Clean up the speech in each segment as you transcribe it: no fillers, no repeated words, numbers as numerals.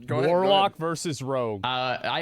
Go ahead, Warlock versus Rogue.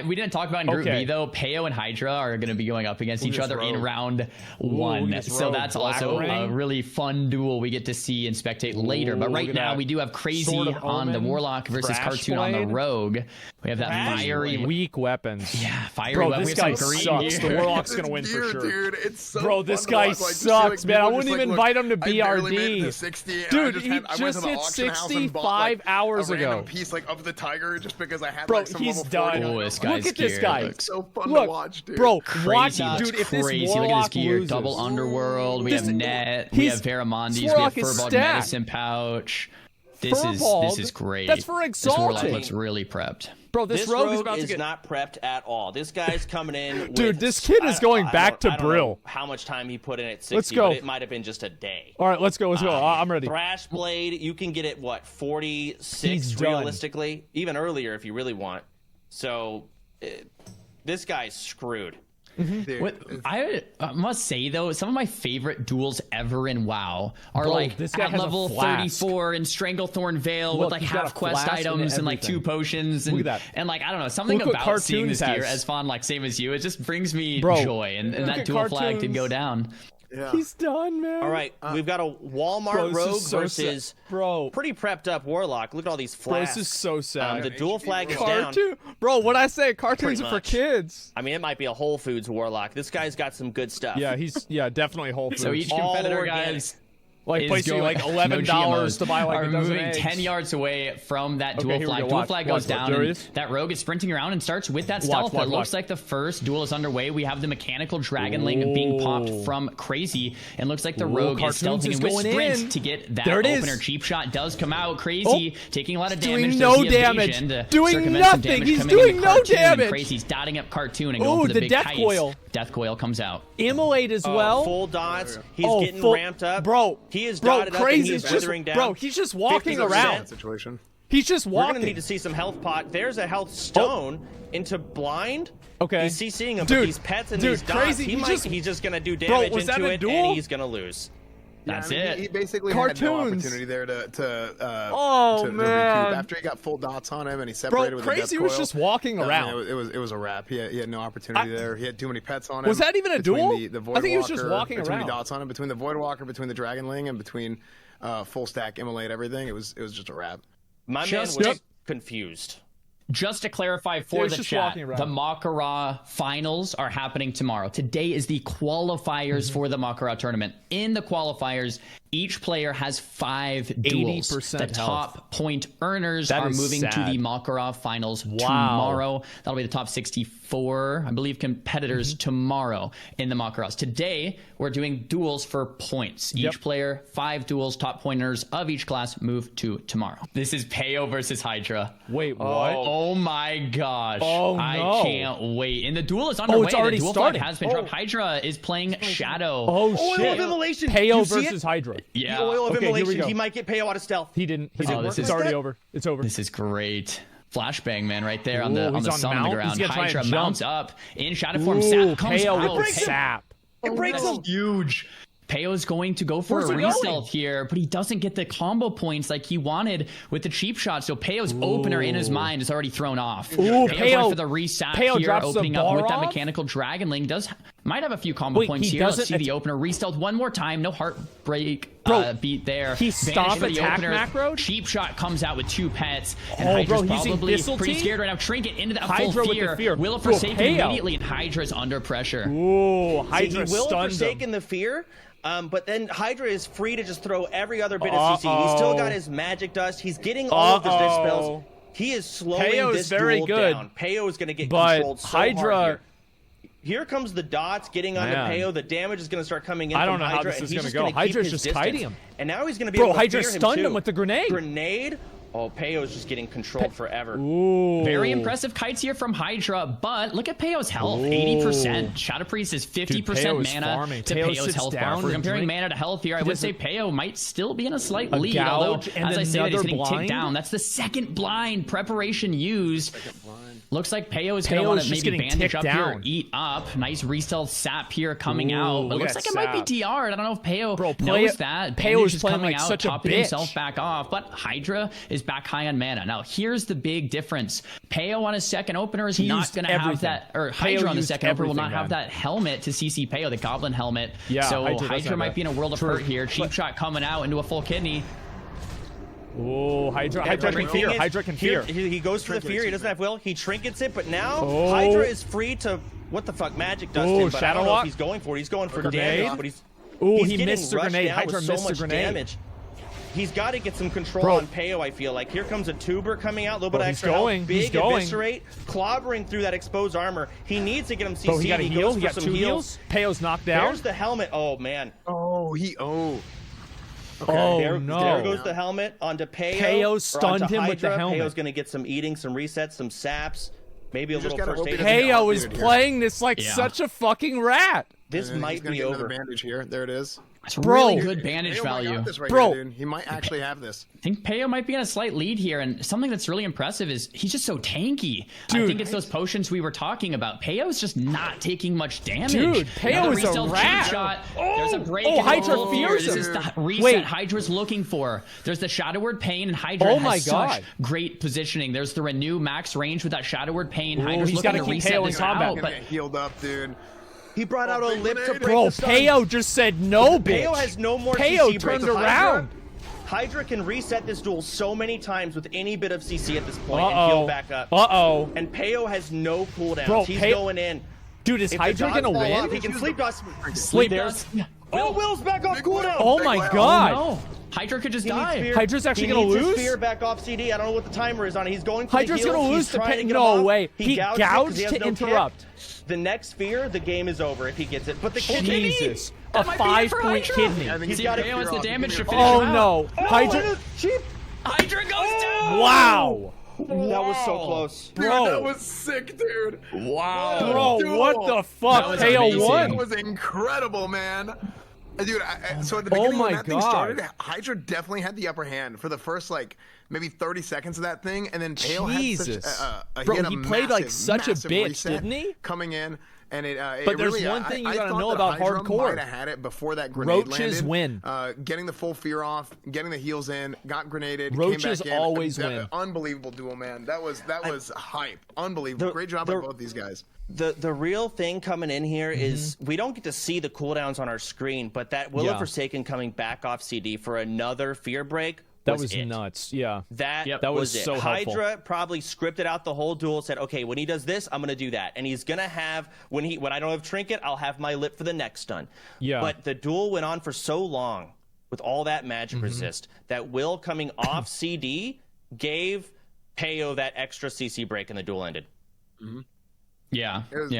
We didn't talk about in Group B though. Peo and Hydra are going to be going up against each other in round 1. So that's also a really fun duel we get to see and spectate later. But right now we do have Crazy on the Warlock versus Cartoon on the Rogue. We have that fiery weak weapons. Yeah, fiery weapons. This guy sucks. The Warlock's gonna win for sure. Dude, it's so bro, this guy sucks, man. I wouldn't even invite him to BRD. Dude, he just hit 65 hours ago. A piece like of the tiger just because I had bro, like some he's level done. Oh, this guy's look at this guy. It's so fun to watch, dude. Bro, watch, dude. If this crazy. Warlock look at his gear. loses. Double Underworld. We have Net. We have Veramondes. We have Furball Medicine Pouch. This is great. That's for Exalted. This Warlock looks really prepped. Bro, this rogue is about to get not prepped at all. This guy's coming in. Dude, this kid is going back to Brill. I don't know how much time he put in at 60, let's go. But it might have been just a day. All right, let's go. Let's go. I'm ready. Thrash Blade, you can get it, what, 46 realistically? Even earlier if you really want. So, this guy's screwed. What I must say though, some of my favorite duels ever in WoW are like this guy at level 34 in Stranglethorn Vale with like half quest items and like 2 potions and like I don't know, something about seeing this gear as fun, like same as you, it just brings me joy, and that dual flag did go down. Yeah. He's done, man. All right, we've got a Walmart Rogue versus pretty prepped up Warlock. Look at all these flags. This is so sad. The dual flag is down. Bro, what I say, cartoons are for kids. I mean, it might be a Whole Foods Warlock. This guy's got some good stuff. Yeah, he's definitely Whole Foods. So each competitor, guys, like placing like $11 to buy like are a dozen moving eggs. 10 yards away from that dual flag. Dual flag goes down, and that rogue is sprinting around and starts with that stealth. It looks like the first duel is underway. We have the mechanical dragonling being popped from Crazy, and looks like the rogue is stealthing and with sprint to get that opener. Cheap shot does come out. Crazy taking a lot of damage. Doing no damage. Doing nothing. He's doing no damage. Crazy's dotting up Cartoon and going for the big death coil. Death coil comes out. Immolate as well. Full dots. He's getting ramped up. Bro. He is dotted up and he's withering down. Bro, he's just walking around. Situation. He's just walking. We're gonna need to see some health pot. There's a health stone into blind. Okay. He's CCing him, but these pets and these dots, he's just gonna do damage into it, and he's gonna lose. That's it. He basically Cartoons. had no opportunity there to man. recoup after he got full dots on him and he separated with the death Crazy coil. Was just walking around. It was a wrap. He had no opportunity there. He had too many pets on him. Was that even a duel? The Void I think he was Walker, just walking around. Too many dots on him between the Void Walker, between the Dragonling, and between full stack Immolate everything. It was just a wrap. My man was confused. Just to clarify for the chat, the Mak'Gora finals are happening tomorrow. Today is the qualifiers for the Mak'Gora tournament. In the qualifiers, each player has 5 duels. The top point earners are moving to the Mak'Gora finals tomorrow. That'll be the top 64, I believe, competitors tomorrow in the Mak'Goras. Today, we're doing duels for points. Each player, 5 duels, top pointers of each class move to tomorrow. This is Peo versus Hydra. Wait, what? Oh my gosh. Oh, no. I can't wait. And the duel is underway. It's already the duel started. flag has been dropped. Hydra is playing Shadow. Oh, shit. Oil of Immolation. Peo versus Hydra. Yeah. The Oil of Immolation. He He might get Peo out of stealth. He didn't. It's already over. It's over. This is great. Flashbang, man, right there on the sun on the ground. Hydra mounts up in shadow form. Sap comes out. With sap. It breaks him. Huge. Peo's going to go for a re-stealth here, but he doesn't get the combo points like he wanted with the cheap shot. So Peo's opener in his mind is already thrown off. Peo's going for the re-sap here, opening up with that mechanical dragonling. Might have a few combo points here. Let's see the opener re-stealth one more time. No heartbreak beat there. He stopped attack macro. Cheap shot comes out with 2 pets. And Hydra's probably pretty scared right now. Trinket into that full fear. Will of Forsaken immediately, and Hydra's under pressure. Ooh, Hydra will Forsaken the fear. But then Hydra is free to just throw every other bit of CC. He's still got his magic dust. He's getting all of his dispels. He is slowing this duel down. Peo is going to get controlled so hard here. Here comes the dots getting onto Peo. The damage is going to start coming in from Hydra. I don't know how this is going to go. Hydra's just kiting him. And now he's going to be able to Hydra fear him stunned too. him with the grenade. Grenade? Oh, Peo's just getting controlled forever. Ooh. Very impressive kites here from Hydra, but look at Peo's health. 80%. Shadow Priest is 50% mana to Peo's health bar. If we're comparing mana to health here, I would say Peo might still be in a slight lead. Although, as I say, he's getting kicked down. That's the second blind preparation used. Looks like Peo is going to want to maybe bandage up here, eat up. Nice resell sap here coming out. But looks like it might be DR'd. I don't know if Peo knows that. Peo is coming like out, such a topping bitch. himself back off. But Hydra is back high on mana. Now, here's the big difference. Peo on his second opener is not going to have that, or Hydra on the second opener will not have that helmet to CC Peo, the Goblin helmet. Yeah, so Hydra might be in a world of hurt here. Cheap shot coming out into a full kidney. Oh, Hydra can fear. Hydra can fear. He goes for the fear. He doesn't have will. He trinkets it, but now Hydra is free to what the fuck magic does to him. But I don't know if he's going for it. He's going for damage. But he missed the grenade. Hydra missed the grenade. Damage. He's got to get some control on Peo, I feel like. Here comes a tuber coming out, a little bit of extra health. Big eviscerate, clobbering through that exposed armor. He needs to get him CC. He got a heal. He got 2 heals. Peo's knocked down. There's the helmet. Oh, man. Okay. There goes the helmet onto Peo. Peo stunned him with the helmet. Peo's going to get some eating, some resets, some saps, maybe a little first aid. Peo is playing this like such a fucking rat. This might be over. Bandage here. There it is. It's really good bandage value. He might actually have this. I think Peo might be in a slight lead here, and something that's really impressive is he's just so tanky. I think it's those potions we were talking about. Peo's just not taking much damage. Dude, Peo is a rat. Shot. There's a break. Hydra fears him. This is the reset Hydra's looking for. There's the Shadow Word Pain, and Hydra has such great positioning. There's the Renew max range with that Shadow Word Pain. Hydra's looking to reset this out, but healed up, dude. He brought out a lip to break the stun. Peo just said no, bitch. Peo has no more Peo CC turned breaks. around. Hydra can reset this duel so many times with any bit of CC at this point and heal back up. And Peo has no cooldowns. He's going in. Dude, is Hydra gonna win? He can sleep dust. Sleep dust. Will's back off cooldown. Oh my god. Oh, no. Hydra could just die. Hydra's actually gonna lose? Fear back off CD. I don't know what the timer is on. He's going for Hydra's the heals. gonna lose the pain. No way. He gouged to interrupt. The next fear, the game is over if he gets it. But the kidney, Jesus, a 5-point kidney. He's got Peo has the damage to finish him out. No, Hydra goes down. Wow. That was so close. Dude, that was sick, dude. Wow. Bro, what the fuck? Peo won. That was incredible, man. Dude, so at the beginning when that thing started, Hydra definitely had the upper hand for the first, like, maybe 30 seconds of that thing, and then Peo had such he played like such a bitch, didn't he? Coming in, and but there's really, one thing you gotta know about hardcore. Might have had it before that grenade Roaches landed. win. Getting the full fear off, getting the heals in, got grenaded. Roaches came back in. always win. Unbelievable duel, man. That was hype. Unbelievable. Great job by both these guys. The real thing coming in here is we don't get to see the cooldowns on our screen, but that Will of Forsaken coming back off CD for another fear break. That was nuts. Yeah. That was it. So helpful. Hydra probably scripted out the whole duel, said, okay, when he does this, I'm going to do that. And he's going to have, when I don't have Trinket, I'll have my lip for the next stun. Yeah. But the duel went on for so long with all that magic resist that Will coming off CD gave Peo that extra CC break and the duel ended. Yeah. It was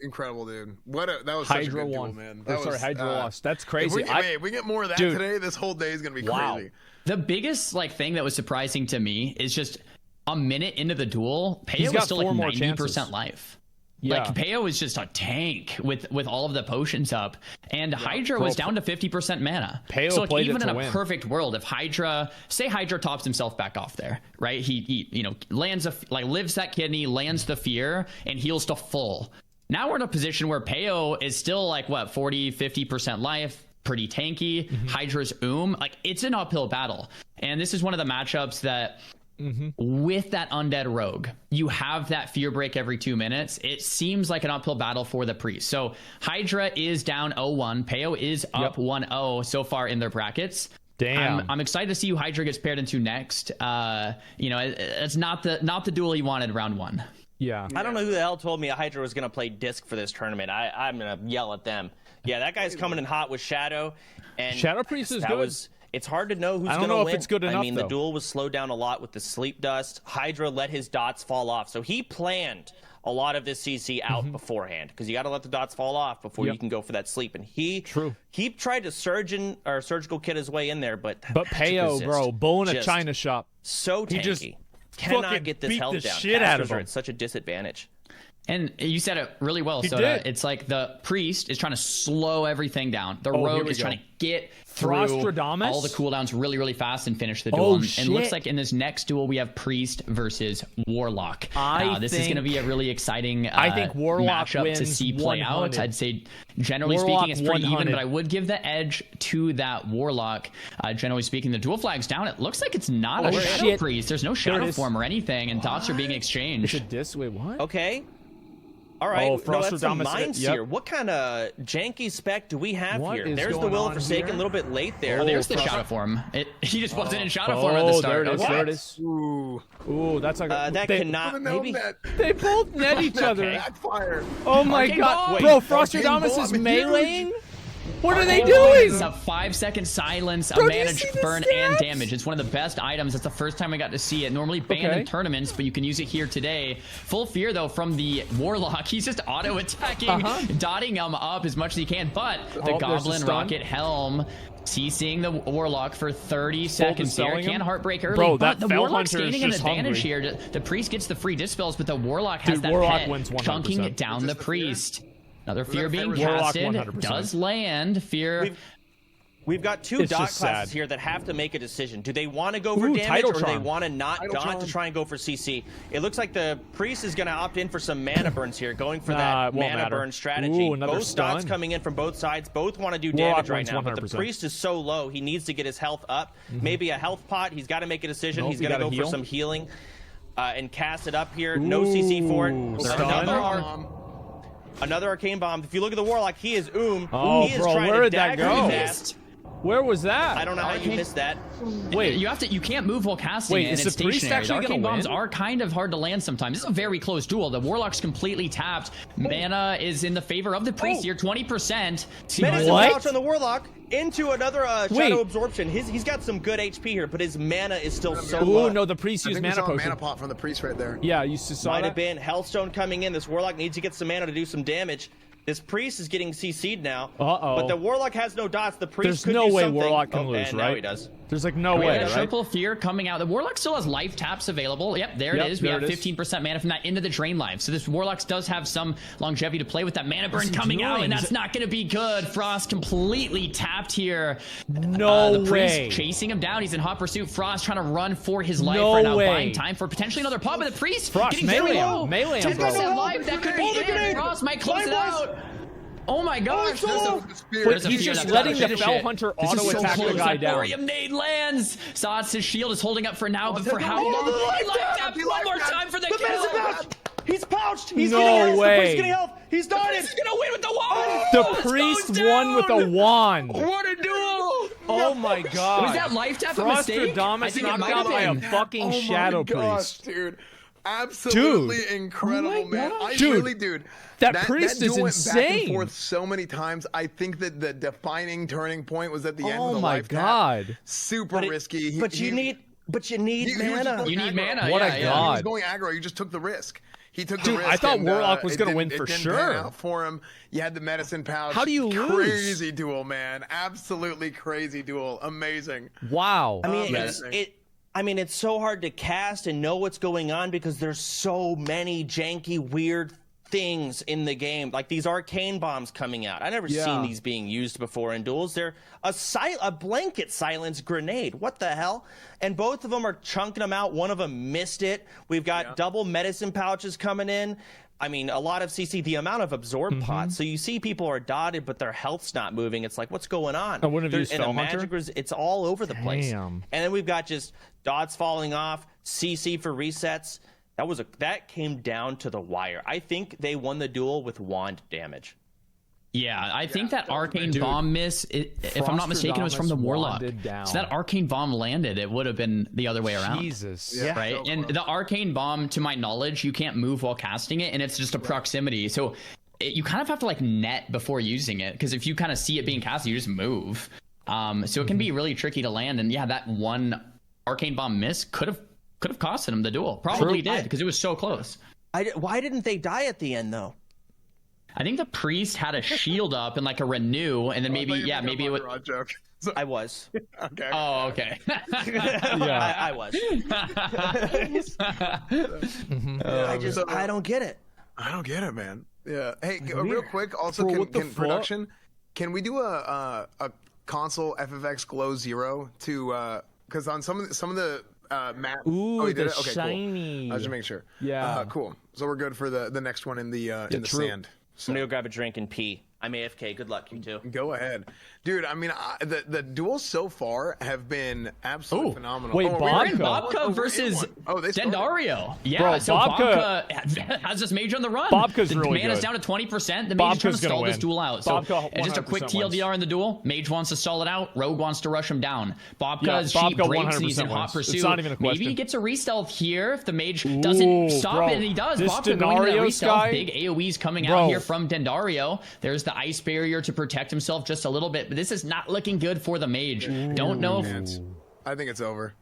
incredible, dude. That was such a good duel, man. Hydra lost. That's crazy. If we get more of that today, this whole day is going to be crazy. The biggest thing that was surprising to me is just a minute into the duel, Peo was still like 90% life. Yeah. Like Peo is just a tank with all of the potions up, and Hydra was down to 50% mana. Peo so played even it to in a win. perfect world, if Hydra tops himself back off there, right? He lands lives that kidney, lands the fear, and heals to full. Now we're in a position where Peo is still like 40-50% life. Pretty tanky. Hydra's it's an uphill battle, and this is one of the matchups that with that undead rogue, you have that fear break every 2 minutes. It seems like an uphill battle for the priest. So Hydra is down 0-1. Peo is up 1-0 so far in their brackets. Damn. I'm excited to see who Hydra gets paired into next. It's not the duel he wanted round one. Yeah. I don't know who the hell told me Hydra was going to play disc for this tournament. I'm going to yell at them. Yeah, that guy's coming in hot with Shadow. And Shadow Priest is good. It's hard to know who's going to win. I don't know if it's good enough, the duel was slowed down a lot with the sleep dust. Hydra let his dots fall off. So he planned a lot of this CC out beforehand because you got to let the dots fall off before you can go for that sleep. And he tried to surgical kit his way in there, but Peo, bro, bull in a china shop. So tanky. He just cannot get this health down. Shit out of him. It's such a disadvantage. And you said it really well, Soda. It's like the priest is trying to slow everything down. The rogue is trying to get through all the cooldowns really, really fast and finish the duel. And it looks like in this next duel, we have Priest versus Warlock. This is going to be a really exciting matchup to see play out. I'd say, generally speaking, it's pretty even, but I would give the edge to that Warlock. Generally speaking, the duel flag's down. It looks like it's not a Shadow Priest. There's no Shadow form or anything, and dots are being exchanged. It's a diss. Wait, what? Okay. All right, that's a Mind Seer. What kind of janky spec do we have here? There's the Will of Forsaken, a little bit late there. There's the Shadow form. He just wasn't in Shadow form at the start. There it is. Ooh, that's like that cannot. Maybe they both net each other. Oh my god, bro! Frostrodamus is meleeing. What are they doing? It's a 5-second silence, a managed burn, and damage. It's one of the best items. It's the first time I got to see it. Normally banned in tournaments, but you can use it here today. Full fear, though, from the Warlock. He's just auto-attacking, dotting him up as much as he can. But the Goblin Rocket Helm CCing the Warlock for 30 seconds here. Can heartbreak early, bro, but the Warlock's gaining an hungry. advantage here. The Priest gets the free dispels, but the Warlock has that pet chunking down the Priest. Another fear being casted, does land. Fear. We've got two dot classes here that have to make a decision. Do they want to go for damage, or do they want to not dot to try and go for CC? It looks like the Priest is going to opt in for some mana burns here, going for that mana burn strategy. Both dots coming in from both sides. Both want to do damage right now, but the Priest is so low, he needs to get his health up. Maybe a health pot. He's got to make a decision. He's going to go for some healing and cast it up here. No CC for it. Another Arcane Bomb. If you look at the Warlock, he is he is trying where to did that go? Where was that? I don't know how you missed that. Wait, you can't move while casting it, and it's stationary. Arcane bombs are kind of hard to land sometimes. This is a very close duel. The Warlock's completely tapped. Mana is in the favor of the Priest here, 20%. Medicine pouch on the Warlock into another Shadow Absorption. He's got some good HP here, but his mana is still so low. Oh no, the Priest used mana potion. Mana pot from the Priest right there. Yeah, you saw Might that. have been Hellstone coming in. This Warlock needs to get some mana to do some damage. This Priest is getting CC'd now. But the Warlock has no dots. The Priest There's could no way something. Warlock can lose, right? Now he does. There's like no way, right? Triple Fear coming out. The Warlock still has life taps available. Yep, there it is. We have 15% mana from that into the Drain Life. So this Warlock does have some longevity to play with that mana burn coming out, and that's not going to be good. Frost completely tapped here. No the way. Priest chasing him down. He's in hot pursuit. Frost trying to run for his life right now, buying time for potentially another pop. But the Priest getting very low. Melee, 10% life. That could be it. Frost might close it out. Oh my gosh! He's just letting the Fell Hunter auto-attack the guy down. Thorium Nade lands! Sots' shield is holding up for now, but for how long? One more time for the kill! He's pouched! He's no way! He's getting health! He's done it! He's gonna win with the wand! The Priest won with a wand! What a duel! Oh my god! Was that life tap a mistake? Frostrodamus knocked out by a fucking Shadow Priest. Dude. Absolutely incredible, man. That Priest is insane. Back and forth so many times. I think that the defining turning point was at the end of the life tap. Oh my god. Super risky. But you need mana. You need mana. What a god. He was going aggro. You just took the risk. He took the risk. I thought Warlock was going to win for sure. For him, you had the medicine pouch. How do you lose? Crazy duel, man. Absolutely crazy duel. Amazing. Wow. I mean, it's so hard to cast and know what's going on because there's so many janky, weird things in the game. Like these Arcane Bombs coming out. I've never seen these being used before in duels. They're a blanket silence grenade. What the hell? And both of them are chunking them out. One of them missed it. We've got double medicine pouches coming in. I mean, a lot of CC, the amount of absorb pots. So you see people are dotted, but their health's not moving. It's like, what's going on? I wouldn't have used Fell Hunter. It's all over the place. And then we've got just dots falling off, CC for resets. That came down to the wire. I think they won the duel with wand damage. Yeah, I think that Arcane Bomb miss, if I'm not mistaken, it was from the Warlock. So that Arcane Bomb landed, it would have been the other way around. Jesus. Right? So and the Arcane Bomb, to my knowledge, you can't move while casting it, and it's just a proximity. So you kind of have to like net before using it, because if you kind of see it being casted, you just move. So it can be really tricky to land, and yeah, that one Arcane Bomb miss could have costed him the duel. Probably did, because it was so close. Why didn't they die at the end, though? I think the Priest had a shield up and like a renew, and then maybe it would. I was. Okay. Oh, okay. I was. I don't get it. I don't get it, man. Yeah. Hey, real quick. Also, can production? Can we do a console FFX Glow 0 to because on some of the map. Ooh, oh, he did the it? Okay, shiny. Cool. I was just making sure. Yeah. Cool. So we're good for the next one in the sand. So. I'm gonna go grab a drink and pee. I'm AFK. Good luck, you two. Go ahead. Dude, I mean, the duels so far have been absolutely phenomenal. Wait, Bobka versus Dendario. Yeah, bro, so Bobka has this mage on the run. Bobka's the really mana's good. down to 20%. The mage is trying to stall this duel out. So just a quick TLDR in the duel. Mage wants to stall it out. Rogue wants to rush him down. Bobka's sheep breaks and he's in hot pursuit. It's not even a question. Maybe he gets a re-stealth here if the mage doesn't stop it, and he does. Bobka going to that re-stealth. Big AoEs coming out here from Dendario. There's the ice barrier to protect himself just a little bit, but this is not looking good for the mage. Don't know if... I think it's over.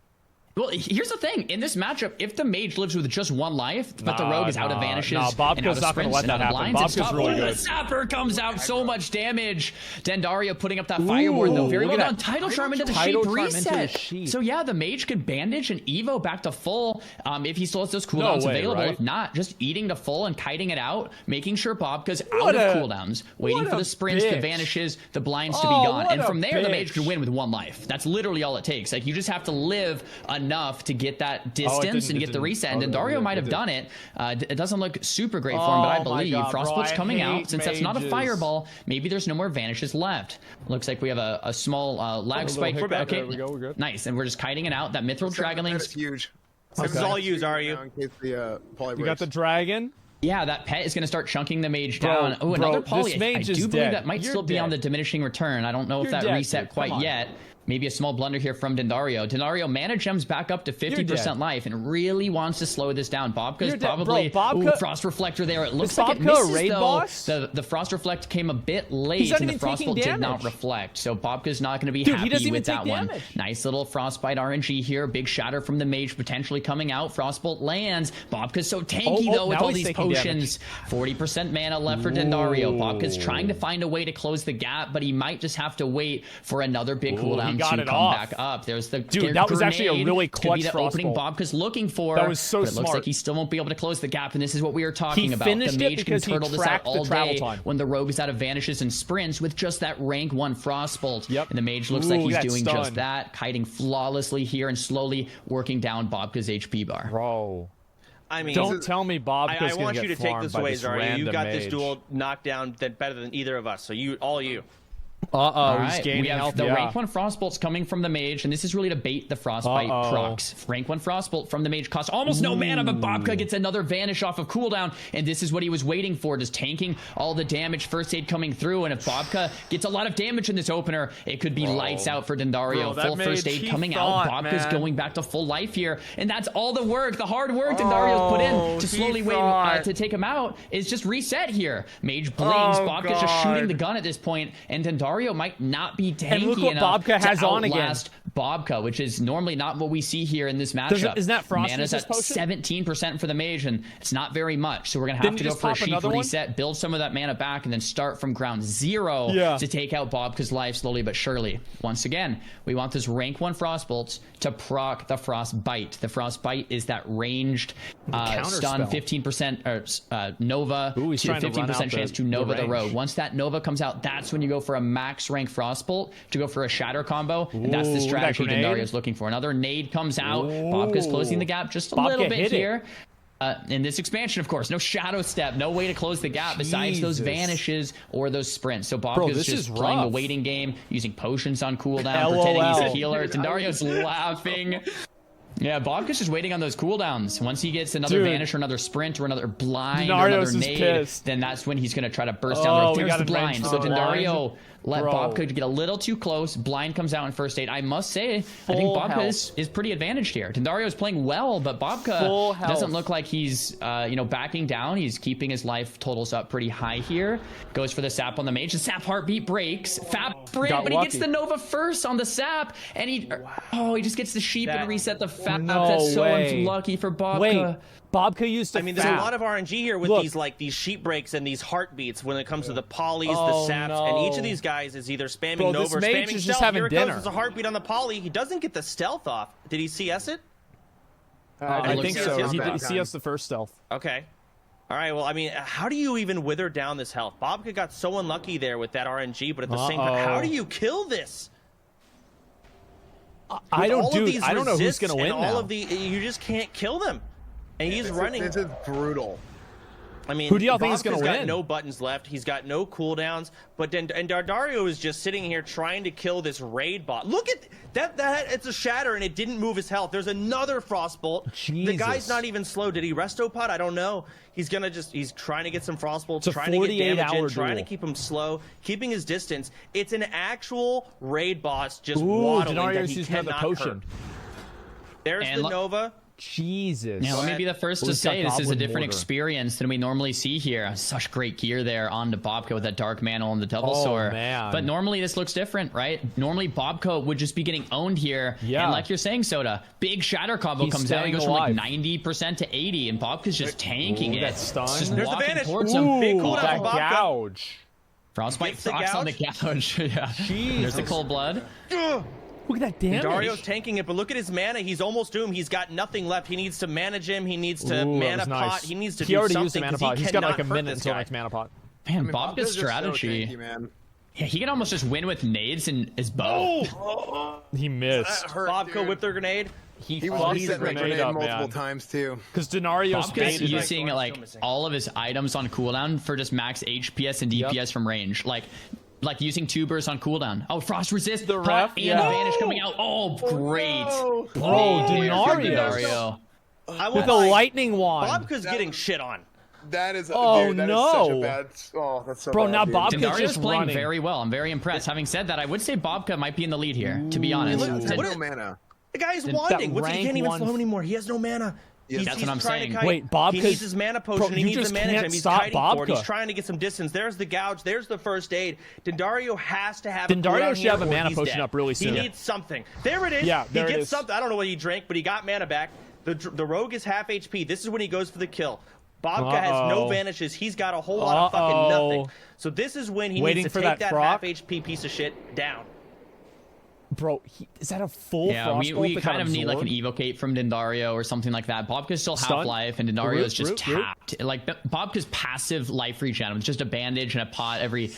Well, here's the thing. In this matchup, if the mage lives with just one life, but the rogue is out of vanishes and out of sprints and out of blinds, it's tough. Really good. The sapper comes out, so much damage. Dendario putting up that fireboard, though. Very well done. Tidal Charm into the sheep reset. So yeah, the mage could bandage and Evo back to full if he still has those cooldowns available. If not, just eating to full and kiting it out, making sure Bobka's out of cooldowns, waiting for the sprints, the vanishes, the blinds to be gone. And from there, the mage could win with one life. That's literally all it takes. Like, you just have to live enough to get that distance and get the reset. And Dario might have done it. It doesn't look super great for him, but I believe Frostbolt's coming out. Since that's not a fireball, maybe there's no more vanishes left. Looks like we have a small lag spike. Okay, there we go, we're good. Nice, and we're just kiting it out. That Mithril Dragonling's huge. This is all you, are you? In case the poly You got the dragon. Yeah, that pet is going to start chunking the mage down. Oh, another poly. I do believe that might still be on the diminishing return. I don't know if that reset quite yet. Maybe a small blunder here from Dendario. Dendario mana gems back up to 50% life and really wants to slow this down. Bobka's probably... Frost Reflector there. It looks like it misses, though. The Frost Reflect came a bit late, and the Frostbolt did not reflect. So Bobka's not going to be happy with that one. Nice little Frostbite RNG here. Big shatter from the mage potentially coming out. Frostbolt lands. Bobka's so tanky, though, with all these potions. 40% mana left for Dendario. Bobka's trying to find a way to close the gap, but he might just have to wait for another big cooldown to come back up. There's the that was actually a really clutch opening Bobka's looking for. That was so but it looks like he still won't be able to close the gap, and this is what we are talking about. The mage can turtle this out all day when the rogue is out of vanishes and sprints with just that rank 1 Frostbolt. And the mage looks like he's doing just that, kiting flawlessly here and slowly working down Bobka's HP bar. Bro. I mean, don't tell me Bobka's I want you to take this away, Zarya. You got this duel knocked down better than either of us. So all you. He's gaining health. The rank 1 Frostbolt's coming from the mage, and this is really to bait the Frostbite procs. Rank 1 Frostbolt from the mage costs almost no mana, but Bobka gets another vanish off of cooldown, and this is what he was waiting for, just tanking all the damage, first aid coming through, and if Bobka gets a lot of damage in this opener, it could be lights out for Dendario. Full first aid coming out. Bobka's going back to full life here, and that's all the work, the hard work Dendario's put in to slowly wait to take him out is just reset here. Mage blings, Bobka's just shooting the gun at this point, and Dendario might not be tanky enough to outlast Bobka, which is normally not what we see here in this matchup. Isn't that Frost? Mana's at 17% for the mage, and it's not very much. So we're going to have to go for a sheep reset, build some of that mana back, and then start from ground 0 to take out Bobka's life slowly but surely. Once again, we want this rank 1 Frostbolts to proc the Frostbite. The Frostbite is that ranged stun, 15% or Nova, 15% chance to Nova the rogue. Once that Nova comes out, that's when you go for a max rank Frostbolt to go for a shatter combo, and that's the strategy Dendario's looking for. Another nade comes out. Bobka's closing the gap just a little bit here. In this expansion, of course, no shadow step, no way to close the gap besides those vanishes or those sprints. So Bobka's just playing the waiting game, using potions on cooldown, pretending he's a healer. Dendario's laughing. Yeah, Bobka's just waiting on those cooldowns. Once he gets another vanish or another sprint or another blind or another nade, then that's when he's going to try to burst down. There's the blind. So Dendario let Bobka get a little too close. Blind comes out in first aid. I must say, I think Bobka is pretty advantaged here. Dendario is playing well, but Bobka doesn't look like he's backing down. He's keeping his life totals up pretty high here. Goes for the sap on the mage. The sap heartbeat breaks. Fap break, but he gets the Nova first on the sap, and he just gets the sheep and reset the fap. That's so unlucky for Bobka. Wait. Bobka used to there's a lot of RNG here with these sheep breaks and these heartbeats when it comes to the polys, the saps, and each of these guys is either spamming Nova or spamming stealth. Just having dinner. There's a heartbeat on the poly. He doesn't get the stealth off. Did he CS it? I think so. He CS the first stealth. Okay. All right, well, I mean, how do you even wither down this health? Bobka got so unlucky there with that RNG, but at the same time, how do you kill this? I don't know who's gonna win now. You just can't kill them, and he's running. This is brutal. I mean, who do y'all think is going to win? He's got no buttons left. He's got no cooldowns. But and Dardario is just sitting here trying to kill this raid bot. Look at that! It's a shatter, and it didn't move his health. There's another frostbolt. Jesus. The guy's not even slow. Did he restopod? I don't know. He's trying to get some frostbolts, trying to get damage in, trying to keep him slow, keeping his distance. It's an actual raid boss just waddling that he cannot hurt. There's the Nova. Jesus. Yeah, let me be the first to say this is a different experience than we normally see here. Such great gear there on to Bobka with that Dark Mantle and the Double Sword. Man. But normally this looks different, right? Normally Bobka would just be getting owned here. Yeah. And like you're saying, Soda, big shatter combo comes out. He goes from like 90% to 80, and Bobka's just tanking it. That stun. Just There's walking the towards him. Big cooldown that from Bobka. gouge. Frostbite Frox on the gouge. Yeah. Jesus. There's the cold blood. Look at that damage. Dario's tanking it, but look at his mana. He's almost doomed. He's got nothing left. He needs to manage him. He needs to mana pot. He needs to do something. He already used the mana pot. He's got like a minute until next mana pot. Man, Bobka's strategy. So tanky, man. Yeah, he can almost just win with nades and his bow. He missed. Bobka whipped their grenade. He was setting the grenade up multiple times too. Because Denario's Bobka's using like all of his items on cooldown for just max HPS and DPS from range. Like using tubers on cooldown. Oh, frost resist, the ref, and the vanish coming out. Oh, great. Bro, Denario. With a lightning wand. Bobka's getting shit on. That is, oh, dude, that no. is such a bad, that's so Bro, bad, now dude. Bobka's Denario's playing very well. I'm very impressed. Having said that, I would say Bobka might be in the lead here, to be honest. No mana. The guy's wanding. He can't even slow anymore. He has no mana. That's what I'm saying. Wait, Bobka. He needs his mana potion. He needs to manage him. He's kiting for it. He's trying to get some distance. There's the gouge. There's the first aid. Dendario has to have. Dendario should have a mana potion up really soon. He needs something. There it is. Yeah, there he gets something. I don't know what he drank, but he got mana back. The rogue is half HP. This is when he goes for the kill. Bobka has no vanishes. He's got a whole lot of fucking nothing. So this is when he needs to take that half HP piece of shit down. Bro, is that a full frostbolt? We kind of need like an evocate from Dendario or something like that. Bobka's still half life, and Dendario is just tapped. Like Bobka's passive life regen with just a bandage and a pot every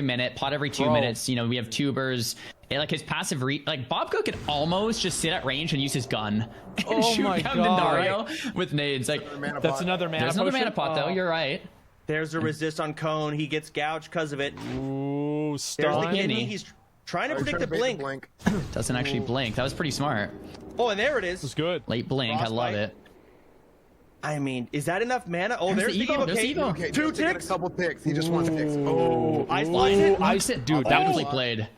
minute, pot every 2 minutes. You know, we have tubers. Like his passive like Bobka could almost just sit at range and use his gun and shoot down Dendario with nades. Like that's another mana. There's another mana pot though. You're right. There's a resist on Cone. He gets gouged because of it. Ooh, There's the kidney. He's trying to predict the blink. Doesn't actually blink. That was pretty smart. Oh, and there it is. It's good. Late blink. Frostbite. I love it. I mean, is that enough mana? Oh, there's the evocate. Okay, 2 ticks. A couple ticks. He just wants ticks. Oh, ice blocks it. Dude, that was played.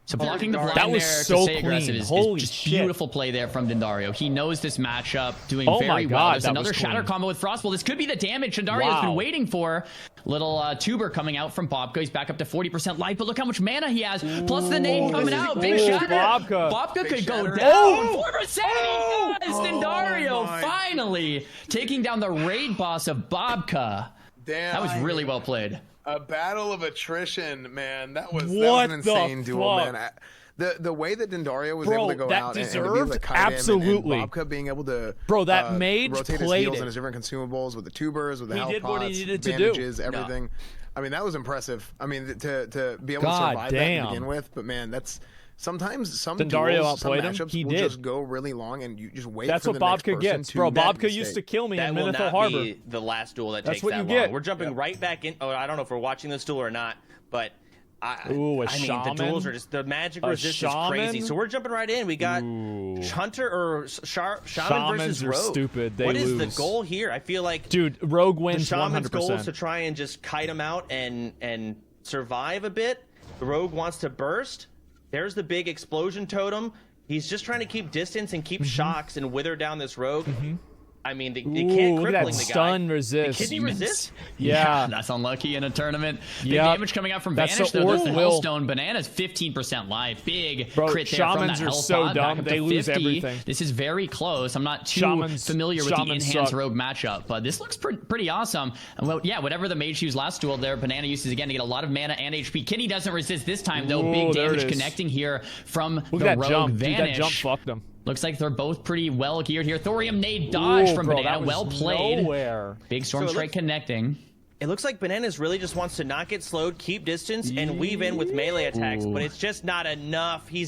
So blocking the blind that was there so to stay clean. aggressive is just shit. Beautiful play there from Dendario. He knows this matchup, doing very well. There's another shatter combo with Frostbolt. This could be the damage Dendario's been waiting for. Little tuber coming out from Bobka. He's back up to 40% life, but look how much mana he has. Plus the nade coming out. Big shatter. Bobka could go down. 4%. He does. Dendario finally taking down the raid boss of Bobka. Damn. That was really well played. A battle of attrition, man. That was an insane duel, man. The way that Dendario was able to go out and be able to kite him, and Bobka being able to mage rotate his heals and his different consumables with the tubers, with the health pots, bandages, everything. I mean, that was impressive. I mean, to be able to survive that to begin with, but man, that's sometimes some Dendario duels, some outplayed him. matchups He will did. just go really long, and you just wait. That's for what the next Bobka person gets, to bro. make Bobka a used to kill me that in will Minethil not Harbor. be the last duel that That's takes what that you long. get. We're jumping right back in. Oh, I don't know if we're watching this duel or not, but I mean, the duels are just the magic resist is crazy. So we're jumping right in. We got Hunter or Shaman versus Rogue. Stupid. They what is lose. the goal here? I feel like Rogue wins. The Shaman's 100%. goal is to try and just kite him out and survive a bit. The Rogue wants to burst. There's the big explosion totem. He's just trying to keep distance and keep shocks and wither down this Rogue. I mean, they can't crippling the guy. Stun resist. Can he resist? Yeah. That's unlucky in a tournament. Big damage coming out from Vanish. There's the Hellstone. Bananas 15% life. Big crit there from that Hellspot. So dumb. They lose everything. This is very close. I'm not too familiar with the Enhanced Rogue matchup, but this looks pretty awesome. Well, yeah, whatever the mage used last duel there, Banana uses again to get a lot of mana and HP. Kenny doesn't resist this time, though. Big damage connecting here from the Rogue Vanish. That jump fucked him. Looks like they're both pretty well geared here. Thorium nade dodge from Banana. Well played. Nowhere. Big Storm Strike connecting. It looks like Bananas really just wants to not get slowed, keep distance, and weave in with melee attacks, but it's just not enough. You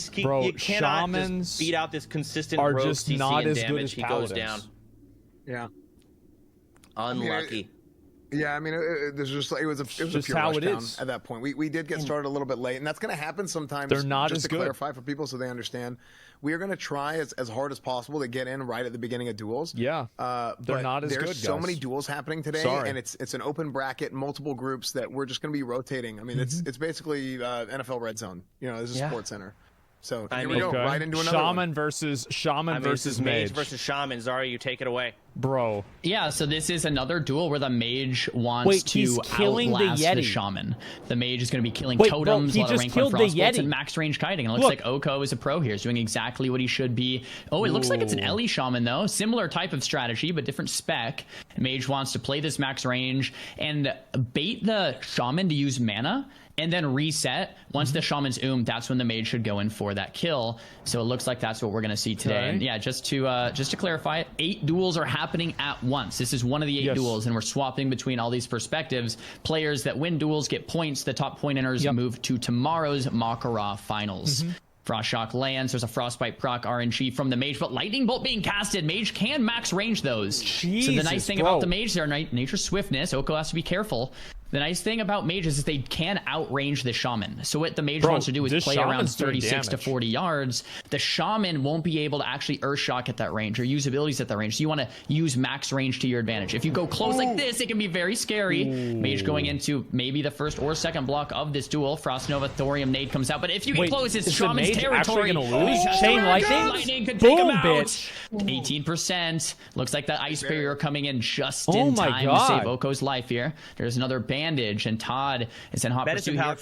cannot just beat out this consistent rogue just CC not and as damage. good as He Paladins. goes down. Yeah. Unlucky. Yeah, I mean, it was just like it was a pure rushdown at that point. We did get started a little bit late, and that's going to happen sometimes. They're not just as to good. Clarify for people so they understand. We are going to try as hard as possible to get in right at the beginning of duels. Yeah, they're not as good. There's so many duels happening today, and it's an open bracket, multiple groups that we're just going to be rotating. I mean, it's basically NFL Red Zone. You know, this is Sports Center. So here we go, right into another Shaman versus Mage versus Shaman. Zari, you take it away. Bro. Yeah, so this is another duel where the Mage wants to outlast the Shaman. The Mage is going to be killing totems, a lot of rank 1 frostbolts, and max range kiting. And it looks like Oko is a pro here. He's doing exactly what he should be. Oh, it looks like it's an Ellie Shaman, though. Similar type of strategy, but different spec. Mage wants to play this max range and bait the Shaman to use mana, and then reset. Once the Shaman's that's when the Mage should go in for that kill. So it looks like that's what we're going to see today. And yeah, just to clarify, 8 duels are happening at once. This is one of the 8 duels, and we're swapping between all these perspectives. Players that win duels get points. The top point earners move to tomorrow's Mak'Gora finals. Frost Shock lands. There's a Frostbite proc RNG from the Mage, but Lightning Bolt being casted. Mage can max range those. So the nice thing about the Mage, their Nature Swiftness, Oko has to be careful. The nice thing about mages is they can outrange the shaman. So what the mage wants to do is play around 36 to 40 yards. The shaman won't be able to actually Earthshock at that range or use abilities at that range. So you want to use max range to your advantage. If you go close like this, it can be very scary. Mage going into maybe the first or second block of this duel. Frost Nova Thorium Nade comes out. But if you get close, it's shaman's territory. Chain Lightning could take him out. 18%. Looks like that Ice Barrier coming in just in time to save Oko's life here. There's another bandage, and Todd is in hot pursuit here.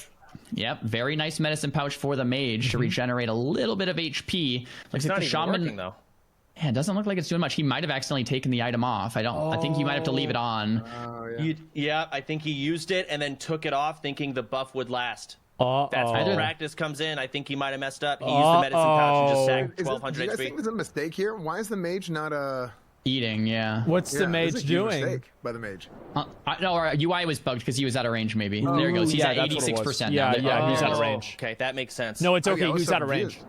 Yep, very nice medicine pouch for the mage to regenerate a little bit of HP. Looks like the shaman working, though. Yeah, it doesn't look like it's doing much. He might have accidentally taken the item off. I think you might have to leave it on. I think he used it and then took it off thinking the buff would last. That's where practice comes in. I think he might have messed up. He used the medicine pouch and just sacked 1200 HP. Do you guys think there's a mistake here? Why is the mage not eating? What's the mage doing? Mistake by the mage. No, our UI was bugged because he was out of range. Maybe there he goes. He's at 86%. Yeah, he's out of range. Okay, that makes sense. No, it's okay. He's out of range.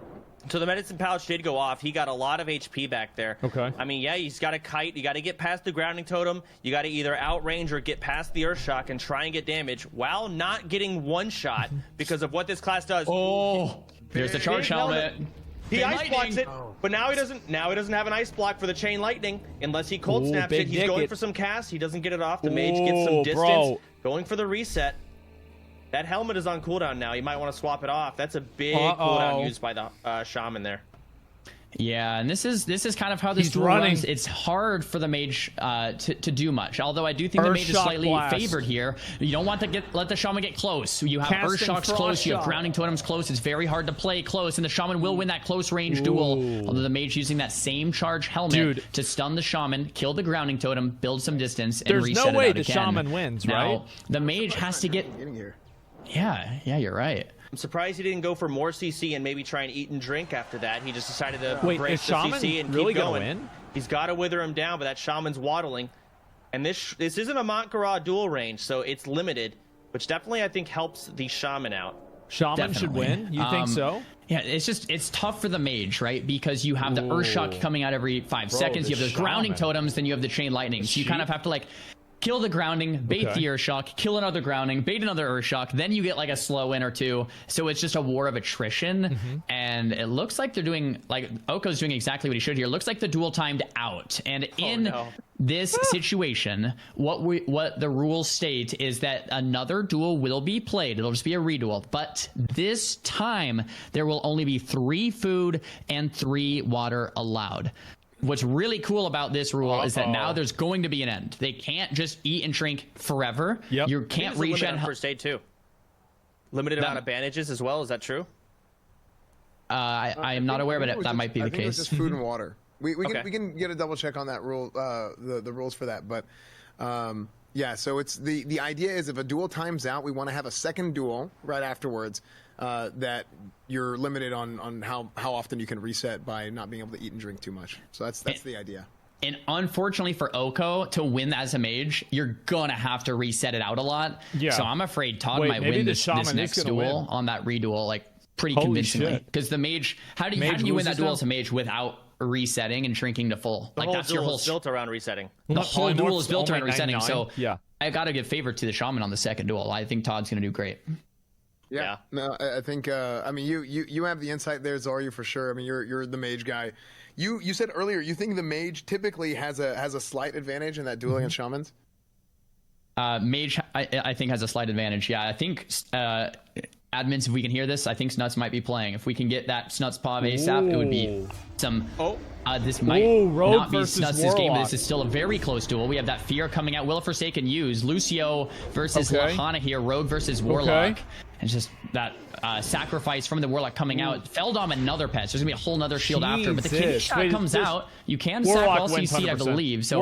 So the medicine pouch did go off. He got a lot of HP back there. Okay. I mean, yeah, he's got a kite. You got to get past the grounding totem. You got to either outrange or get past the earth shock and try and get damage while not getting one shot because of what this class does. There's the charge helmet. He ice blocks it, but now he doesn't. Now he doesn't have an ice block for the chain lightning unless he cold snaps it. He's going for some cast. He doesn't get it off. The mage gets some distance. Going for the reset. That helmet is on cooldown now. You might want to swap it off. That's a big cooldown used by the shaman there. Yeah, and this is kind of how this duel runs. It's hard for the mage to do much. Although I do think the mage is slightly favored here. You don't want to let the shaman get close. You have Earth Shocks close. You have Grounding Totems close. It's very hard to play close, and the shaman will win that close range duel. Although the mage using that same charge helmet to stun the shaman, kill the Grounding Totem, build some distance, and reset it out again. There's no way the shaman wins, right? Now, the mage has to get... Yeah, you're right. I'm surprised he didn't go for more CC and maybe try and eat and drink after that. He just decided to break the CC and keep going. Win? He's got to wither him down, but that shaman's waddling. And this isn't a Mak'Gora dual range, so it's limited, which definitely I think helps the shaman out. Shaman should win? You think so? Yeah, it's tough for the mage, right? Because you have the Earthshock coming out every 5 seconds. You have those grounding totems, then you have the chain lightning. So you kind of have to kill the grounding, bait the Earthshock, kill another grounding, bait another Earthshock, then you get a slow in or two. So it's just a war of attrition. And it looks like they're doing, Oko's doing exactly what he should here. It looks like the duel timed out. And in this situation, what the rules state is that another duel will be played. It'll just be a reduel. But this time, there will only be 3 food and 3 water allowed. What's really cool about this rule is that now there's going to be an end. They can't just eat and drink forever. You can't regen. First aid too. Limited amount of bandages as well. Is that true? I am not aware, but that might be the case. I think it's just food and water. We can get a double check on that rule, the rules for that. But yeah, so it's the idea is if a duel times out, we want to have a second duel right afterwards. That you're limited on how often you can reset by not being able to eat and drink too much. So that's the idea. And unfortunately for Oko to win as a mage, you're gonna have to reset it out a lot. Yeah. So I'm afraid Todd might win this next duel on that reduel, like pretty convincingly. Because the mage, how do you win that duel as a mage without resetting and shrinking to full? Like that's your whole built around resetting. The whole duel is built around resetting. So yeah, I gotta give favor to the shaman on the second duel. I think Todd's gonna do great. Yeah. No, I think I mean you have the insight there, Zarya, for sure. I mean you're the mage guy. You said earlier you think the mage typically has a slight advantage in that duel against shamans? Mage I think has a slight advantage. Yeah, I think admins, if we can hear this, I think Snuts might be playing. If we can get that Snuts Pav ASAP, it would be some. This might not be Snuts' game, but this is still a very close duel. We have that Fear coming out. Will of Forsaken use Lucio versus Lahana here. Rogue versus Warlock. And just that sacrifice from the Warlock coming out. Feldom another pet. So there's going to be a whole nother shield after. But the kidney shot comes out. You can sack also CC, I believe. So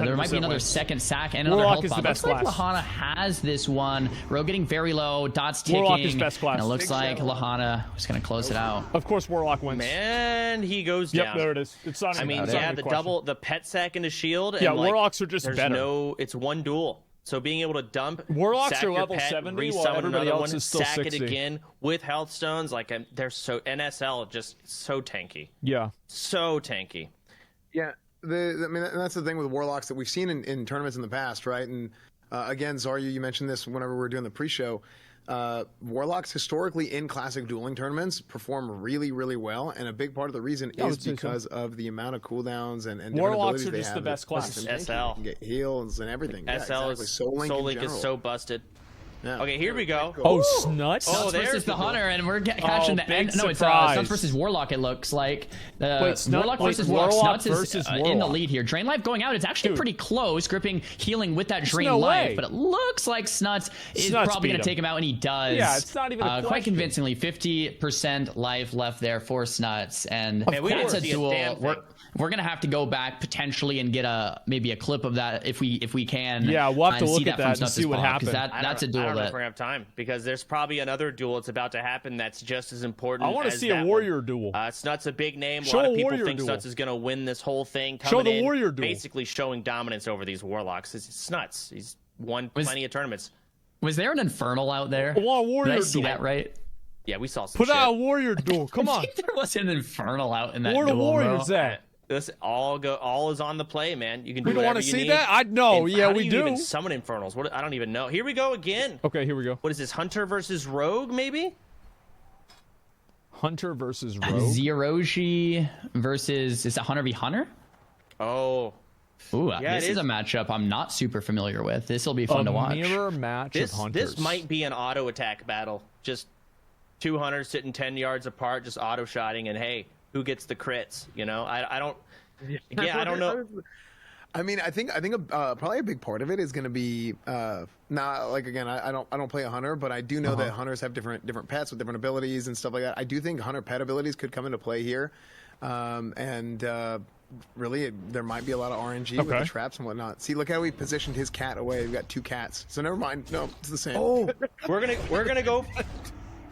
there might be another second sack and another health pod. Looks like Lahana has this one. Rogue getting very low. Dots ticking. Warlock is best class. And it looks like Lahana is going to close it out. Of course, Warlock wins. Man, he goes down. Yep, there it is. It's not. I mean, the pet sack into shield. Yeah, and Warlocks are just better. It's one duel. So being able to dump, Warlocks sack are your level pet, 70, while everybody else is still sack 60. it again with health stones. Like they're so NSL just so tanky. Yeah, so tanky. Yeah, I mean that's the thing with Warlocks that we've seen in tournaments in the past, right? And again, Zarya, you mentioned this whenever we were doing the pre-show. Warlocks historically in classic dueling tournaments perform really, really well, and a big part of the reason is because of the amount of cooldowns and Warlocks are just the best class. SL you can get heals and everything. SL is Soul Link is so busted. Yeah. Okay, here we go. Oh, Snuts! Snuts versus the Hunter, and we're catching the end. No, it's Snuts versus Warlock, it looks like. Warlock versus Warlock. Snuts is in the lead here. Drain Life going out. It's actually pretty close. Gripping, healing with that Drain Life, but it looks like Snuts is probably going to take him out, and he does. Yeah, it's not even a quite convincingly. 50% life left there for Snuts, and that's a duel. We're gonna have to go back potentially and get maybe a clip of that if we can. Yeah, we'll have to look at that and see what happened. That's a duel. I don't know if we're gonna have time because there's probably another duel that's about to happen that's just as important. I want to see a warrior duel. Snuts a big name. A lot of people think Snuts is gonna win this whole thing. Show the warrior duel. Basically showing dominance over these Warlocks. It's Snuts. He's won plenty of tournaments. Was there an Infernal out there? Did I see that right? Yeah, we saw some Put out a warrior duel. Come on. I think there was an Infernal out in that duel. Where the warriors at? This all is on the play, man. You can do whatever you need. We don't want to see that? I know. Yeah, we do. Even summon Infernals. I don't even know. Here we go again. Okay, here we go. What is this? Hunter versus Rogue, maybe? Hunter versus Rogue. Zeroji versus is it Hunter v Hunter? Oh. Ooh, yeah, this is a matchup I'm not super familiar with. This will be fun to watch. Mirror match of Hunters. This might be an auto attack battle. Just two Hunters sitting 10 yards apart, just auto shotting, and hey, who gets the crits? You know, I don't. Yeah, I don't know. I mean, I think probably a big part of it is going to be not like again. I don't play a hunter, but I do know that hunters have different pets with different abilities and stuff like that. I do think hunter pet abilities could come into play here, and really there might be a lot of RNG with the traps and whatnot. See, look how we positioned his cat away. We've got two cats, so never mind. No, it's the same. Oh, we're gonna go.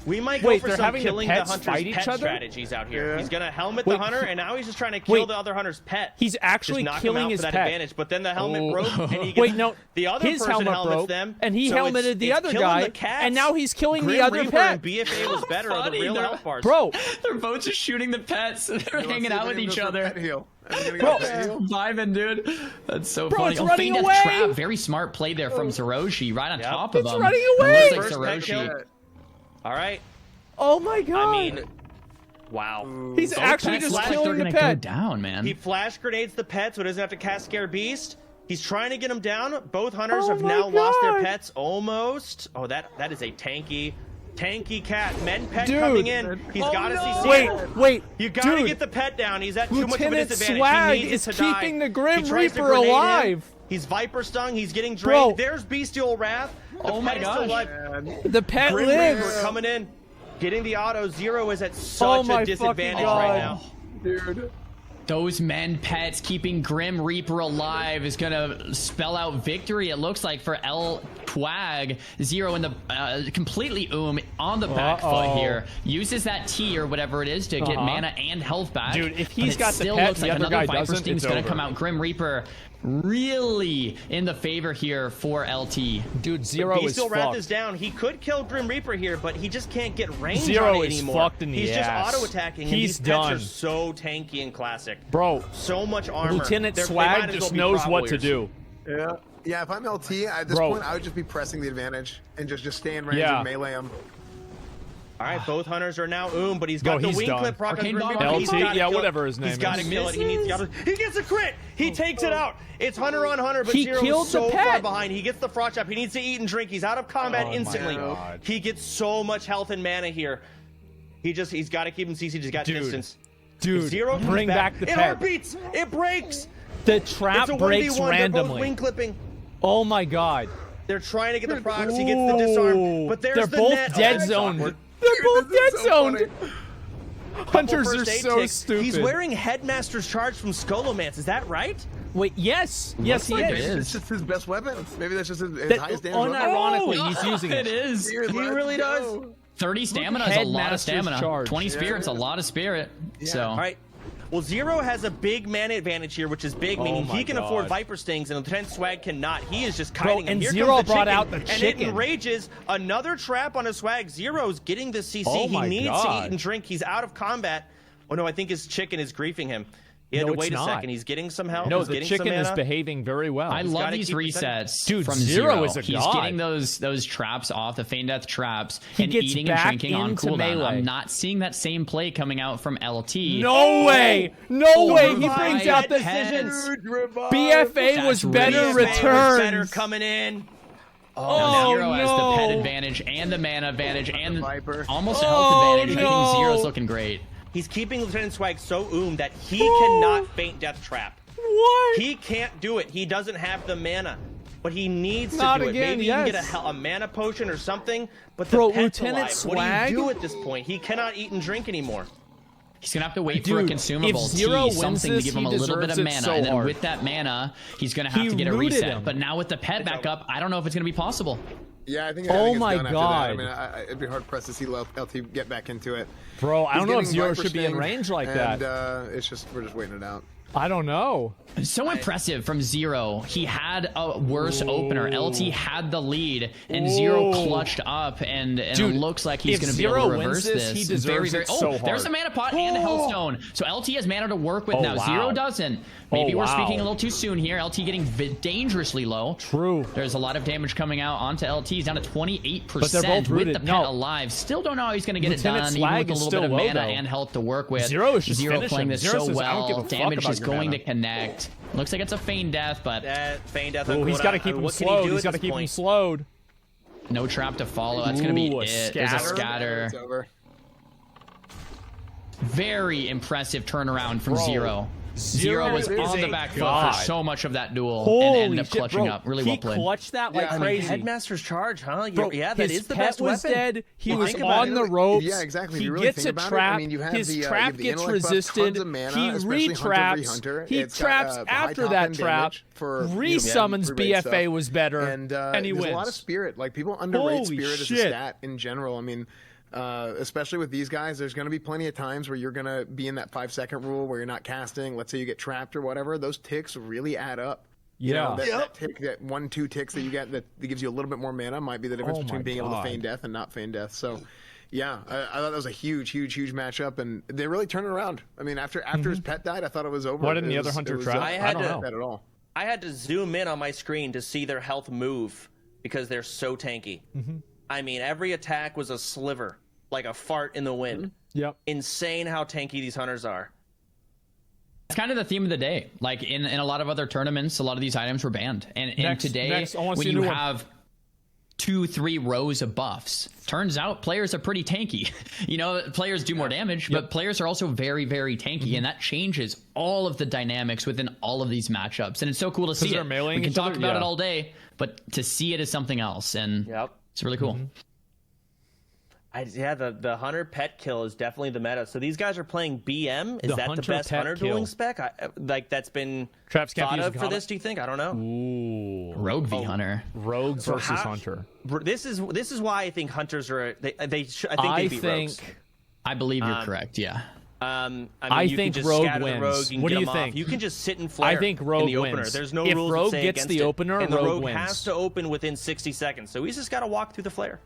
We might go for some killing the hunter's pet strategies out here. Yeah. He's going to helmet the hunter, and now he's just trying to kill the other hunter's pet. He's actually killing his pet. Advantage, but then the helmet broke, and he gets, the other his person helmet helmets broke, them. And he helmeted the other guy, and now he's killing the other pet. And BFA was better on the real health bars. Bro, they're both just shooting the pets. They're hanging out with each other. Bro, vibing, dude. That's so funny. It's running away. Trap. Very smart play there from Zeroji, right on top of him. It's running away. Looks like Zeroji. All right. Oh my god! I mean, wow. He's actually just killing the pet. Go down, man. He flash grenades the pet so he doesn't have to cast Scare Beast. He's trying to get him down. Both hunters have now lost their pets almost. Oh, that is a tanky cat. Men pet coming in. He's got to see. Wait. You got to get the pet down. He's at too much of a disadvantage. Swag he needs is to keeping die. the Grim Reaper alive. He's Viper stung. He's getting drained. There's Bestial Wrath. Oh my gosh. The pet Grim lives. Reaper coming in. Getting the auto. Zero is at such a disadvantage right now. Dude. Those men pets keeping Grim Reaper alive is going to spell out victory, it looks like, for El Twag. Zero in the completely on the back foot here. Uses that T or whatever it is to get mana and health back. Dude, if he's got the still pet, looks the like other another guy Viper doesn't, Sting's it's going to over. come out. Grim Reaper really in the favor here for LT. Dude, Zero he is still fucked. wrapped this down. He could kill Grim Reaper here, but he just can't get range Zero on it is anymore. fucked in the He's ass. just auto-attacking, and He's these done. pets are so tanky and classic. Bro, so much armor. Lieutenant They Swag might as just well be knows Prot what to Warriors. do. Yeah, if I'm LT at this point, I would just be pressing the advantage and just stay in range and melee him. All right, both hunters are now but he's got the wing clip proc on Grim Reaper. LT, whatever his name is. He's got to kill it. He gets a crit. He takes it out. It's hunter on hunter, but Zero is so far behind. He gets the frog chop. He needs to eat and drink. He's out of combat instantly. He gets so much health and mana here. He's got to keep him CC. Just got distance. Dude, Zero bring back the pet. It heartbeats. It breaks. The trap breaks randomly. They're both wing clipping. Oh my god. They're trying to get the procs. He gets the disarm, but there's They're both dead zoned. They're both dead zoned. Hunters are so stupid. He's wearing Headmaster's Charge from Scholomance. Is that right? Wait, yes. Yes, he is. It's just his best weapon. Maybe that's just his highest damage weapon. Unironically, he's using it. It is. He really does. 30 stamina is a lot of stamina. Charge. 20 spirit's a lot of spirit. So. All right. Well, Zero has a big mana advantage here, which is big, meaning he can afford Viper Stings, and Lieutenant Swag cannot. He is just kiting him. And Here Zero comes the brought chicken, out the and chicken. it enrages. Another trap on a Swag. Zero's getting the CC. Oh He my needs God. to eat and drink. He's out of combat. Oh, no, I think his chicken is griefing him. He had to wait a second. He's getting some health. No, He's the getting chicken some is mana. behaving very well. I love these resets. Dude, from Zero is a He's god. getting those traps off, the Feign Death traps, He and gets eating and back drinking on into cooldown. melee. I'm not seeing that same play coming out from LT. No way! No way! He brings out the decisions. BFA was better returns. Better coming in. Now Zero has the pet advantage and the mana advantage and almost a health advantage. I think Zero's looking great. He's keeping Lieutenant Swag so that he cannot feint Death Trap. What? He can't do it. He doesn't have the mana. But he needs Not to do again, it. Maybe yes. he can get a mana potion or something. But the Bro, pet's Lieutenant alive. Swag? What do you do at this point? He cannot eat and drink anymore. He's going to have to wait for a consumable, if Zero tea, something wins to give him a this, little he bit of deserves mana. it so And then hard. with that mana, he's going to have to get a rooted reset. him. But now with the pet back up, I don't know if it's going to be possible. Yeah, I think. Oh it's my done after God. that. I mean, it'd be hard pressed to see LT get back into it. Bro, I He's don't know if getting Zero Viper should be in Sting, range like and, that. we're just waiting it out. I don't know. So impressive from Zero. He had a worse opener. LT had the lead, and Zero clutched up, and Dude, it looks like he's if going to be able Zero to reverse wins this, he deserves it so hard. There's a mana pot and a Hellstone. So LT has mana to work with now. wow. Zero doesn't. Maybe we're speaking a little too soon here. LT getting dangerously low. True. There's a lot of damage coming out onto LT. He's down to 28% But they're both with rooted. the pet No. alive. Still don't know how he's going to get Lieutenant it done, even Swag with a is little bit of still low, mana though. and health to work with. Zero is just Zero finishing. playing this Zero so says, "I don't give a well. fuck Damage about is your going mana." to connect. Looks like it's a Feign Death, but Feign Death. Oh, he's got to keep him slowed. He's got to keep him slowed. no trap to follow. That's going to be Ooh, a it. There's a scatter? scatter. It's over. Very impressive turnaround from Zero. Zero was is on a the back foot god. for so much of that duel Holy and ended up shit, clutching bro. up. Really He well played. clutched that like Yeah, I mean, crazy. Headmaster's Charge, huh? Bro, Yeah, that his is the pet best was weapon. dead. He Well, was think about on it. the ropes. Yeah, exactly. If He you really gets think a about trap. it, I mean, you have His the, trap you have the gets intellect buff, resisted. tons of mana, He especially retraps. hunter. He It's, traps high after top that end trap. damage for Resummons free rate BFA stuff. was better, and he there's wins. a lot of spirit. Like people underrate Holy spirit as a shit. stat in general. I mean, especially with these guys, there's going to be plenty of times where you're going to be in that 5-second rule where you're not casting. Let's say you get trapped or whatever. Those ticks really add up. You know, that tick, that 1-2 ticks that you get that gives you a little bit more mana might be the difference between being able to feign death and not feign death. So, yeah, I thought that was a huge matchup, and they really turned it around. I mean, after his pet died, I thought it was over. Why didn't the other hunter trap? I don't know that at all. I had to zoom in on my screen to see their health move because they're so tanky. I mean, every attack was a sliver, like a fart in the wind. Yep. Insane how tanky these hunters are. It's kind of the theme of the day. Like in a lot of other tournaments, a lot of these items were banned. And today, when you have 2-3 rows of buffs, turns out players are pretty tanky. You know, players do more damage, but players are also very, very tanky, and that changes all of the dynamics within all of these matchups. And it's so cool to see it. We can talk about it all day, but to see it is something else, and it's really cool. The hunter pet kill is definitely the meta. So these guys are playing BM. Is that the best hunter dueling spec? That's been thought of for this? Do you think? I don't know. Ooh, Rogue v Hunter. Rogue versus Hunter. This is why I think hunters are. I think rogues. I believe you're correct. Yeah. I think Rogue wins. What do you think? You can just sit and flare. I think Rogue in the wins. opener. There's no if rules Rogue that say gets against the opener, and the Rogue wins. has to open within 60 seconds. So he's just got to walk through the flare.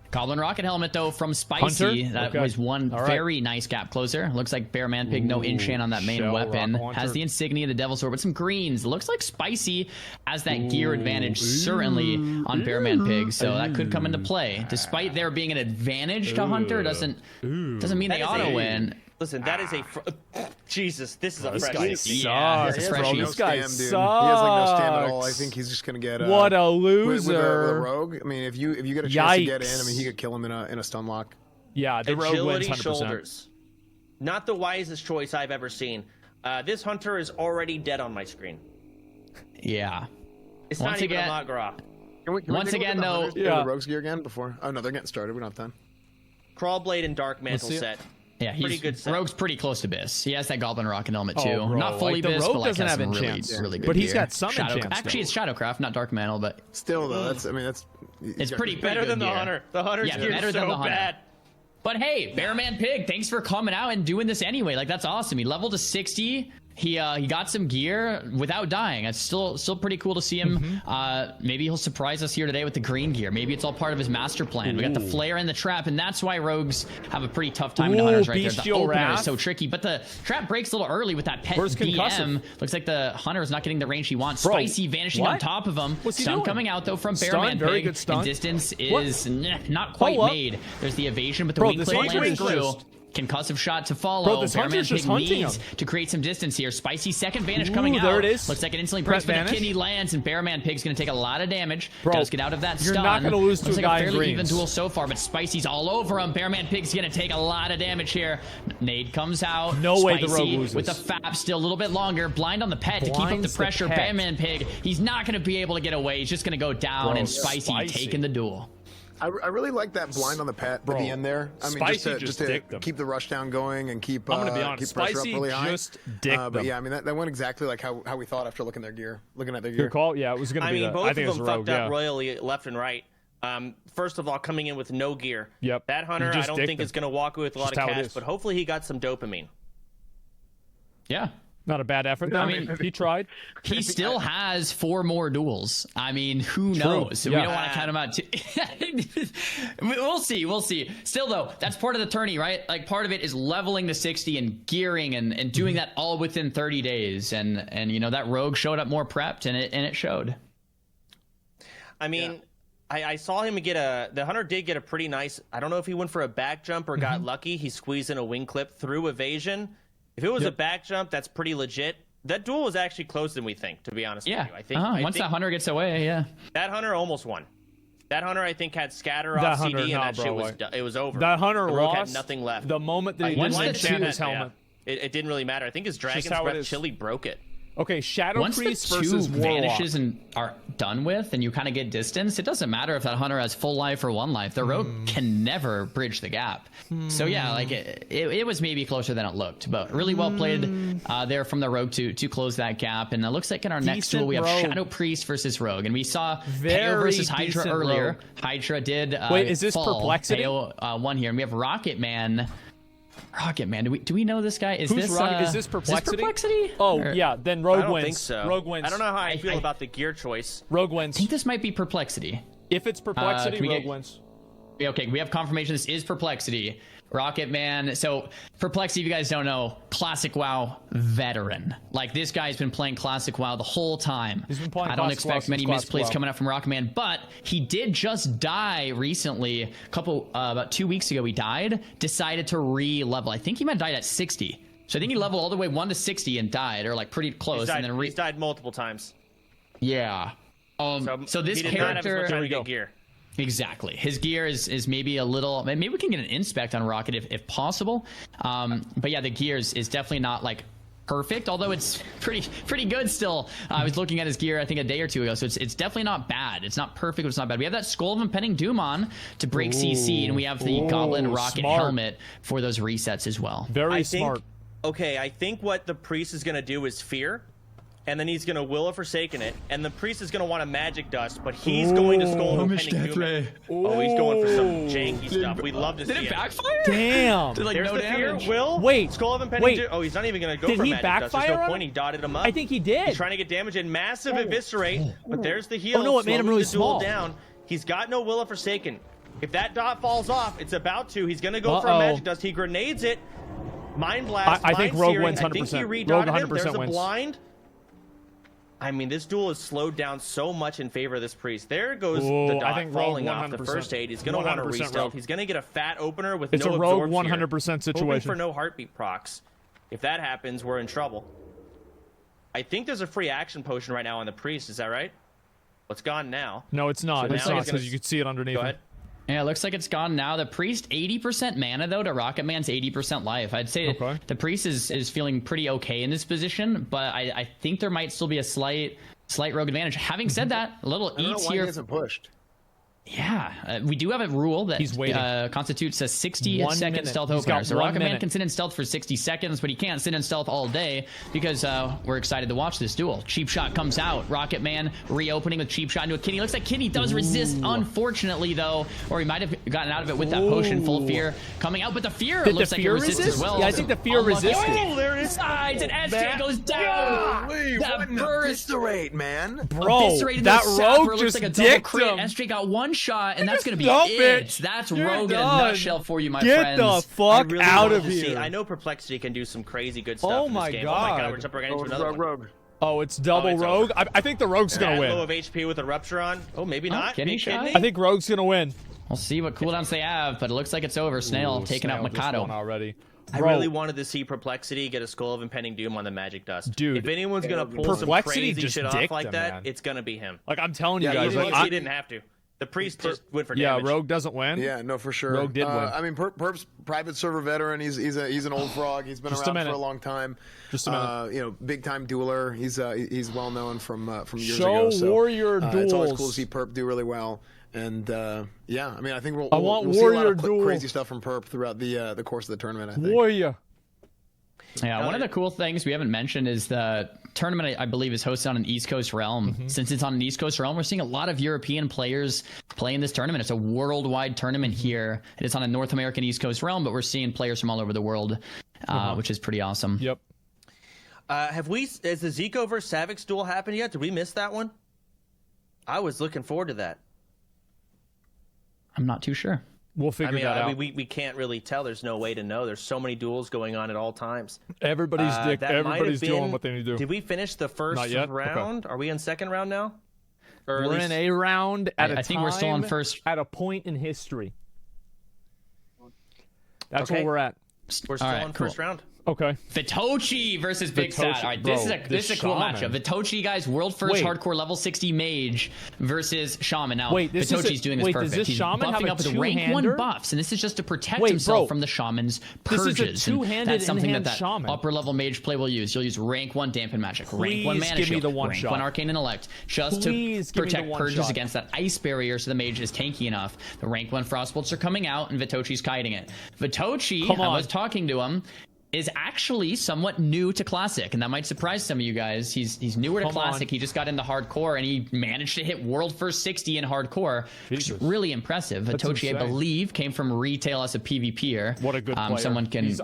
Goblin Rocket Helmet, though, from Spicy. Hunter? That was one very nice gap closer. Looks like Bearman Pig, no enchant on that main weapon. Has the insignia of the Devil Sword with some greens. Looks like Spicy has that gear advantage, certainly, on Bearman Pig. So that could come into play. Despite there being an advantage to Hunter, doesn't mean they auto-win. Listen, that is a... Jesus, this is a fresh this guy sucks. This guy sucks. He has like no stand at all. I think he's just gonna get what a loser with a rogue. I mean, if you get a chance to get in, I mean, he could kill him in a stun lock. Yeah, the rogue wins 100%. Shoulders. Not the wisest choice I've ever seen. This hunter is already dead on my screen. Yeah. It's not even a Mak'Gora. Once again, though, the rogue's gear again before. Oh no, they're getting started. We're not done. Crawlblade and Dark Mantle set. Yeah, pretty good set. Rogue's pretty close to Biss. He has that Goblin Rocket helmet too. Not fully the Biss, Rogue but like doesn't has have some enchants. really good But he's gear. got some enchants. Actually, it's Shadowcraft, not Dark Mantle, but still though, it's pretty better than the Hunter. The Hunter's gear is so bad. But hey, Bearman Pig, thanks for coming out and doing this anyway. Like, that's awesome. He leveled to 60. He got some gear without dying. It's still pretty cool to see him. Maybe he'll surprise us here today with the green gear. Maybe it's all part of his master plan. We got the flare and the trap, and that's why rogues have a pretty tough time in hunters right there. The opener is so tricky, but the trap breaks a little early with that pet BM. Looks like the hunter is not getting the range he wants. Spicy vanishing on top of him. Stun coming out though from Bearman Pig. And distance is not quite made. There's the evasion, but the weak plate lands through. Concussive shot to follow. Bearman Pig needs to create some distance here. Spicy second vanish coming out. There it is. Looks like it instantly breaks, but the kidney lands, and Bearman Pig's going to take a lot of damage. Does get out of that stun. You're not going to lose to a guy in fairly greens. Even duel so far, but Spicy's all over him. Bearman Pig's going to take a lot of damage here. Nade comes out. No way the rogue loses. With the FAP still a little bit longer. Blind on the pet to keep up the pressure. Bearman Pig, he's not going to be able to get away. He's just going to go down, and Spicy taking the duel. I really like that blind on the pet at the end there. I mean, just to keep the rush down going and keep I'm gonna be honest, keep pressure up really high. But yeah, I mean that went exactly like how we thought after looking at their gear. Good call. Yeah, it was gonna be. Both of them fucked up royally left and right. First of all, coming in with no gear. Yep. That hunter I don't think is gonna walk away with a lot of cash, but hopefully he got some dopamine. Yeah. Not a bad effort. I mean, he tried. He still has 4 more duels. I mean, who knows? We don't want to count him out. We'll see. We'll see. Still, though, that's part of the tourney, right? Like, part of it is leveling the 60 and gearing and doing that all within 30 days. And you know, that rogue showed up more prepped, and it showed. I mean, I saw him get the hunter did get a pretty nice, I don't know if he went for a back jump or got lucky. He squeezed in a wing clip through evasion. If it was a back jump, that's pretty legit. That duel was actually closer than we think, to be honest with you. I think once that hunter gets away, that hunter almost won. That hunter, I think, had scatter off CD, and that shit was over. That hunter lost. Had nothing left. The moment that he didn't enchant his helmet, it didn't really matter. I think his Dragon's Breath Chili broke it. Okay, Shadow Priest versus Warlock. Vanishes and are done with, and you kind of get distance. It doesn't matter if that hunter has full life or 1 life. The rogue can never bridge the gap. So yeah, like it was maybe closer than it looked, but really well played there from the rogue to close that gap. And it looks like in our next duel we have Shadow Priest versus Rogue, and we saw Peo versus Hydra earlier. Rogue. Hydra did. Wait, is this Perplexity? Peo won here, and we have Rocket Man. Do we know this guy? Is this Perplexity? Oh yeah, then Rogue wins. I don't think so. Rogue wins. I don't know how I feel about the gear choice. Rogue wins. I think this might be Perplexity. If it's Perplexity, Rogue wins. Okay, we have confirmation this is Perplexity. Rocket Man. So Perplexity, if you guys don't know, classic WoW veteran. Like, this guy's been playing classic WoW the whole time. He's been playing. I don't expect many misplays coming up from Rocket Man, but he did just die recently. About 2 weeks ago, he died. Decided to re-level. I think he might have died at 60. So I think he leveled all the way 1 to 60 and died, or like pretty close. He's died multiple times. Yeah. So this character. There we go. Gear. Exactly. His gear is maybe a little. Maybe we can get an inspect on Rocket if possible. But yeah, the gear is definitely not like perfect, although it's pretty good still. I was looking at his gear, I think, a day or two ago, so it's definitely not bad. It's not perfect, but it's not bad. We have that Skull of Impending Doom on to break CC, and we have the Gauntlet Rocket Helmet for those resets as well. Very smart. Okay, I think what the Priest is going to do is Fear, and then he's going to Will of Forsaken it, and the Priest is going to want a Magic Dust, but he's going to Skull of Impending Doom. Oh, he's going for some janky stuff. We'd love to see it. Did it backfire? Damn. Did, like, There's no the damage? Fear. Will. Wait. Skull of Impending Doom. Oh, he's not even going to go for Magic Dust. There's no point. He dotted him up. I think he did. He's trying to get damage and massive Eviscerate, but there's the heal. Oh, no, it made him really small. Down. He's got no Will of Forsaken. If that dot falls off, it's about to. He's going to go for a Magic Dust. He grenades it. Mind Blast. I think Rogue wins 100%. I think he Rogue 100% him. There's a wins. blind. I mean, this duel is slowed down so much in favor of this Priest. There goes the dot falling off the first aid. He's going to want to restealth. He's going to get a fat opener with no absorb. It's a Rogue 100% situation. Hoping for no heartbeat procs. If that happens, we're in trouble. I think there's a free action potion right now on the Priest. Is that right? Well, it's gone now. No, it's not. So it's not, because you can see it underneath. Go ahead. Yeah, it looks like it's gone now. The Priest, 80% mana, though, to Rocket Man's 80% life. I'd say the Priest is feeling pretty okay in this position, but I think there might still be a slight rogue advantage. Having said that, a little eats here. He hasn't pushed. Yeah, we do have a rule that constitutes a 60-second stealth opener. So Rocket Man can sit in stealth for 60 seconds, but he can't sit in stealth all day because we're excited to watch this duel. Cheap Shot comes out. Rocket Man reopening with Cheap Shot into a Kitty. Looks like Kitty does resist, unfortunately, though, or he might have gotten out of it with that potion. Full Fear coming out, but the Fear looks like it resists as well. Yeah, I think the Fear resisted. Oh, there it is. Sides, and SJ goes down. That burst rate, man. Bro, that Rogue just dicked him. SJ got one shot, and that's going to be it. That's Rogue in a nutshell for you, my friends. Get the fuck out of here. I know Perplexity can do some crazy good stuff in this game. God. Oh my god, we're jumping right into another Rogue. Oh, it's double Rogue? I think the Rogue's going to win. Low of HP with a Rupture on. Oh, maybe not. Kidney shot? I think Rogue's going to win. We'll see what cooldowns they have, but it looks like it's over. Snail taking out Mikado. Already. I really wanted to see Perplexity get a Skull of Impending Doom on the Magic Dust. Dude, if anyone's going to pull some crazy shit off like that, it's going to be him. Like, I'm telling you guys. He didn't have to. The Priest just went for damage. Yeah, Rogue doesn't win. Yeah, no, for sure. Rogue did win. I mean, Perp's private server veteran. He's an old frog. He's been around for a long time. Just a minute. You know, big time dueler. He's well known from years ago. ago. So, Warrior Duels. It's always cool to see Perp do really well. And yeah, I mean, I think we'll see a lot of crazy stuff from Perp throughout the course of the tournament. I think. Warrior. Yeah, one of the cool things we haven't mentioned is the tournament, I believe, is hosted on an East Coast realm. Since it's on an East Coast realm, we're seeing a lot of European players play in this tournament. It's a worldwide tournament here. It is on a North American East Coast realm, but we're seeing players from all over the world, which is pretty awesome. Yep. Has the Zico versus Savix duel happened yet? Did we miss that one? I was looking forward to that. I'm not too sure. We'll figure that out. We can't really tell. There's no way to know. There's so many duels going on at all times. Everybody's doing what they need to do. Did we finish the first round? Okay. Are we in second round now? We're in a round at a time. I think we're still on first. At a point in history. That's where we're at. We're still on first round. Okay. Vitochi versus Big Sat. All right, this is a cool matchup. Vitochi, guys, world first hardcore level 60 mage versus Shaman. Now, Vitochi's doing this perfect. He's buffing up with rank 1 buffs, and this is just to protect himself from the Shaman's purges. This is a two-handed that's something that Shaman. upper level mage play will use. You'll use rank 1 Dampen Magic, rank 1 Mana Shield, rank 1 Arcane Intellect, just to protect purges against that ice barrier so the mage is tanky enough. The rank 1 Frostbolts are coming out, and Vitochi's kiting it. Vitochi, I was talking to him, is actually somewhat new to Classic, and that might surprise some of you guys. He's newer to Classic. He just got into Hardcore, and he managed to hit World First 60 in Hardcore, which is really impressive. Vitochi, I believe, came from retail as a PvPer. What a good player. Someone can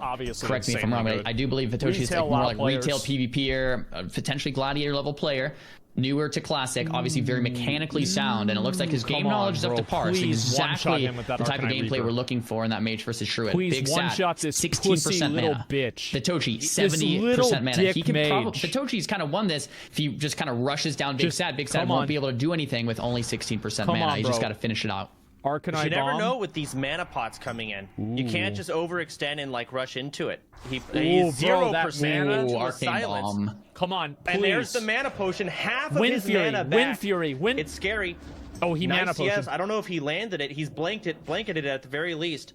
correct me if I'm wrong, but I do believe Vitochi is like more like retail PvPer, potentially Gladiator level player. Newer to Classic, obviously very mechanically sound, and it looks like his game knowledge is up to par. So exactly the type of gameplay we're looking for in that Mage versus Shruid. Big Sat, 16% mana. Vitochi, 70% mana. He can probably. Vitochi's kind of won this if he just kind of rushes down Big Sat. Big Sat won't be able to do anything with only 16% mana. He's just got to finish it out. You never know with these mana pots coming in. You can't just overextend and like rush into it. He's 0% to a silence. Come on, please. And there's the mana potion. Half of his mana back. Wind Fury. It's scary. Oh, he mana potion. Yes, I don't know if he landed it. He's blanketed it at the very least.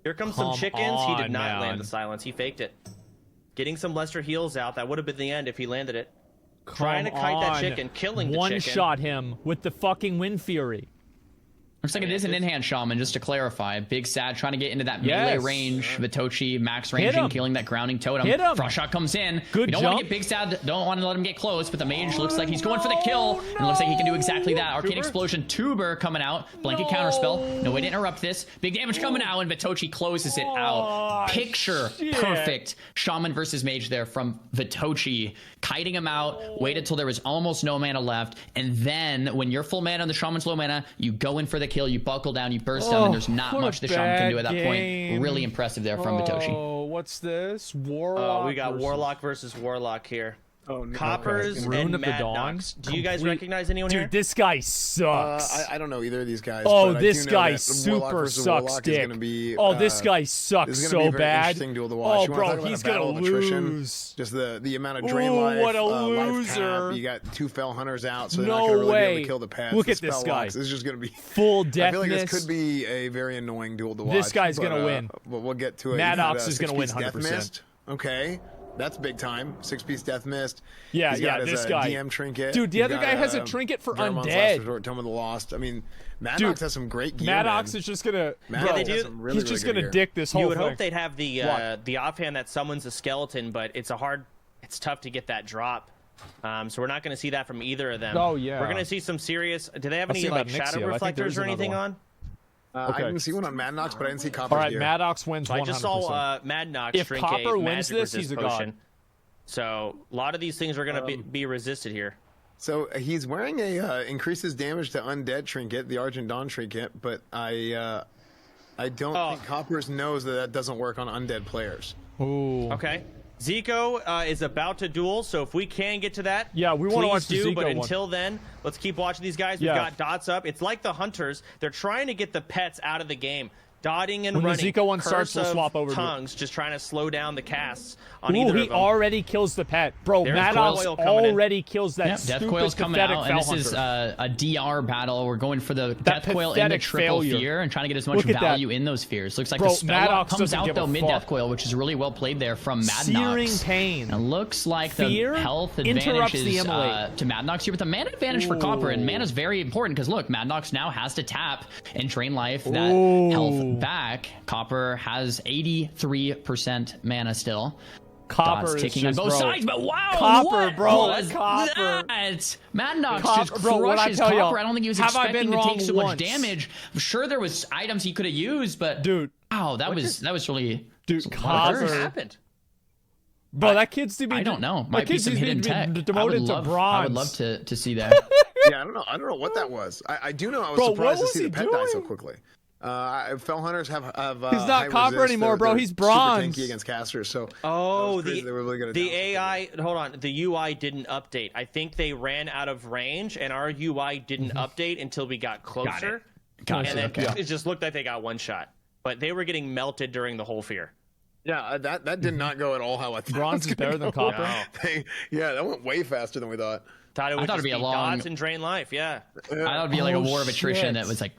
Here comes some chickens. He did not land the silence. He faked it. getting some Lester heals out. That would have been the end if he landed it. Trying to kite that chicken, killing the chicken. One-shot him with the fucking Wind Fury. Looks like it is an in-hand shaman, just to clarify. Big Sad trying to get into that melee range. Vitochi max ranging, killing that grounding totem. Frost shot comes in. Good don't want to get Big Sad, don't want to let him get close, but the mage looks like he's going for the kill. And it looks like he can do exactly that. Arcane Explosion, Tuber coming out. Blanket counterspell. No way to interrupt this. Big damage coming out, and Vitochi closes it out. Picture perfect shaman versus mage there from Vitochi. Kiting him out, waited till there was almost no mana left, and then when you're full mana and the shaman's low mana, you go in for the kill, you buckle down, you burst down, and there's not much the shaman can do at that point. Really impressive there from Vitochi. Oh, what's this? Warlock. We got Warlock versus Warlock here. Oh, no. Coppers and Mad Nox. Do you guys recognize anyone here? Dude, this guy sucks. I don't know either of these guys. Oh, this guy super sucks dick. This guy sucks so bad. Oh, bro, he's gonna lose. Just the amount of drain life. What a loser. You got 2 Fell Hunters out, so they're not gonna really be able to kill the pets. Look at this guy. It's just gonna be full deathness. I feel like this could be a very annoying duel to watch. This guy's gonna win. But we'll get to it. Mad Ox is gonna win 100%. Okay. That's big time. 6-piece Death Mist. Yeah, He's got this guy. DM trinket. Dude, the other guy has a trinket for undead. Tome of the Lost. I mean, Maddox has some great gear. Maddox is just gonna. He's just gonna dick this whole thing. You would hope they'd have the offhand that summons a skeleton, but it's tough to get that drop. So we're not going to see that from either of them. Oh yeah. We're going to see some serious. Do they have any like shadow reflectors or anything on? I didn't see one on Madnox, but I didn't see Copper. All right, Madnox wins 100%. I just saw Madnox if drink Copper a wins this, he's a god. So a lot of these things are going to be resisted here. So he's wearing a increases damage to undead trinket, the Argent Dawn trinket, but I don't think Coppers knows that doesn't work on undead players. Ooh. Okay. Zico is about to duel, so if we can get to that, we want to watch the Zico but one. Until then, let's keep watching these guys. We've got dots up. It's like the Hunters. They're trying to get the pets out of the game. Dotting and running. When the Zico one starts, we'll swap over. Tongues, just trying to slow down the casts on either of them. He already kills the pet. Bro, Maddox already kills that Death Coil's coming out, and this is a DR battle. We're going for the Death Coil in the triple fear and trying to get as much value in those fears. Looks like the spell comes out, though, mid-Death Coil, which is really well played there from Madnox. Searing pain. It looks like the health advantage is to Madnox here, with the mana advantage for Copper, and mana's very important because, look, Madnox now has to tap and drain life that health back. Copper has 83% mana still. Copper Dots ticking on both sides, but wow, Copper, bro, Copper. Madnox just crushes Copper. I don't think he was expecting to take so much damage. I'm sure there was items he could have used, but dude, wow, that was really Copper. What happened? Bro, that kid's to be. I don't know. Might be some hidden tech. Demoted to bronze. I would love to see that. Yeah, I don't know what that was. I do know I was surprised to see the pet die so quickly. Fell Hunters have he's not Copper anymore, bro. He's bronze. Super tanky against casters. So they were really good at the AI. Hold on, the UI didn't update. I think they ran out of range, and our UI didn't update until we got closer. Got it. And then it just looked like they got one shot, but they were getting melted during the whole fear. Yeah, that did not go at all how I thought. Bronze is better than Copper. Yeah, that went way faster than we thought. I thought it'd be a long dots and drain life. I thought it'd be like a war of attrition that was like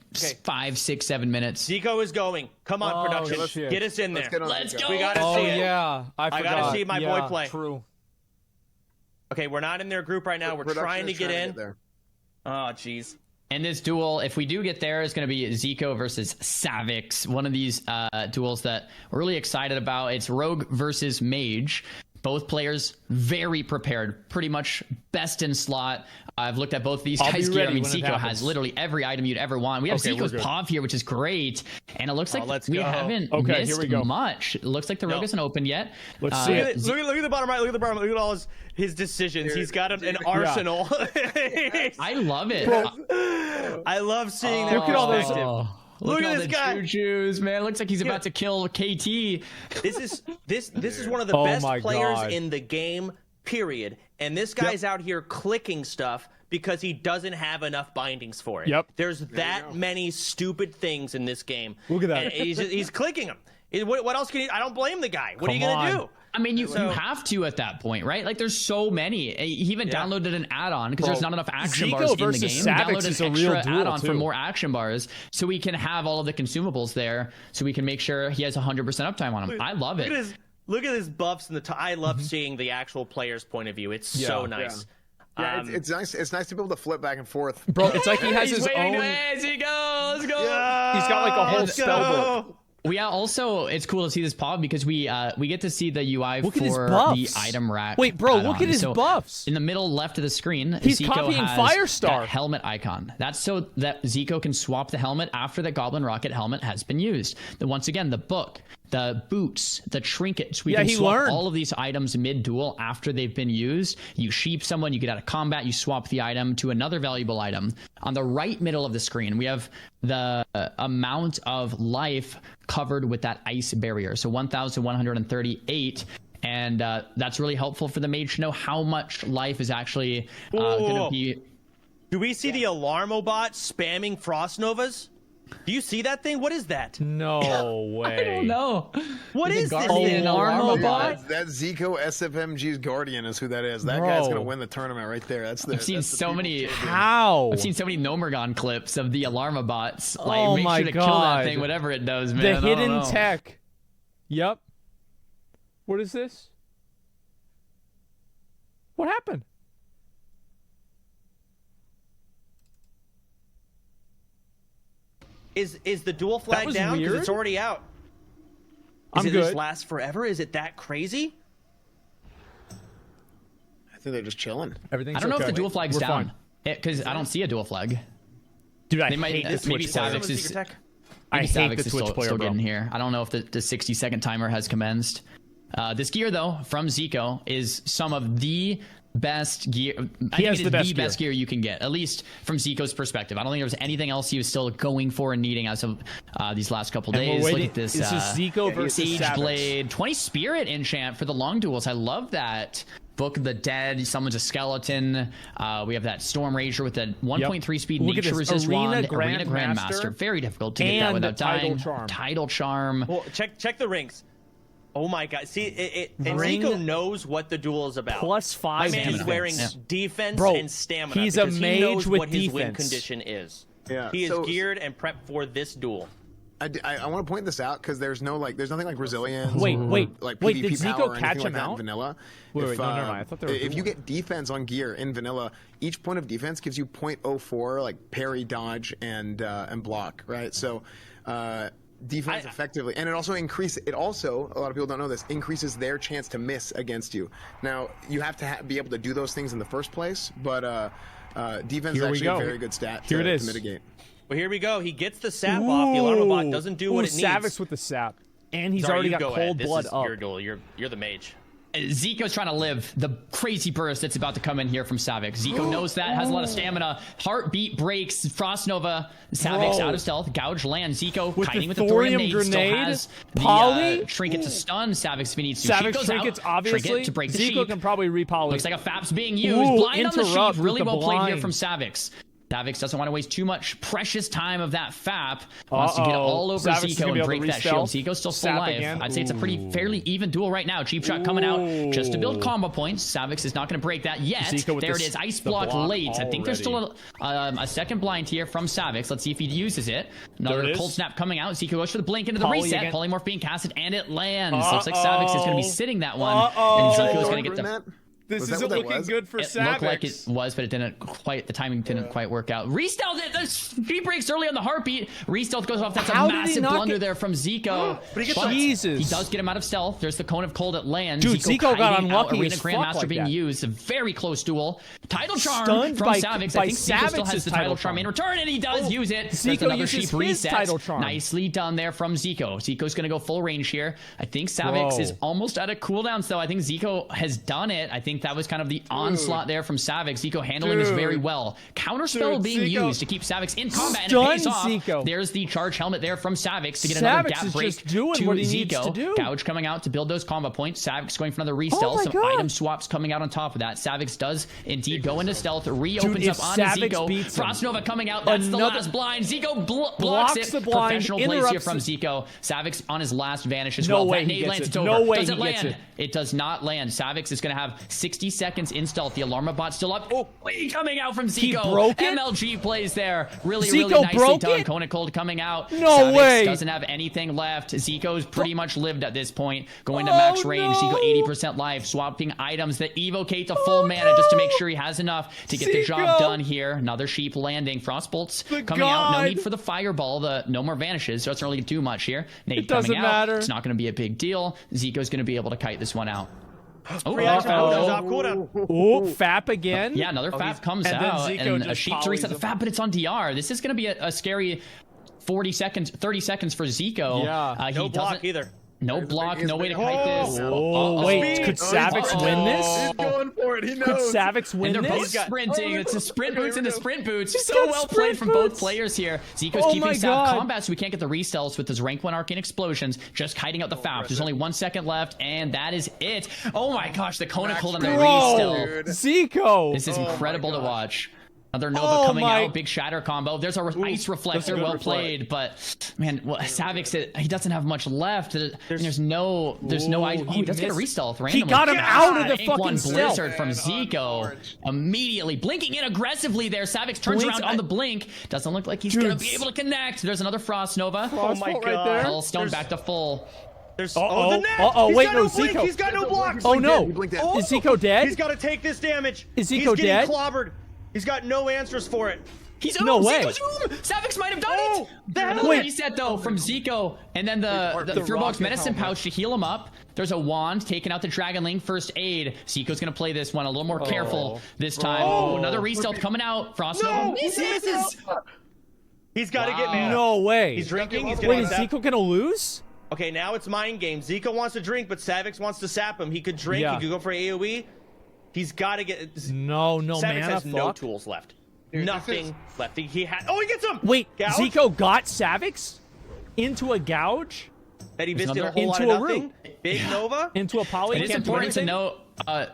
5, 6, 7 minutes. Zico is going. Come on, production, get us in there. Let's go. We gotta see it. Yeah, I gotta see my boy play. True. Okay, we're not in their group right now. We're trying to get in. Oh, jeez. And this duel, if we do get there, is going to be Zico versus Savix. One of these duels that we're really excited about. It's Rogue versus Mage. Both players very prepared, pretty much best in slot. I've looked at both of these guys' gear. I mean, Zico has literally every item you'd ever want. We have Zico's Pav here, which is great. And it looks like we haven't missed much. It looks like the Rogue isn't opened yet. Let's see it. Look at the bottom right. Look at the bottom. Look at all his decisions. He's got an arsenal. I love it. I love seeing that. Look at all those. Look at this guy. Choo-choos, man. Looks like he's about to kill KT. This is one of the best players in the game, period. And this guy's out here clicking stuff because he doesn't have enough bindings for it. There's that many stupid things in this game. Look at that. And he's clicking them. What else can he? I don't blame the guy. What are you gonna do? I mean, you have to at that point, right? Like, there's so many. He even downloaded an add-on because there's not enough action bars in the game. Downloaded an extra add-on for more action bars so we can have all of the consumables there so we can make sure he has 100% uptime on him. I love it. Look at his buffs in the I love seeing the actual player's point of view. It's so nice. Yeah, it's nice. It's nice to be able to flip back and forth, bro. It's like he has his own. Let's go. Let's go. Yeah. He's got like a whole spell book. We also, it's cool to see this pop because we get to see the UI for the item rack. Wait, bro, look at his buffs. In the middle left of the screen, he's Zico copying has Firestar that helmet icon. That's so that Zico can swap the helmet after the Goblin Rocket helmet has been used. Then once again, the book, the boots, the trinkets. We can swap all of these items mid-duel after they've been used. You sheep someone, you get out of combat, you swap the item to another valuable item. On the right middle of the screen, we have the amount of life covered with that ice barrier. So 1,138. And that's really helpful for the mage to know how much life is actually going to be. Do we see the Alarmobot spamming Frost Novas? Do you see that thing? What is that? No way. I don't know. What is this thing? Alarmobot? That Zico SFMG's Guardian is who that is. That guy's going to win the tournament right there. I've seen so many. How? I've seen so many Nomergon clips of the Alarmobots. Like, make sure to kill that thing, whatever it does, man. The hidden tech. Yep. What is this? What happened? Is the dual flag down? Because it's already out. Is it just last forever? Is it that crazy? I think they're just chilling. I don't know if the dual flag's down. Because I don't see a dual flag. Dude, I hate this maybe Savix is. I hate the Twitch player, still getting here. I don't know if the 60-second timer has commenced. This gear, though, from Zico is some of the best gear. I think it is the best gear you can get, at least from Zico's perspective. I don't think there's anything else he was still going for and needing as of these last couple days. Look at this. This is Zico versus Sage Blade 20 Spirit enchant for the long duels. I love that. Book of the Dead summons a skeleton. We have that Storm Rager with the 1.3 speed nature resist wand. Arena Grandmaster. Very difficult to get that without dying. Title Charm. Well, check the rings. Oh my god. See, and Zico knows what the duel is about. +5 My man is wearing defense and stamina. He's a mage he knows with what defense. His win condition is. Yeah. He is geared and prepped for this duel. I want to point this out because there's nothing like resilience. Wait, PvP did Zico catch him like out in vanilla? Wait, no, I thought if you get defense on gear in vanilla, each point of defense gives you 0.04 like parry, dodge, and block. Right, so. Defense effectively, and it also a lot of people don't know this, increases their chance to miss against you. Now you have to be able to do those things in the first place, but defense is actually a very good stat to mitigate. Well, here we go. He gets the sap off. The Alarmobot doesn't do what it needs. Savix with the sap, and he's already got cold blood up. Your duel. You're the mage. Zico's trying to live the crazy burst that's about to come in here from Savix. Zico knows that, has a lot of stamina. Heartbeat breaks. Frost Nova. Savix out of stealth. Gouge land. Zico kiting with the thorium nade. Still has the trinket to stun Savix if he needs to. Savix trinkets, obviously. Trinket to break the Zico sheep. can probably repoly. Looks like a FAP's being used. Blind on the sheep. Really well played here from Savix. Savix doesn't want to waste too much precious time of that FAP. Wants to get all over Zico and break that shield. Zico's still full life. Again. I'd say it's a pretty fairly even duel right now. Cheap shot coming out just to build combo points. Savix is not going to break that yet. There it is. Ice block late. I think there's still a second blind here from Savix. Let's see if he uses it. Another cold snap coming out. Zico goes for the blink into the reset. Polymorph being casted and it lands. Looks like Savix is going to be sitting that one. And Zico's going to get the... This isn't looking good for Savix. It looked like it was, but it didn't quite. The timing didn't quite work out. Restealth it. The speed breaks early on the heartbeat. Restealth goes off. That's a massive blunder there from Zico. But Jesus. He does get him out of stealth. There's the cone of cold at land. Dude, Zico got unlucky. Arena Grandmaster being used. A very close duel. Title Charm from Savix. I think Zico still has the Title Charm in return, and he does use it. Zico uses his Title Charm. Nicely done there from Zico. Zico's going to go full range here. I think Savix is almost out of cooldowns, though. I think Zico has done it. I think that was kind of the onslaught there from Savix. Zico handling this very well. Counterspell being used to keep Savix in combat, and it pays off. Zico. There's the charge helmet there from Savix to get another gap break to Zico. Gouge coming out to build those combo points. Savix going for another re-stealth. Some item swaps coming out on top of that. Savix does indeed go into stealth. Reopens up on Zico. Frost Nova coming out. That's the last blind. Zico blocks it. Professional plays here from Zico. Savix on his last vanish as well. That nade lands. It's over. Does it land? It does not land. Savix is going to have 60 seconds in stealth. The Alarma bot still up. Oh, coming out from Zico. He broke it? MLG plays there. Really Zico nicely broke done. it? Cold coming out. No Savix way. doesn't have anything left. Zico's pretty much lived at this point. Going to max range. No. Zico 80% life. Swapping items that evocate to full mana just to make sure he has enough to get the job done here. Another sheep landing. Frostbolts coming out. No need for the fireball. No more vanishes, so it doesn't really do much here. Nate coming out. Matter. It's not going to be a big deal. Zico's going to be able to kite this one out. Oh, FAP again. Yeah, another FAP comes out, and a sheep to reset the FAP, but it's on DR. This is going to be a scary 30 seconds for Zico. Yeah, no block either. No block, no way to kite this. Wait, could Savix win this? He's going for it. He knows. Could Savix win and they're both this? sprinting. It's the sprint boots and the sprint boots. So well played from both players here. Zico's keeping Sav combat, so we can't get the restells with his rank 1 arcane explosions. Just kiting out the FAP. There's only 1 second left, and that is it. Oh my gosh, the Kona cold on the restill. Zico. This is incredible to watch. Another Nova coming out, big shatter combo. There's a ice reflector, well played, but man, Savix, he doesn't have much left. There's no ice. He does get a restealth randomly. He got him out of the fucking blizzard from Zico. Immediately blinking in aggressively there. Savix turns around on the blink. Doesn't look like he's gonna be able to connect. There's another Frost Nova. Oh my god! Hellstone back to full. There's the net. Wait, no, Zico. He's got no blocks. Oh no! Is Zico dead? He's got to take this damage. Is Zico dead? He's getting clobbered. He's got no answers for it. He's no way. Savix might have done it. The reset though from Zico, and then the Fearbox medicine pouch to heal him up. There's a wand taking out the Dragonling first aid. Zico's gonna play this one a little more careful this time. Another restealth coming out. Frost Nova misses. He's got to get mana. No way. He's drinking. He's Wait, is Zico gonna lose? Okay, now it's mind game. Zico wants to drink, but Savix wants to sap him. He could drink. He could go for AoE. He's got to get. No Savix mana. has no tools left. Dude, nothing left. He had. Oh, he gets him. Wait, gouge? Zico got Savix into a gouge. That he missed a whole lot of nothing. Big Nova into a poly. It is important to know.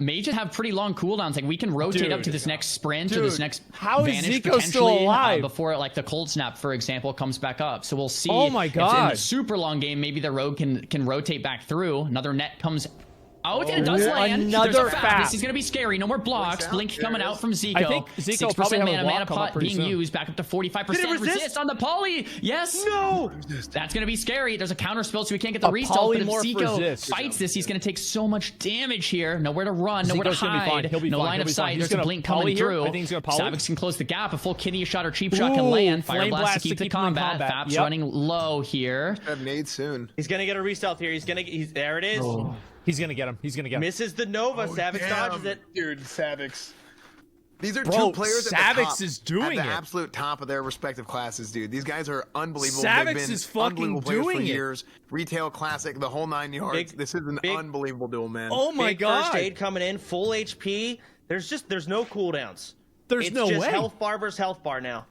Mages have pretty long cooldowns. Like we can rotate up to this next sprint or this next vanish potentially before like the cold snap, for example, comes back up. So we'll see. Oh my god! In the super long game, maybe the rogue can rotate back through. Another net comes. Oh, it does land. Another FAP. This is going to be scary. No more blocks. Blink coming out from Zico. I think Zico probably have a mana pot being used. Back up to 45%. Resist on the poly. Yes. No. That's going to be scary. There's a counter spell, so we can't get the restart. But if Zico fights this, he's going to take so much damage here. Nowhere to run. Nowhere to hide. No line of sight. There's a blink coming through. Savix can close the gap. A full kidney shot or cheap shot can land. Fire blast to keep the combat. FAP's running low here. Have nade soon. He's going to get a restealth here. There it is. He's gonna get him. He's gonna get him. Misses the Nova. Savix dodges it. Dude, Savix. These are two players at the top, is doing at the absolute top of their respective classes, dude. These guys are unbelievable. Savix is fucking doing for years. Retail classic, the whole 9 yards. This is an unbelievable duel, man. Oh my god! First aid coming in, full HP. There's no cooldowns. There's no way. It's just health bar versus health bar now.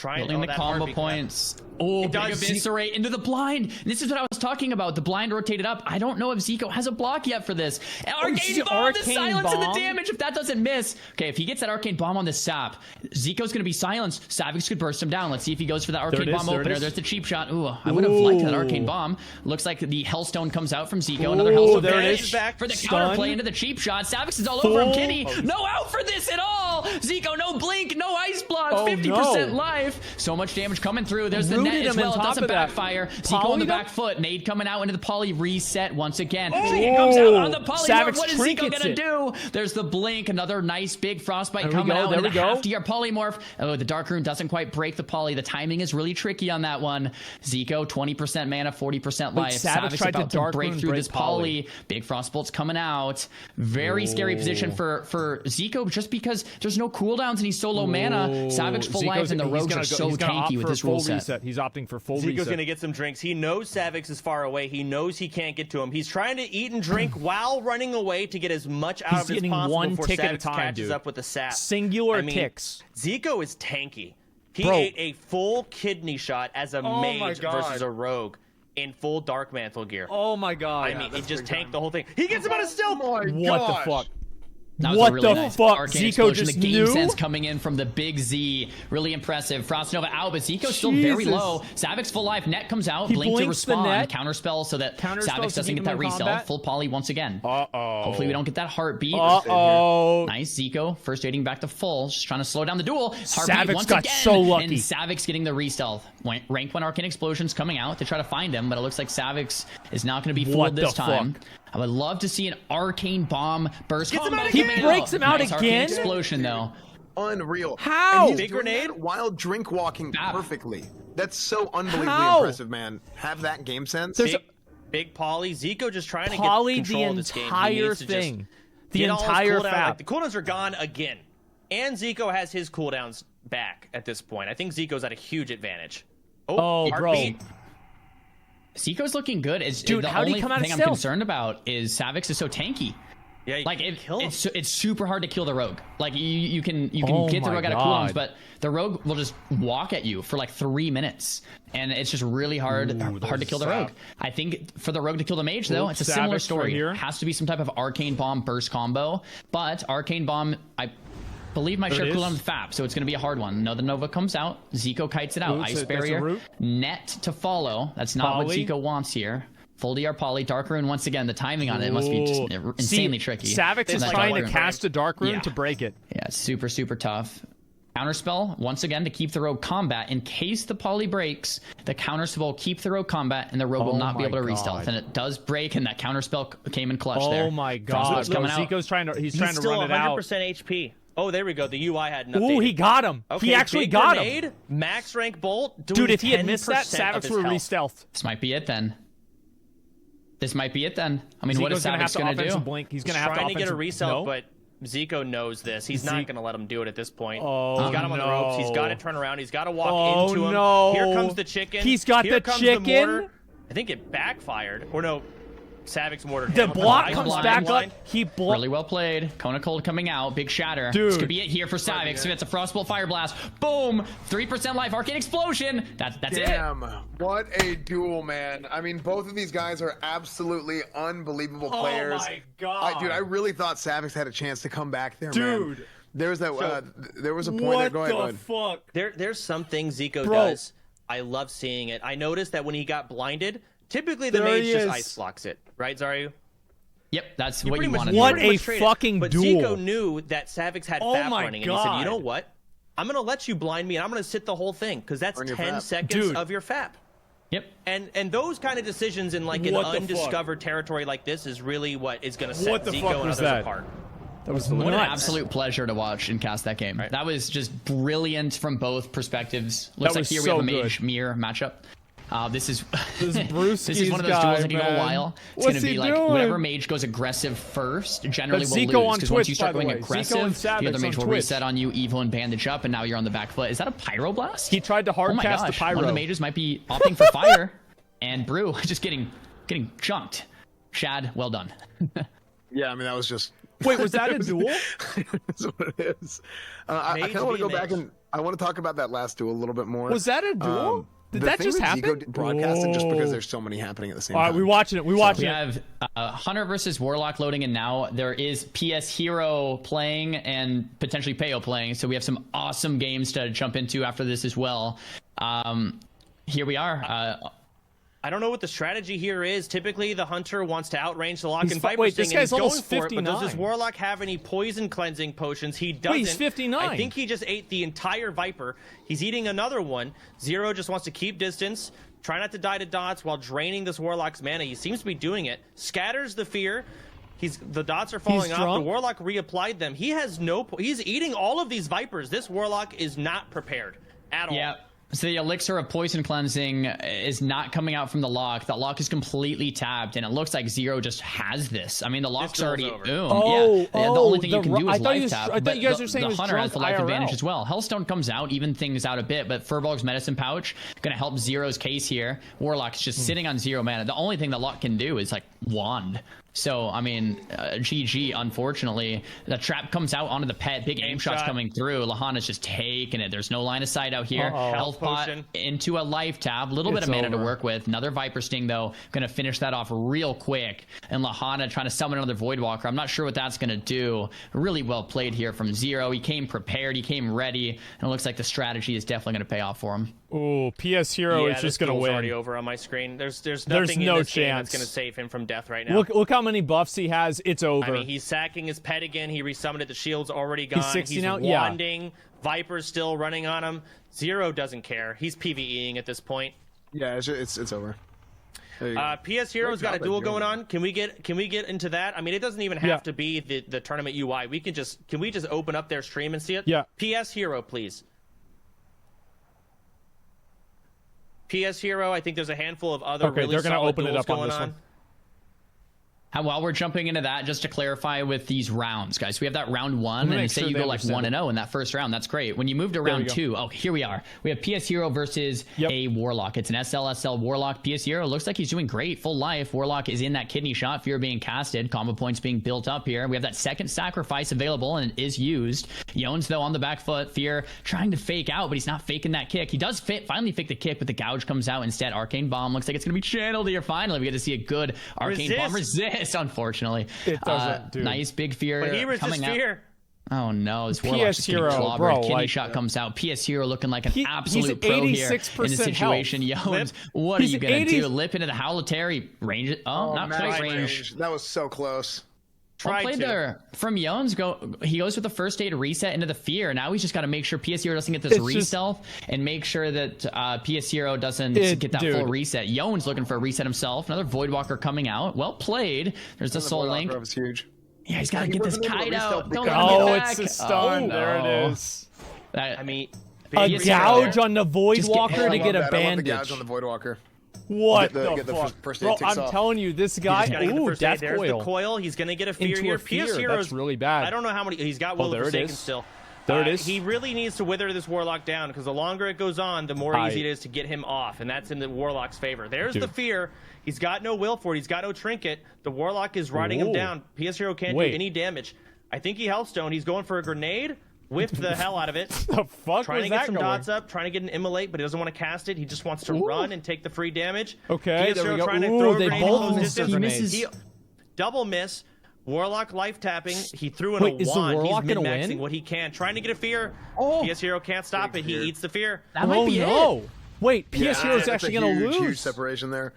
Building the combo points. Oh, big eviscerate into the blind. And this is what I was talking about. The blind rotated up. I don't know if Zico has a block yet for this. Arcane bomb, the silence and the damage. If that doesn't miss. Okay, if he gets that arcane bomb on the sap, Zico's going to be silenced. Savix could burst him down. Let's see if he goes for that arcane bomb opener. There's the cheap shot. Ooh, I would have liked that arcane bomb. Looks like the Hellstone comes out from Zico. Another Hellstone vanish back for the counterplay into the cheap shot. Savix is all over him. Kitty, no out for this at all. Zico, no blink, no ice block, 50% life. So much damage coming through. There's the net as well. It doesn't backfire. Zico on the back foot. Nade coming out into the poly. Reset once again. Zico comes out on the poly. What is Zico gonna do? There's the blink. Another nice big frostbite coming out. There we go. Half to your polymorph. Oh, the dark rune doesn't quite break the poly. The timing is really tricky on that one. Zico 20% mana, 40% life. Savix about to break through this poly. Big frostbolts coming out. Very scary position for Zico, just because there's no cooldowns and he's so low mana. Savix full life and the rogues are so tanky with this rule set. He's opting for full reset. Zico's going to get some drinks. He knows Savix is far away. He knows he can't get to him. He's trying to eat and drink while running away to get as much out of it as possible before Savix catches up with the sap. Singular ticks. Zico is tanky. He ate a full kidney shot as a mage versus a rogue in full Dark Mantle gear. Oh my god. I mean, he just tanked the whole thing. He gets him out of stealth. What the fuck? That was what a really the nice fuck? arcane Zico explosion. just The game knew? sense coming in from the big Z. Really impressive. Frost Nova out, but Zico's still very low. Savic's full life. Net comes out. Blink to respond. Counterspell so that Savix doesn't get that resell. Full poly once again. Hopefully we don't get that heartbeat. Nice Zico. First aiding back to full. Just trying to slow down the duel. Heartbeat once again. So lucky. And Savix getting the re-stealth. Rank 1 arcane explosions coming out to try to find him, but it looks like Savix is not going to be fooled this time. I would love to see an arcane bomb burst. He breaks him out again. Explosion though. Unreal. How? And big grenade while drink walking perfectly. That's so unbelievably impressive, man. Have that game sense. Big poly. Zico just trying to get control of this game. He needs to thing. The entire thing. Like, the cooldowns are gone again. And Zico has his cooldowns back at this point. I think Zico's at a huge advantage. Oh, bro. Zico's looking good. Dude, the only thing I'm concerned about is Savix is so tanky. Yeah, like it's super hard to kill the rogue. Like you can get the rogue out of cooldowns, but the rogue will just walk at you for like 3 minutes, and it's just really hard to kill the rogue. I think for the rogue to kill the mage though, it's a similar story. Right, has to be some type of arcane bomb burst combo, but arcane bomb I believe my share cooldown with FAP, so it's going to be a hard one. No, the Nova comes out. Zico kites it out. Ice barrier. Net to follow. That's not what Zico wants here. Full DR poly. Dark Rune once again. The timing on it must be just insanely tricky. Savix is trying to cast a Dark Rune to break it. Yeah, it's super, super tough. Counterspell, once again, to keep the rogue combat. In case the poly breaks, the counterspell will keep the rogue combat, and the rogue will not be able to re-stealth. And it does break, and that counterspell came in clutch there. Oh my god. Zico's trying to, he's trying to run it out. He's still 100% HP. Oh, there we go. The UI had an update. Oh, he got him. Okay, he actually got him. Max rank bolt. Dude, if he had missed that, Savix would have re-stealthed. This might be it then. This might be it then. I mean, what is Savix going to do? Blink. He's going to have to trying to get a resell, but Zico knows this. He's not going to let him do it at this point. He's got him on the ropes. He's got to turn around. He's got to walk into him. Here comes the chicken. He's got the chicken. The mortar. I think it backfired. Or no, Savix mortar. The block comes back up. He really well played. Kona Cold coming out. Big shatter. Dude. This could be it here for Savix. It's a Frostbolt Fire Blast. Boom. 3% life. Arcane Explosion. That's it. Damn. What a duel, man. I mean, both of these guys are absolutely unbelievable players. Oh my god. Dude, I really thought Savix had a chance to come back there, dude. Man. There was that. There was a point there. Go ahead. What the fuck? There's some things Zico does. I love seeing it. I noticed that when he got blinded, typically the mage just ice blocks it. Right, Zaryu? Yep, that's what you wanted. What a fucking duel. But Zico knew that Savix had FAP running, and he said, you know what? I'm going to let you blind me, and I'm going to sit the whole thing, because that's 10 seconds of your FAP. Yep. And those kind of decisions in like an undiscovered territory like this is really what is going to set Zico and others apart. That was what an absolute pleasure to watch and cast that game. Right. That was just brilliant from both perspectives. Looks like here we have a mage mirror matchup. This is Bruce. This is one of those duels that can go a while. It's going to be like whatever mage goes aggressive first generally will lose, because once you start going aggressive, the other mage will reset on you, Evo and bandage up, and now you're on the back foot. Is that a Pyroblast? He tried to hard cast the Pyro. One of the mages might be opting for fire, and Brew just getting chunked. Shad, well done. Yeah, I mean that was just. Wait, was that a duel? That's what it is. I kind of want to go back and I want to talk about that last duel a little bit more. Was that a duel? Did that just happen? Zico broadcasted just because there's so many happening at the same time. All right, we're watching it. We have Hunter versus Warlock loading, and now there is PS Hero playing and potentially Peo playing. So we have some awesome games to jump into after this as well. Here we are. I don't know what the strategy here is. Typically, the Hunter wants to outrange the Lock and Viper this guy's almost 59. But does this Warlock have any poison cleansing potions? He doesn't. Wait, he's 59. I think he just ate the entire Viper. He's eating another one. Zero just wants to keep distance, try not to die to dots while draining this Warlock's mana. He seems to be doing it. Scatters the fear. The dots are falling off. The Warlock reapplied them. He has he's eating all of these Vipers. This Warlock is not prepared at all. Yeah. So the elixir of poison cleansing is not coming out from the lock. The lock is completely tapped, and it looks like Zero just has this. I mean, the lock's already the only thing you can do is life tap. I thought you guys were saying the Hunter has the life IRL. advantage as well. Hellstone comes out, even things out a bit, but Furbolg's medicine pouch going to help Zero's case here. Warlock's just sitting on 0 mana. The only thing the lock can do is like wand. So, I mean, GG, unfortunately. The trap comes out onto the pet. Big aim shots coming through. Lahana's just taking it. There's no line of sight out here. Health pot into a life tab. A little bit of mana to work with. Another Viper Sting, though. Going to finish that off real quick. And Lahana trying to summon another Voidwalker. I'm not sure what that's going to do. Really well played here from Zero. He came prepared. He came ready. And it looks like the strategy is definitely going to pay off for him. Oh, PS Hero is just going to win. Already over on my screen. There's nothing in this game that's going to save him from death right now. Look how many buffs he has. It's over. I mean, he's sacking his pet again. He resummoned it. The shield's already gone. He's 60 now. Wanding. Yeah. Viper's still running on him. Zero doesn't care. He's PvEing at this point. Yeah, it's over. PS Hero's got a duel going on. Can we get into that? I mean, it doesn't even have to be the tournament UI. Can we just open up their stream and see it? Yeah. PS Hero, please. PS Hero, I think there's a handful of other really they're gonna solid open it duels up on going this on. one. While we're jumping into that, just to clarify with these rounds, guys, we have that round 1, and say you go like 1-0 in that first round. That's great. When you move to round 2, here we are. We have PS Hero versus a Warlock. It's an SLSL Warlock. PS Hero looks like he's doing great. Full life. Warlock is in that kidney shot. Fear being casted. Combo points being built up here. We have that second sacrifice available, and it is used. Yones, though, on the back foot. Fear trying to fake out, but he's not faking that kick. He does finally fake the kick, but the gouge comes out instead. Arcane Bomb looks like it's going to be channeled here. Finally, we get to see a good Arcane Bomb resist, unfortunately. It doesn't, dude. Nice big Fear but he resists Fear. Oh no, this Warlock's just getting clobbered. Kidney shot comes out. PS Hero looking like an absolute pro here in the situation. Yones, what are you gonna do? Lip into the Howletary range it? Oh, not quite range. That was so close. Well played there from Yones. He goes with the first aid reset into the Fear. Now he's just got to make sure PS Hero doesn't get this re-stealth and make sure that PS Hero doesn't get that full reset. Yones looking for a reset himself. Another Voidwalker coming out. Well played. There's the Soul Link. Was huge. Yeah, he's got to get this kite out. It's a stun. There it is. I mean, a gouge on the Voidwalker to get a bandage. Gouge on the Voidwalker. What the fuck? Bro, I'm telling you, this guy. Ooh, Death Coil. There's the coil. He's gonna get a Fear here. PS Hero's that's really bad. I don't know how many. He's got Will of Forsaken still. There it is. He really needs to wither this Warlock down because the longer it goes on, the more easy it is to get him off, and that's in the Warlock's favor. There's the Fear. He's got no will for it. He's got no trinket. The Warlock is riding him down. PS Hero can't do any damage. I think he Healthstone. He's going for a grenade. Whiffed the hell out of it. The fuck trying to get some dots up, trying to get an immolate, but he doesn't want to cast it. He just wants to run and take the free damage. Okay, there we go. Trying to throw a grenade close distance. He misses. Double miss. Warlock life tapping. He threw in a wand. He's min-maxing what he can. Trying to get a Fear. PS Hero can't stop it. He eats the Fear. That might be it. Wait, PS Hero's actually going to lose. Huge separation there.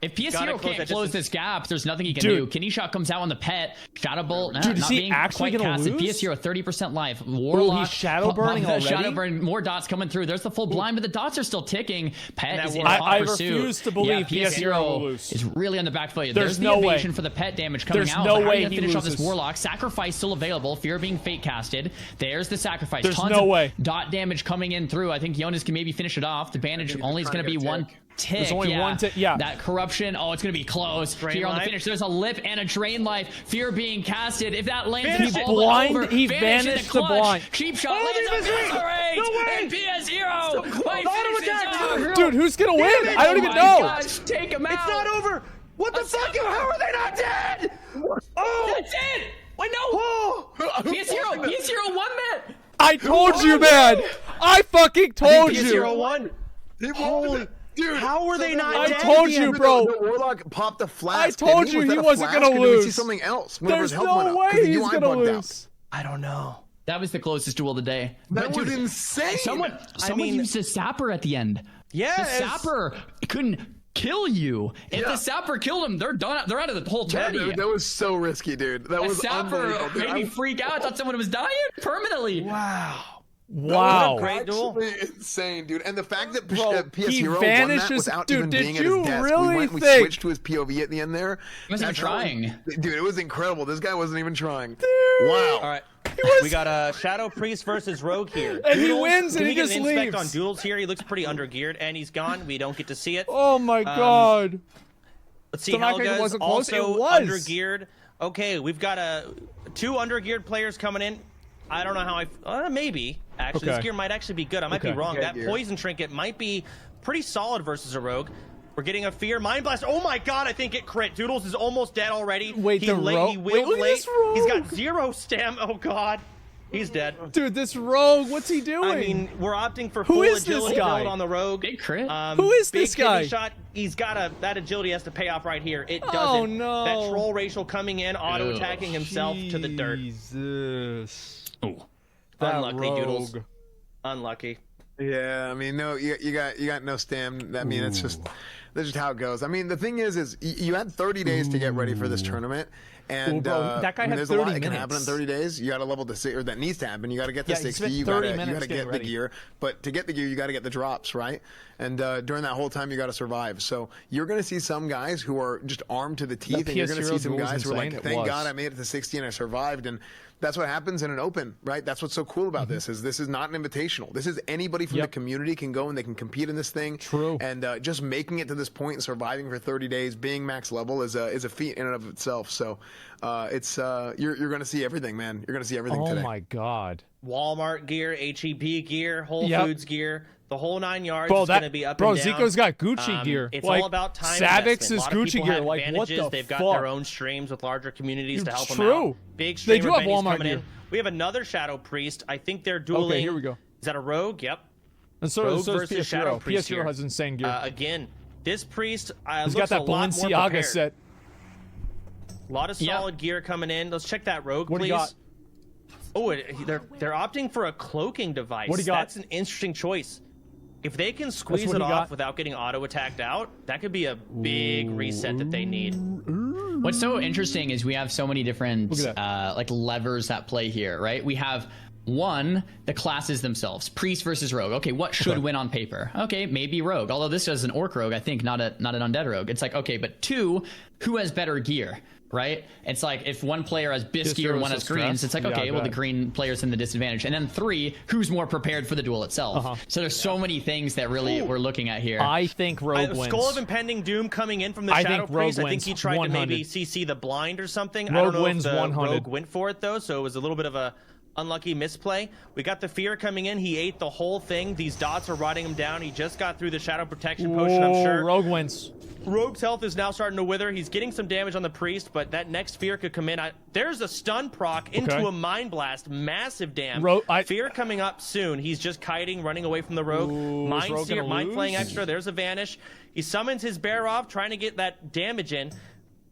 If PS Hero can't close this gap, there's nothing he can do. Kidney shot comes out on the pet. Shadow Bolt, not being quite casted. PS Hero 30% life. Warlock, he's shadow burning already. Shadow burn, more dots coming through. There's the full blind, but the dots are still ticking. Pet is in I hot pursuit. refuse to believe PS Hero is really on the back foot. There's the no evasion way for the pet damage coming out. There's no way he loses. Off this Warlock. Sacrifice still available. Fear being fate casted. There's the sacrifice. There's no way. Dot damage coming in through. I think Jonas can maybe finish it off. The bandage only is going to be one tick. There's only one tick. Yeah. That corruption. Oh, it's going to be close. Here on the finish, there's a lip and a drain life. Fear being casted. If that lands, he vanished the blind. Cheap shot lands and PS Hero. Dude, who's going to win? I don't even know. Gosh, take him out. It's not over. What the fuck? How are they not dead? Oh, that's it. Wait, no. PS Hero won that. I told you, man. I fucking told you. PS Hero won. Holy, dude! How were they not dead? I told you, bro. The Warlock popped the flask. I told you he wasn't gonna lose. See something else. There's no way he's gonna lose. I don't know. That was the closest duel of the day. That was insane. Someone used a sapper at the end. Yeah, the sapper couldn't kill you. If the sapper killed him, they're done. They're out of the whole tourney. That was so risky, dude. That was sapper made me freak out. I thought someone was dying permanently. Wow. Great duel. Insane, dude. And the fact that PS he Hero vanishes, won that without dude, even being at you his desk. Really we switched to his POV at the end there. He wasn't even trying. Dude, it was incredible. This guy wasn't even trying. Dude. Wow. All right. We got a Shadow Priest versus Rogue here. And he wins and he just leaves. Inspect on Duels here. He looks pretty undergeared and he's gone. We don't get to see it. Oh my god. Let's see. Helga's also undergeared. Okay, we've got two undergeared players coming in. I don't know how maybe. Actually, this gear might actually be good. I might be wrong. That poison trinket might be pretty solid versus a rogue. We're getting a fear. Mind Blast. Oh my god, I think it crit. Doodles is almost dead already. Wait, he Wait, look at this rogue. He's got 0 stam. Oh god. He's dead. Dude, this rogue, what's he doing? I mean, we're opting for full agility build on the rogue. Big crit. Who is this big guy? Shot. He's got that agility has to pay off right here. It doesn't. Oh no. That troll racial coming in, auto attacking himself to the dirt. Jesus. Oh. Unlucky, Doodles. Unlucky. Yeah, I mean, no, you got no stam. I mean, that's just how it goes. I mean, the thing is you had 30 days to get ready for this tournament. And that guy had there's 30 a lot that can minutes. happen in 30 days. You got to level to or that needs to happen. You got to get to 60. You got to get the gear. But to get the gear, you got to get the drops, right? And during that whole time, you got to survive. So you're going to see some guys who are just armed to the teeth, and you're going to see some guys who are like, "Thank God I made it to 60 and I survived." And that's what happens in an open, right? That's what's so cool about this is not an invitational. This is anybody from the community can go and they can compete in this thing. True. And just making it to this point and surviving for 30 days, being max level is a feat in and of itself. So it's you're going to see everything, man. You're going to see everything today. Oh my god. Walmart gear, HEB gear, Whole Foods gear, the whole 9 yards. Bro, is going to be up bro, and down. Zico's got Gucci gear. It's like, all about time. Savix is Gucci gear. Like, what the They've got fuck? their own streams with larger communities to help them True. out. Big They streamer do have bennies Walmart coming gear. in. We have another Shadow Priest. I think they're dueling. Okay, here we go. Is that a rogue? Yep. And so Rogue is versus Shadow PS0. Priest PS0 here. has insane gear. Again, this priest He's looks got that a lot more Balenciaga prepared. set. A lot of solid gear coming in. Let's check that rogue, What do please. you got? Oh, they're opting for a cloaking device. What do you got? That's an interesting choice. If they can squeeze it off without getting auto attacked out, that could be a big reset that they need. What's so interesting is we have so many different like levers that play here, right? We have one, the classes themselves, priest versus rogue. Okay, what should win on paper? Okay, maybe rogue. Although this is an orc rogue, I think, not an undead rogue. It's like, okay, but two, who has better gear? Right? It's like if one player has Bisky or one has greens, it's like, okay, well, the green player's in the disadvantage. And then three, who's more prepared for the duel itself? So there's so many things that really we're looking at here. I think rogue wins. Skull of Impending Doom coming in from the Shadow Priest. I think he tried to maybe CC the blind or something. I don't know if the rogue went for it, though, so it was a little bit of a unlucky misplay. We got the fear coming in. He ate the whole thing. These dots are rotting him down. He just got through the Shadow Protection Potion, I'm sure. Rogue wins. Rogue's health is now starting to wither. He's getting some damage on the priest, but that next fear could come in. There's a stun proc into a mind blast. Massive damage. Fear coming up soon. He's just kiting, running away from the rogue. Mind sear, mind flaying extra. There's a vanish. He summons his bear off, trying to get that damage in.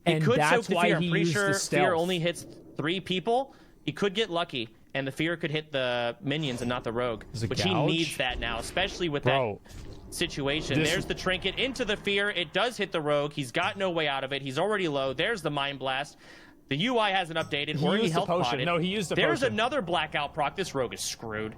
He could soak the fear. I'm pretty sure fear only hits 3 people. He could get lucky, and the fear could hit the minions and not the rogue, which he needs that now, especially with that situation. There's the trinket into the fear. It does hit the rogue. He's got no way out of it. He's already low. There's the mind blast. The UI hasn't updated or any health potted. No, he used the There's potion. another blackout proc. This rogue is screwed.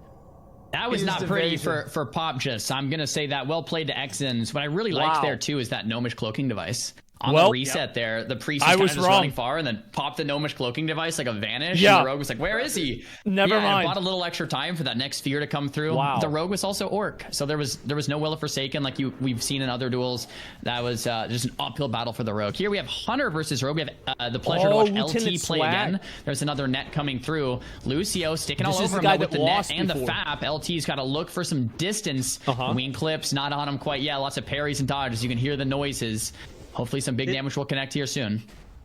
That was not pretty for Popjus. I'm going to say that. Well played to Xens. What I really liked there, too, is that gnomish cloaking device. On the reset there, the priest is kind of just running far and then popped the gnomish cloaking device like a vanish. And the rogue was like, where is he? Never mind. Bought a little extra time for that next fear to come through. The rogue was also orc. So there was no Will of Forsaken like we've seen in other duels. That was just an uphill battle for the rogue. Here we have Hunter versus rogue. We have the pleasure to watch LT play again. There's another net coming through. Lucio sticking all over him with the net and the FAP. LT's got to look for some distance. Wing clips not on him quite yet. Lots of parries and dodges. You can hear the noises. Hopefully some big damage will connect here soon.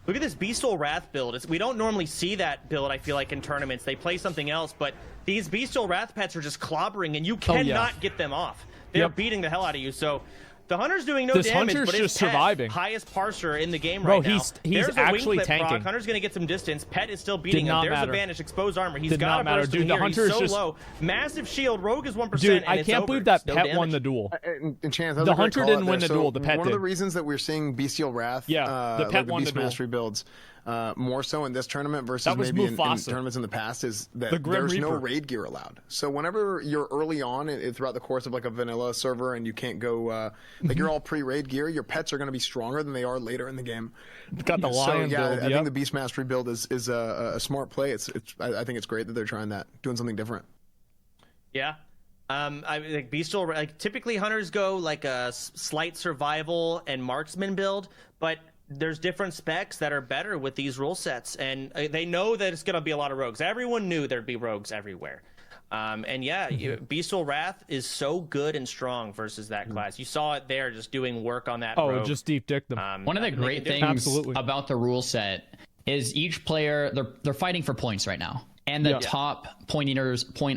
Look at this Bestial Wrath build. We don't normally see that build, I feel like, in tournaments. They play something else, but these Bestial Wrath pets are just clobbering, and you cannot get them off. They're beating the hell out of you, so... The Hunter's doing no damage, but his just surviving. Highest parser in the game right now. He's actually tanking. Proc. Hunter's going to get some distance. Pet is still beating him. There's a vanish. Exposed armor. He's got a burst in here. He's so low. Massive shield. Rogue is 1%. Dude, I can't believe that Pet won the duel. And Chance, the Hunter didn't win the duel. The Pet did. One of the reasons that we're seeing Bestial Wrath, the Pet won the duel. Mastery builds, more so in this tournament versus maybe in tournaments in the past, is that there's no raid gear allowed. So whenever you're early on throughout the course of like a vanilla server and you can't go like you're all pre-raid gear, your pets are going to be stronger than they are later in the game. Got the lion build. I think the Beast Mastery build is a smart play. I think it's great that they're trying that, doing something different. Yeah. I like Bestial, like typically hunters go like a slight survival and marksman build, but there's different specs that are better with these rule sets, and they know that it's going to be a lot of rogues. Everyone knew there'd be rogues everywhere. And yeah, Beastful Wrath is so good and strong versus that class. You saw it there, just doing work on that. Oh, just deep dick them. One of the great things about the rule set is each player they're fighting for points right now, and the top point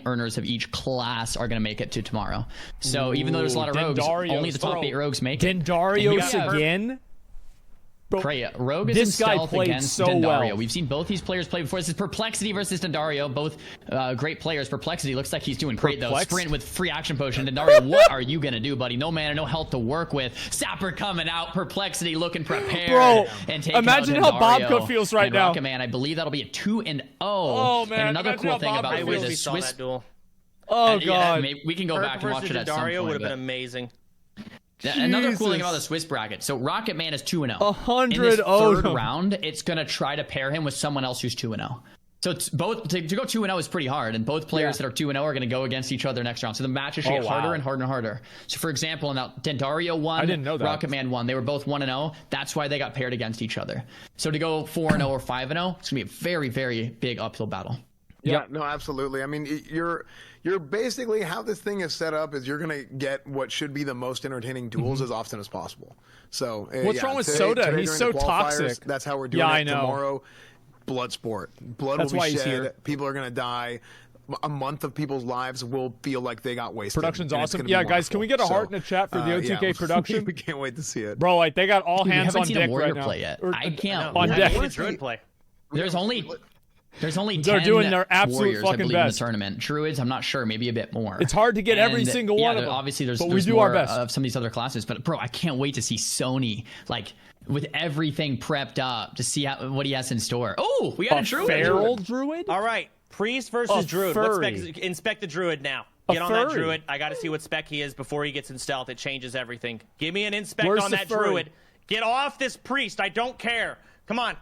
earners of each class are going to make it to tomorrow. So even though there's a lot of rogues, only the top 8 rogues make it. Dendarios again. Rogue is in stealth against Dendario. We've seen both these players play before. This is Perplexity versus Dendario. Both great players. Perplexity looks like he's doing great, though. Sprint with free action potion. Dendario, what are you going to do, buddy? No mana, no health to work with. Sapper coming out. Perplexity looking prepared. Bro, and imagine how Bobco feels right now. Rocket Man, I believe that'll be a 2-0. Oh, man. And another cool thing about the Swiss duel. Oh, God. We can go back and watch it at some point. Dendario would have been amazing. Another cool thing about the Swiss bracket. So Rocket Man is 2-0. 100. In this third round, it's going to try to pair him with someone else who's 2-0. So it's both to go 2-0 is pretty hard, and both players that are 2-0 are going to go against each other next round. So the matches should get harder and harder and harder. So for example, now Dendario won, I didn't know that. Rocket Man won. They were both 1-0. That's why they got paired against each other. So to go 4-0 or 5-0, it's going to be a very, very big uphill battle. Yeah, no, absolutely. I mean, you're basically, how this thing is set up is you're going to get what should be the most entertaining duels as often as possible. So what's wrong with Soda? He's so toxic. That's how we're doing it. I know. Tomorrow. Blood sport. Blood will be shed. People are going to die. A month of people's lives will feel like they got wasted. Production's awesome. Yeah, guys, can we get a heart in the chat for the OTK production? We can't wait to see it. Bro, like, they got all hands on deck right now. Play yet. I can't. On deck. There's only 10 they're doing their absolute warriors, fucking I believe, best. In the tournament. Druids, I'm not sure, maybe a bit more. It's hard to get every single one of them. Obviously, there's we do more our best of some of these other classes. But bro, I can't wait to see Sony with everything prepped up to see what he has in store. Oh, we got a Druid. Feral Druid? All right, Priest versus Druid. Inspect the Druid now. Get on that Druid. I got to see what spec he is before he gets in stealth. It changes everything. Give me an inspect on that Druid. Get off this Priest. I don't care. Come on.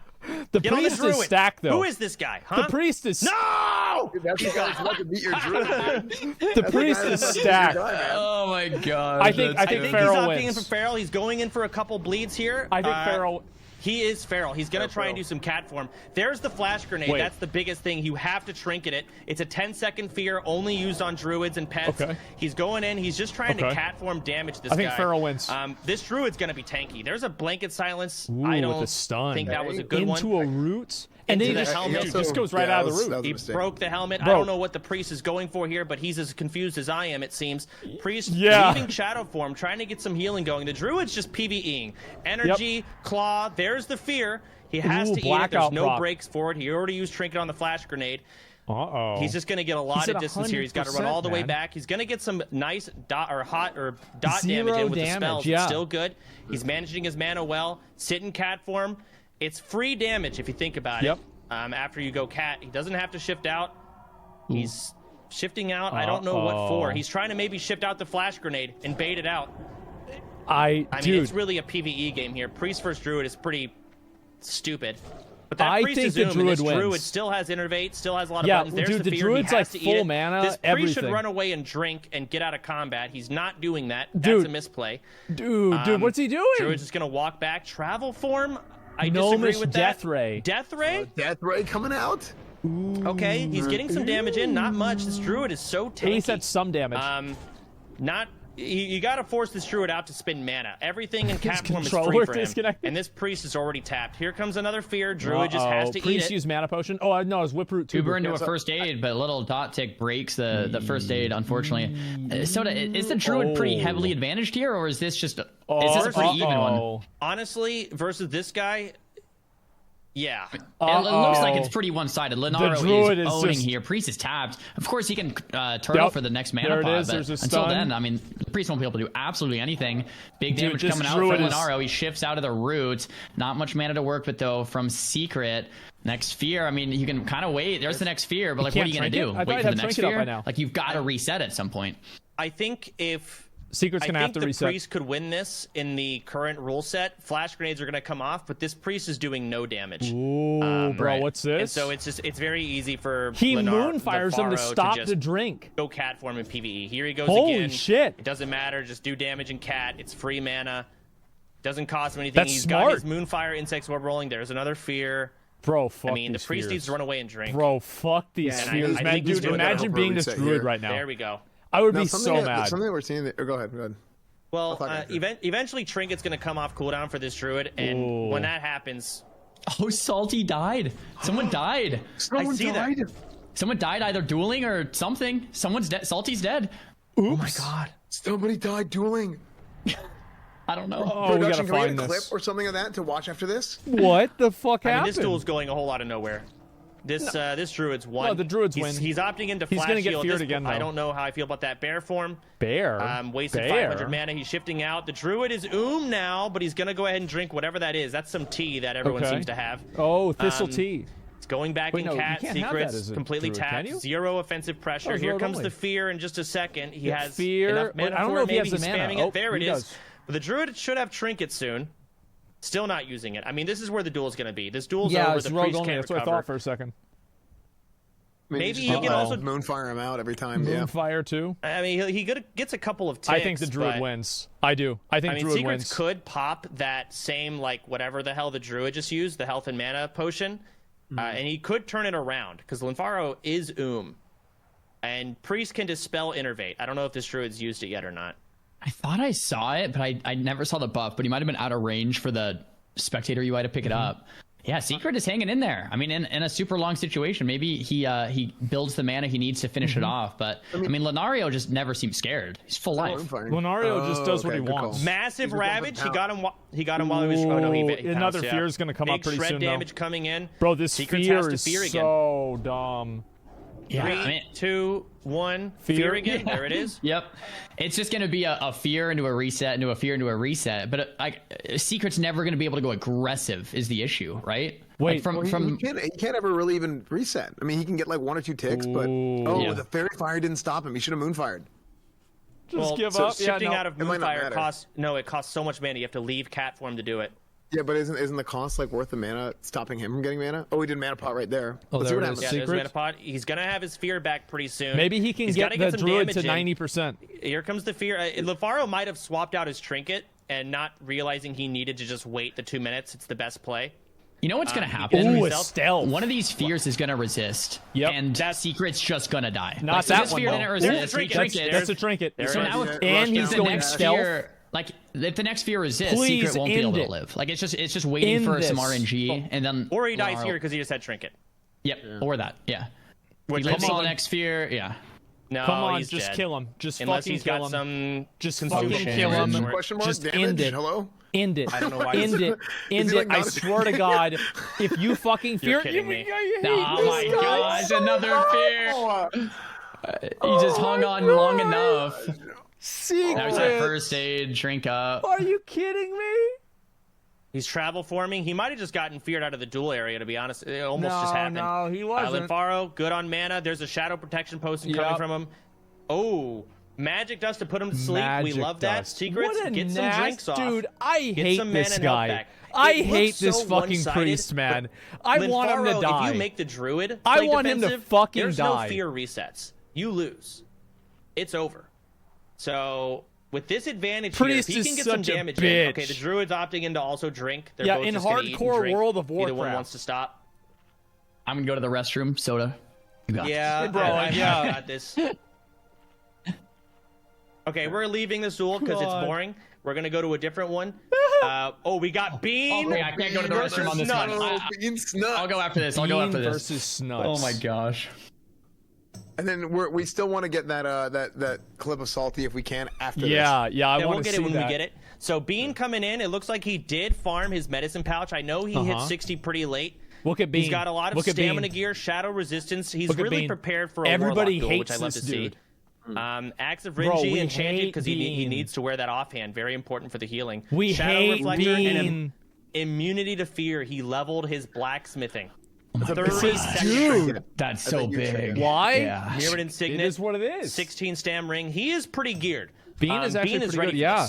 The priest is stacked, though. Who is this guy? Huh? The priest is... No! Dude, that's the guy who's about to beat your Druid. The priest is stacked. Oh, my God. I think Feral wins. He's opting in for Feral. He's going in for a couple bleeds here. I think Feral... He is Feral. He's going to try and do some cat form. There's the flash grenade. That's the biggest thing. You have to trinket it. It's a 10-second fear, only used on druids and pets. Okay. He's going in. He's just trying to cat form damage this guy. I think Feral wins. This druid's going to be tanky. There's a blanket silence. Ooh, I don't with the stun. think that was a good one. Into a root? And then helmet just goes right out of the root. He broke the helmet. Bro. I don't know what the priest is going for here, but he's as confused as I am, it seems. Priest leaving shadow form, trying to get some healing going. The druid's just PvEing. Energy, claw, there's the fear. He has to eat it. There's no breaks for it. He already used trinket on the flash grenade. He's just going to get a lot of distance here. He's got to run all the way back. He's going to get some nice dot damage in with the spells. It's still good. He's managing his mana well. Sit in cat form. It's free damage if you think about it. After you go cat, he doesn't have to shift out. He's shifting out. I don't know what for. He's trying to maybe shift out the flash grenade and bait it out. I mean, it's really a PvE game here. Priest versus Druid is pretty stupid. But that Priest is Druid wins. Druid still has Innervate, still has a lot of buttons. There's the fear. Druid's like full mana, this Priest should run away and drink and get out of combat. He's not doing that. That's a misplay. Dude, what's he doing? Druid's just going to walk back. Travel form? I disagree with Death that. Ray. Death Ray? Death Ray coming out. Okay, he's getting some damage in. Not much. This Druid is so tanky. At least that's some damage. You got to force this Druid out to spin mana. Everything in cat form is free for him. And this Priest is already tapped. Here comes another fear. Druid just has to Priest eat it. Use mana potion. Oh, no, it's Whiproot too. Uber into a first aid, but a little dot tick breaks the first aid, unfortunately. So is the Druid pretty heavily advantaged here, or is this just is this a pretty even one? Honestly, versus this guy, yeah. It looks like it's pretty one-sided. Lenaro is owning here. Priest is tapped. Of course, he can turtle for the next mana pot, but until then, I mean, the Priest won't be able to do absolutely anything. Big damage coming out from Lenaro. He shifts out of the root. Not much mana to work with, though, from Secret. Next fear, I mean, you can kind of wait. There's the next fear, but, like, what are you going to do? Wait for the next fear? Like, you've got to reset at some point. I think if... Secret's gonna have to reset. The Priest could win this in the current rule set. Flash grenades are gonna come off, but this Priest is doing no damage. Ooh, bro, what's this? And so it's very easy for moonfires them to stop the drink. Go cat form in PvE. Here he goes Holy again. Shit! It doesn't matter. Just do damage in cat. It's free mana. Doesn't cost him anything. That's He's smart. got his Moonfire Insect Orb rolling. There's another fear. Bro, fuck I mean, the priest needs to run away and drink. Bro, fuck these spheres, man. Dude, imagine being this druid right now. There we go. I would be so mad. Something we're seeing. Go ahead. Well, eventually Trinket's going to come off cooldown for this druid, and when that happens... Oh, Salty died. Someone died. Someone died. Someone died either dueling or something. Someone's dead. Salty's dead. Oops. Oh my god. Somebody died dueling. I don't know. Oh, we gotta find a clip or something of that to watch after this? What the fuck happened? This duel's going a whole lot of nowhere. This druid's won. No, the druid's win. He's opting into flash. He's gonna get feared again, though. I don't know how I feel about that bear form. Bear? Wasted 500 mana. He's shifting out. The druid is now, but he's gonna go ahead and drink whatever that is. That's some tea that everyone seems to have. Oh, thistle tea. It's going back in cat secrets, completely tapped. Zero offensive pressure. Here comes the fear in just a second. He has fear. enough mana I don't know if he has the mana. Spamming it. There it is. But the druid should have trinket soon. Still not using it. I mean, this is where the duel is going to be. This duel's over. The priest can't That's what I thought for a second. Maybe he can also moonfire him out every time. Moonfire too. I mean, he gets a couple of ticks. I think the druid wins. I do. I think druid secrets wins. Could pop that same whatever the hell the druid just used, the health and mana potion, and he could turn it around because Linfaro is and priest can dispel innervate. I don't know if this druid's used it yet or not. I thought I saw it, but I never saw the buff. But he might have been out of range for the spectator UI to pick it up. Yeah, Secret is hanging in there. I mean, in a super long situation, maybe he builds the mana he needs to finish it off. But I mean, Lunario just never seems scared. He's full life. Lunario just does what he wants. Massive Ravage. He got him while he was. Oh no, another fear is going to come up pretty soon. Big shred damage coming in. Bro, this fear is so dumb. Yeah, 3, 2, 1. Fear again. There it is. Yep. It's just going to be a fear into a reset, into a fear into a reset. But Secret's never going to be able to go aggressive is the issue, right? Wait, he can't ever really even reset. I mean, he can get 1 or 2 ticks, but the fairy fire didn't stop him. He should have moonfired. Just give up. Shifting out of moonfire costs so much mana. You have to leave cat form to do it. Yeah, but isn't the cost worth the mana stopping him from getting mana? Oh, he did mana pot right there. Oh, Let's there see what it is. happens. Yeah, there's mana pot. He's gonna have his fear back pretty soon. Maybe he can get the druid to 90%. Here comes the fear. Lefaro might have swapped out his trinket and not realizing he needed to just wait the 2 minutes. It's the best play. You know what's going to happen? Ooh, stealth. One of these fears is going to resist, and that Secret's just going to die. Not that one, Resist, That's a trinket. So now, and he's going stealth. If the next fear resists, Secret won't be able to live. It's just waiting for some RNG, and then or he dies here because he just had trinket. Yep, or that. Yeah. He lives on the next fear. Yeah. No, come on, he's just dead. kill him. Just unless fucking he's kill got him. Some just fucking kill him. Just end it. Hello? End it. I don't know why. End it. End it. I swear to God, if you fucking fear, you're kidding me. Oh my gosh, another fear. He just hung on long enough. Secret. Now he's at first aid. Drink up. Are you kidding me? He's travel forming. He might have just gotten feared out of the duel area, to be honest. It almost just happened. No, he wasn't. Linfaro, good on mana. There's a shadow protection potion coming from him. Oh, magic dust to put him to sleep. We love that. Secrets, get some drinks off. Dude, I hate this guy. I hate this fucking priest, man. I want him to die. If you make the druid I want him to fucking die. There's no fear resets. You lose. It's over. So with this advantage here, if he can get some damage in. Okay, the druid's opting in to also drink. They're both in just gonna eat and hardcore drink. World of Warcraft. Neither one wants to stop. I'm gonna go to the restroom. Soda. Yeah, bro. I got this. Okay, we're leaving this duel because it's boring. We're gonna go to a different one. We got Bean. I can't go to the restroom on this one. I'll go after this. Bean versus Snuts. Oh my gosh. And then we still want to get that clip of Salty if we can after this. Yeah, I want to see that. We'll get it when we get it. So Bean coming in, it looks like he did farm his medicine pouch. I know he hit 60 pretty late. Look at Bean. He's got a lot of stamina gear, shadow resistance. He's really prepared for a Warlock duel, which I love to see. Axe of Rinji enchanted because he needs to wear that offhand. Very important for the healing. Shadow Reflector and immunity to fear. He leveled his blacksmithing. 30 dude, that's so big. Why? Yeah. Mirrored in Signet. It is what it is. 16 stam ring. He is pretty geared. Bean is actually pretty good. Yeah.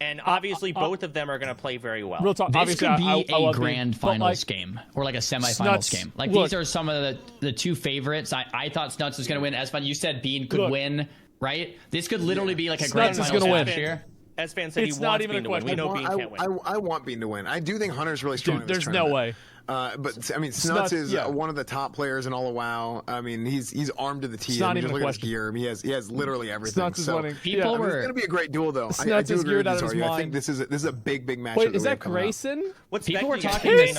And obviously, both of them are going to play very well. Real talk. This could be a grand finals game or like a semifinals game. These are some of the two favorites. I thought Snuts was going to win. Esfan, you said Bean could win, right? This could literally be like a grand finals match here. Esfan said he wants Bean to win. We know Bean can't win. I want Bean to win. I do think Hunter's really strong. Dude, there's no way. But I mean, Snuts is one of the top players in all of WoW. I mean, he's armed to the teeth. Just look at his gear. I mean, he has literally everything. Snuts is winning. People were. It's going to be a great duel, though. Snuts is geared out of his mind. I think this is a big matchup. Wait, is that Grayson? What's people were talking?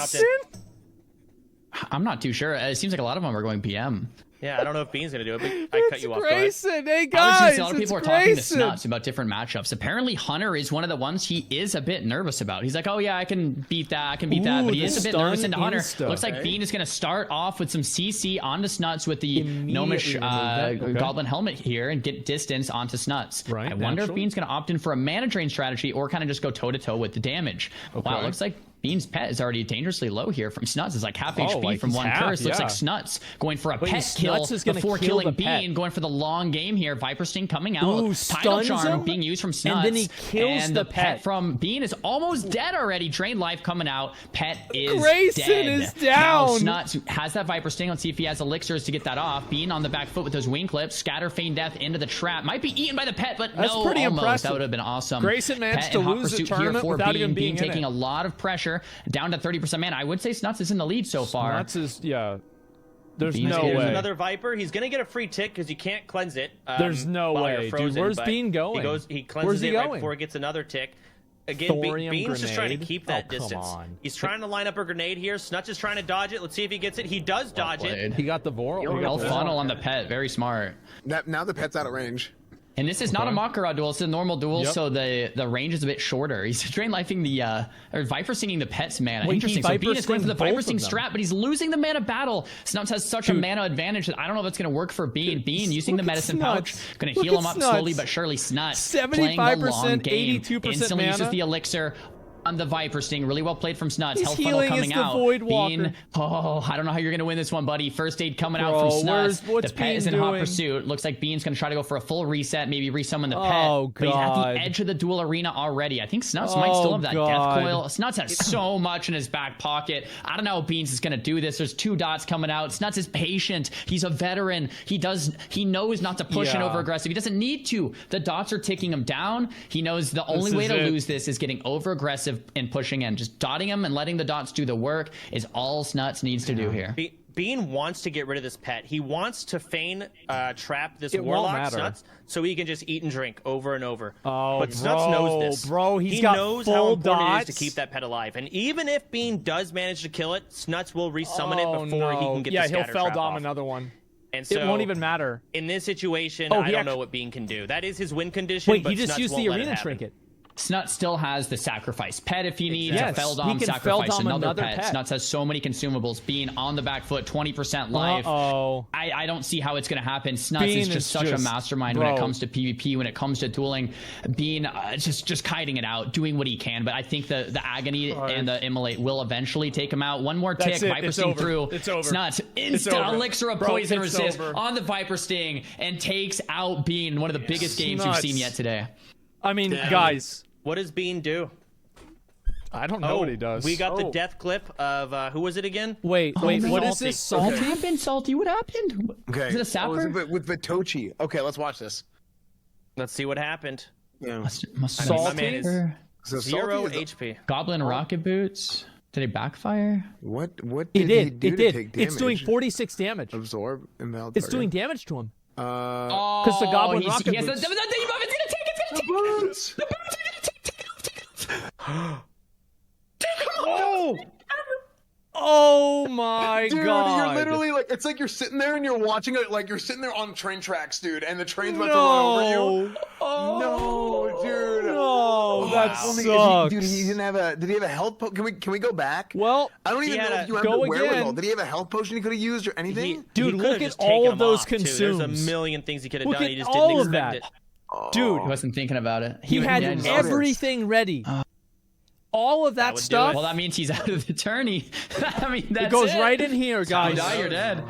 I'm not too sure. It seems like a lot of them are going PM. Yeah, I don't know if Bean's going to do it, but I cut you off. Grayson, hey guys, a lot of people are talking to Snuts about different matchups. Apparently, Hunter is one of the ones he is a bit nervous about. He's like, oh yeah, I can beat that, but he is a bit nervous into Hunter. Looks like Bean is going to start off with some CC onto Snuts with the Gnomish Goblin Helmet here and get distance onto Snuts. Right, I wonder if Bean's going to opt in for a mana drain strategy or kind of just go toe-to-toe with the damage. Wow, it looks like Bean's pet is already dangerously low here from Snuts. It's like half HP from one curse. Looks like Snuts going for a pet kill before killing Bean, going for the long game here. Viper Sting coming out. Tidal Charm being used from Snuts. And then he kills the pet from Bean is almost dead already. Drain life coming out. Pet is Grayson dead. is down. Now Snuts has that Viper Sting. Let's see if he has elixirs to get that off. Bean on the back foot with those wing clips. Scatter Feign Death into the trap. Might be eaten by the pet, but that's pretty impressive. That would have been awesome. Grayson managed to lose the tournament without even being taking a lot of pressure down to 30% mana. I would say Snuts is in the lead so far. Snuts is, there's Bean's no way. There's another Viper. He's going to get a free tick because you can't cleanse it. There's no way. Frozen, dude, where's Bean going? He cleanses it right before he gets another tick. Again, Bean's just trying to keep that distance. He's trying to line up a grenade here. Snuts is trying to dodge it. Let's see if he gets it. He does dodge it. He got the Voral. Funnel on the pet. Very smart. Now the pet's out of range. And this is not a Mak'Gora duel. It's a normal duel, so the range is a bit shorter. He's drain lifing the or Viper Stinging the pet's mana. Interesting. So Bean is going for the Viper Sting strat, but he's losing the mana battle. Snuts has such a mana advantage that I don't know if it's going to work for Bean. Bean using the medicine pouch, going to heal him up slowly but surely. Snuts 75%, playing the long game. 82% Instantly mana. uses the elixir on the Viper Sting. Really well played from Snuts. His Health funnel coming out. Void Bean, I don't know how you're going to win this one, buddy. First aid coming out from Snuts. The pet is in hot pursuit. Looks like Bean's going to try to go for a full reset, maybe resummon the pet. But he's at the edge of the duel arena already. I think Snuts might still have that death coil. Snuts has so much in his back pocket. I don't know how Beans is going to do this. There's 2 dots coming out. Snuts is patient. He's a veteran. He knows not to push and over aggressive. He doesn't need to. The dots are ticking him down. He knows the only way to lose this is getting over aggressive and pushing in. Just dotting him and letting the dots do the work is all Snuts needs to do here. Bean wants to get rid of this pet. He wants to feign trap this Warlock Snuts so he can just eat and drink over and over. But Snuts knows this. He knows how important it is to keep that pet alive. And even if Bean does manage to kill it, Snuts will resummon it before he can get the scatter trap he'll fell dom off. another one. And so, it won't even matter. In this situation, I don't know what Bean can do. That is his win condition. Wait, he just used the arena trinket. Snuts still has the sacrifice pet if he needs a Feldom sacrifice another pet. Snuts has so many consumables. Being on the back foot, 20% life. I don't see how it's going to happen. Snuts is just such a mastermind when it comes to PvP, when it comes to dueling. Being just kiting it out, doing what he can. But I think the Agony and the Immolate will eventually take him out. One more tick, Viper Sting through. It's over. Snuts instant elixir of poison resist on the Viper Sting and takes out Bean. One of the biggest games we've seen yet today. I mean, guys. What does Bean do? I don't know what he does. We got the death clip of, who was it again? Wait, what is this? Salty? What happened, Salty? What happened? Okay. Is it a sapper? With Vitochi. Okay, let's watch this. Let's see what happened. Yeah. Salty? 0 HP. Goblin rocket boots. Did it backfire? What did he do to take damage? It's doing 46 damage. Absorb invalid It's doing damage to him. Because the Goblin rocket boots. It's gonna take the boots. The boots are gonna take Oh my god! You're literally like, it's like you're sitting there and you're watching it, like you're sitting there on train tracks, dude, and the train's about to run over you. No, dude. No, that sucks. Dude, he didn't have a. Did he have a health potion? Can we go back? Well, I don't even know if you have the wherewithal. Did he have a health potion he could have used or anything? Dude, look at all of those consumes. There's a million things he could have done. He just all didn't of expect that. it. Dude, he wasn't thinking about it. He had everything ready. All of that stuff. Well, that means he's out of the tourney. I mean, that's it goes right in here, guys. You die, you're dead.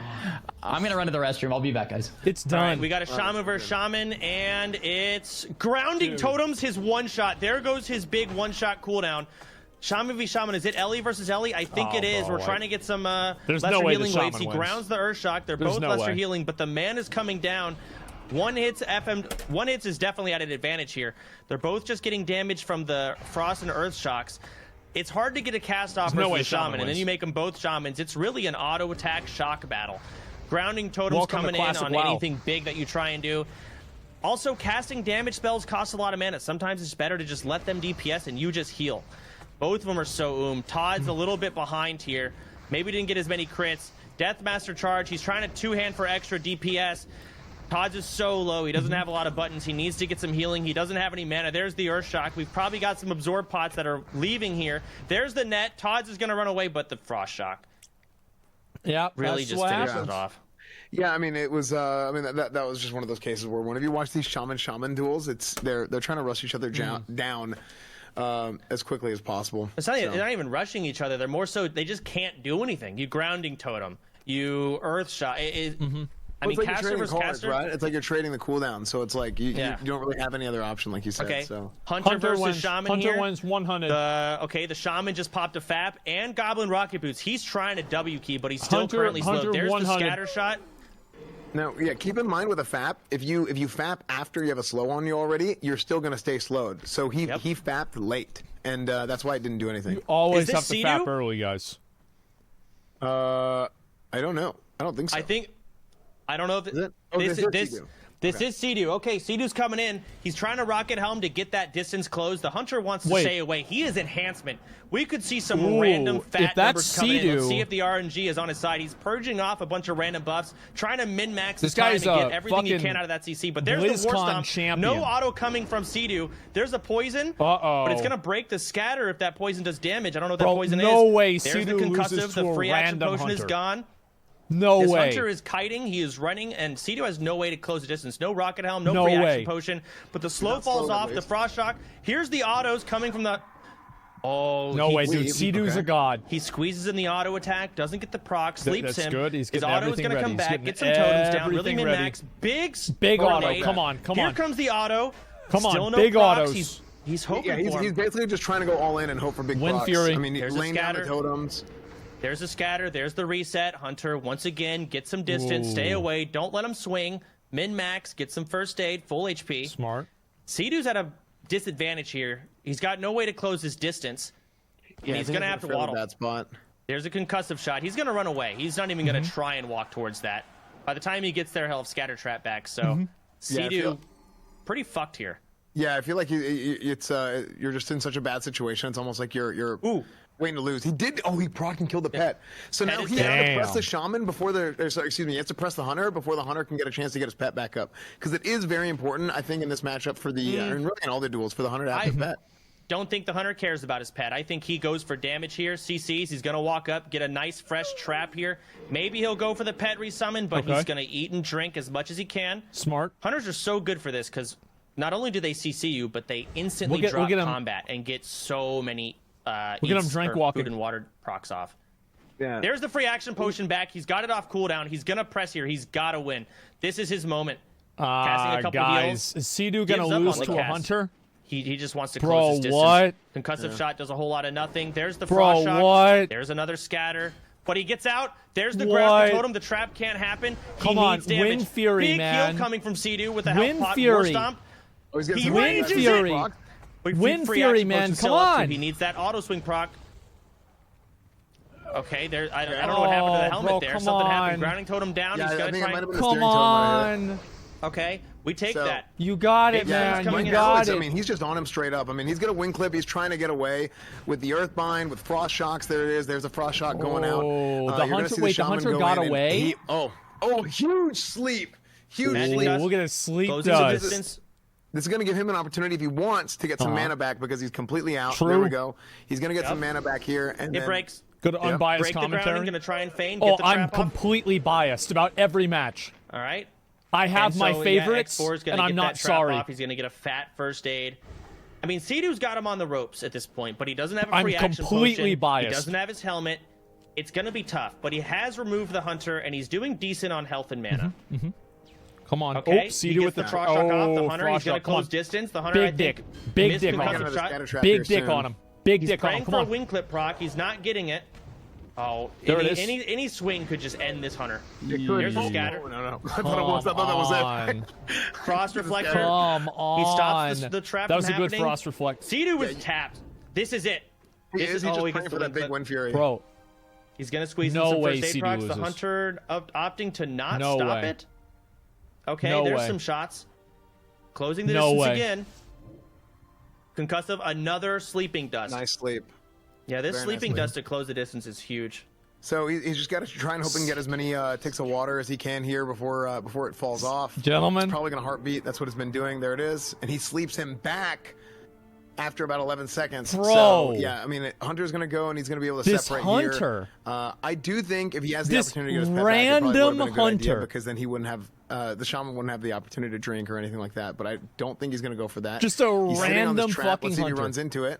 I'm gonna run to the restroom. I'll be back, guys. It's done. Right, we got a Shaman versus Shaman, and it's Grounding Totems, his one-shot. There goes his big one-shot cooldown. Shaman v Shaman. Is it Ellie versus Ellie? I think it is. We're trying to get some lesser healing waves. He grounds the Earth Shock. They're both lesser healing, but the man is coming down. One hits is definitely at an advantage here. They're both just getting damage from the Frost and Earth Shocks. it's hard to get a cast off versus a shaman, and then you make them both shamans. It's really an auto attack shock battle. Grounding totems coming in on anything big that you try and do. Also, casting damage spells costs a lot of mana. Sometimes it's better to just let them DPS and you just heal. Both of them are so Todd's a little bit behind here. Maybe didn't get as many crits. Deathmaster charge. He's trying to two-hand for extra DPS. Todd's is so low. He doesn't have a lot of buttons. He needs to get some healing. He doesn't have any mana. There's the Earth Shock. We've probably got some Absorb Pots that are leaving here. There's the net. Todd's is going to run away, but the Frost Shock. Yeah, really just finishes it off. Yeah, I mean, it was. I mean, that was just one of those cases where whenever you watch these shaman duels, they're trying to rush each other down as quickly as possible. They're not even rushing each other. They're more so they just can't do anything. You grounding totem, you earth shot. I mean, it's like caster versus caster, right? It's like you're trading the cooldown, so it's like you don't really have any other option, like you said. Okay. So Hunter versus shaman Hunter here. wins 100. The shaman just popped a FAP and Goblin Rocket Boots. He's trying to W key, but he's still currently slow. There's 100. The scatter shot. Now, yeah, keep in mind with a FAP, if you FAP after you have a slow on you already, you're still going to stay slowed. So he FAP'd late, and that's why it didn't do anything. You always have to FAP early, guys. I don't know. I don't think so. I don't know if this is Sea-Doo. Okay, Sea-Doo's coming in. He's trying to rocket helm to get that distance closed. The Hunter wants to stay away. He is enhancement. We could see some random fat numbers coming in. Let's see if the RNG is on his side. He's purging off a bunch of random buffs, trying to min-max his time and get everything he can out of that CC. But there's the War Stomp. Champion. No auto coming from Sea-Doo. There's a poison, but it's going to break the scatter if that poison does damage. I don't know what that poison is. No way There's the concussive. The free action potion is gone. No way. This Hunter is kiting. He is running, and Sea-Doo has no way to close the distance. No rocket helm, no free action potion. But the slow falls off. The frost shock. Here's the autos coming from the. Oh, no way, dude. Sea-Doo's a god. He squeezes in the auto attack, doesn't get the proc, sleeps him. Good. He's his auto is going to come back, get some totems down, really min-max. Big auto. Come on. Here comes the auto. Come on, Still no big procs. autos. He's hoping he's basically just trying to go all in and hope for big Wind procs. Fury. I mean, laying down the totems. There's a scatter. There's the reset. Hunter, once again, get some distance. Stay away. Don't let him swing. Min-max. Get some first aid. Full HP. Smart. Sea-Doo's at a disadvantage here. He's got no way to close his distance. He's going to have to waddle. Bad spot. There's a concussive shot. He's going to run away. He's not even going to try and walk towards that. By the time he gets there, he'll have scatter trap back. So Sea-Doo, pretty fucked here. Yeah, I feel like you're just in such a bad situation. It's almost like you're waiting to lose. He did. Oh, he proc and killed the pet. So now he has to press the shaman before he has to press the hunter before the hunter can get a chance to get his pet back up. Because it is very important, I think, in this matchup for the and really in all the duels for the hunter to have the pet. Don't think the hunter cares about his pet. I think he goes for damage here. CCs. He's going to walk up, get a nice fresh trap here. Maybe he'll go for the pet resummon, but he's going to eat and drink as much as he can. Smart. Hunters are so good for this because not only do they CC you, but they instantly drop combat and get so many food and water procs off. Yeah. There's the free action potion back. He's got it off cooldown. He's going to press here. He's got to win. This is his moment. Casting a couple heals. Is Sea-Doo going to lose to a hunter? He just wants to close his distance. What? Concussive shot does a whole lot of nothing. There's the frost shock. What? There's another scatter. But he gets out. There's the grapple totem. The trap can't happen. He needs damage. Wind Fury, Big man. heal coming from Sea-Doo with the health pot. Fury. Stomp. He Wind Fury. Wind Fury, man. Come on. He needs that auto swing proc. Okay, there. I don't know what happened to the helmet there. Something happened. Grounding totem down. He's got to try and... Come on. Okay, we take that. You got it, man. You got it. I mean, he's just on him straight up. I mean, he's got a wing clip. He's trying to get away with the Earthbind, with frost shocks. There it is. There's a frost shock going out. The hunter got away? Huge sleep. Huge sleep. Look at his sleep dust. This is going to give him an opportunity if he wants to get some mana back because he's completely out. There we go. He's going to get some mana back here. And it breaks. Good unbiased commentary. Going to try and feign. I'm completely biased about every match. All right. I have my favorites, and I'm not sorry. He's going to get a fat first aid. I mean, Sea-Doo's got him on the ropes at this point, but he doesn't have a free action potion. I'm completely biased. He doesn't have his helmet. It's going to be tough, but he has removed the hunter, and he's doing decent on health and mana. Come on. Okay, Sea-Doo with the frost shock off. The hunter, he's going to close distance. The hunter, Big dick on him. Big dick on him. Big dick on him. He's praying for a wing clip proc. He's not getting it. Oh, any swing could just end this hunter. Here's the scatter. No. I thought that was it. Frost reflector. Come on. He stops the trap. That was a good frost reflect. Sea-Doo was tapped. This is it. He just praying for that big Wind Fury. Bro. He's going to squeeze in some first aid procs. The Hunter opting to not stop it. Okay, there's some shots. Closing the distance again. Concussive, another Sleeping Dust. Nice sleep. Yeah, this Sleeping Dust to close the distance is huge. So he's just got to try and hope and get as many ticks of water as he can here before it falls off. Gentlemen. It's probably going to heartbeat. That's what it's been doing. There it is. And he sleeps him back after about 11 seconds. Bro. So, yeah, I mean, Hunter's going to go, and he's going to be able to separate Hunter. here. I do think if he has the opportunity to get his pet random back, it probably would have been a good Hunter. idea, because then he wouldn't have, the shaman wouldn't have the opportunity to drink or anything like that. But I don't think he's going to go for that. Just a he's random fucking Let's see if he Hunter. runs into it.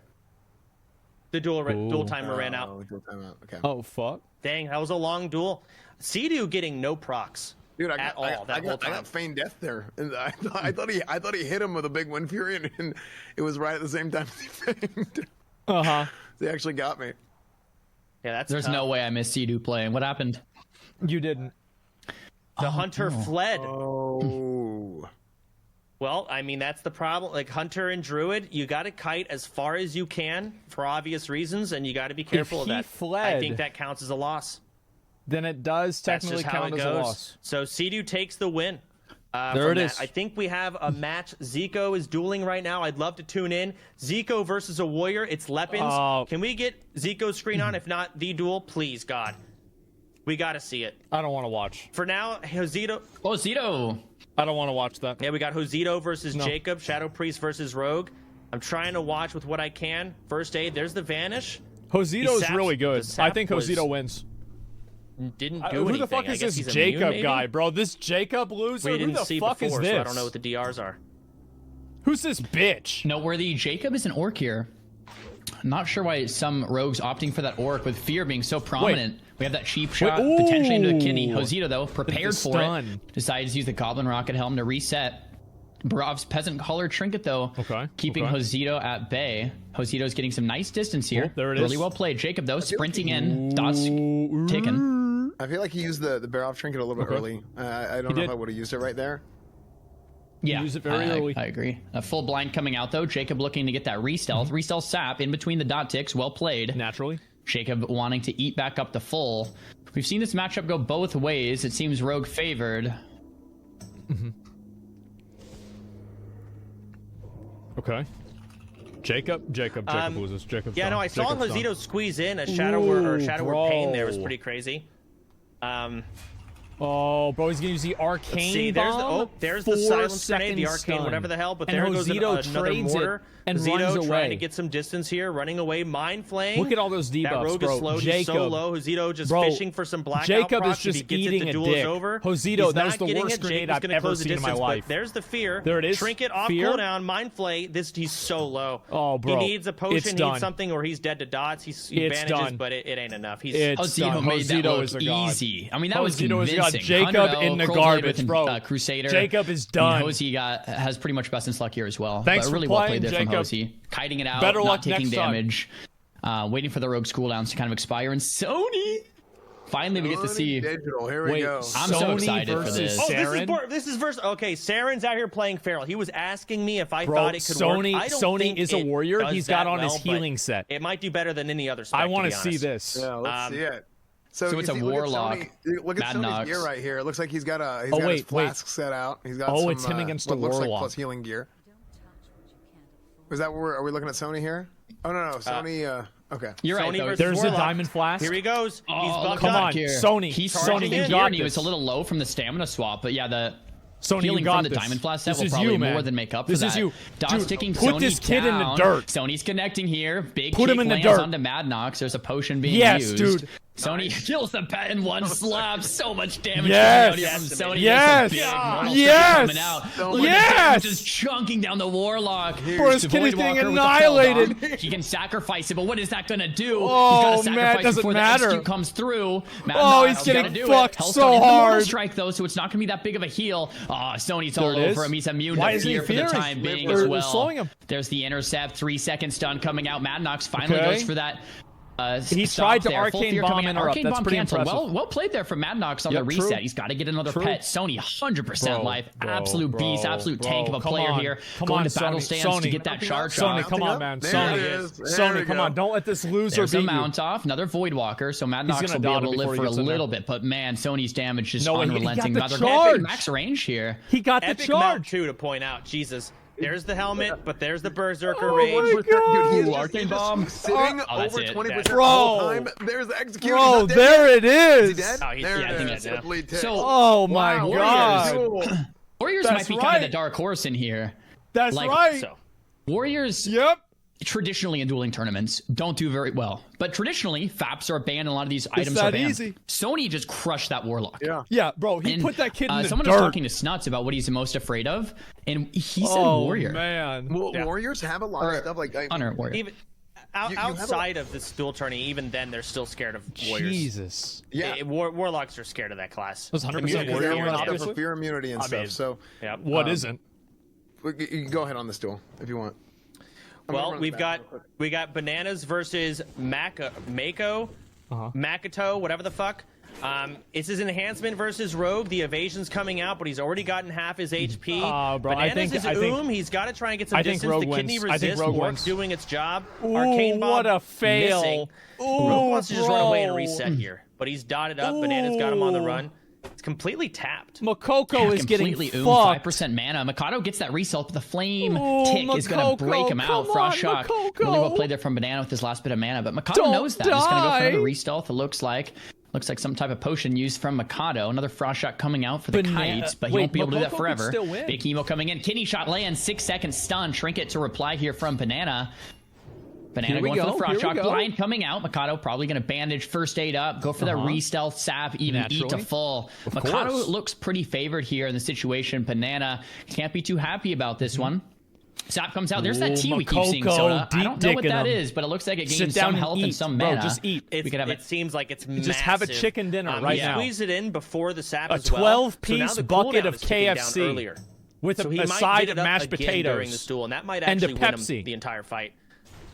The dual timer ran out. Dual timeout. Okay. Oh, fuck. Dang, that was a long duel. Sea-Doo getting no procs. Dude, I got feigned death there. I thought he hit him with a big Wind Fury, and it was right at the same time as he feigned. They actually got me. Yeah, that's There's no way I missed Sea-Doo playing. What happened? You didn't. The Hunter fled. Oh. Well, I mean, that's the problem. Like, Hunter and Druid, you got to kite as far as you can for obvious reasons, and you got to be careful of that. Fled, I think that counts as a loss. Then it does technically count as a loss. So Sea-Doo takes the win. There it is. I think we have a match. Zico is dueling right now. I'd love to tune in. Zico versus a warrior. It's Lepins. Can we get Zico's screen on? If not, the duel, please, God. We got to see it. I don't want to watch. For now, Josito. Oh, Zito. I don't want to watch that. Yeah, we got Josito versus Jacob. Shadow Priest versus Rogue. I'm trying to watch with what I can. First aid. There's the Vanish. Josito is really good. I think Josito wins. Didn't do anything. Who the fuck is this Jacob guy, bro? This Jacob loser? We didn't Who see the fuck before, is this? so I don't know what the DRs are. Who's this bitch? Noteworthy, Jacob is an orc here. Not sure why some rogues opting for that orc with fear being so prominent. We have that cheap shot potentially into a kidney. Josito, though, prepared for it. Decides to use the Goblin Rocket Helm to reset. Barov's Peasant Collar Trinket, though, keeping Josito at bay. Josito's getting some nice distance here. There it is. Really well played. Jacob, though, sprinting in. Dots ticking. I feel like he used the Barov Trinket a little bit early. I don't know if I would have used it right there. Yeah, use it very early. I agree. A full blind coming out, though. Jacob looking to get that re-stealth. Re-stealth sap in between the dot ticks. Well played. Naturally. Jacob wanting to eat back up the full. We've seen this matchup go both ways. It seems Rogue favored. Okay. Jacob loses. Jacob's no, I saw Josito squeeze in a Shadow Word Pain there. Was pretty crazy. Oh, bro, he's gonna use the arcane bomb. There's the silence grenade, the arcane, whatever the hell. But there goes another mortar. And Josito runs trying to get some distance here, running away, mind flaying. Look at all those debuffs, that Rogue bro. is slow, Jacob, he's so low. Josito just fishing for some blackout. Jacob is procs. just If he gets eating it, the a duel is dick. over. Josito, that was the getting worst it. grenade Jacob's I've gonna ever close the seen in my distance, life. But there's the fear. There it is. Trinket off cooldown, mind flay. He's so low. Oh, bro. He needs a potion, he needs something, or he's dead to dots. He bandages, but it ain't enough. Josito made that look easy. I mean, that was convincing. Jacob in the garbage, bro. Crusader. Jacob is done. Hosey has pretty much best in luck here as well. Thanks but for really playing, well played there Jacob. from Hosey. Kiting it out, Better not luck taking next damage. Waiting for the Rogue's cooldowns to kind of expire. And Sony! Finally, we get to see. Digital. Here we go. I'm so excited for this. This is versus. Okay, Saren's out here playing feral. He was asking me if I thought it could work. Sony is a warrior. He's got on his healing set. It might do better than any other spec, I want to see this. Yeah, let's see it. So it's a warlock. Look at Sony's gear right here. It looks like he's got his flask set out. He's got it's him against a warlock. Like plus healing gear. Is that where are we looking at Sony here? Oh no, Sony. Okay. You're right. Sony There's warlock. A diamond flask. Here he goes. He's come on, here. Sony. Sony, you got and he was a little low from the stamina swap, but yeah, the healing from the diamond flask set will probably more than make up for that. This is you. Dots ticking Put Sony this kid down. in the dirt. Sony's connecting here. Big Put him in the dirt. onto Mad Nox. There's a potion being used. Dude. Sony kills the pet in one slap. So much damage coming out from Sony. Just chunking down the warlock. Bro, this kid is getting annihilated. He can sacrifice it, but what is that going to do? Oh, he's got to man, it doesn't before matter. the execute comes through. He's getting fucked so hard. Strike though, so it's not going to be that big of a heal. Sony's all over him. He's immune to fear for the time being as well. Slowing him. There's the intercept. 3 second stun coming out. Mad Nox finally goes for that He tried to arcane bomb interrupt. That's pretty impressive. Well played there from Madnox on the reset. True. He's got to get another pet. Sony 100% life. Absolute beast, absolute tank of a player here. Going to battle stance to get that charge Sony, off. come on, man. Sony, come on. Don't let this loser There's beat a you. mount off. Another Void Walker. So Madnox will be able to live for a little bit. But man, Sony's damage is unrelenting. He got the max range here. He got the Epic charge. Mount too, to point out. Jesus. There's the helmet, but there's the Berserker rage. Dude, he's arcane bomb sitting over 20% the time. There's the execution. Bro, there it is. Is he dead? Oh, I think he's dead. So, oh my God. Warriors might be kind of the dark horse in here. That's right. So, Warriors. Yep. Traditionally in dueling tournaments don't do very well, but traditionally FAPs are banned and a lot of these items are banned. Easy. Sony just crushed that Warlock. Yeah, bro, he put that kid in the dirt. Someone was talking to Snuts about what he's the most afraid of, and he said Warrior. Man. Well, Warriors have a lot of stuff like Hunter Warrior. Even outside of this duel tourney, even then they're still scared of Warriors. Jesus. Yeah. Warlocks are scared of that class. Was 100% Warrior Warrior for fear immunity and stuff. So yeah. What isn't? You can go ahead on this duel if you want. Well, we got Bananas versus Mako, Makoto, whatever the fuck. It's his enhancement versus Rogue. The evasion's coming out, but he's already gotten half his HP. Bro, Bananas is He's got to try and get some distance. Rogue the kidney wins. resist works doing its job. Ooh, Arcane bomb what a fail. Missing. Ooh, Rogue wants to just run away and reset here, but he's dotted up. Bananas got him on the run. It's completely tapped. Mak'Gora is getting completely fucked. 5% mana. Mikado gets that result, but the flame tick is going to break him out. Frost Shock. Really well played there from Banana with his last bit of mana, but Mikado knows that. He's going to go for another re-stealth, it looks like. Looks like some type of potion used from Mikado. Another Frost Shot coming out for the kites, but he won't be able to do that forever. Big Emo coming in. Kidney Shot lands. 6 seconds stun. Trinket to reply here from Banana. Banana going for the Frost Shock. Blind coming out. Mikado probably going to bandage, first aid up, go for the re-stealth, sap, even eat to full. Mikado looks pretty favored here in the situation. Banana can't be too happy about this one. Sap comes out. There's that T we keep seeing, Soda. I don't know what that is, but it looks like it gains some health and some mana. Bro, just eat. It seems like it's massive. Just have a chicken dinner right now. Squeeze it in before the sap as well. A 12-piece bucket of KFC with a side of mashed potatoes during this duel, and that might actually win him the entire fight.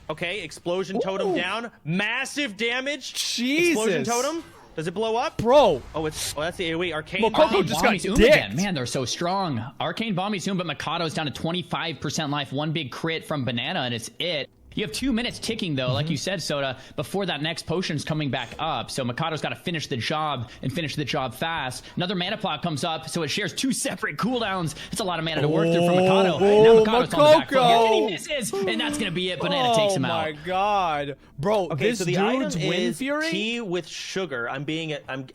Okay, explosion totem down. Massive damage. Jesus. Explosion totem. Does it blow up? Bro. Oh, that's the AoE. Arcane Mak'Gora just got dicked. Man, they're so strong. Arcane Bomb is soon, but Mikado's down to 25% life. One big crit from Banana, and it's it. You have 2 minutes ticking, though, like you said, Soda, before that next potion's coming back up. So Mikado's got to finish the job and finish the job fast. Another mana plot comes up, so it shares 2 separate cooldowns. It's a lot of mana to work through for Mikado. Now Mikado's on the back foot. And he misses, and that's going to be it. Banana takes him out. Oh, my God. Bro, okay, this so the dude's item Wind is Fury? tea with sugar. I'm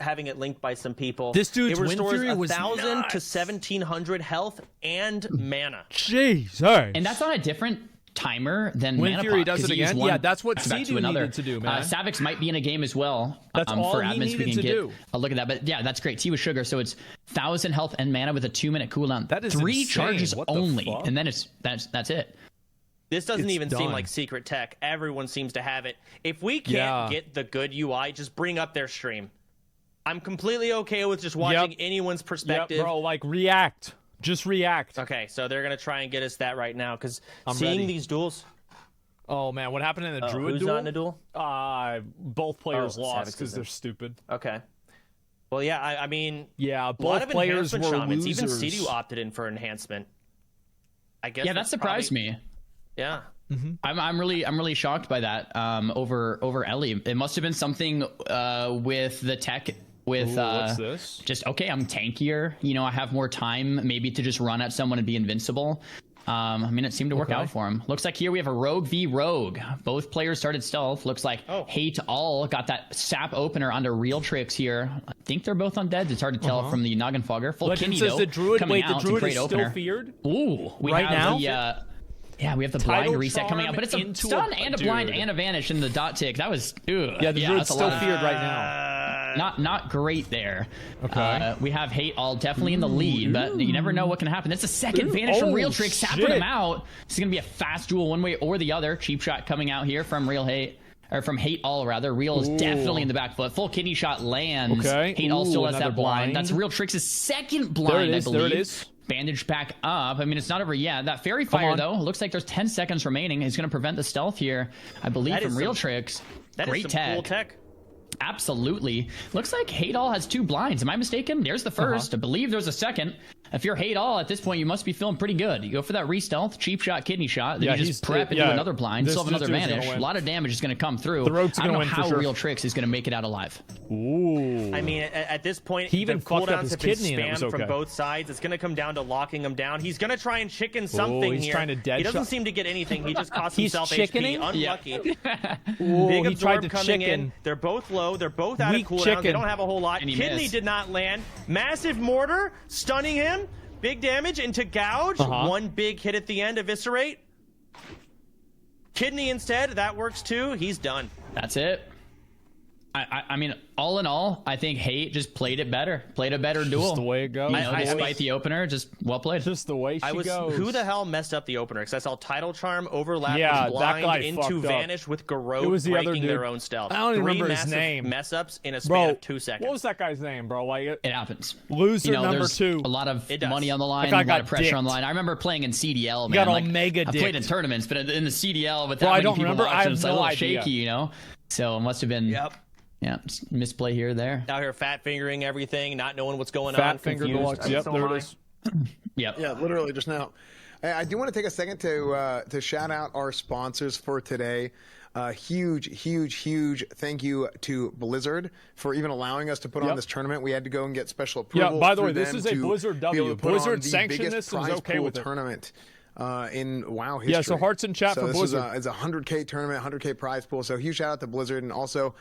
having it linked by some people. This dude's Wind Fury was 1,000 to nuts. 1,700 health and mana. Jesus. And that's on a different timer than Wind Mana Fury Pot, does it again? Yeah, that's what C2 needed to do, man. Savix might be in a game as well. That's all for he admins, needed we can to get do. a look at that. But yeah, that's great. Tea with sugar, so it's 1,000 health and mana with a 2-minute cooldown. That is 3 insane. charges What the only, fuck? and then that's it. This doesn't even seem done. like secret tech. Everyone seems to have it. If we can't get the good UI, just bring up their stream. I'm completely okay with just watching anyone's perspective. Bro, like react. Just react. Okay, so they're going to try and get us that right now, because seeing these duels... Oh, man, what happened in the Druid who's duel? not in a duel? Both players lost because they're stupid. Okay. Well, yeah, I mean... Yeah, a lot both of players were shamans. losers. Even CDU opted in for enhancement. I guess. Yeah, that surprised me. Yeah. I'm really shocked by that. Over Ellie, it must have been something with the tech. With what's this? Just okay, I'm tankier. You know, I have more time maybe to just run at someone and be invincible. I mean, it seemed to work out for him. Looks like here we have a Rogue v Rogue. Both players started stealth. Looks like Hate All got that sap opener onto Real Tricks here. I think they're both undead. It's hard to tell from the Noggin Fogger. Full Legend Kidney, says though, the Druid. coming Wait, out. the Druid Great is opener. still feared? Ooh, we right have now? Yeah, we have the Tidal blind reset coming out, but it's a into stun a- and a blind dude. and a vanish in the dot tick. That was Yeah, the Druid's that's a still lot. feared right now. Not great there. Okay. We have Hate All definitely in the lead, but you never know what can happen. That's a second vanish from Real Trick, sapping him out. This is going to be a fast duel one way or the other. Cheap shot coming out here from Real Hate. Or from Hate All, rather. Real is definitely in the back foot. Full kidney shot lands. Okay. Hate All still has another that blind. blind. That's Real Trick's second blind, I believe. There it is. bandaged back up. I mean, it's not over yet. That Fairy Fire, though, looks like there's 10 seconds remaining. He's going to prevent the stealth here, I believe, from Real Tricks. Great tech. Cool tech. Absolutely. Looks like Haydall has 2 blinds. Am I mistaken? There's the first. I believe there's a second. If you're Haydall at this point, you must be feeling pretty good. You go for that re-stealth, cheap shot, kidney shot. Then you just prep and do another blind. Still have another vanish. A lot of damage is going to come through. I don't know how Real Tricks is going to make it out alive. Ooh. I mean, at this point, he even fucked up his kidney and it was okay. From both sides. It's going to come down to locking him down. He's going to try and chicken something he's here. Trying to dead he doesn't shot. Seem to get anything. He just costs himself chickening? HP. Unlucky. Big absorb coming in. They're both low. They're both out of cooldown. They don't have a whole lot. Kidney did not land. Massive mortar stunning him. Big damage into Gouge. One big hit at the end. Eviscerate. Kidney instead. That works too. He's done. That's it. I mean, all in all, I think Hate just played it better. Played a better duel. Just the way it goes. Despite the opener, just well played. Just the way she goes. Who the hell messed up the opener? Because I saw Tidal Charm overlap with blind into Vanish with Garrote breaking their own stealth. I don't even remember his name. Mess ups in a span of 2 seconds. What was that guy's name, bro? Like it happens. Loser number 2. A lot of money on the line. A lot of pressure on the line. I remember playing in CDL. Man, got mega. I played in tournaments, but in the CDL with that many people watching, it's a little shaky, you know. So it must have been. Yeah, just misplay here or there. Out here fat fingering everything, not knowing what's going on. Fat finger deluxe. Yep, there it is. Yep. Yeah, literally just now. I do want to take a second to shout out our sponsors for today. Huge thank you to Blizzard for even allowing us to put on this tournament. We had to go and get special approval. Yeah, by the way, this is a Blizzard W. Blizzard sanctioned this and is okay with it. Tournament. In WoW history. Yeah, so hearts in chat for Blizzard. It's a 100K tournament, 100K prize pool. So huge shout out to Blizzard, and also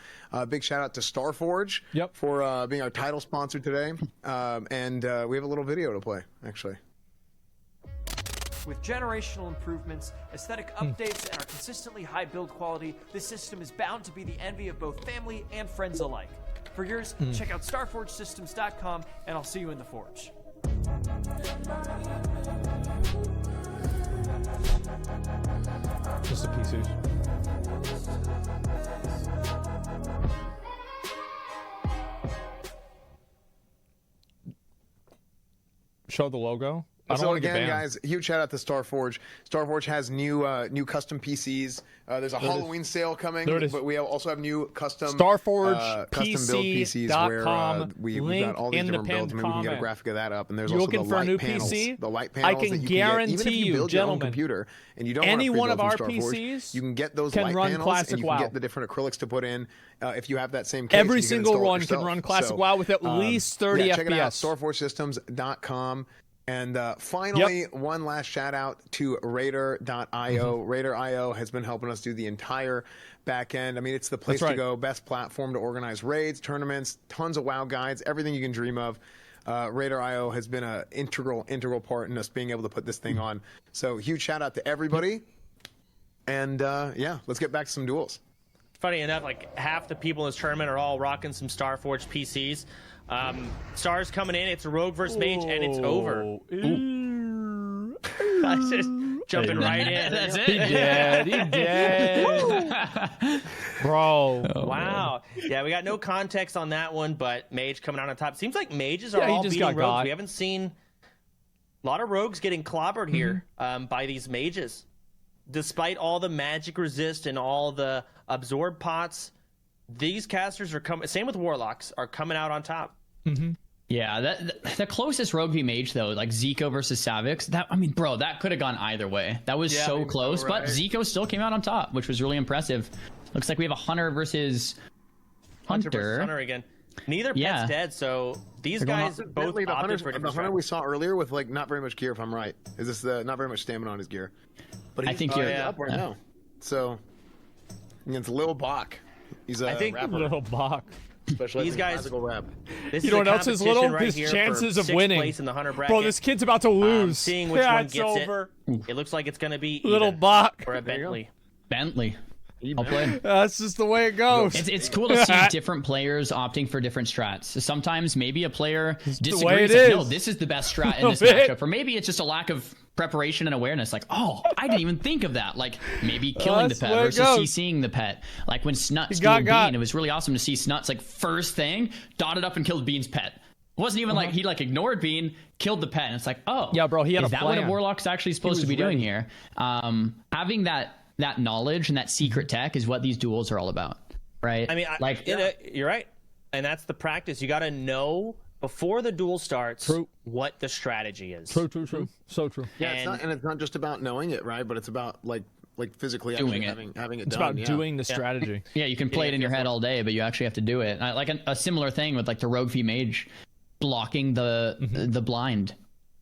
big shout out to Starforge for being our title sponsor today. And we have a little video to play, actually. With generational improvements, aesthetic updates, and our consistently high build quality, this system is bound to be the envy of both family and friends alike. For yours, check out StarForgeSystems.com, and I'll see you in the Forge. Just a PC. Show the logo. So again, guys, huge shout out to Starforge. Starforge has new custom PCs. There's a Halloween sale coming, but we also have new custom Starforge custom build PCs where we've got all these different builds. Maybe we can get a graphic of that up. And there's also the light panels. The light panels. I can guarantee even if you build your own computer and you don't want to one of our Starforge, PCs, you can get those light panels and you can get the different acrylics to put in. If you have that same case, every single one can run Classic WoW with at least 30 FPS. Check it out, StarForgeSystems.com. And finally, one last shout out to Raider.io. Raider.io has been helping us do the entire back end. I mean, it's the place to go, best platform to organize raids, tournaments, tons of WoW guides, everything you can dream of. Raider.io has been an integral part in us being able to put this thing on. So huge shout out to everybody. And let's get back to some duels. Funny enough, like half the people in this tournament are all rocking some Starforge PCs. Stars coming in, it's a rogue versus mage, and it's over. I was just jumping right in. That's it. He did. Bro. Wow. Yeah, we got no context on that one, but mage coming out on top. Seems like mages are all beating rogues. We haven't seen a lot of rogues getting clobbered here by these mages. Despite all the magic resist and all the absorb pots, these casters are coming. Same with warlocks, are coming out on top. Yeah, the closest rogue v mage though, like Zico versus Savix. That that could have gone either way. That was so close, but Zico still came out on top, which was really impressive. Looks like we have a Hunter versus Hunter. Versus Hunter again. Neither pet's dead, so these guys both opted for the Hunter we saw earlier with like not very much gear, if I'm right. Is this the not very much stamina on his gear? But I think you're up right now. So against Lil Bach. He's a rapper. Little Bach. Especially these guys. Rap. You know what else is little? His chances of winning. In the Hunter bracket. Bro, this kid's about to lose. Seeing which one gets over. It looks like it's going to be Little Bach or a Bentley. I'll play. That's just the way it goes. It's cool to see different players opting for different strats. So sometimes maybe a player disagrees. Like, no, this is the best strat in this matchup. Or maybe it's just a lack of preparation and awareness. Like, oh, I didn't even think of that. Like maybe killing the pet versus CCing the pet. Like when Snuts killed Bean, it was really awesome to see Snuts like first thing dotted up and killed Bean's pet. wasn't even like he like ignored Bean, killed the pet, and it's like, oh, yeah, bro, he had is that plan. what a warlock's actually supposed to be doing here? Having that knowledge and that secret tech is what these duels are all about, right? I mean, you're right, and that's the practice. You got to know before the duel starts what the strategy is. True. So true. Yeah, it's not just about knowing it, right? But it's about like physically having it done. It's about doing the strategy. Yeah, you can play it in your head all day, but you actually have to do it. Like a similar thing with like the Rogue v Mage blocking the blind,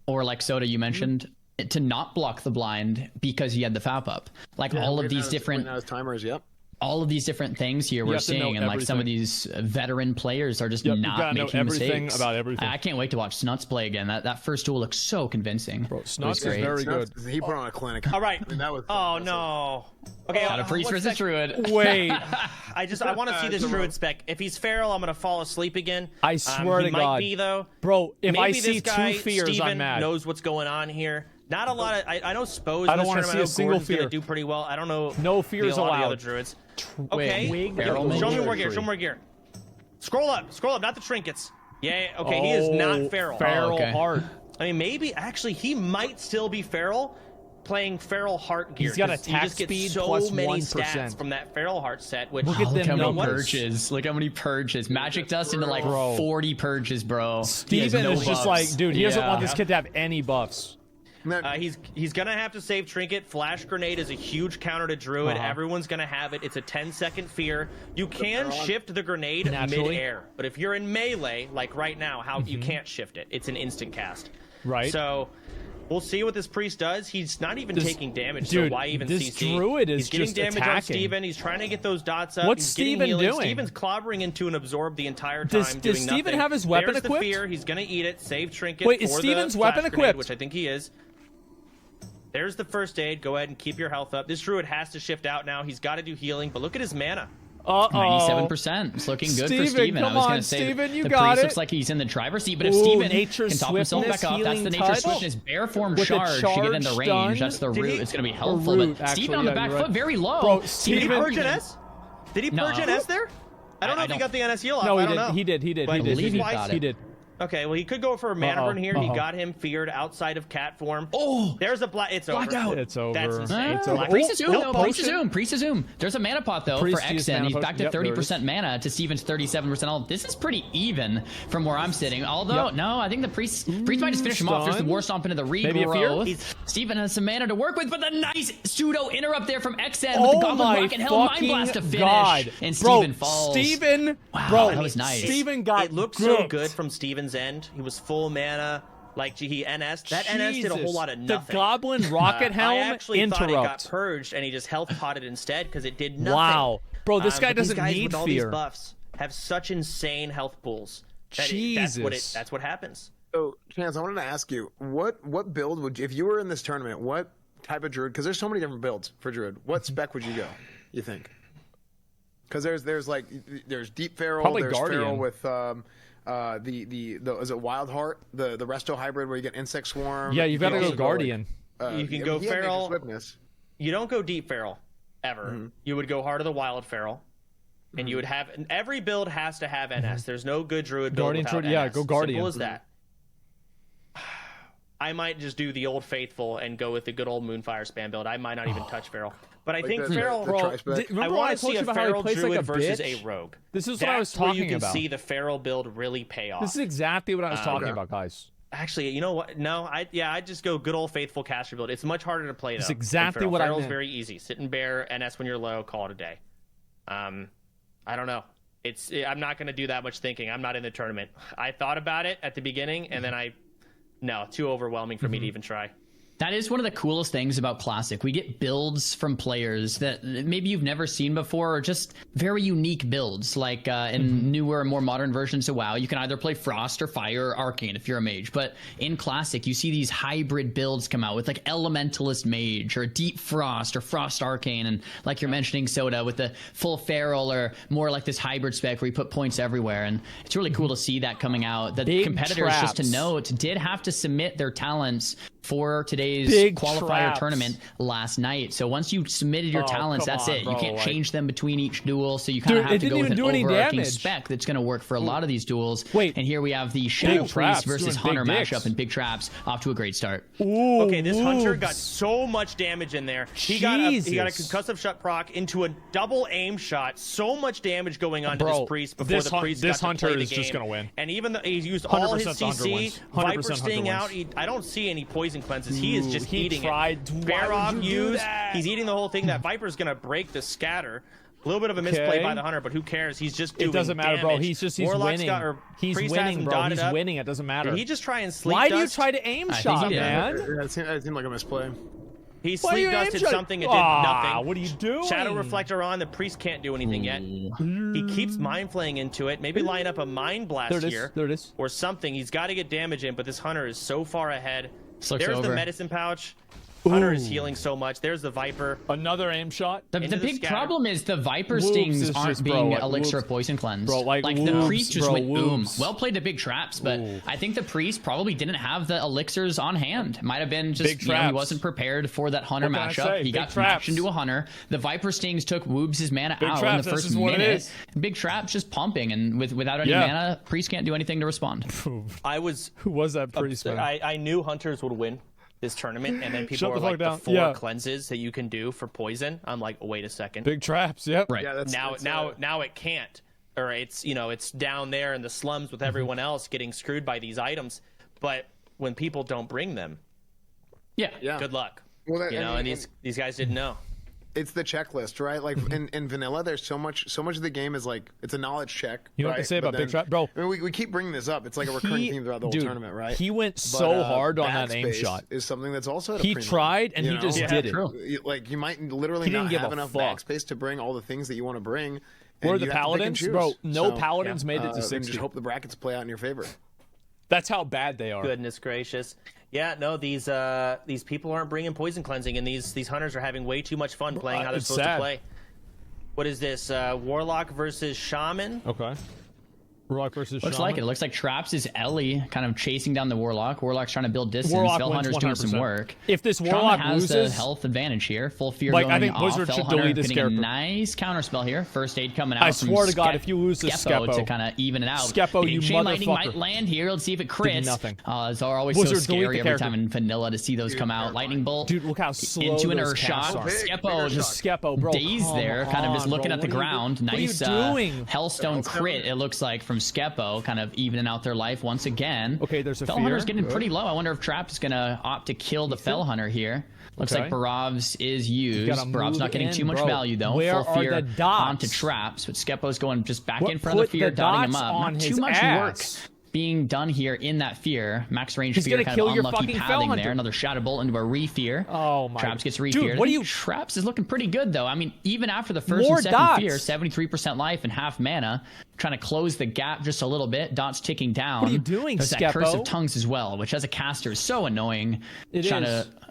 or like Soda you mentioned to not block the blind because he had the FAP up. Like all of these different timers. Yep. All of these different things here we're seeing, and like some of these veteran players are just not making mistakes. About everything. I can't wait to watch Snuts play again. That first duel looks so convincing. Bro, Snuts is very good. He put on a clinic. All right. I mean, that was no. Okay. Got a priest versus druid. Wait. I want to see this druid spec. If he's feral, I'm gonna fall asleep again. I swear to God. He might be though. Bro, if maybe I see this guy, 2 fears, Steven, I'm mad. Knows what's going on here. Not a lot of. I know Spo's. I don't want to see a single fear. Gonna do pretty well. I don't know. No fears allowed. The other druids. Okay. Show me more gear. Show me more gear. Scroll up. Not the trinkets. Yeah. Okay. He is not feral. Feral heart. I mean, maybe actually he might still be feral, playing feral heart gear. He's got attack speed plus many 1% stats from that feral heart set. Which look at them purges. Look how many purges. Magic dust into like 40 purges, bro. Steven is just like, dude, he doesn't want this kid to have any buffs. He's gonna have to save trinket. Flash grenade is a huge counter to druid. Everyone's gonna have it. It's a 10-second fear. You can shift the grenade mid-air, but if you're in melee, like right now, you can't shift it. It's an instant cast. Right. So we'll see what this priest does. He's not even taking damage. Dude, so why even this CC? Druid is He's getting just damage attacking. on Steven. He's trying to get those dots up. What's He's Steven doing? Steven's clobbering into an absorb the entire time. Does Steven have his weapon equipped? equipped? The fear. He's gonna eat it. Save trinket. Wait, is Steven's weapon equipped? Grenade, which I think he is. There's the first aid. Go ahead and keep your health up. This druid has to shift out now. He's got to do healing, but look at his mana. 97%. It's looking good for Steven. Come on, Steven, you the got priest it. Looks like he's in the driver's seat, but if Steven can top himself back up, that's the nature swiftness. Bear form charge to get in the range. That's the root. It's going to be helpful. But Steven on the back foot, very low. Bro, did he purge an S? Did he purge an S there? I don't know if he got the NS heal off. No, I don't know. He did. I believe he got it. He did. Okay, well, he could go for a mana burn here. He got him feared outside of cat form. Oh! There's a it's over. Blackout. It's over. That's insane. It's over. Priest is Zoom. There's a mana pot, though, for Exen. He's back to 30% mana to Steven's 37%. This is pretty even from where I'm sitting. Although, no, I think the Priest might just finish him off. There's the War Stomp into the regrowth. Steven has some mana to work with, but the nice pseudo interrupt there from Exen with the Goblin Rocket Hell Mind Blast to finish. And Steven falls. Steven, wow, that was nice. Steven got it looked so good from Steven's end. He was full mana, like he NS'd. That NS did a whole lot of nothing. The Goblin Rocket Helm I actually interrupt. thought it got purged, and he just health potted instead because it did nothing. Wow, bro, this guy doesn't need with all fear. These buffs have such insane health pools. Jesus, that's what happens. So, Chance, I wanted to ask you, what build would you, if you were in this tournament, what type of druid? Because there's so many different builds for druid. What spec would you go? You think? Because there's deep feral, probably there's Guardian. feral with the is it Wild Heart, the resto hybrid where you get insect swarm. Yeah, you've got to go Guardian. You can go feral. You don't go deep feral ever. You would go Heart of the Wild feral, and you would have every build has to have NS. There's no good druid build without NS. Yeah, go Guardian. Simple as that. I might just do the old faithful and go with the good old Moonfire spam build. I might not even touch feral. But I think feral. I want to see a feral druid versus a rogue. This is what I was talking about. Where you can see the feral build really pay off. This is exactly what I was talking about, guys. Actually, you know what? No, I'd just go good old faithful caster build. It's much harder to play though. It's exactly what I meant. Feral's very easy. Sit and bear, NS when you're low, call it a day. I don't know. I'm not going to do that much thinking. I'm not in the tournament. I thought about it at the beginning, and then no, too overwhelming for me to even try. That is one of the coolest things about Classic. We get builds from players that maybe you've never seen before, or just very unique builds. Like in newer, more modern versions of WoW, you can either play Frost or Fire or Arcane if you're a mage. But in Classic, you see these hybrid builds come out with like Elementalist Mage or Deep Frost or Frost Arcane. And like you're mentioning, Soda, with the full Feral or more like this hybrid spec where you put points everywhere. And it's really cool to see that coming out. The competitors, just to note, did have to submit their talents for today's qualifier tournament last night. So once you submitted your talents, that's it. You can't change them between each duel. So you kind of have to go with an overarching spec that's going to work for a lot of these duels. And here we have the Shadow Priest versus Hunter matchup, and Big Traps off to a great start. Okay, this Hunter got so much damage in there. He got a concussive shot proc into a double aim shot. So much damage going on to this Priest before the Priest got to play the game. This Hunter is just going to win. And even though he used all his CC, Viper staying out, I don't see any poison cleanses. He is just eating it. Bear off use. He's eating the whole thing. That Viper's going to break the scatter. A little bit of a misplay by the Hunter, but who cares? He's just doing damage. It doesn't matter, bro. He's winning. He's winning, bro. He's winning. It doesn't matter. Did he just try and sleep Why do you try to aim shot, man? That seemed like a misplay. He sleep dusted something and did nothing. What are you doing? Shadow Reflector on. The Priest can't do anything yet. He keeps Mind Flaying into it. Maybe line up a Mind Blast here. There it is. Or something. He's got to get damage in, but this Hunter is so far ahead. There's the Medicine Pouch. Hunter is healing so much. There's the Viper. Another aim shot. The big problem is the Viper stings aren't being Elixir of Poison Cleanse. Like the Priest just went boom. Well played to Big Traps, but I think the Priest probably didn't have the Elixirs on hand. Might have been just he wasn't prepared for that Hunter matchup. He got matched into a Hunter. The Viper stings took Woobs' mana out in the first minute. Big Traps just pumping, and without any mana, Priest can't do anything to respond. Who was that Priest? I knew Hunters would win this tournament, and then people were like, the 4 cleanses that you can do for poison. I'm like, wait a second. Big Traps, yep. Right. Yeah, now it can't. Or it's down there in the slums with everyone else getting screwed by these items. But when people don't bring them, good luck. Well, and these guys didn't know. It's the checklist, right? Like in vanilla, there's so much of the game is like it's a knowledge check. You know what to say about Big Trap, bro? I mean, we keep bringing this up. It's like a recurring theme throughout the whole tournament, right? He went so hard on that aim shot. Is something that's also at a he premium, tried and he just did it. Like you might literally not have enough backspace to bring all the things that you want to bring. Or the Paladins, bro. No Paladins made it to 60. Just hope the brackets play out in your favor. That's how bad they are. Goodness gracious. Yeah, no, these people aren't bringing poison cleansing, and these Hunters are having way too much fun playing how they're supposed to play. What is this? Warlock versus Shaman? Okay. Warlock versus Looks Shaman. like it. Looks like Traps is Ellie kind of chasing down the Warlock. Warlock's trying to build distance. Fellhunter's doing some work. If this Warlock has loses, the health advantage here. Full fear like, going I think off. Blizzard should delete his character. Nice counterspell here. First aid coming out. I swear to God, if you lose this Skeppo to kind of even it out. Skeppo, you Chain Lightning motherfucker. might land here. Let's see if it crits. Nothing. It's always Blizzard, so scary every time in vanilla to see those come out. Lightning Bolt. Dude, look how slow into an those Earth Shot. Skeppo just bro, dazed there, kind of just looking at the ground. Nice Hellstone crit, it looks like, from Skeppo, kind of evening out their life once again. Okay, there's a Fellhunter's getting pretty low. I wonder if Traps is going to opt to kill the Fellhunter here. Looks like Barov's is used. Barov's not getting too much value, though. Where Full fear are the dots? onto Traps, but Skeppo's going just back in front of the fear, dotting him up. Not too much work being done here in that fear. Max range fear, kind of unlucky pathing there. Another Shadow Bolt into a re-fear. Oh my! Traps gets re-feared. Dude, Traps is looking pretty good though. I mean, even after the first and second fear, 73% life and half mana, trying to close the gap just a little bit. Dots ticking down. What are you doing, There's Skeppo? that Curse of Tongues as well, which as a caster is so annoying.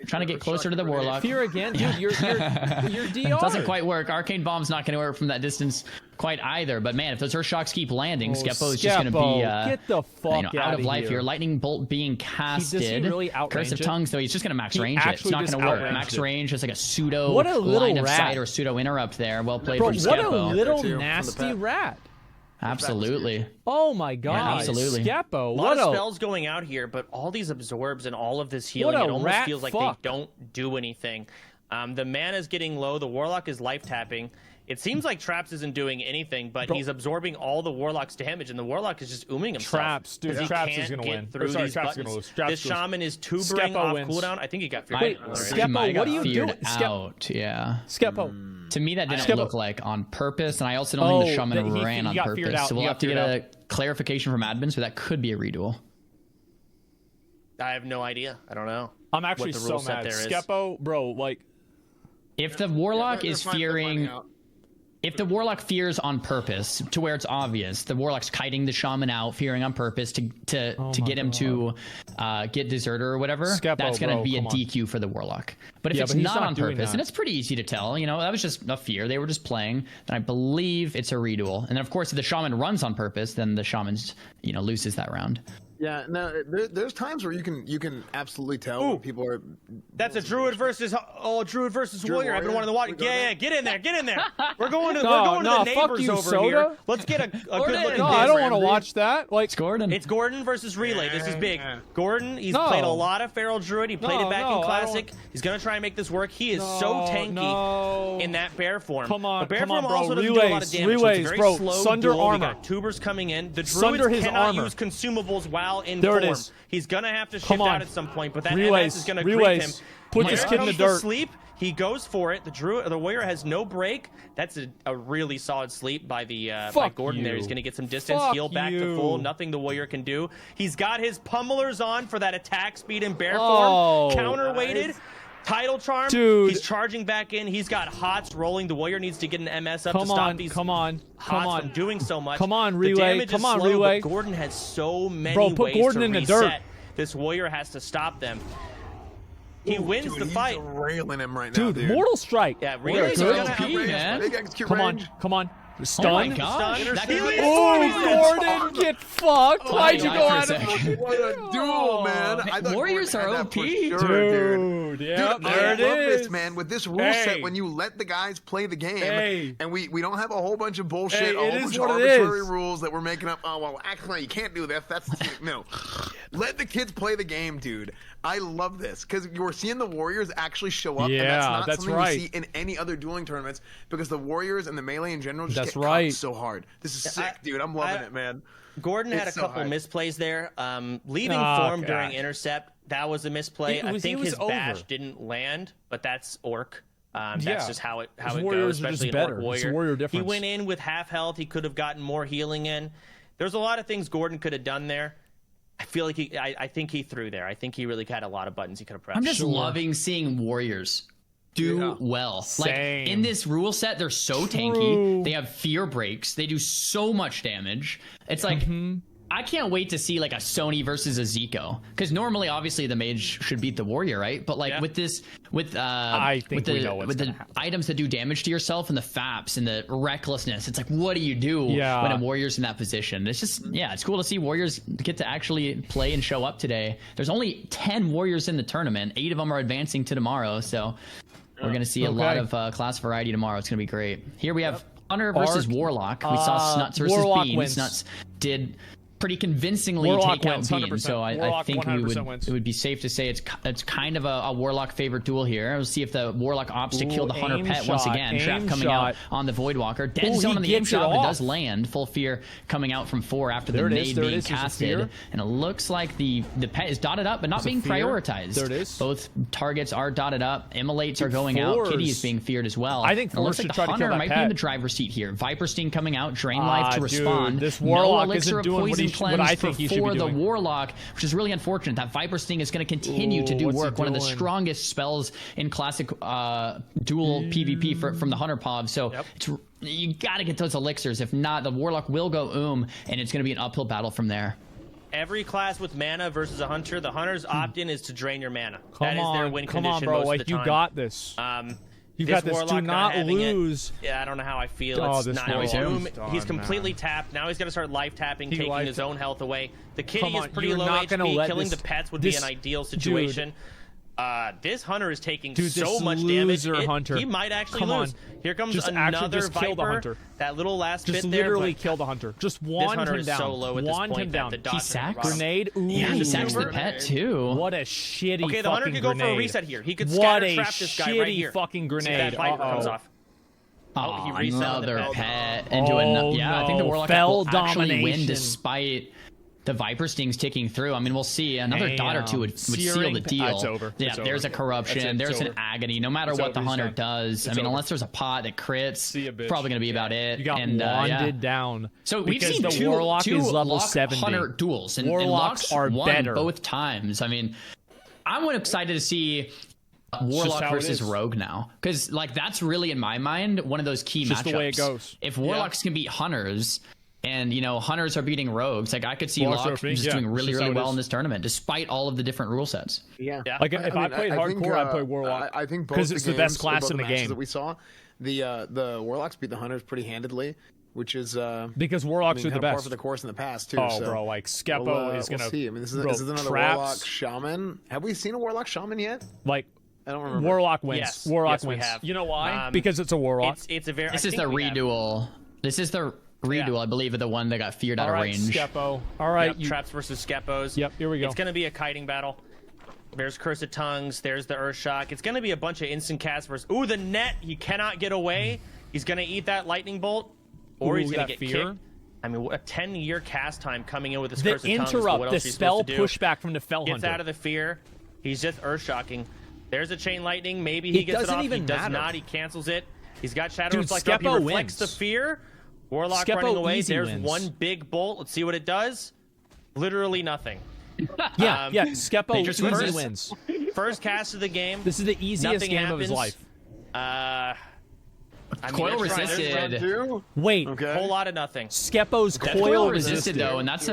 Trying to get closer to the Warlock. Fear again, dude. You're DR. Doesn't quite work. Arcane Bomb's not going to work from that distance quite either. But man, if those Earth Shocks keep landing, Skeppo is just going to be get the fuck out of life here. Lightning Bolt being casted. Does he really outrange Curse of Tongues, though, he's just going to max range it. It's not going to work. Max range is like a pseudo line of sight or pseudo interrupt there. Well played from Skeppo. What a little nasty rat. Absolutely. Oh my God. Yeah, absolutely. Skeppo. A lot of spells going out here, but all these absorbs and all of this healing, it almost feels like they don't do anything. The mana is getting low. The Warlock is life tapping. It seems like Traps isn't doing anything, but he's absorbing all the Warlock's damage, and the Warlock is just ooming himself. Traps, dude. Traps is going to win. Traps is going to lose. This Shaman is tubering off cooldown. I think he got feared. Wait, Skeppo, what are you doing? Yeah. Skeppo. To me, that didn't look like on purpose, and I also don't think the Shaman ran on purpose. So we'll have to get a clarification from admins, but that could be a reduel. I have no idea. I don't know. I'm actually so mad. Skeppo, bro, like... If the Warlock is fearing... If the Warlock fears on purpose, to where it's obvious, the Warlock's kiting the Shaman out, fearing on purpose to get him to get Deserter or whatever, that's going to be a DQ for the Warlock. But if it's not on purpose, and it's pretty easy to tell, you know, that was just a fear, they were just playing, then I believe it's a reduel. And then, of course, if the Shaman runs on purpose, then the Shaman's, you know, loses that round. Yeah, no, there's times where you can absolutely tell when people are. That's a Druid versus Warrior. I've been wanting to watch. Yeah, get in there. We're going to the neighbors over Soda? here. Let's get a good look at this. No, I don't want to watch that. Like it's Gordon. It's Gordon versus Relay. This is big. Gordon, he's played a lot of Feral Druid. He played it back in Classic. He's gonna try and make this work. He is so tanky in that bear form. Come on, the bear form bro. also doesn't do a lot of damage. Relays, so it's bro. very slow Sunder duel. armor. We got tubers coming in. The Sunder Druids his cannot armor. use consumables while in There form. it is. He's gonna have to shift out at some point, but that MS is gonna Relays. grief him. Put this kid in the dirt. Sleep. He goes for it. The Warrior has no break. That's a really solid sleep by by Gordon there. He's going to get some distance, heal back to full. Nothing the Warrior can do. He's got his pummelers on for that attack speed in bear form. Counterweighted. Tidal Charm. Dude. He's charging back in. He's got Hots rolling. The Warrior needs to get an MS up to stop these Hots from doing so much. Come on, Relay. The damage is slow, Relay. but Gordon has so many put ways Gordon to in the reset. dirt. This Warrior has to stop them. He wins the fight. He's railing him right now, dude. Mortal Strike. Yeah, Relay's good. gonna have man. Big execute Come range. on. Stun. Oh my gosh. Stun. That Oh, Gordon, get fucked. Why'd you go out of What a duel, man. I thought Warriors Gordon are had that OP. for sure, dude. Yep, Dude, there I it love is. this, man. With this rule set, when you let the guys play the game, and we don't have a whole bunch of bullshit, a whole bunch of arbitrary rules that we're making up. Oh, well, actually, you can't do this. That's no. Let the kids play the game, dude. I love this because you're seeing the Warriors actually show up, and that's not something you see in any other dueling tournaments because the Warriors and the melee in general just get caught so hard. This is sick, dude. I'm loving it, man. Gordon had a couple misplays there. Leaving form during intercept, that was a misplay. I think his bash didn't land, but that's Orc. That's just how it goes, especially in Orc Warrior. He went in with half health. He could have gotten more healing in. There's a lot of things Gordon could have done there. I feel like I think he threw there. I think he really had a lot of buttons he could have pressed. I'm just loving seeing Warriors do well. Same. Like in this rule set, they're so tanky. They have fear breaks. They do so much damage. It's like I can't wait to see like a Sony versus a Zico because normally, obviously, the mage should beat the Warrior, right? But like with this, with the items that do damage to yourself and the FAPs and the recklessness, it's like, what do you do when a Warrior's in that position? It's just, it's cool to see Warriors get to actually play and show up today. There's only 10 Warriors in the tournament. 8 of them are advancing to tomorrow, so we're gonna see a lot of class variety tomorrow. It's gonna be great. Here we have Hunter versus Warlock. We saw Snuts versus Warlock Bean. wins. Snuts did pretty convincingly Warlock take out wins, Bean, 100%. so I Warlock think wins. it would be safe to say it's kind of a Warlock favorite duel here. We'll see if the Warlock opts to kill the Hunter pet once again. Trap coming out on the Voidwalker. Dead zone on the aim shot, but does land. Full fear coming out from 4 after the nade being casted. And it looks like the pet is dotted up, but not being prioritized. There it is. Both targets are dotted up. Immolates are going out. Kitty is being feared as well. I think it looks like the Hunter might be in the driver's seat here. Viper Sting coming out. Drain life to respond. This Warlock no elixir isn't of doing poison what I cleanse think he should be for the doing. Warlock, which is really unfortunate. That Viper Sting is going to continue to do work. One of the strongest spells in classic dual PvP from the Hunter Pov. So you got to get those elixirs. If not, the Warlock will go and it's going to be an uphill battle from there. Every class with mana versus a Hunter, the Hunter's opt-in is to drain your mana. That is their win come condition on, bro. most Like, of the time. you got this. You got this. Do not lose. I don't know how I feel. Oh, it's not he's completely tapped. Now he's going to start life tapping, taking his own health away. The Kitty is pretty low HP. Killing the pets would be an ideal situation. This Hunter is taking so much damage. He might actually lose. Here comes another Viper. Kill the Hunter. That little last bit there. Just literally kill the Hunter. Just wand him down. This Hunter is so low at this point. He sacks. Grenade. He sacks the pet too. What a shitty Okay, the Hunter could go for a reset here. He could scatter trap this guy right here. What a shitty fucking grenade. That Viper comes off. He reset another pet into another. I think the Warlock will actually win despite the Viper Stings ticking through. I mean, we'll see. Another dot or two would seal the deal. It's over. Yeah, there's a corruption. There's an agony. No matter what the Hunter does. I mean, unless there's a pot that crits, probably going to be about it. You got wanded down. So we've seen two Warlock is level Lock 70. Hunter duels. And Warlocks are won better both times. I mean, I'm excited to see Warlock versus Rogue now, because like that's really in my mind one of those key matchups. Just the way it goes. If Warlocks can beat Hunters, and Hunters are beating Rogues, like I could see Locke just doing really well in this tournament, despite all of the different rule sets. Like if I played hardcore, I'd play Warlock. I think both because it's the best class in the game that we saw. the Warlocks beat the Hunters pretty handedly, which is because Warlocks are the best par for the course in the past too. Oh, so bro, like Skepo is gonna. We'll see. I mean, this is another traps. Warlock Shaman. Have we seen a Warlock Shaman yet? Like, I don't remember. Warlock wins. Yes. Warlock Yes, wins. we have. You know why? Because it's a Warlock. It's a very. This is the reduel. This is the reduel, I believe, of the one that got feared out of range. Skepo. All right, yep, traps versus Skepos. Yep, here we go. It's gonna be a kiting battle. There's Curse of Tongues. There's the Earth Shock. It's gonna be a bunch of instant casts versus. Ooh, the net. He cannot get away. He's gonna eat that lightning bolt, or he's gonna get kicked. I mean, a 10-year cast time coming in with this Curse of Tongues. Interrupt, the spell pushback from the Fell Hunter. Gets out of the fear. He's just Earth Shocking. There's a Chain Lightning. Maybe he gets it off. He does not. He cancels it. He's got Shadow Reflect up. He reflects the fear. Warlock running away. There's one big bolt. Let's see what it does. Literally nothing. Yeah. Skepo easily wins. First cast of the game. This is the easiest game of his life. Coil resisted. Wait, a whole lot of nothing. Skepo's coil resisted though, and that's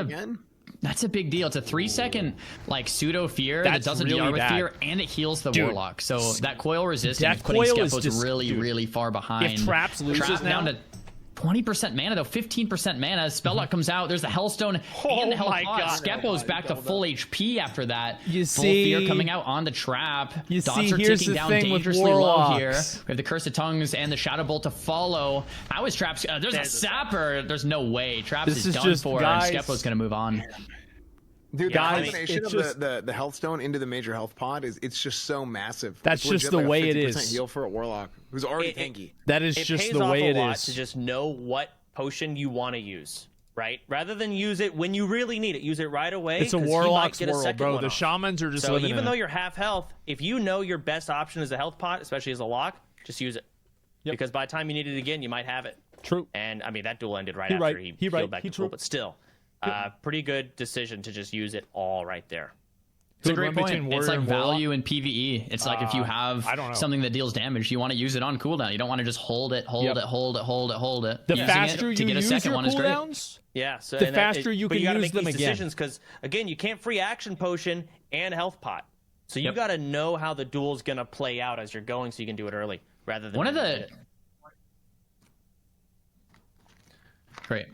a big deal. It's a 3-second like pseudo fear that doesn't really DR with fear, and it heals the Warlock. So that coil resistance is putting Skepo's really far behind. If Traps loses now, down to 20% mana though, 15% mana. Spelllock comes out. There's the Hellstone and the Hellpot. Skepo's back to full HP after that. You full see, fear coming out on the trap. You Dots see, are here's ticking the down thing with dangerously Warlocks. low here. We have the Curse of Tongues and the Shadow Bolt to follow. How is Traps? There's a Sapper. There's no way. Traps is done for, and Skepo's gonna move on. Dude, the combination of the health stone into the major health pod it's just so massive. That's just the way it is. Heal for a Warlock who's already tanky. That is just the way it is. To just know what potion you want to use, right? Rather than use it when you really need it, use it right away. It's a Warlock's world, bro. The Shamans are just so living even in though it. you're half health, if you know your best option is a health pot, especially as a lock, just use it. Yep. Because by the time you need it again, you might have it. True. And I mean that duel ended right after he healed back to full, but still. Pretty good decision to just use it all right there. It's a great point. It's like value in PvE. It's like if you have something that deals damage, you want to use it on cooldown. You don't want to just hold it. The faster you use your cooldowns, so the faster you can use them again. Decisions, because again, you can't free action potion and health pot. So you got to know how the duel's gonna play out as you're going, so you can do it early rather than one of the. Great.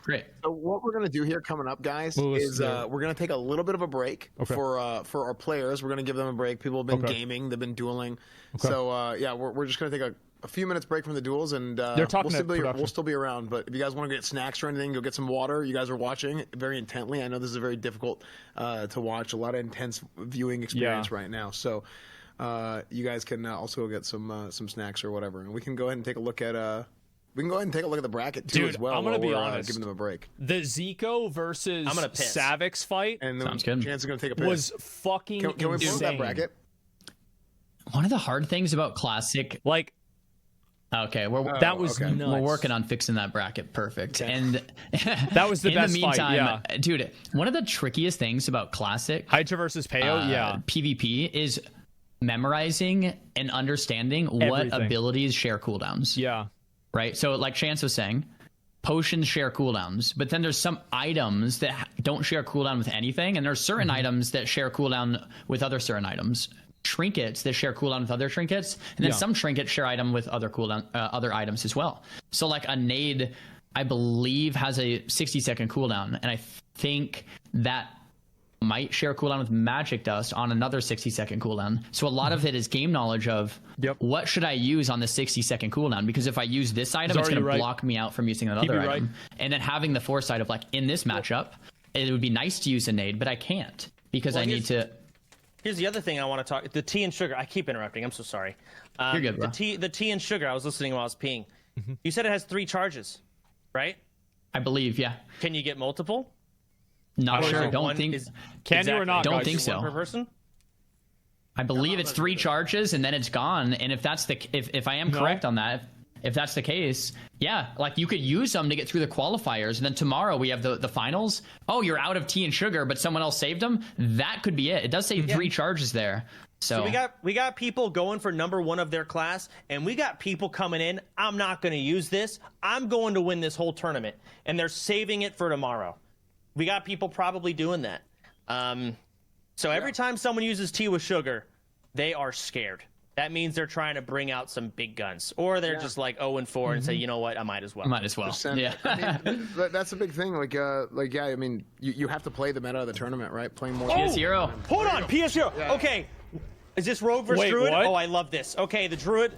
Great. So what we're going to do here coming up, guys, is we're going to take a little bit of a break for our players. We're going to give them a break. People have been gaming. They've been dueling. So, we're just going to take a few minutes break from the duels, and we'll still be around. But if you guys want to get snacks or anything, go get some water. You guys are watching very intently. I know this is very difficult to watch. A lot of intense viewing experience right now. So you guys can also get some snacks or whatever. And we can go ahead and take a look at... We can go ahead and take a look at the bracket too, as well. I'm gonna be honest. Giving them a break. The Zico versus Savix fight, and Sounds good. Chance is gonna take a piss. Was fucking Can we pull that bracket? One of the hard things about Classic, like, okay, we're working on fixing that bracket perfect, and that was the in best the meantime, fight, dude. One of the trickiest things about Classic Hydra versus Peo, PvP is memorizing and understanding what abilities share cooldowns. Yeah. Right, so like Chance was saying, potions share cooldowns, but then there's some items that don't share cooldown with anything, and there's certain items that share cooldown with other certain items. Trinkets that share cooldown with other trinkets, and then some trinkets share item with other cooldown other items as well. So like a nade, I believe, has a 60-second cooldown, and I think that might share cooldown with Magic Dust on another 60-second cooldown. So a lot of it is game knowledge of what should I use on the 60-second cooldown, because if I use this item, it's going to block me out from using another item. And then having the foresight of like, in this matchup, it would be nice to use a nade, but I can't because I need to. Here's the other thing I want to talk. The tea and sugar. I keep interrupting. I'm so sorry. You're good, bro. The tea and sugar. I was listening while I was peeing. You said it has 3 charges, right? I believe, yeah. Can you get multiple? Not sure. Don't think. Can you or not? Don't think so. One per person? I believe it's 3 charges and then it's gone. And if that's if I am correct on that, if that's the case, yeah, like you could use them to get through the qualifiers, and then tomorrow we have the finals. Oh, you're out of tea and sugar, but someone else saved them. That could be it. It does say 3 charges there. So we got people going for number 1 of their class, and we got people coming in. I'm not going to use this. I'm going to win this whole tournament, and they're saving it for tomorrow. We got people probably doing that. So every time someone uses tea with sugar, they are scared. that means they're trying to bring out some big guns, or they're just like 0-4 and say, you know what, I might as well. Might as well. Yeah. I mean, that's a big thing. Like, yeah. I mean, you have to play the meta of the tournament, right? Playing more. PS Hero. Hold on, PS Hero. Yeah. Okay, is this Rogue versus Druid? What? Oh, I love this. Okay, the Druid.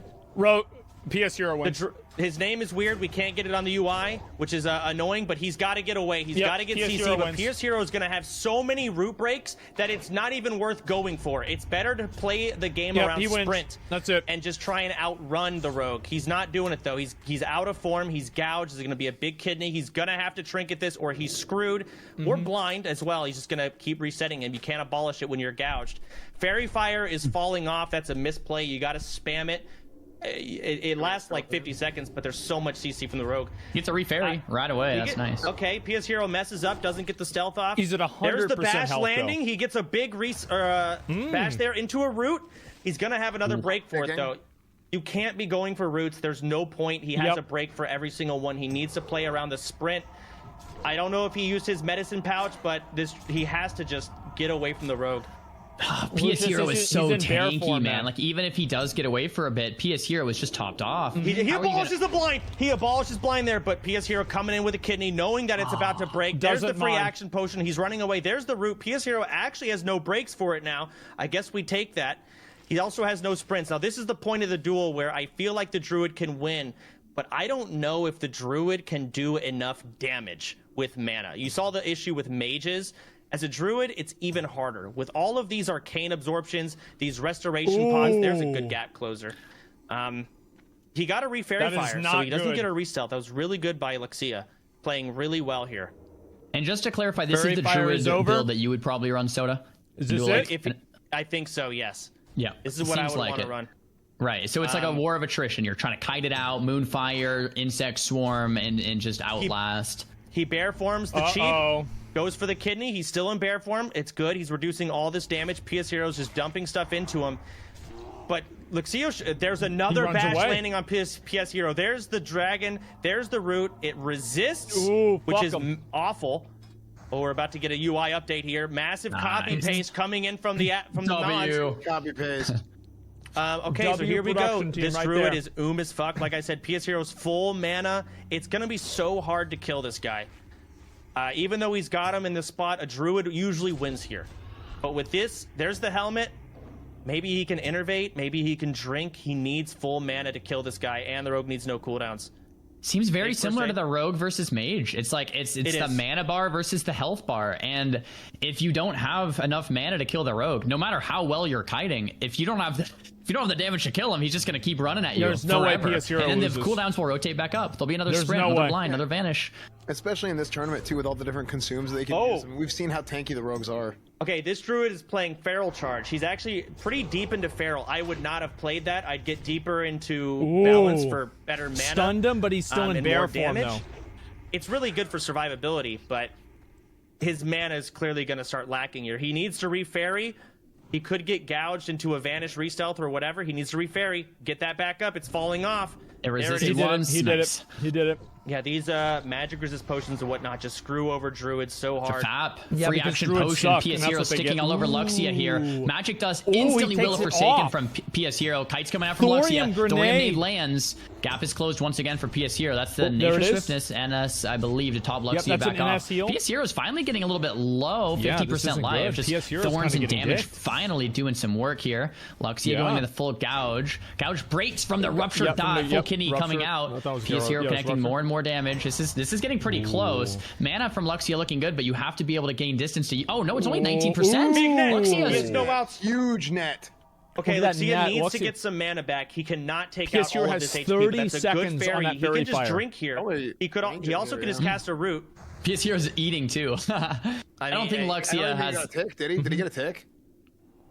PS Hero wins. His name is weird. We can't get it on the UI, which is annoying, but he's got to get away. He's got to get CC, but PS Hero is going to have so many root breaks that it's not even worth going for. It's better to play the game around sprint. That's it. And just try and outrun the Rogue. He's not doing it, though. He's out of form. He's gouged. There's going to be a big kidney. He's going to have to trinket this, or he's screwed, or blind as well. He's just going to keep resetting him. You can't abolish it when you're gouged. Fairy Fire is falling off. That's a misplay. You got to spam it. It lasts like 50 seconds, but there's so much CC from the Rogue. Gets a refairy right away. That's nice. Okay, PS Hero messes up, doesn't get the stealth off. He's at 100% There's the bash health, landing. though. He gets a big bash there into a root. He's going to have another break for it, though. You can't be going for roots. There's no point. He has a break for every single one. He needs to play around the sprint. I don't know if he used his medicine pouch, but he has to just get away from the Rogue. PS Hero is so tanky, man. Like, even if he does get away for a bit, PS Hero is just topped off. He abolishes the blind. He abolishes blind there, but PS Hero coming in with a kidney, knowing that it's about to break. There's the free action potion. He's running away. There's the root. PS Hero actually has no breaks for it now. I guess we take that. He also has no sprints. Now, this is the point of the duel where I feel like the Druid can win, but I don't know if the Druid can do enough damage with mana. You saw the issue with mages. As a Druid, it's even harder. With all of these arcane absorptions, these restoration pods, there's a good gap closer. He got a refairy fire, so he doesn't get a re-stealth. That was really good by Luxia, playing really well here. And just to clarify, this is the Druid build that you would probably run, Soda? Is this it? I think so, yes. Yeah. This is what I would want to run. Right, so it's like a war of attrition. You're trying to kite it out, Moonfire, Insect Swarm, and just outlast. He bear forms the cheap. Goes for the kidney. He's still in bear form. It's good. He's reducing all this damage. PS Hero's just dumping stuff into him. But Luxio, there's another bash landing on PS Hero. There's the dragon. There's the root. It resists, which is awful. Oh, we're about to get a UI update here. Massive copy paste coming in from the nods. Copy paste. Okay, so here we go. This Druid is as fuck. Like I said, PS Hero's full mana. It's going to be so hard to kill this guy. Even though he's got him in the spot, a Druid usually wins here. But with this, there's the helmet. Maybe he can innervate. Maybe he can drink. He needs full mana to kill this guy, and the Rogue needs no cooldowns. Seems very similar to the Rogue versus Mage. It's like it's the mana bar versus the health bar. And if you don't have enough mana to kill the Rogue, no matter how well you're kiting, if you don't have the damage to kill him, he's just going to keep running at you. There's no way PS Hero and then loses. the cooldowns will rotate back up. There'll be another sprint, another blind, another vanish. Especially in this tournament, too, with all the different consumes they can use. I mean, we've seen how tanky the Rogues are. Okay, this Druid is playing Feral Charge. He's actually pretty deep into Feral. I would not have played that. I'd get deeper into Balance for better mana. Stunned him, but he's still in bear form, though. It's really good for survivability, but his mana is clearly going to start lacking here. He needs to refairy. He could get gouged into a Vanish re-stealth or whatever. He needs to refairy. Get that back up. It's falling off. It resisted once. He did it. He did it. Yeah, these magic resist potions and whatnot just screw over Druids so hard. Free action potion. PS Hero sticking all over Luxia here. Magic Dust instantly Will of Forsaken from PS Hero. Kites coming out from Luxia. Thorium Nade lands. Gap is closed once again for PS Hero. That's the Nature Swiftness. NS, I believe, to top Luxia back off. PS Hero is finally getting a little bit low. 50% life. Just thorns and damage finally doing some work here. Luxia going to the full gouge. Gouge breaks from the ruptured dot. Full kidney coming out. PS Hero connecting more and more damage. This is getting pretty close. Mana from Luxia looking good, but you have to be able to gain distance to. Oh no, it's only 19%. Luxia is no outs. Huge net. Okay, Luxia needs to get some mana back. He cannot take out all of this HP. That's a good fairy. He can just drink here. He also can just cast a root. PS Hero's eating too. I don't think Luxia has. Did he get a tick?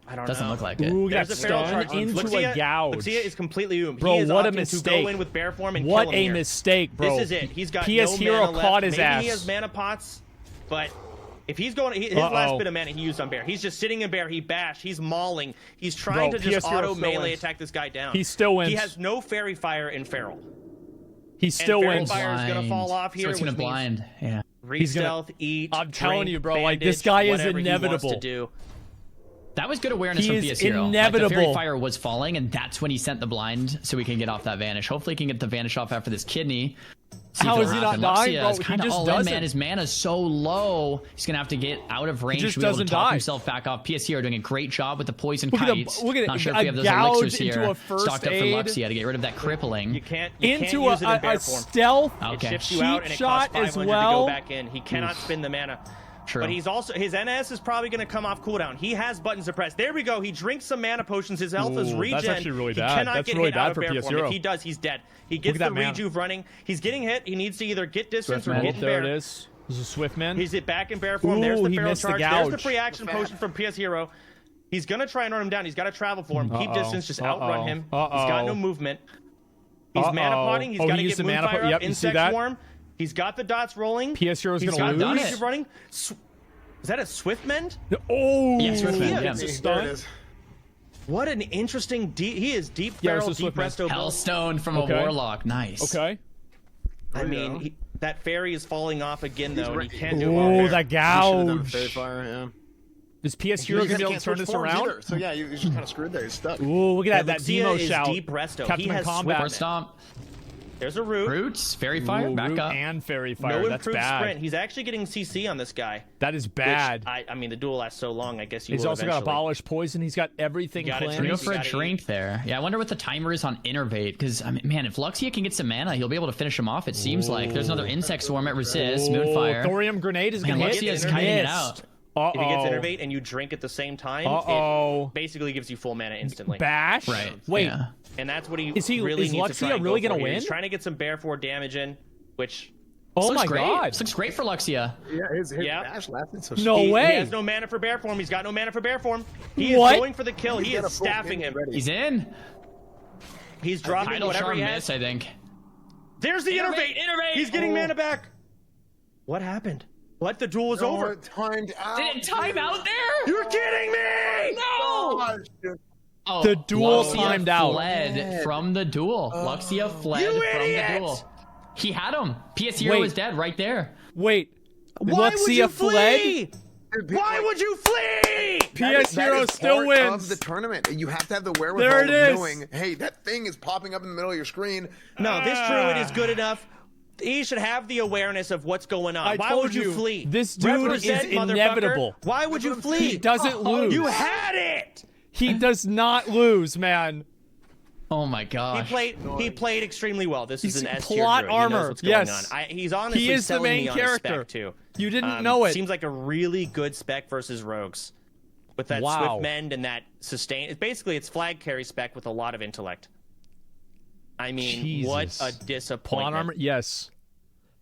I don't know. Doesn't look like it. Ooh, got stunned into a gouge. Luxia is completely oomed. Bro, he is what a opting mistake. to go in with bear form and what kill him a here. mistake, bro. This is it. He's got PS no Hero mana caught left. his Maybe ass. he has mana pots, but if he's going, his last bit of mana he used on bear. He's just sitting in bear. He bashed. He's mauling. He's trying to just auto melee attack this guy down. He still wins. He has no fairy fire in feral. He still wins. Fairy fire is gonna fall off here. So it's gonna blind. Yeah. Re-stealth, eat. I'm telling you, bro. Bandage, like this guy is inevitable. inevitable. He wants to do. That was good awareness from PS Hero. Inevitable. Like the Fairy Fire was falling, and that's when he sent the blind, so we can get off that Vanish. Hopefully, he can get the Vanish off after this kidney. How is he not dying, bro? He just doesn't. Man. His mana's so low. He's gonna have to get out of range to be able to talk himself back off. PS Hero doing a great job with the poison kites. Not sure if we have those elixirs here stocked up for Luxia to get rid of that crippling. You can't into use it in bear a form. stealth It shifts you out, and it shot costs 500 as well. to go back in. He cannot spend the mana. True. But he's also, his NS is probably going to come off cooldown. He has button suppressed. There we go. He drinks some mana potions. His health is regen. That's actually really bad. He cannot That's get really hit bad out of for bear PS form. Hero. If he does, he's dead. He gets the rejuve running. He's getting hit. He needs to either get distance or get in bear. There it is. This is Swift Man. He's back in bear form. There's the feral charge. There's the free action potion from PS Hero. He's going to try and run him down. He's got to travel for him. Keep distance. Just outrun him. He's got no movement. He's mana potting. He's got to get Moonfire up. Insect Swarm. He's got the dots rolling. PS Hero's going to lose. He's running. Is that a Swift Mend? Oh, yeah, Swift Mend. It's a stun. What an interesting he is deep barrel, deep resto. Hellstone from a Warlock. Nice. Okay. I mean, that fairy is falling off again, though, and he can't do it. Oh, that gouge. Fairy Fire, yeah. Is PS Hero going to be able to turn this around? Either. So yeah, you're just kind of screwed there. You're stuck. Ooh, look at that demo shout. Deep resto. Captain He has Combat. First stomp. There's a root. Roots, Fairy Fire, back root up. and Fairy Fire. No That's improved bad. sprint. He's actually getting CC on this guy. That is bad. Which, I mean, the duel lasts so long. I guess He's also got Abolish Poison. He's got everything planned. Go for a drink there. Yeah, I wonder what the timer is on Innervate. Because, I mean, man, if Luxia can get some mana, he'll be able to finish him off, it seems like. There's another Insect Swarm at Resist, Moonfire. Thorium Grenade is going to get Luxia's kiting it out. If he gets Innervate and you drink at the same time, it basically gives you full mana instantly. Bash? Right. Wait. Yeah. And that's what he is really needs to try and really going to win? He's trying to get some Bear 4 damage in, which... Oh my god. This looks great for Luxia. Yeah, his dash lasted so No way. He has no mana for bear form. He's got no mana for bear form. He is going for the kill. He is staffing him. He's in. He's dropping whatever he has. Miss, I think. There's the Innervate. He's getting mana back. What happened? What? The duel was over. Timed out. Did it time out there? You're kidding me! No! Oh, the duel Luxia timed out. Fled from the duel. Luxia fled from the duel. He had him. PS Hero was dead right there. Wait. Why Luxia would you fled? flee? Why would you flee? PS Hero still wins. Of the tournament. You have to have the wherewithal of knowing, hey, that thing is popping up in the middle of your screen. No, this druid is good enough. He should have the awareness of what's going on. Why would you flee? This dude is inevitable. Why would you flee? He doesn't lose. You had it. He does not lose, man. Oh my gosh. He played extremely well. This is an S tier plot druid. armor. He knows what's going on. He's honestly he is the main character too. You didn't know it. Seems like a really good spec versus rogues, with that swift mend and that sustain. Basically, it's flag carry spec with a lot of intellect. I mean, what a disappointment. Plot armor, yes.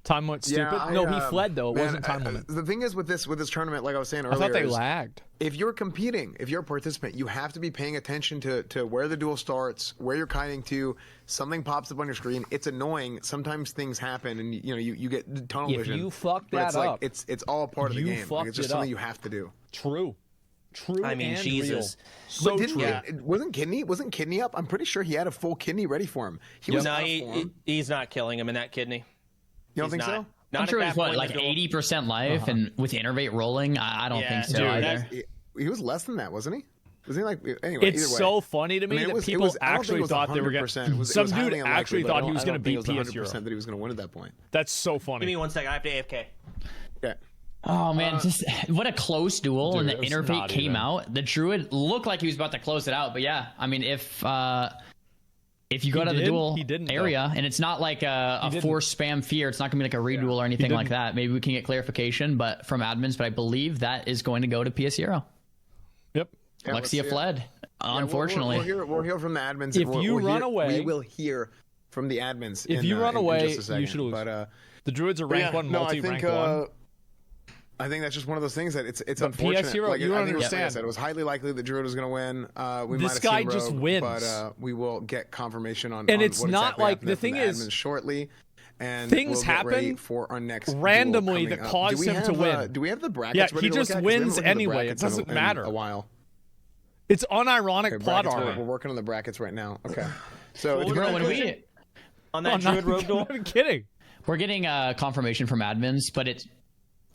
Time went stupid. No, he fled though. It wasn't time limit. The thing is with this tournament, like I was saying earlier, I thought they lagged. If you're competing, if you're a participant, you have to be paying attention to where the duel starts, where you're kiting to. Something pops up on your screen. It's annoying. Sometimes things happen, and you get tunnel vision. If you fuck that up, it's all a part of the game. Like, it's just something you have to do. True. I mean, and Jesus. Real. So true. Wasn't Kidney up? I'm pretty sure he had a full Kidney ready for him. He's not killing him in that Kidney. You don't think so? I'm sure he's like 80% life, and with Innervate rolling, I don't think so either. He was less than that, wasn't he? Was he like anyway? It's so funny to me that people actually thought they were going to. Some dude actually thought he was going to beat PS Hero. That he was going to win at that point. That's so funny. Give me 1 second. I have to AFK. Yeah. Oh man, just what a close duel, and the Innervate came out. The Druid looked like he was about to close it out, but yeah, I mean, if you go to the duel area, and it's not like a force spam fear, it's not gonna be like a reduel or anything like that. Maybe we can get clarification, but from admins, but I believe that is going to go to PS Hero. Yep. Luxia fled, unfortunately. We'll hear from the admins. If you run away, we will hear from the admins. If you run away, you should lose. But the Druids are rank 1, multi-rank 1. I think that's just one of those things that it's unfortunate. PS Hero, you don't understand. Like I said, it was highly likely that Druid was going to win. This guy just wins. But we will get confirmation on. And it's what not exactly like the thing is shortly. And things happen for our next randomly that cause him to win. Do we have the brackets? Yeah, he just wins anyway. It doesn't matter. A while. It's unironic plot armor. We're working on the brackets right now. Okay. So on that Druid rogue duel. I'm kidding. We're getting confirmation from admins, but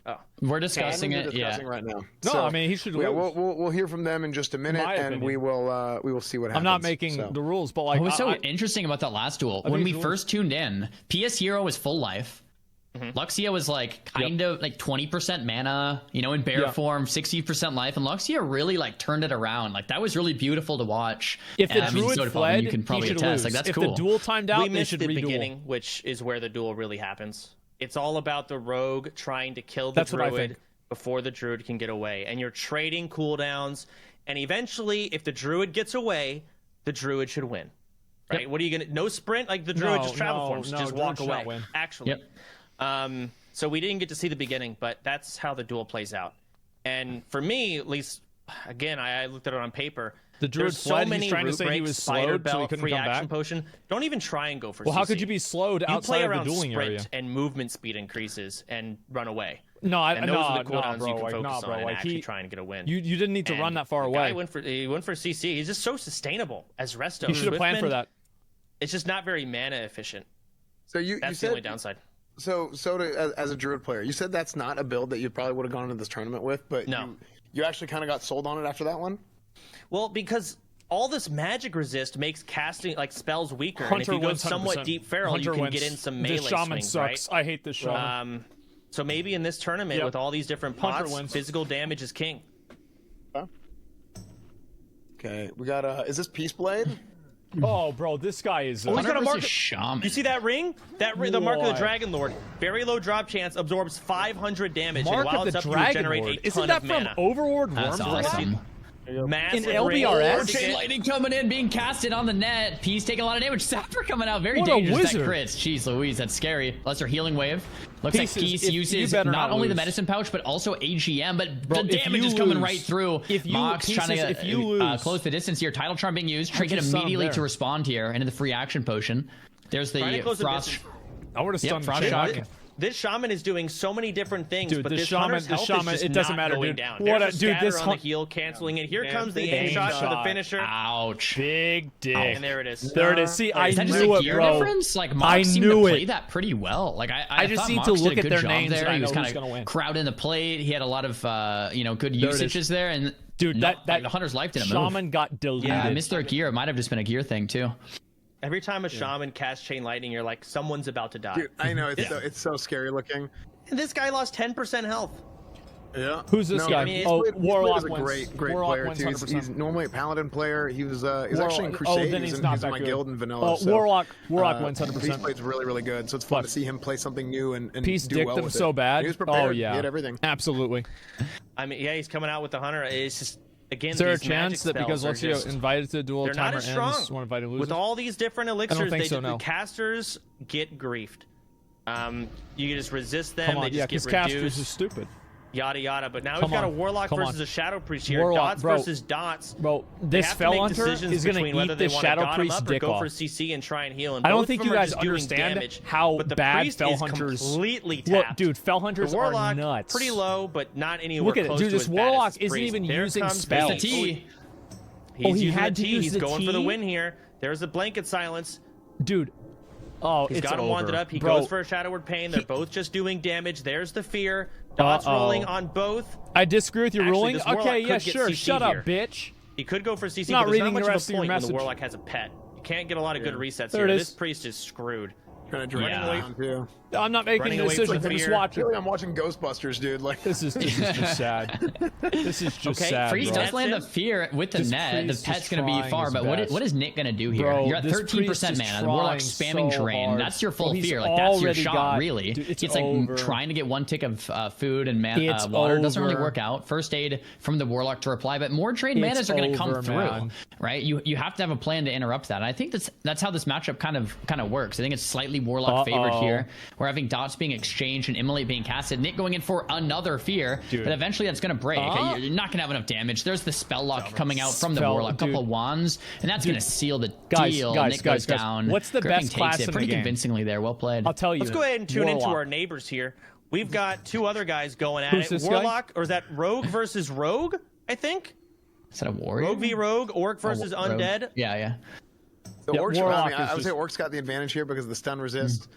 Oh, we're discussing it. Discussing right now. No, so, I mean he should lose. Yeah, we'll hear from them in just a minute, and we will see what happens. I'm not making the rules, but like, what was so interesting about that last duel? When we first tuned in, PS Hero was full life. Luxia was like kind of like 20% mana, you know, in bear form, 60% life, and Luxia really like turned it around. Like that was really beautiful to watch. If the druid fled, you can probably attest. Like that's if cool. If the duel timed out, we missed they should the reduel. beginning, which is where the duel really happens. It's all about the rogue trying to kill the druid before the druid can get away, and you're trading cooldowns. And eventually, if the druid gets away, the druid should win. Right? Yep. What are you gonna? No sprint, like the druid just travel forms, just walk away. Actually, so we didn't get to see the beginning, but that's how the duel plays out. And for me, at least, again, I looked at it on paper. The druid fled. He's trying to say he was slowed, so he couldn't free come action back. Potion. Don't even try and go for. Well, CC. how could you be slowed outside of the dueling area? And movement speed increases and run away. No, and those are the cooldowns bro, you can focus on and like actually try and get a win. You didn't need to run that far away. He went for CC. He's just so sustainable as Resto. He should have planned for that. It's just not very mana efficient. So that's the only downside. So as a druid player, you said that's not a build that you probably would have gone into this tournament with, but you actually kind of got sold on it after that one. Well, because all this magic resist makes casting like spells weaker, Hunter and if you go 100%. somewhat deep feral, you can get in some melee swings. This shaman swings, sucks. right? I hate this shaman. So maybe in this tournament with all these different pots, physical damage is king. Okay, we got is this Peace Blade? Oh, bro, this guy is. He's got a mark. Shaman. You see that ring? That ring, the Mark of the Dragon Lord. Very low drop chance, absorbs 500 damage. Mark and while of it's the up, Dragon generate Lord. A ton Isn't that of from mana. Overlord That's Worms? awesome. Massive In LBRS? Chain lightning coming in, being casted on the net. Peace taking a lot of damage. Sapper coming out, very What dangerous. a That wizard. crits. Jeez Louise, that's scary. Lesser healing wave. Looks like Peace uses not only the medicine pouch, but also AGM, but the damage is coming right through. Mox trying to close the distance here. Title Charm being used. Trinket immediately to respond here into the free action potion. There's the Frost. I would have stunned Frost shock. This shaman is doing so many different things, dude, but this shaman, it doesn't matter, going dude. down. What There's a dude, this on the heal canceling it. Here comes the aim shot for the finisher. Ouch. Big dick. And there it is. There it is. See, I is that knew just a it, gear bro. difference? Like Mox seemed to play that pretty well. Like I just thought need Mox to did look a at good their job names there. and I He was know who's kind gonna win. of crowding the plate. He had a lot of good usages there, and dude, that the Hunter's life didn't move. Shaman got deleted. I missed their gear. It might have just been a gear thing too. Every time a shaman casts chain lightning, you're like, someone's about to die. Dude, I know it's so scary looking. And this guy lost 10% health. Yeah. Who's this guy? I mean, Warlock is a wins. great Warlock player wins too. 100%. He's normally a paladin player. He's actually in Crusade. Then he's not in that my good. guild in vanilla. So, Warlock wins 100%. Peace plays really good. So it's fun to see him play something new and Peace do dicked well them with so it. bad. He was prepared. Oh yeah, he had everything. Absolutely. I mean, yeah, he's coming out with the Hunter. It's just again. Is there a these chance that because Luxio invited to the duel, they're not timer as strong. ends, one invited loses? With all these different elixirs, the casters get griefed. You can just resist them. Come on, they just get because casters reduced. is stupid. Yada yada. But now we've got a Warlock versus a Shadow Priest here. Warlock, Dots bro. versus Dots. Bro, this Fell Hunter is going to eat this Shadow Priest dick go off. for CC and try and heal. And I don't both think of you them are guys just doing understand damage, how but the bad Priest Fell is Hunters. completely tapped. Look, dude, Fell Hunters the Warlock, are nuts. Pretty low, but not anywhere Look at close it, dude. to This as bad Warlock as the isn't Priest. even There using comes spells. the T. He He's using had the to T. use He's the going for the T? win here. There's a blanket silence. Dude. Oh, He's it's got him over. wanded up. He Bro, goes for a Shadowward Pain. They're both just doing damage. There's the fear. Dots rolling on both. I disagree with your ruling. this Warlock Okay, yeah, could get sure. CC Shut here. up, bitch. He could go for CC, Not but there's reading not the much rest of of a your point when the message. Warlock has a pet. You can't get a lot of good resets There here. it This is. Priest is screwed. Kind of dragging around too. I'm not making Running a away from decision. the I'm just fear. watching. I feel like I'm watching Ghostbusters, dude. Like This is just sad. This is just sad, Priest bro. does land the fear with the This net. The Priest pet's is going to be trying far, his but best. what is Nick going to do here? Bro, You're at this 13% Priest is mana. The Warlock's trying spamming so drain. hard. That's your full Bro, he's fear. Like that's your already shot, got- really. Dude, it's like over. trying to get one tick of food and It's water. Doesn't really over. work out. First aid from the Warlock to reply, but more drained manas are going to come over, through. man. Right? You have to have a plan to interrupt that. And I think that's how this matchup kind of works. I think it's slightly Warlock favored here. We're having dots being exchanged and Immolate being casted. Nick going in for another fear, but eventually that's going to break. You're not going to have enough damage. There's the spell lock coming out from the Warlock, couple of wands, and that's going to seal the deal. Nick goes down. What's the Gripping best takes class it in pretty the game? convincingly there. Well played. I'll tell you. Let's go ahead and tune into Warlock. our neighbors here. We've got two other guys going at Who's it. this guy? Warlock, or is that Rogue versus Rogue? I think. Is that a warrior? Rogue v Rogue, Orc versus Rogue. Undead. Yeah. the Yeah, Orcs. Warlock I would is say Orcs got the advantage here because of the stun resist.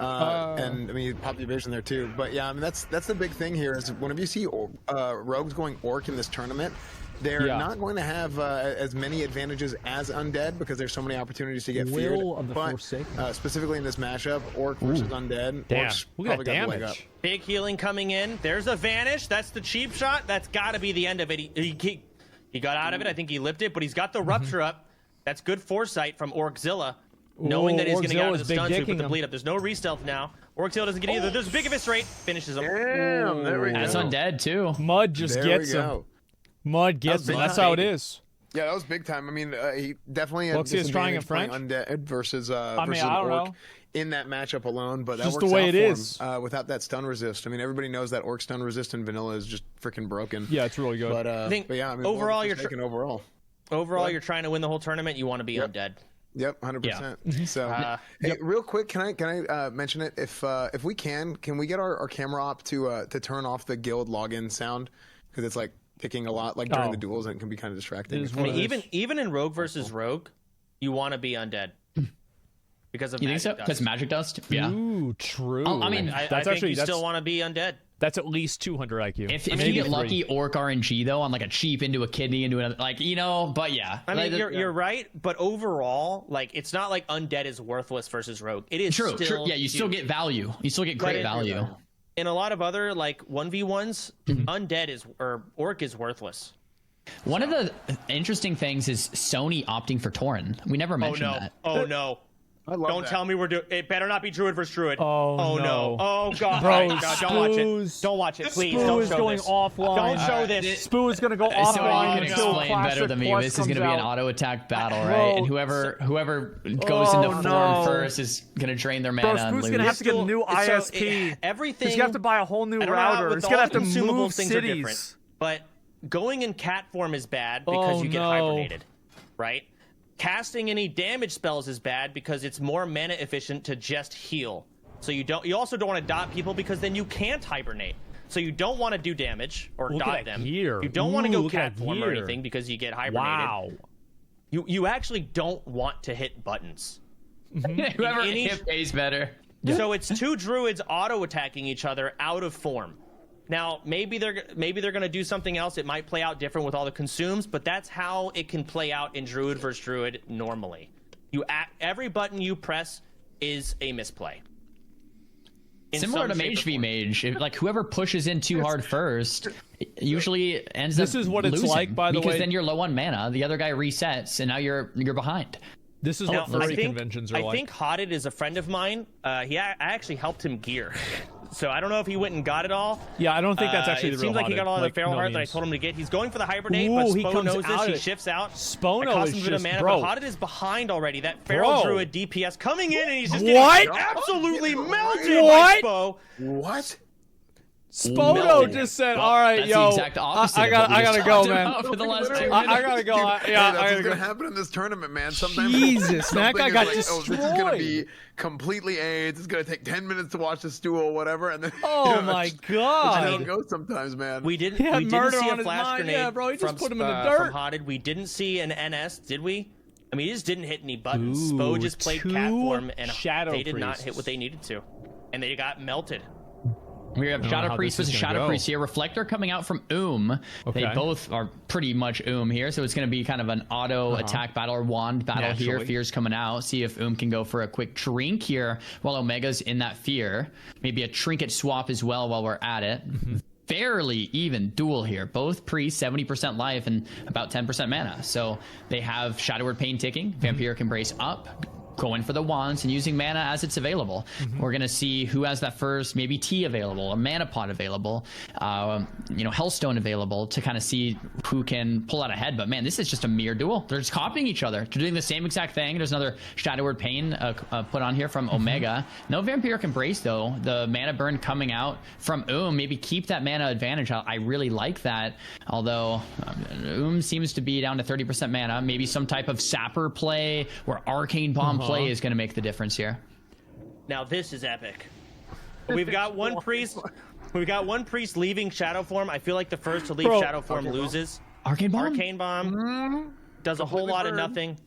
And I mean, you pop the evasion there too. But yeah, I mean that's the big thing here is whenever you see rogues going orc in this tournament, they're not going to have as many advantages as undead because there's so many opportunities to get feared. But specifically in this matchup, orc versus undead, damn, look at that damage. Big healing coming in. There's a vanish. That's the cheap shot. That's got to be the end of it. He got out of it. I think he lipped it, but he's got the rupture up. That's good foresight from Orczilla. Knowing that he's going to get out of the stun to put the bleed up. There's no re-stealth now. Orczilla doesn't get either. There's a big eviscerate. Finishes him. Damn, there we go. That's undead, too. Mud just gets him. Mud gets him. That's how it is. Yeah, that was big time. I mean, he definitely had trying in French undead versus I don't orc know. In that matchup alone, but that just works the way out it for is. him, without that stun resist. I mean, everybody knows that orc stun resist in vanilla is just freaking broken. Yeah, it's really good. But yeah, I mean, overall, you're you're trying to win the whole tournament. You want to be undead. Yep, 100%. So, hey, real quick, can I mention it? If we can we get our camera op to turn off the guild login sound because it's like picking a lot like during the duels and it can be kind of distracting. I mean, even in rogue versus rogue, you want to be undead because of you think so? Because magic dust. Yeah. Ooh, true. I mean, I think you still want to be undead. That's at least 200 IQ. If you get lucky, orc RNG though on like a cheap into a kidney into another, like but yeah. I mean, you're right, but overall, like it's not like undead is worthless versus rogue. It is true. Still Yeah, you still get value. You still get great value. In a lot of other like 1v1s, undead or orc is worthless. One of the interesting things is Sony opting for Tauren. We never mentioned that. Oh no. Don't tell me we're doing. It better not be Druid versus Druid. Oh no. Oh god. Bro, god, don't watch it. Don't watch it, please. Spoo don't is show going this. offline. Don't show this. Spoo is gonna go offline. So you can until explain better than me. This is gonna be an auto attack battle, right? And whoever goes into form first is gonna drain their mana. Bro, Spoo's gonna have to get a new ISP. Everything. He's gonna have to buy a whole new router. He's gonna have to move cities. But going in cat form is bad because you get hibernated, right? Casting any damage spells is bad because it's more mana efficient to just heal. So you also don't want to dot people because then you can't hibernate. So you don't want to do damage or dot them. You don't want to go cat form or anything because you get hibernated. Wow. You actually don't want to hit buttons. Whoever hit pays better. So it's two druids auto attacking each other out of form. Now, maybe they're going to do something else. It might play out different with all the consumes, but that's how it can play out in Druid versus Druid normally. Every button you press is a misplay. Similar to Mage v Mage, like whoever pushes in too hard first usually ends up This is what it's losing, like, by the way. Because then you're low on mana, the other guy resets, and now you're behind. This is what furry conventions are like. I think Hotted is a friend of mine. I actually helped him gear. So I don't know if he went and got it all. Yeah, I don't think that's actually the real It seems like he got all the feral heart that I told him to get. He's going for the hibernate, but Spo knows this. He shifts out. Spo knows this, bro. But Hotted is behind already. That feral druid DPS coming in, and he's just getting absolutely melted by Spo. What? Spono just said, "All right, yo, I gotta go, man. For the last 2 minutes. I gotta go. Yeah, that's what's gonna happen in this tournament, man. Sometimes Jesus, that guy got destroyed. This is gonna be completely AIDS. It's gonna take 10 minutes to watch this duel, whatever, and then my god, that's how it goes sometimes, man. We didn't see a flash grenade. Yeah, bro, he just put him in the dirt. From Hotted. We didn't see an NS, did we? I mean, he just didn't hit any buttons. Spo just played cat form, and they did not hit what they needed to, and they got melted. We have Shadow Priest versus Shadow Priest here. Reflector coming out from Okay. They both are pretty much here, so it's going to be kind of an auto attack battle or wand battle here. Fear's coming out. See if can go for a quick drink here while Omega's in that Fear. Maybe a trinket swap as well while we're at it. Fairly even duel here. Both priests 70% life and about 10% mana. So they have Shadow Word Pain ticking. Vampiric Embrace up. Going for the wands and using mana as it's available. We're going to see who has that first, maybe tea available, a mana pot available, Hellstone available to kind of see who can pull out ahead. But man, this is just a mere duel. They're just copying each other. They're doing the same exact thing. There's another Shadow Word Pain put on here from Omega. No Vampiric Embrace though. The mana burn coming out from maybe keep that mana advantage. I really like that. Although seems to be down to 30% mana. Maybe some type of sapper play or arcane bomb play is going to make the difference here. Now this is epic. We've got one priest. We've got one priest leaving shadow form. I feel like the first to leave shadow form loses. Arcane bomb. Arcane bomb does a whole lot of nothing.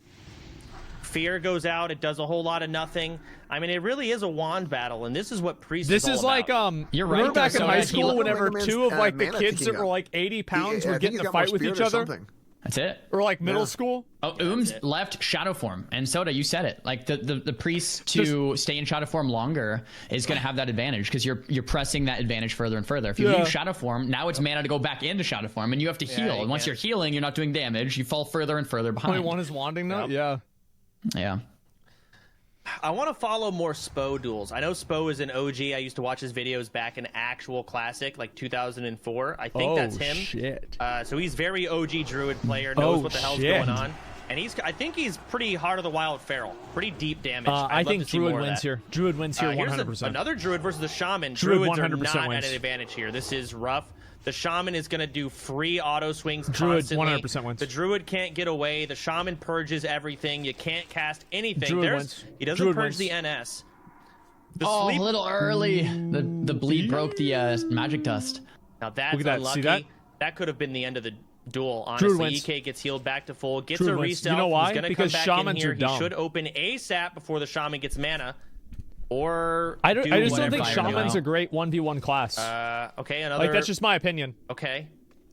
Fear goes out. It does a whole lot of nothing. I mean, it really is a wand battle, and this is what Priest this is all like about. You're right. Back in high school, whenever two of like the kids that were like 80 pounds would get in a fight with each other. That's it. Or like middle school. Oh, left shadow form, and Soda, you said it. Like the priest to stay in shadow form longer is going to have that advantage because you're pressing that advantage further and further. If you leave shadow form, now it's mana to go back into shadow form, and you have to heal. And once you're healing, you're not doing damage. You fall further and further behind. One is wanding though. Yeah. I want to follow more Spo duels. I know Spo is an OG. I used to watch his videos back in actual classic, like 2004. I think that's him. Shit. So he's very OG Druid player, knows what the hell's going on. And I think he's pretty Heart of the Wild feral. Pretty deep damage. I think Druid wins here. Druid wins here 100%. Another Druid versus the Shaman. Druid Druids 100% are not wins. at an advantage here. This is rough. The Shaman is going to do free auto swings Druid constantly. 100% wins. The Druid can't get away. The Shaman purges everything. You can't cast anything. Druid wins. He doesn't Druid purge wins. the NS. A little early. The bleed broke the magic dust. Now that's unlucky. See that? That could have been the end of the duel, honestly. EK gets healed back to full, gets Druid a wins. reset. You know why? He's gonna Because come back Shamans in here. are dumb. He should open ASAP before the Shaman gets mana. Or I just don't think Fire Shaman's now. a great 1v1 class. okay, another. Like, that's just my opinion. Okay.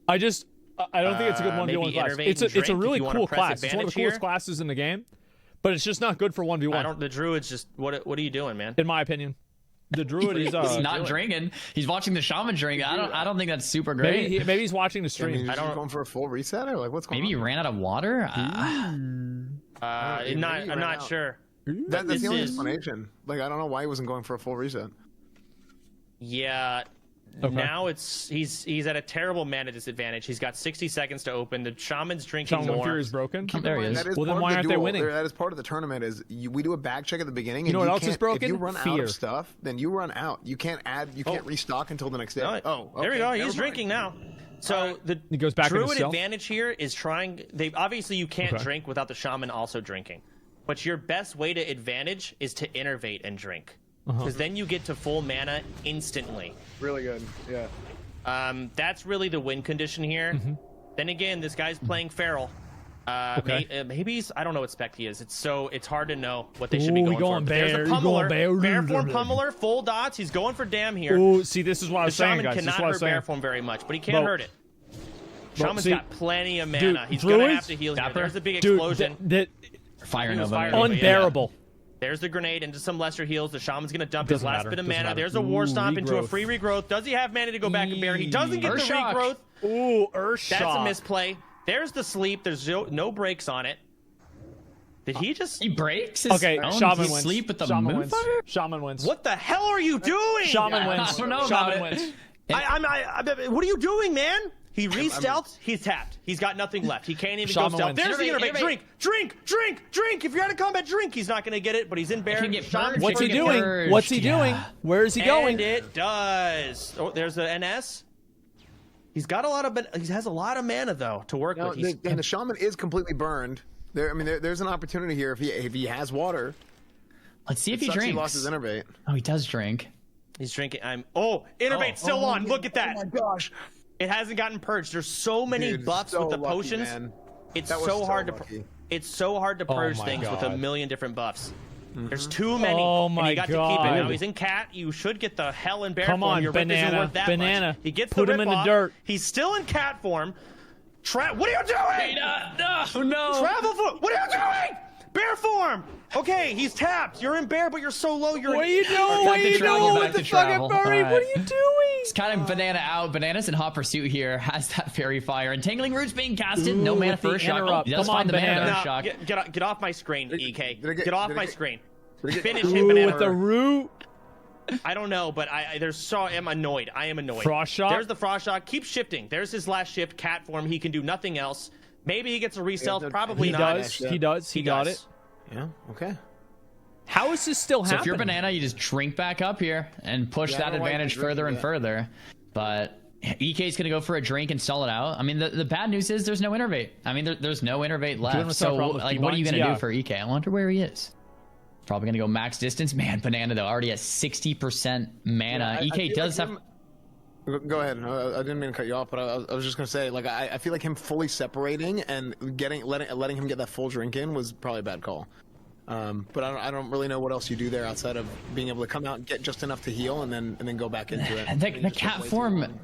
I don't think it's a good 1v1 maybe class. Innervate It's and a really Drink if you wanna cool press class. It's one of the advantage coolest here. classes in the game, but it's just not good for 1v1. The Druid's just what are you doing, man? In my opinion, the Druid is He's not drinking. He's watching the Shaman drink. I don't think that's super great. maybe he's watching the stream. I don't going for a full reset or like what's going on? Maybe he ran out of water. I'm not sure. That's the only explanation. Like I don't know why he wasn't going for a full reset. Yeah. Okay. Now he's at a terrible mana disadvantage. He's got 60 seconds to open. The Shaman's drinking more. Fury is broken. There he is. Well, then why aren't they winning? That is part of the tournament. We do a back check at the beginning. You know what else is broken? If you run out of stuff, then you run out. You can't add. You can't restock until the next day. Okay. There we go. He's drinking now. So he goes back Druid advantage here is trying. Obviously you can't drink without the Shaman also drinking, but your best way to advantage is to innervate and drink. Because then you get to full mana instantly. Really good, yeah. That's really the win condition here. Then again, this guy's playing feral. Maybe he's, I don't know what spec he is. It's hard to know what they should be going for. Bear. There's a pummeler, bear form pummeler, full dots. He's going for damn here. Ooh, see, this is what I was saying, guys. The Shaman cannot hurt bear form very much, but he can't hurt it. Shaman's got plenty of mana. He's gonna have to heal here. There's a big explosion. Fire Nova. Unbearable. There's the grenade into some lesser heals. The Shaman's going to dump his last bit of mana. There's a War Stomp into a free regrowth. Does he have mana to go back and bear? He doesn't get the regrowth. Ooh, Earth Shock. That's a misplay. There's the sleep. There's no breaks on it. Did he just... He breaks? Okay, Shaman wins. Sleep with the Shaman moonfire? wins. Shaman wins. What the hell are you doing? Shaman wins. I don't know Shaman about wins. What are you doing, man? He re-stealthed. He's tapped. He's got nothing left. He can't even go stealth. There's the innervate. Drink. If you're out of combat, drink. He's not going to get it, but he's in bear. What's he doing? What's he doing? Where is he going? And it does. Oh, there's the NS. He's got a lot of. He has a lot of mana though to work with. And the Shaman is completely burned. There's an opportunity here if he has water. Let's see if he drinks. He lost his innervate. Oh, he does drink. He's drinking. Innervate's still on. Look at that. Oh my gosh. It hasn't gotten purged. There's so many buffs with the potions. Man. It's so hard to purge things with a million different buffs. There's too many. Oh my and he got to keep it. Now he's in cat. You should get the hell in bear form. Come on, Your rip isn't banana. worth that Banana. much. He gets Put the him rip in the off. dirt. He's still in cat form. What are you doing? No. Travel form. What are you doing? Bear form. Okay, he's tapped. You're in bear, but you're so low. What are you doing? What are you doing with the fucking furry? What are you doing? It's kind of banana out. Banana's in hot pursuit here. Has that fairy fire. Entangling Roots being casted. No mana for a shock. He does find the mana for a shock. Get off my screen, EK. Get off my screen. Finish him, him, Banana. With the root. I don't know, but I'm annoyed. I am annoyed. Frost shot? There's the frost shot. Keep shifting. There's his last shift. Cat form. He can do nothing else. Maybe he gets a re-stealth. Probably not. He does. He got it. Yeah. Okay. How is this still happening? So if you're Banana, you just drink back up here and push that advantage further and further. But EK's going to go for a drink and stall it out. I mean, the bad news is there's no innervate. I mean, there's no innervate left. So, like, what are you going to do for EK? I wonder where he is. Probably going to go max distance. Man, Banana, though, already has 60% mana. EK does have... Go ahead. I didn't mean to cut you off, but I was just going to say, like, I feel like him fully separating and letting him get that full drink in was probably a bad call. But I don't really know what else you do there outside of being able to come out and get just enough to heal and then go back into it. The cat form.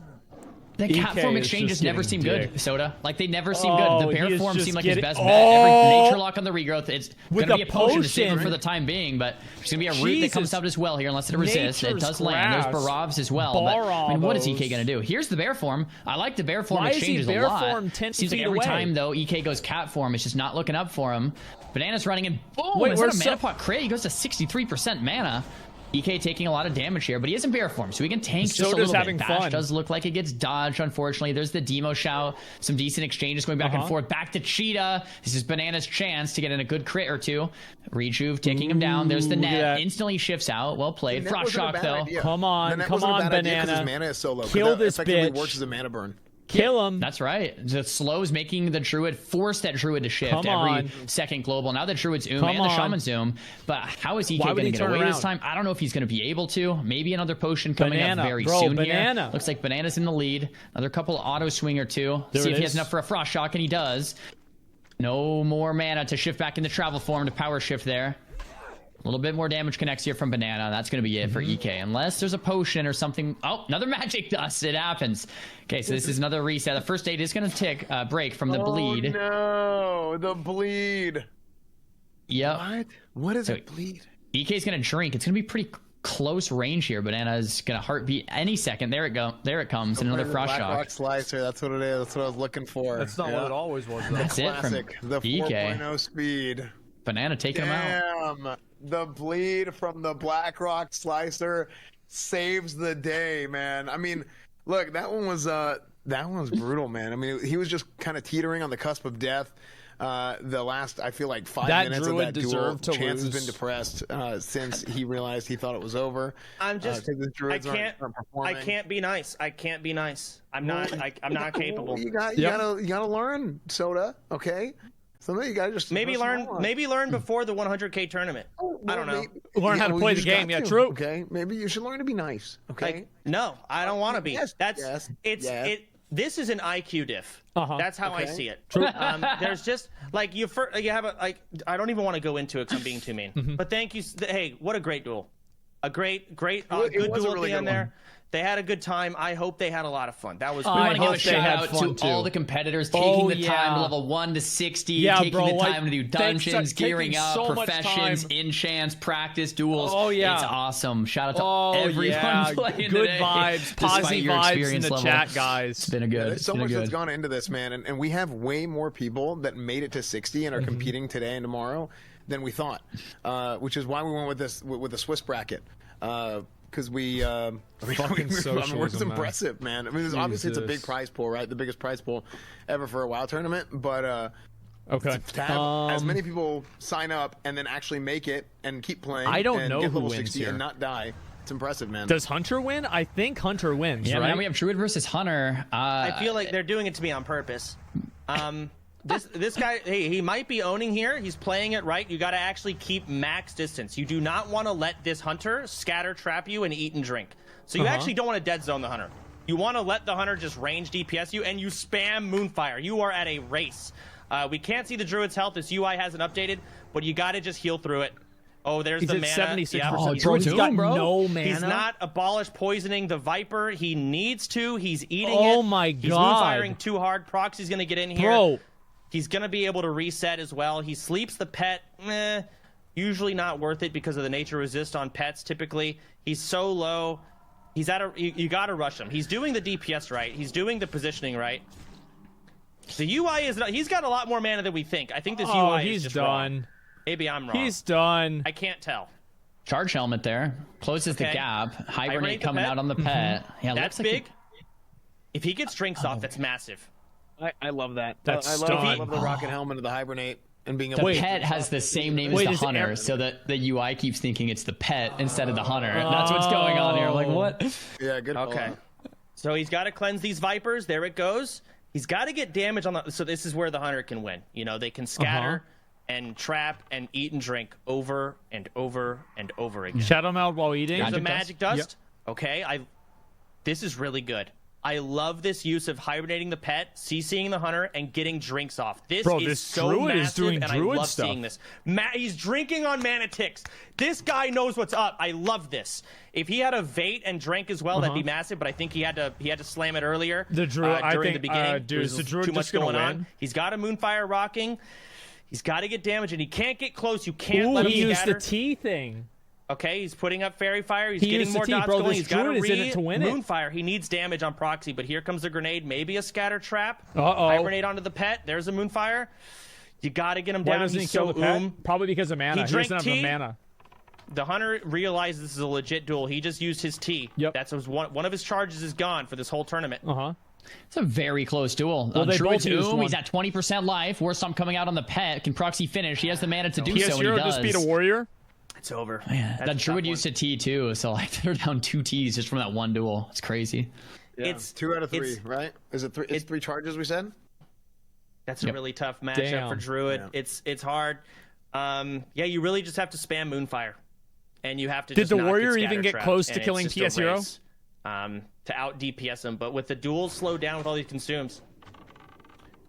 The cat form exchanges never seem good, Soda. Like, they never seem good. The bear form seemed like his best bet. Every nature lock on the regrowth. It's going to be a potion to save him for the time being, but there's going to be a root that comes out as well here unless it resists. It does land. There's Barovs as well. But, I mean, what is EK going to do? Here's the bear form. I like the bear form exchanges a lot. Seems like every time, though, EK goes cat form, it's just not looking up for him. Banana's running in. Boom! Wait, is that a mana pot crit? He goes to 63% mana. EK taking a lot of damage here, but he is in bear form, so he can tank just a little bit. Bash does look like it gets dodged, unfortunately. There's the Demo Shout. Some decent exchanges going back and forth. Back to Cheetah. This is Banana's chance to get in a good crit or two. Rejuve taking him down. There's the net. Instantly shifts out. Well played. Frost Shock, though. Come on, Banana. His mana is so low. Kill this bitch. Works as a mana burn. Kill him. That's right. The slows making the druid force that druid to shift every second global. Now the druid's and the shaman's but how is EK going to get away this time? I don't know if he's going to be able to. Maybe another potion coming up very soon here. Looks like Banana's in the lead. Another couple auto swing or two. See if he has enough for a frost shock, and he does. No more mana to shift back into travel form to power shift there. A little bit more damage connects here from Banana. That's going to be it for EK. Unless there's a potion or something. Oh, another magic dust. It happens. Okay, so this is another reset. The first aid is going to break from the bleed. Oh, no. The bleed. Yep. What is a bleed? EK's going to drink. It's going to be pretty close range here. Banana's going to heartbeat any second. There it comes. And another frost shock. Black Slicer. That's what it is. That's what I was looking for. That's not what it always was, though. That's it from the 4.0 speed. Banana taking him out. The bleed from the Blackrock Slicer saves the day, man. I mean, look, that one was brutal, man. I mean, he was just kind of teetering on the cusp of death. The last, I feel like 5 minutes of that duel, Chance has been depressed since he realized he thought it was over. I can't be nice. I can't be nice. I'm not capable. You gotta learn, Soda. Okay. Something you gotta just maybe learn before the 100K tournament. I don't know. Learn how to play the game. Yeah, true. Okay, maybe you should learn to be nice. Okay. No, I don't want to be. This is an IQ diff. That's how I see it. True. There's just like you have a I don't even want to go into it because I'm being too mean. But thank you. Hey, what a great duel. A great good duel at the end there. They had a good time. I hope they had a lot of fun. That was. We want to give a shout out to all the competitors taking the time to level 1 to 60, taking the time to do dungeons, gearing up, professions, enchants, practice, duels. It's awesome. Shout out to everyone playing good today. Vibes, positive vibes in the chat, guys. It's been a good. There's so much that's gone into this, man, and we have way more people that made it to 60 and are competing today and tomorrow than we thought, which is why we went with the Swiss bracket. Because we're just impressive, man. I mean, obviously it's a big prize pool, right? The biggest prize pool ever for a WoW tournament. But to have as many people sign up and then actually make it and keep playing, I don't know get who level wins 60 here. and not die. It's impressive, man. Does Hunter win? I think Hunter wins. Yeah, right? man, we have Druid versus Hunter. I feel like they're doing it to me on purpose. This guy, hey, he might be owning here. He's playing it right. You got to actually keep max distance. You do not want to let this hunter scatter trap you and eat and drink. So you actually don't want to dead zone the hunter. You want to let the hunter just range DPS you, and you spam Moonfire. You are at a race. We can't see the druid's health. This UI hasn't updated, but you got to just heal through it. Oh, there's the mana. 76%. Yeah. Druid's got no mana. He's not abolished poisoning the Viper. He needs to. He's eating it. Oh my god. He's Moonfiring too hard. Proxy's going to get in here. Bro. He's going to be able to reset as well. He sleeps the pet. Usually not worth it because of the nature resist on pets typically. He's so low. He's at a you got to rush him. He's doing the DPS right. He's doing the positioning right. The UI is not, he's got a lot more mana than we think. I think this UI is just done. Wrong. Maybe I'm wrong. He's done. I can't tell. Charge helmet there. Closes the gap. Hibernate coming out on the pet. Yeah, that's big. If he gets drinks off, that's massive. I love that. I love the rocket helmet of the Hibernate and being able the pet has the same name as the hunter, so that the UI keeps thinking it's the pet instead of the hunter. That's what's going on here. I'm like, what? Yeah, good. Okay. So he's got to cleanse these Vipers. There it goes. He's got to get damage on the. So this is where the hunter can win. You know, they can scatter and trap and eat and drink over and over and over again. Shout him out while eating. There's a magic dust. Yep. Okay, this is really good. I love this use of hibernating the pet, CCing the hunter, and getting drinks off. This is so Druid massive, is doing and Druid I love stuff. seeing this. He's drinking on mana ticks. This guy knows what's up. I love this. If he had a Vate and drank as well, that'd be massive. But I think he had to slam it earlier. The Druid, during the beginning. Dude, is the Druid too much just gonna going win? on. He's got a Moonfire rocking. He's got to get damage, and he can't get close. You can't let him he used scatter. the T thing. Okay, he's putting up Fairy Fire. He's He getting used the more T, dots bro. going. This He's got to Druid is in it to win it. Moonfire. He needs damage on proxy, but here comes the grenade. Maybe a scatter trap. Uh-oh. Hibernate onto the pet. There's a Moonfire. You got to get him Why down. doesn't he He's kill so the pet? Probably because of mana. He doesn't have the mana. The hunter realized this is a legit duel. He just used his T. Yep. That's one of his charges is gone for this whole tournament. It's a very close duel. Well, they both used one. He's at 20% life. Worst time coming out on the pet. Can proxy finish? He has the mana to do PS0 so, and he does. just beat a warrior. It's over. Man, that Druid used a T too, so like they're down 2 Ts just from that one duel. It's crazy. Yeah. It's 2 out of 3, right? Is it 3? It's 3 charges we said. That's a really tough matchup for Druid. Yeah. It's hard. Yeah, you really just have to spam Moonfire, and you have to. Did just the not warrior get even get Scattertrap, close to and killing it's just a PS0? race, to out DPS him, but with the duels slowed down with all these consumes.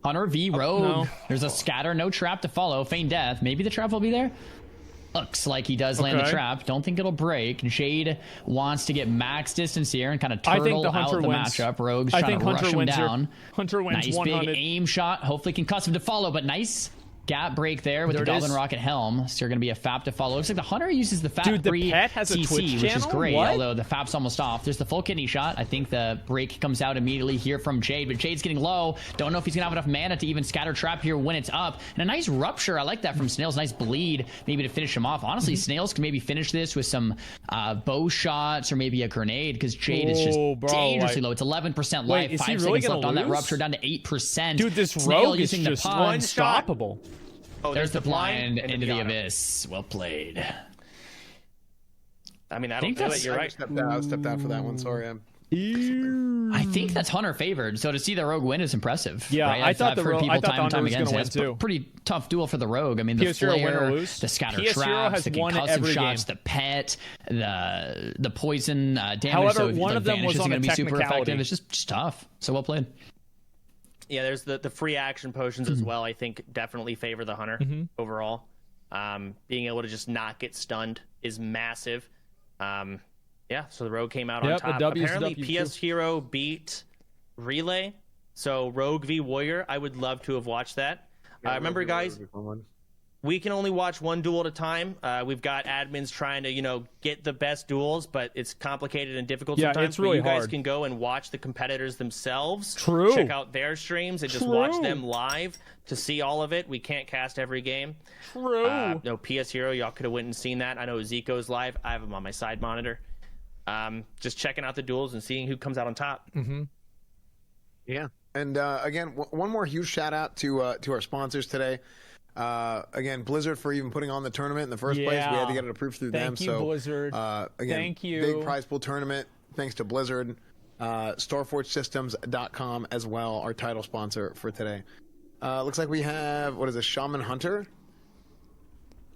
Hunter v Rogue. No. There's a scatter, no trap to follow. Feign death. Maybe the trap will be there. Looks like he does land the trap. Don't think it'll break. Jade wants to get max distance here and kind of turtle out the matchup. Rogue's trying to rush him down. Hunter wins nice 100. big aim shot. Hopefully can cuss him to follow, but nice gap break there with the Goblin Rocket Helm. So you're going to be a FAP to follow. Looks like the Hunter uses the FAP free CC, which is great, although the FAP's almost off. There's the full kidney shot. I think the break comes out immediately here from Jade, but Jade's getting low. Don't know if he's going to have enough mana to even scatter trap here when it's up. And a nice rupture. I like that from Snails. Nice bleed, maybe to finish him off. Honestly, Snails can maybe finish this with some bow shots or maybe a grenade because Jade is just dangerously low. It's 11% life. 5 seconds left on that rupture, down to 8%. Dude, this Snail Rogue is just unstoppable. Oh, there's the blind into the abyss. Well played. I mean, I don't do it. You're right. I stepped out for that one. Sorry. I think that's Hunter favored. So to see the Rogue win is impressive. Yeah, right? I thought I've heard people time and time again say win it's too. Pretty tough duel for the Rogue. I mean, the flare, the scatter traps, the concussive shots, the pet, the poison damage. However, so one of them was on going to a be super effective. technicality. It's just tough. So well played. Yeah, there's the free action potions as well. I think definitely favor the Hunter overall. Being able to just not get stunned is massive. Yeah, so the Rogue came out on top. Apparently, PS Hero beat Relay. So Rogue v Warrior, I would love to have watched that. Remember, guys, we can only watch one duel at a time. We've got admins trying to, get the best duels, but it's complicated and difficult sometimes. It's really you guys hard. can go and watch the competitors themselves. True. Check out their streams and just watch them live to see all of it. We can't cast every game. True. No, PS Hero, y'all could have went and seen that. I know Zico's live. I have him on my side monitor. Just checking out the duels and seeing who comes out on top. Yeah. And again, one more huge shout out to our sponsors today. Again, Blizzard for even putting on the tournament in the first place. We had to get it approved through them. Thank you, Blizzard. Again, Thank you. Big prize pool tournament. Thanks to Blizzard. StoreforgeSystems.com as well, our title sponsor for today. Looks like we have, what is it, Shaman Hunter?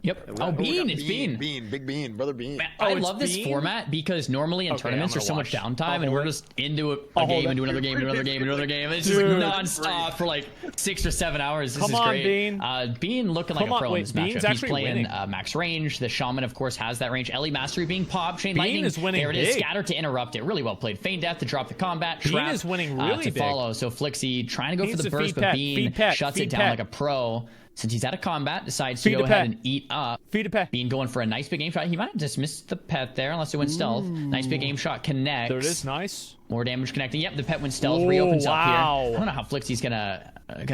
Yep. Oh, Bean. It's Bean. Bean. Big Bean. Brother Bean. Man, I love this format because normally in tournaments there's so much downtime and we're just into a game, into another game, into another game, into another game. It's just nonstop for like 6 or 7 hours. This is great. Bean. Bean looking like a pro in this matchup. He's playing winning. max range. The Shaman, of course, has that range. Ellie Mastery being popped. Chain Bean Lightning. is winning there it is. big. Scatter to interrupt it. Really well played. Feign Death to drop the combat. Bean Trap, is winning really to big. follow. So Flixie trying to go Bean's for the a burst, feed but pet. Bean shuts it down like a pro. Since he's out of combat, decides to Feed go the ahead pet. and eat up. Feed a pet. Bean going for a nice big aim shot. He might have dismissed the pet there unless it went stealth. Nice big aim shot connects. There it is. Nice. More damage connecting. Yep, the pet went stealth. Reopens up here. I don't know how Flixie's gonna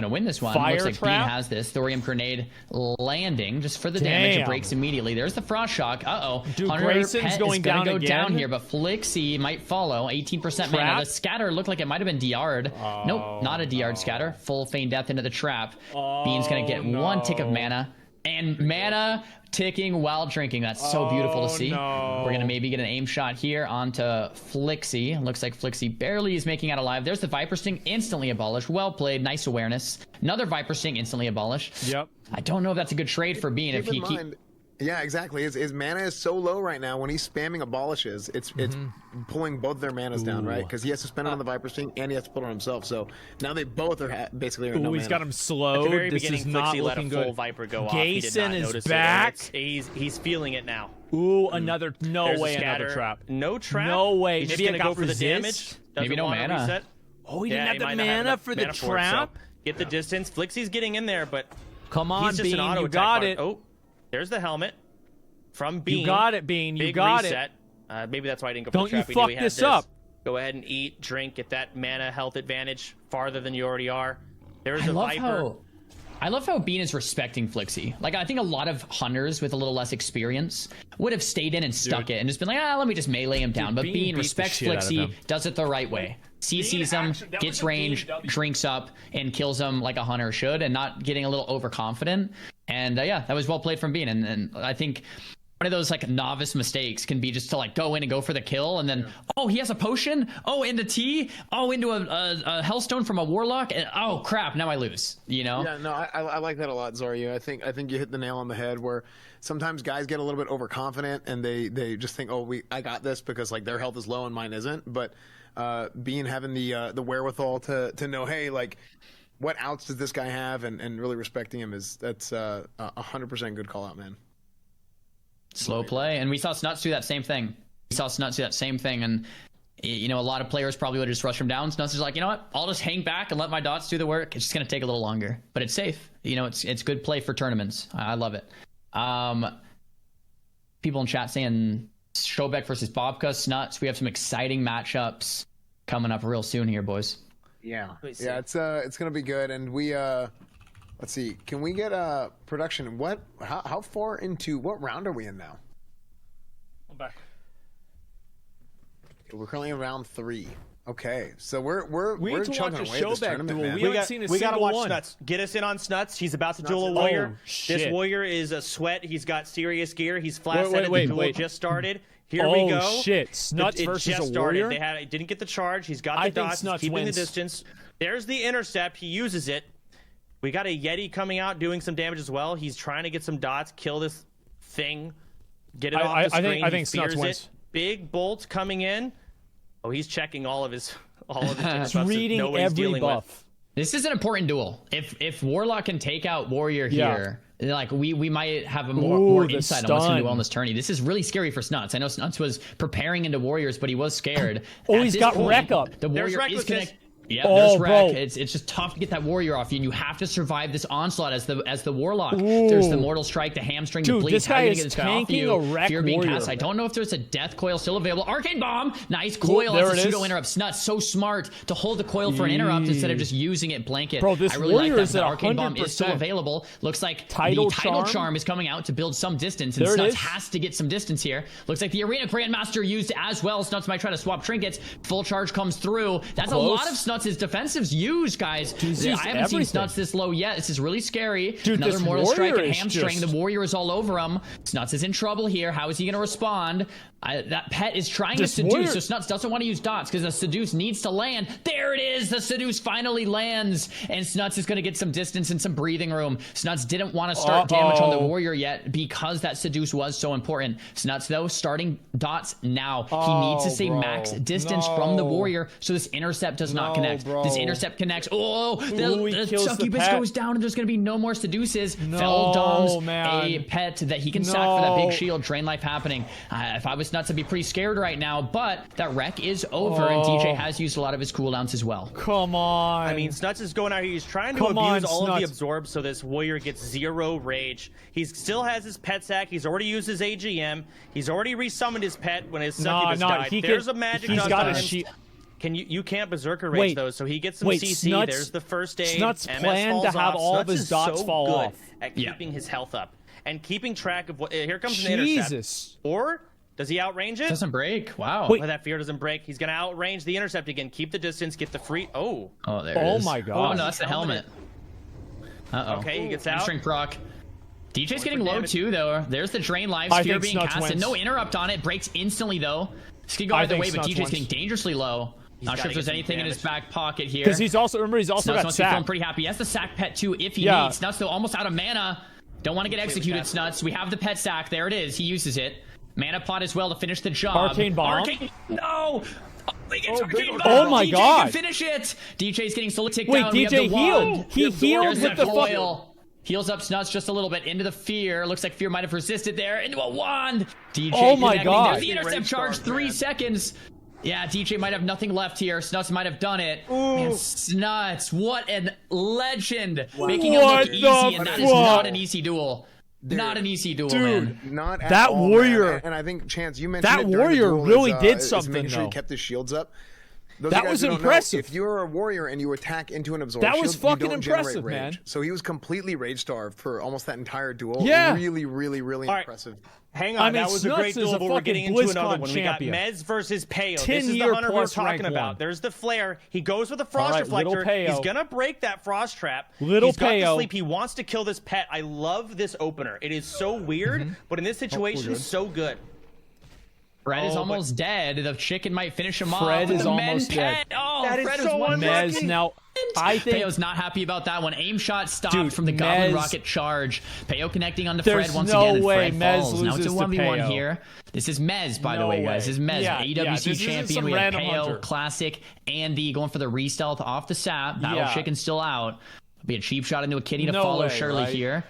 win this one. Fire Looks like trap? Bean has this. Thorium grenade landing just for the damage. It breaks immediately. There's the frost shock. Dude, Hunter Grayson's pet going is gonna down go again. down here, but Flixie might follow. 18% mana. The scatter looked like it might have been DR'd. Nope, not a DR'd scatter. Full Feign Death into the trap. Bean's gonna get one tick of mana. And mana ticking while drinking. That's so beautiful to see. We're going to maybe get an aim shot here onto Flixie. Looks like Flixie barely is making out alive. There's the Viper Sting, instantly abolished. Well played. Nice awareness. Another Viper Sting, instantly abolished. Yep. I don't know if that's a good trade for Bean. Keep in mind, Yeah, exactly. His mana is so low right now. When he's spamming abolishes, it's pulling both their manas down, right? Because he has to spend it on the Viper Sting and he has to put it on himself. So now they both are basically no mana. He's got him slowed. At the very this beginning, is not Flixie let a looking full good. Viper go off. Jason is back. He's feeling it now. Ooh, another There's way another trap. No trap. No way. He's Maybe just gonna go for the resist? damage. Maybe no mana. Reset. Oh, he didn't have the mana for the trap. Get the distance. Flixie's getting in there, but come on, he's just Bean, an auto you got it. Oh, there's the helmet from Bean. You got it, Bean. You Big got reset. Maybe that's why I didn't go for Don't the trap. you fuck this up. Go ahead and eat, drink, get that mana health advantage farther than you already are. There's a Viper. I love how Bean is respecting Flixie. Like, I think a lot of hunters with a little less experience would have stayed in and stuck it and just been like, let me just melee him down. But Bean respects Flixie, does it the right way. CCs him, gets range, drinks up, and kills him like a hunter should, and not getting a little overconfident. And yeah, that was well played from Bean. And I think one of those like novice mistakes can be just to like go in and go for the kill, and then oh, he has a potion, oh, into T, oh, into a Hellstone from a Warlock, and oh crap, now I lose. You know? Yeah, no, I like that a lot, Zoryu. I think you hit the nail on the head where sometimes guys get a little bit overconfident and they just think, oh, I got this because like their health is low and mine isn't. But Bean having the wherewithal to know, hey, like, what outs does this guy have, and really respecting him that's 100% good call out, man. Slow play, and we saw Snuts do that same thing. And you know, a lot of players probably would have just rushed him down. Snuts is like, you know what? I'll just hang back and let my dots do the work. It's just gonna take a little longer, but it's safe. You know, it's good play for tournaments. I love it. People in chat saying Showbeck versus Bobka, Snuts. We have some exciting matchups coming up real soon here, boys. Yeah, it's gonna be good, and we let's see. Can we get production? How far into what round are we in now? I'm back. We're currently in round 3. Okay, so we're chugging away at this tournament, man. We gotta watch Snuts. Get us in on Snuts. He's about to duel a warrior. This warrior is a sweat. He's got serious gear. He's flat-setted. The duel just started. Here we go. Oh shit! Snuts versus a warrior. They didn't get the charge. He's got the dots. He's keeping the distance. There's the intercept. He uses it. We got a Yeti coming out doing some damage as well. He's trying to get some dots, kill this thing, get it off the screen. I think Snuts wins. Big bolt coming in. Oh, he's checking all of his He's reading every buff. This is an important duel. If Warlock can take out Warrior here, like we might have a more insight on what's going to do well in this tourney. This is really scary for Snuts. I know Snuts was preparing into Warriors, but he was scared. He's got Wreck up. The Warrior is connected. Yeah, there's Wreck. It's just tough to get that Warrior off you, and you have to survive this onslaught as the Warlock. There's the Mortal Strike, the hamstring, the bleed. This guy is get this guy off tanking a Wreck Fear being Warrior. cast. I don't know if there's a Death Coil still available. Arcane Bomb, nice coil. That's a pseudo interrupt. Snuts so smart to hold the coil for an interrupt instead of just using it blanket. Bro, this I really Warrior like is that. at Arcane Bomb 100%. is still available. Looks like Tidal the Tidal Charm is coming out to build some distance, and Snuts has to get some distance here. Looks like the Arena Grandmaster used as well. Snuts might try to swap trinkets. Full charge comes through. That's a lot of Snuts' defensives used, guys. I haven't seen Snuts this low yet. This is really scary. Another Mortal Strike and hamstring. The Warrior is all over him. Snuts is in trouble here. How is he going to respond? That pet is trying to seduce, so Snuts doesn't want to use dots because the seduce needs to land. There it is. The seduce finally lands, and Snuts is going to get some distance and some breathing room. Snuts didn't want to start damage on the Warrior yet because that seduce was so important. Snuts, though, starting dots now. He needs to stay max distance from the Warrior so this intercept does not connect. This intercept connects. The succubus goes down, and there's going to be no more seduces. Fell Dom's a pet that he can sack for that big shield. Drain life happening. If I was Nuts, I'd be pretty scared right now, but that wreck is over, and DJ has used a lot of his cooldowns as well. Come on. I mean, Snuts is going out here. He's trying to abuse all of the absorbs so this Warrior gets 0 rage. He still has his pet sack. He's already used his AGM. He's already resummoned his pet when his succubus died. There's a magic dust on him. You can't Berserker Rage those, so he gets some CC. Snuts, there's the first aid. Snuts planned to have all of his dots fall off. At keeping his health up and keeping track of what. Here comes an intercept. Or does he outrange it? Doesn't break. Wow. Well, that fear doesn't break. He's gonna outrange the intercept again. Keep the distance. Get the free. Oh, there it is. Oh my god. Oh no, that's the helmet. Okay, he gets out. Hamstring proc. DJ's getting low too, though. There's the drain life. Fear being casted. No interrupt on it. Breaks instantly though. This could go either way, but DJ's getting dangerously low. Not sure if there's anything in his back pocket here. Because he's also, remember, he's also got Snuts sack. feeling pretty happy. He has the sack pet too if he needs. Snuts though almost out of mana. Don't want to get executed, Snuts. We have the pet sack. There it is. He uses it. Mana pot as well to finish the job. Arcane Bomb. No! Oh my DJ god! Can finish it. DJ's getting slowly ticked Wait, down. DJ healed. He healed with the foil. Heals up Snuts just a little bit into the fear. Looks like fear might have resisted there. Into a wand. DJ. Oh my god! There's the intercept charge. 3 seconds. Yeah, DJ might have nothing left here. Snuts might have done it. Man, Snuts, what a legend. Wow. Making it look easy, and that is not an easy duel. Dude, not an easy duel, man. Not at that all, warrior. Man. And I think, Chance, you mentioned that warrior really did something. Making sure though. he kept his shields up. That was impressive. If you're a warrior and you attack into an absorb that was shield, fucking you don't impressive, rage. man. So he was completely rage starved for almost that entire duel. Yeah. Really, really, really impressive. Hang on, that was a great duel, but we're getting into another one. Champion. We got Mez versus Peo. This is the hunter we're talking about. There's the flare. He goes with the frost reflector. He's gonna break that frost trap. He's got to sleep. He wants to kill this pet. I love this opener. It is so weird, but in this situation, so good. Fred is almost dead. The chicken might finish him off. Fred is almost dead. Oh, that Fred is so unlucky. Mez now. I think Peo's not happy about that one. Aim shot stopped from the Goblin Rocket charge. Peo connecting onto Fred once again, and Fred falls. Now it's a 1v1 here. This is Mez, by the way, guys. This is Mez, AWC champion. We have Peo, Classic, Andy going for the re-stealth off the sap. Battle Chicken's still out. It'll be a cheap shot into a kitty to follow Shirley here.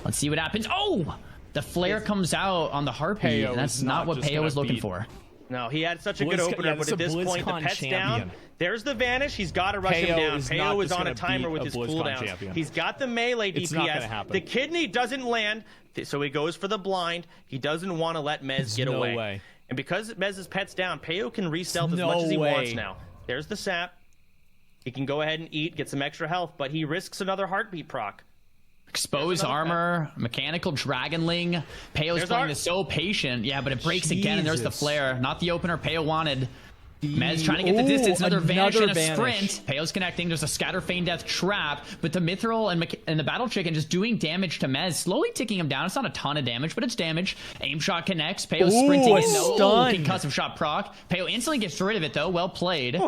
Let's see what happens. Oh! The flare comes out on the Harpy, and that's not what Peo was looking for. No, he had such a good opener, but at this point, the pet's down. There's the Vanish. He's got to rush him down. Peo is on a timer with his cooldowns. He's got the melee DPS. The kidney doesn't land, so he goes for the blind. He doesn't want to let Mez get away. And because Mez's pet's down, Peo can re-stealth as much as he wants now. There's the sap. He can go ahead and eat, get some extra health, but he risks another heartbeat proc. Expose armor, mechanical dragonling. Peo's playing this so patient. Yeah, but it breaks again, and there's the flare. Not the opener Peo wanted. Mez trying to get the distance. Another vanish and a sprint. Peo's connecting. There's a scatter feign death trap. But the Mithril and the Battle Chicken just doing damage to Mez. Slowly ticking him down. It's not a ton of damage, but it's damage. Aim shot connects. Peo's sprinting in. Concussive shot proc. Peo instantly gets rid of it, though. Well played.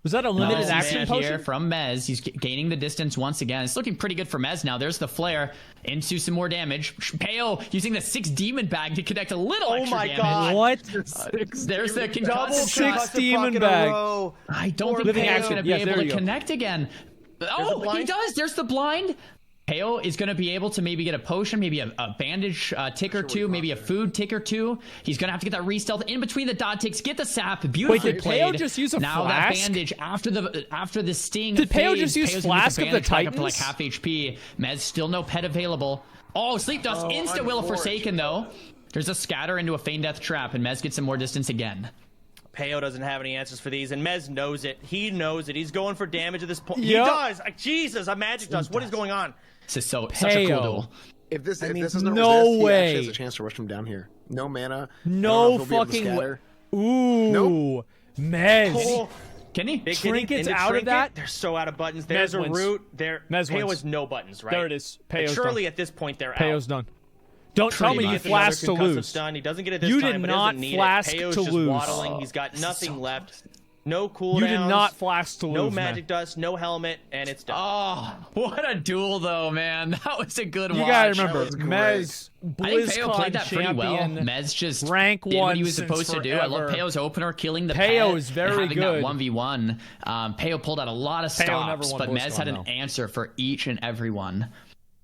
Was that a limited action potion? Here from Mez. He's gaining the distance once again. It's looking pretty good for Mez now. There's the flare into some more damage. Peo using the 6 demon bag to connect a little extra damage. God. What? There's the concussive 6 demon bag. I don't think Peo's going to be able to connect again. Oh, he does. There's the blind. Peo is going to be able to maybe get a potion, maybe a bandage tick or two, maybe a food tick or two. He's going to have to get that re-stealth in between the dot ticks, get the sap. Beautifully did played. Peo just use a now flask? That bandage after the sting. Did Peo just use Flask of the Titans? Up to like half HP. Mez still no pet available. Oh, Sleep Dust. Insta Will of Forsaken though. There's a scatter into a feign death trap, and Mez gets some more distance again. Peo doesn't have any answers for these, and Mez knows it. He knows it. He's going for damage at this point. He does. Jesus, a magic dust. What is going on? This is such a cool duel. If this isn't a no way. He actually has a chance to rush him down here. No mana. No fucking way. Ooh. Nope. Mez. Can he? Trinkets out of that? They're so out of buttons. There's a root. Peo has no buttons, right? There it is. Peo's surely done. at this point they're Peo's done. Don't tell me you flashed to lose. Stun. He doesn't get it this you time, did but not doesn't need flask it. Peo's to just lose. waddling. He's got nothing left. No cooldowns. You did not flask to lose. No magic dust, no helmet, and it's done. Oh, what a duel, though, man. That was a good one. You gotta remember, Mez, I think Peo played that pretty well. Mez just rank did one what he was supposed to do. I love Peo's opener, killing the Peo pet is very and having good. That 1v1. Peo pulled out a lot of stops, but Mez had an answer for each and every one.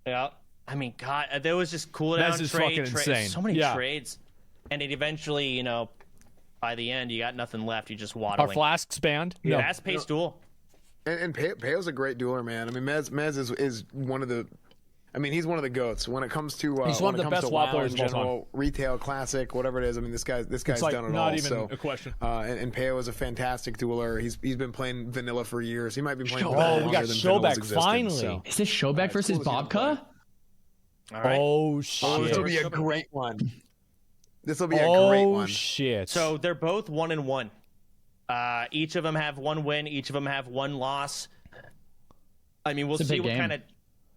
Yeah. I mean, God, there was just cooldown trade. So many trades. And it eventually, you know, by the end, you got nothing left. You just waddling. Our flasks banned? Yeah, fast-paced duel. And Peo's a great dueler, man. I mean, Mez is one of the... I mean, he's one of the goats when it comes to he's one of the best WoW players in general, retail, classic, whatever it is. I mean, this guy's done it all. Not even a question. And Peo is a fantastic dueler. He's been playing vanilla for years. He might be playing. We got Showback finally. So. Is this Showback versus Bobka? All right. Oh shit! This will be a great one. This will be a great one. Oh shit! So they're both 1-1. Each of them have 1 win. Each of them have 1 loss. I mean, we'll see what kind of.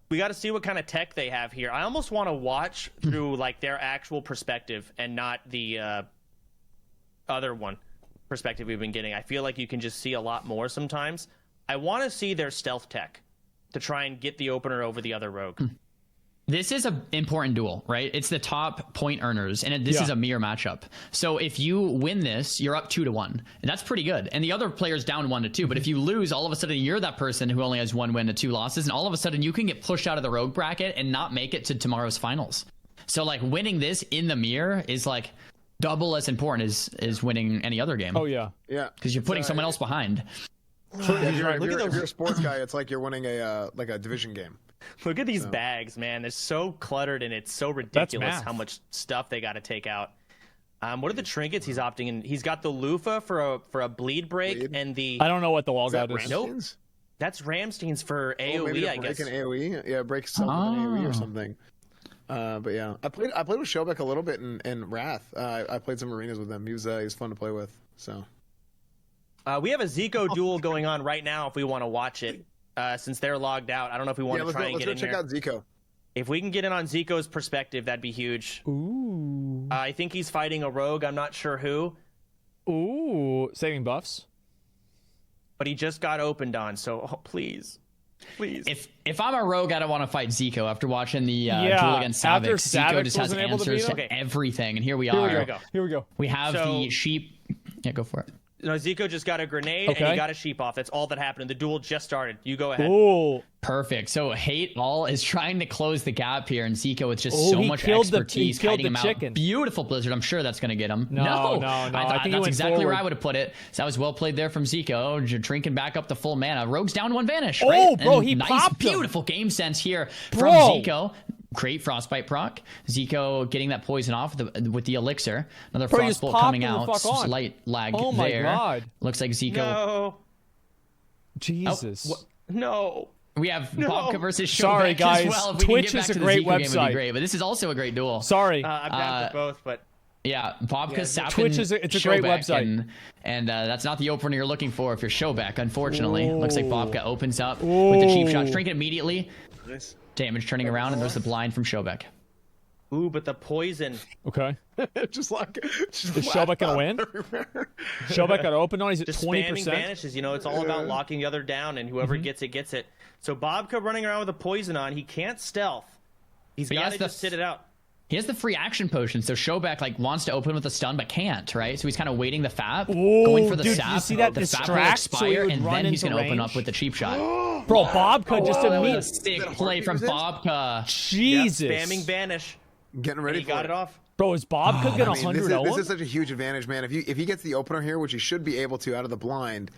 We got to see what kind of tech they have here. I almost want to watch through like their actual perspective and not the other one perspective we've been getting. I feel like you can just see a lot more sometimes. I want to see their stealth tech to try and get the opener over the other rogue. This is an important duel, right? It's the top point earners, and this is a mirror matchup. So if you win this, you're up 2-1, and that's pretty good. And the other player's down 1-2. But if you lose, all of a sudden you're that person who only has 1 win and 2 losses, and all of a sudden you can get pushed out of the rogue bracket and not make it to tomorrow's finals. So like winning this in the mirror is like double as important as winning any other game. Oh yeah, because you're putting someone else behind. If you're a sports guy, it's like you're winning a division game. Look at these bags, man. They're so cluttered, and it's so ridiculous how much stuff they got to take out. What are the trinkets he's opting in? He's got the loofah for a bleed break, and the... I don't but the Walgout is. Nope. That's Ramstein's for AoE, I guess. Break an AoE? Yeah, break something AoE or something. But yeah, I played with Shobek a little bit in Wrath. I played some arenas with him. He was fun to play with. So we have a Zico duel going on right now if we want to watch it. Since they're logged out, I don't know if we want to try and get in there. Let's go check out Zico. If we can get in on Zico's perspective, that'd be huge. Ooh. I think he's fighting a rogue. I'm not sure who. Ooh, saving buffs. But he just got opened on, so please. If I'm a rogue, I don't want to fight Zico after watching the duel against Savix. Zico just has answers to everything, and here we are. Here we go. We have the sheep. Yeah, go for it. No, Zico just got a grenade and he got a sheep off. That's all that happened. The duel just started. You go ahead. Ooh. Perfect. So Hate All is trying to close the gap here, and Zico with just so much expertise hiding him out. Beautiful Blizzard. I'm sure that's going to get him. No. I think that's exactly where I would have put it. So that was well played there from Zico. Drinking back up the full mana. Rogue's down 1 vanish. Right? Oh, bro, he nice, popped beautiful game sense here from Zico. Great Frostbite proc. Zico getting that poison off with the elixir. Another Frostbolt coming out. Slight lag there. Oh my god. Looks like Zico. No. Jesus. No. We have Bobka versus Shobek Sorry, guys. as well. If Twitch we can get back is to a great the Zico game, website. it'd be great, but this is also a great duel. Sorry. I'm down for both, but... Yeah, Bobka sapping Twitch it's a great website. And that's not the opener you're looking for if you're Shobek, unfortunately. Looks like Bobka opens up with the cheap shot. Shrink it immediately. Nice. Damage turning around, and there's the blind from Shobek. Ooh, but the poison. Okay. just is Shobek gonna win? Shobek got open on. He's at 20%. Spamming vanishes. You know, it's all about locking the other down, and whoever gets it gets it. So Bobka running around with a poison on. He can't stealth. He's got to just sit it out. He has the free action potion, so Shobek wants to open with a stun but can't, right? So he's kind of waiting the FAP, going for the sap. You see that the FAP will expire, and then he's going to open up with the cheap shot. Bro, Bobka just a sick play from Bobka. Jesus. Yep, spamming vanish. Getting ready he got it off. Bro, is Bobka gonna 100-0? This is such a huge advantage, man. If he gets the opener here, which he should be able to out of the blind.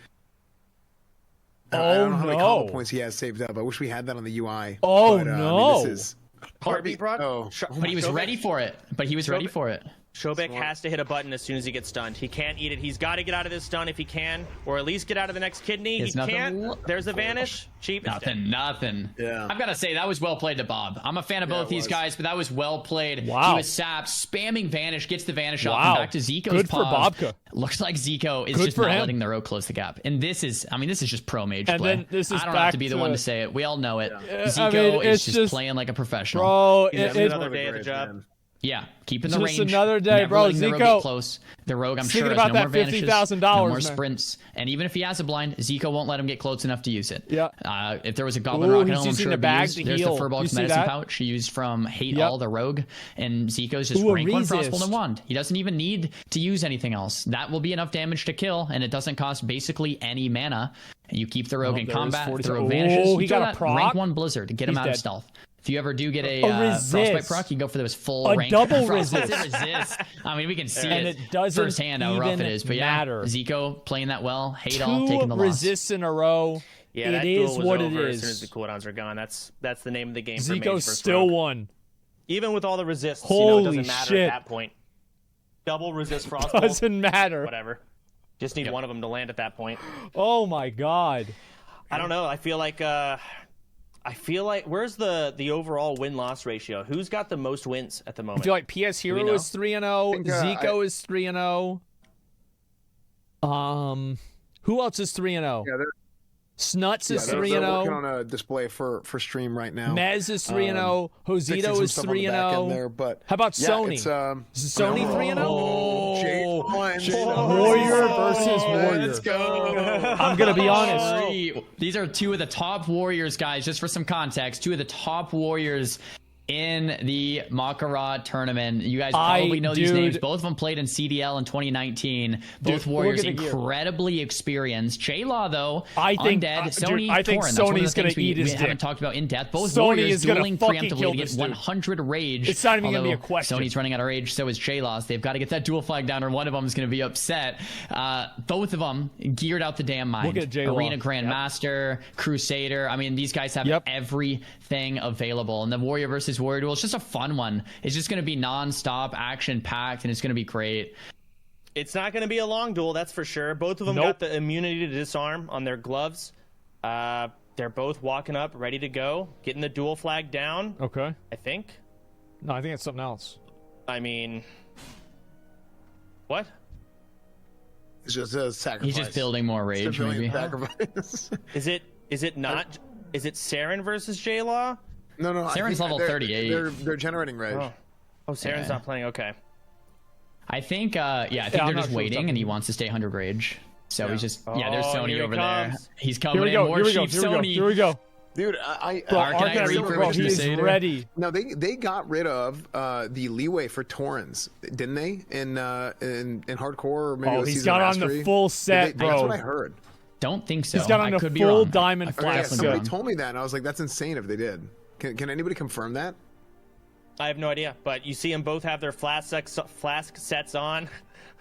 I don't know how many combo points he has saved up. I wish we had that on the UI. Oh but, no! This is Heartbeat proc? But he was ready for it. Shobek has to hit a button as soon as he gets stunned. He can't eat it. He's got to get out of this stun if he can, or at least get out of the next kidney. He can't. There's a vanish. Cheap. Nothing. Yeah. I've got to say, that was well played to Bob. I'm a fan of both these guys, but that was well played. Wow. He was sapped, spamming vanish, gets the vanish off, and back to Zico's Good for Bobka. Looks like Zico is just not letting the rogue close the gap. And this is just pro mage play. Then this is I don't have to be the one to say it. We all know it. Yeah. Zico is just playing like a professional. Bro, it's another day of the job. Yeah, keeping the range. Just another day, bro. Zico close. The rogue, I'm sure, has about no that more vanishes, $50,000, no more sprints, and even if he has a blind, Zico won't let him get close enough to use it. Yeah. If there was a Goblin Rock at home, I'm sure there's the Furbolg's medicine pouch he used from Hate All the rogue, and Zico's just rank 1 Frostbolt and Wand. He doesn't even need to use anything else. That will be enough damage to kill, and it doesn't cost basically any mana. You keep the rogue in combat, the rogue vanishes. He got a rank 1 Blizzard to get him out of stealth. If you ever do get a Frostbite proc, you go for those full rank. Double resist. I mean, we can see it firsthand how rough it is. But matter. Zico playing that well. Hate All taking the loss. 2 resists in a row. Yeah, that duel was over as soon as the cooldowns are gone. That's the name of the game. Zico still won. Even with all the resists, Holy it doesn't matter at that point. Double resist Frostbolt. Doesn't matter. Whatever. Just need one of them to land at that point. Oh my god. I don't know. I feel like where's the overall win-loss ratio? Who's got the most wins at the moment? I feel like PS Hero is 3-0. Zico is 3-0. Who else is 3-0? Yeah, Snuts is 3-0. They're working on a display for stream right now. Mez is 3-0. Josito is 3-0. But how about Sony? Is Sony 3-0? Warrior versus Warrior. Let's go. I'm gonna be honest. These are 2 of the top Warriors, guys. Just for some context, 2 of the top Warriors in the Mak'Gora tournament. You guys probably know these names. Both of them played in CDL in 2019. Both warriors incredibly experienced. J-Law, though, I think Undead, Sony, I think Torrent. Sony's going to eat his dick. We haven't talked about in depth. Both Sony warriors dueling fucking preemptively to get 100 rage. It's not even going to be a question. Sony's running out of rage, so is J-Law's. They've got to get that dual flag down, or one of them is going to be upset. Both of them geared out the damn mind. Look at J-Law. Arena Grandmaster, Crusader. I mean, these guys have everything available. And the Warrior versus Warrior duel is just a fun one. It's just going to be non-stop, action-packed, and it's going to be great. It's not going to be a long duel, that's for sure. Both of them got the immunity to disarm on their gloves. They're both walking up, ready to go, getting the dual flag down. Okay. I think. No, I think it's something else. I mean, what? It's just a sacrifice. He's just building more rage, maybe. Is it not? Is it Saren versus J-Law? No. Saren's level 38. They're generating rage. Oh, Saren's not playing. Okay. I think they're just waiting, and he wants to stay 100 rage. So he's just there's Sony over there. He's coming in. More cheap Sony. Here we go. Dude, he's ready. No, they got rid of the leeway for Torrens, didn't they? In hardcore, or maybe he's got on the full set, bro. That's what I heard. Don't think so. He's got on a full diamond flask. Somebody told me that, and I was like, that's insane if they did. Can anybody confirm that? I have no idea, but you see them both have their flask sets on,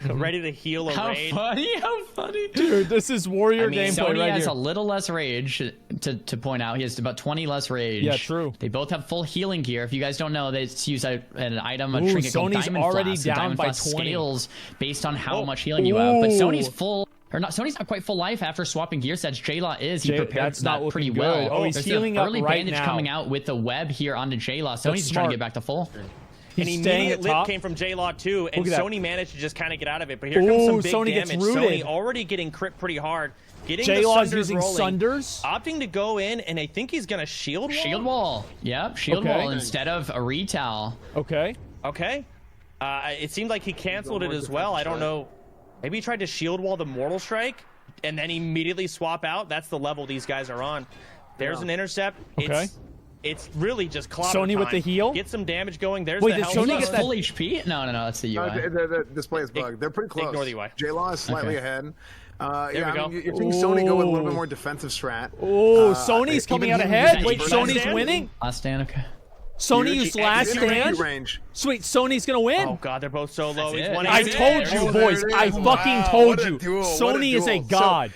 ready to heal a raid. How funny. Dude, this is warrior gameplay Sony right has here. a little less rage, to point out. He has about 20 less rage. Yeah, true. They both have full healing gear. If you guys don't know, they use an item, a trinket called Sony's Diamond already Flask. down Diamond by Flask 20. scales based on how much healing you have. But Sony's full... Or not, Sony's not quite full life after swapping gear sets. J-Law is. He prepared for that pretty well. Oh, he's healing up early right bandage now. coming out with the web here onto J-Law. Sony's trying to get back to full. And immediate lip came from J-Law too, and Sony managed to just kind of get out of it. But here comes some big Sony damage. Gets rooted. Sony already getting crit pretty hard. Getting J-Law's the using rolling, Sunders. opting to go in, and I think he's going to shield wall. Shield wall. Yep, shield wall instead of a retell. Okay. It seemed like he canceled it as well. I don't know. Maybe he tried to shield wall the Mortal Strike, and then immediately swap out. That's the level these guys are on. There's an intercept. It's really just clobber Sony time. with the heal. Get some damage going. There's Wait, the did health. Sony get full HP? No, that's the UI. The display is bugged. They're pretty close. Ignore the UI. J-Law is slightly ahead. There we go. You're seeing Sony go with a little bit more defensive strat. Sony's coming out ahead. Wait, Sony's winning? Last stand, okay. Sony used last stand? Sweet, Sony's gonna win. Oh god, they're both so low. I told you, boys. I fucking told you. Sony is a god.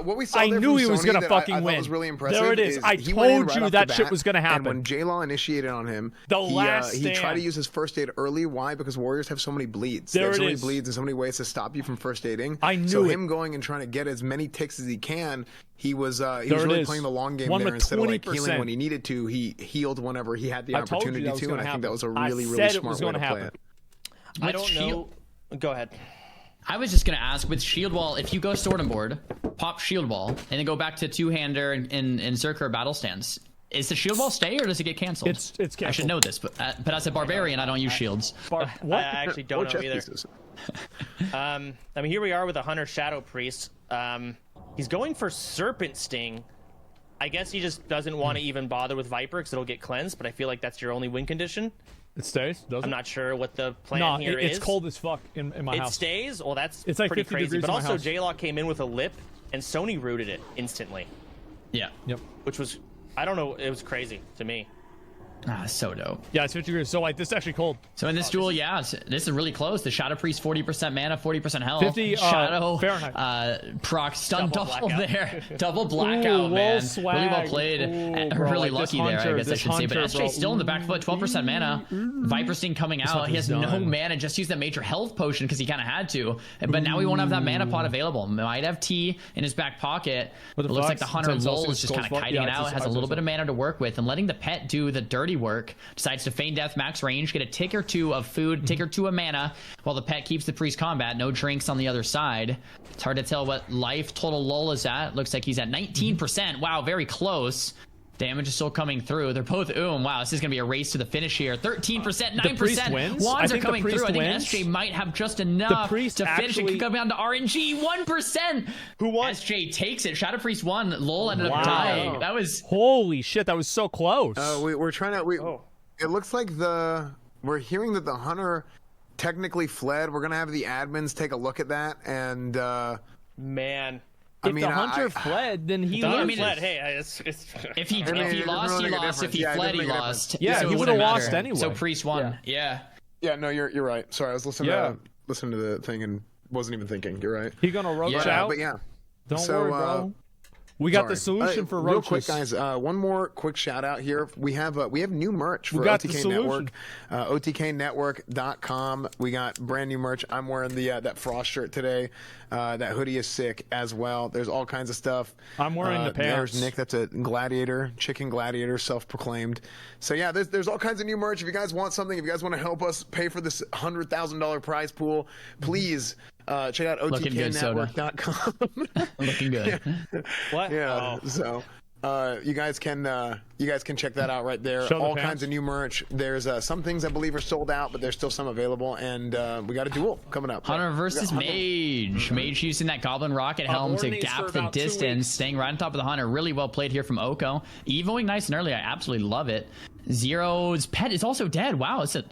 What we saw I knew he was gonna that fucking I thought win. was really impressive. There it is. I He went in told right you off that the shit bat, was gonna happen. And when J-Law initiated on him, he tried to use his first aid early. Why? Because warriors have so many bleeds. There There's so it many is. bleeds and so many ways to stop you from first aiding. I knew so it. him going and trying to get as many ticks as he can. He was really playing the long game there instead of like healing when he needed to. He healed whenever he had the opportunity to, and I think that was a really smart way to play it. I don't know. Go ahead. I was just gonna ask with shield wall, if you go sword and board, pop shield wall, and then go back to two-hander and Zerker battle stance. Is the shield wall stay or does it get canceled? It's canceled. I should know this, but as a barbarian, I don't use shields. What? I actually don't know either. I mean, here we are with a Hunter Shadow Priest. He's going for Serpent Sting. I guess he just doesn't want to even bother with Viper because it'll get cleansed, but I feel like that's your only win condition. It stays, doesn't it? I'm not sure what the plan here is. It's cold as fuck in my house. It stays? Well, that's like pretty 50 crazy. degrees But in my also, house. J-Law came in with a lip, and Sony rooted it instantly. Yeah. Yep. Which was, I don't know, it was crazy to me. So dope. Yeah, it's 50 degrees. So like, this is actually cold. So in this duel, this is really close. The Shadow Priest 40% mana, 40% health. 50 Shadow Fahrenheit. proc stun double there. Double Ooh, blackout, man. swag. Really well played. Ooh, bro, really like lucky there, I guess I should say. But SJ still in the back foot, 12% mana. Viper Sting coming out. He has no mana. Just used that major health potion because he kind of had to. But now we won't have that mana pot available. Might have T in his back pocket. It looks like the Hunter Lol is just kind of kiting it out. Has a little bit of mana to work with and letting the pet do the dirty work. Decides to feign death, max range, get a tick or two of food, tick or two of mana, while the pet keeps the priest combat. No drinks on the other side. It's hard to tell what life total Lol is at. Looks like he's at 19%. Wow, very close. Damage is still coming through. They're both wow, this is gonna be a race to the finish here. 13%, 9%. Wands are coming through. I think SJ might have just enough to finish. It could come down to RNG. 1%. Who won? SJ takes it. Shadow Priest won. Lol ended up dying. That was holy shit. That was so close. We're trying to it looks like we're hearing that the hunter technically fled. We're gonna have the admins take a look at that, and man. If the hunter fled, then he loses. Hey, if he lost, he lost. If he fled, he lost. Yeah, he would have lost anyway. So Priest won. Yeah. Yeah, no, you're right. Sorry, I was listening to the thing and wasn't even thinking. You're right. He gonna roach out? But yeah. Don't worry, bro. We got the solution for roaches. Real quick, guys. One more quick shout out here. We have new merch for OTK Network. OTKnetwork.com. We got brand new merch. I'm wearing that Frost shirt today. That hoodie is sick as well. There's all kinds of stuff. I'm wearing the pants. There's Nick. That's a gladiator, chicken gladiator, self-proclaimed. So yeah, there's all kinds of new merch. If you guys want something, if you guys want to help us pay for this $100,000 prize pool, please. Check out OTKnetwork.com. Looking good. What? Yeah. Oh. So you guys can check that out right there. All kinds of new merch. There's some things I believe are sold out, but there's still some available. And we got a duel coming up. Hunter versus Mage. Mage using that Goblin Rocket Helm to gap the distance, staying right on top of the Hunter. Really well played here from Oko. Evoing nice and early. I absolutely love it. Zero's pet is also dead. Wow, it's a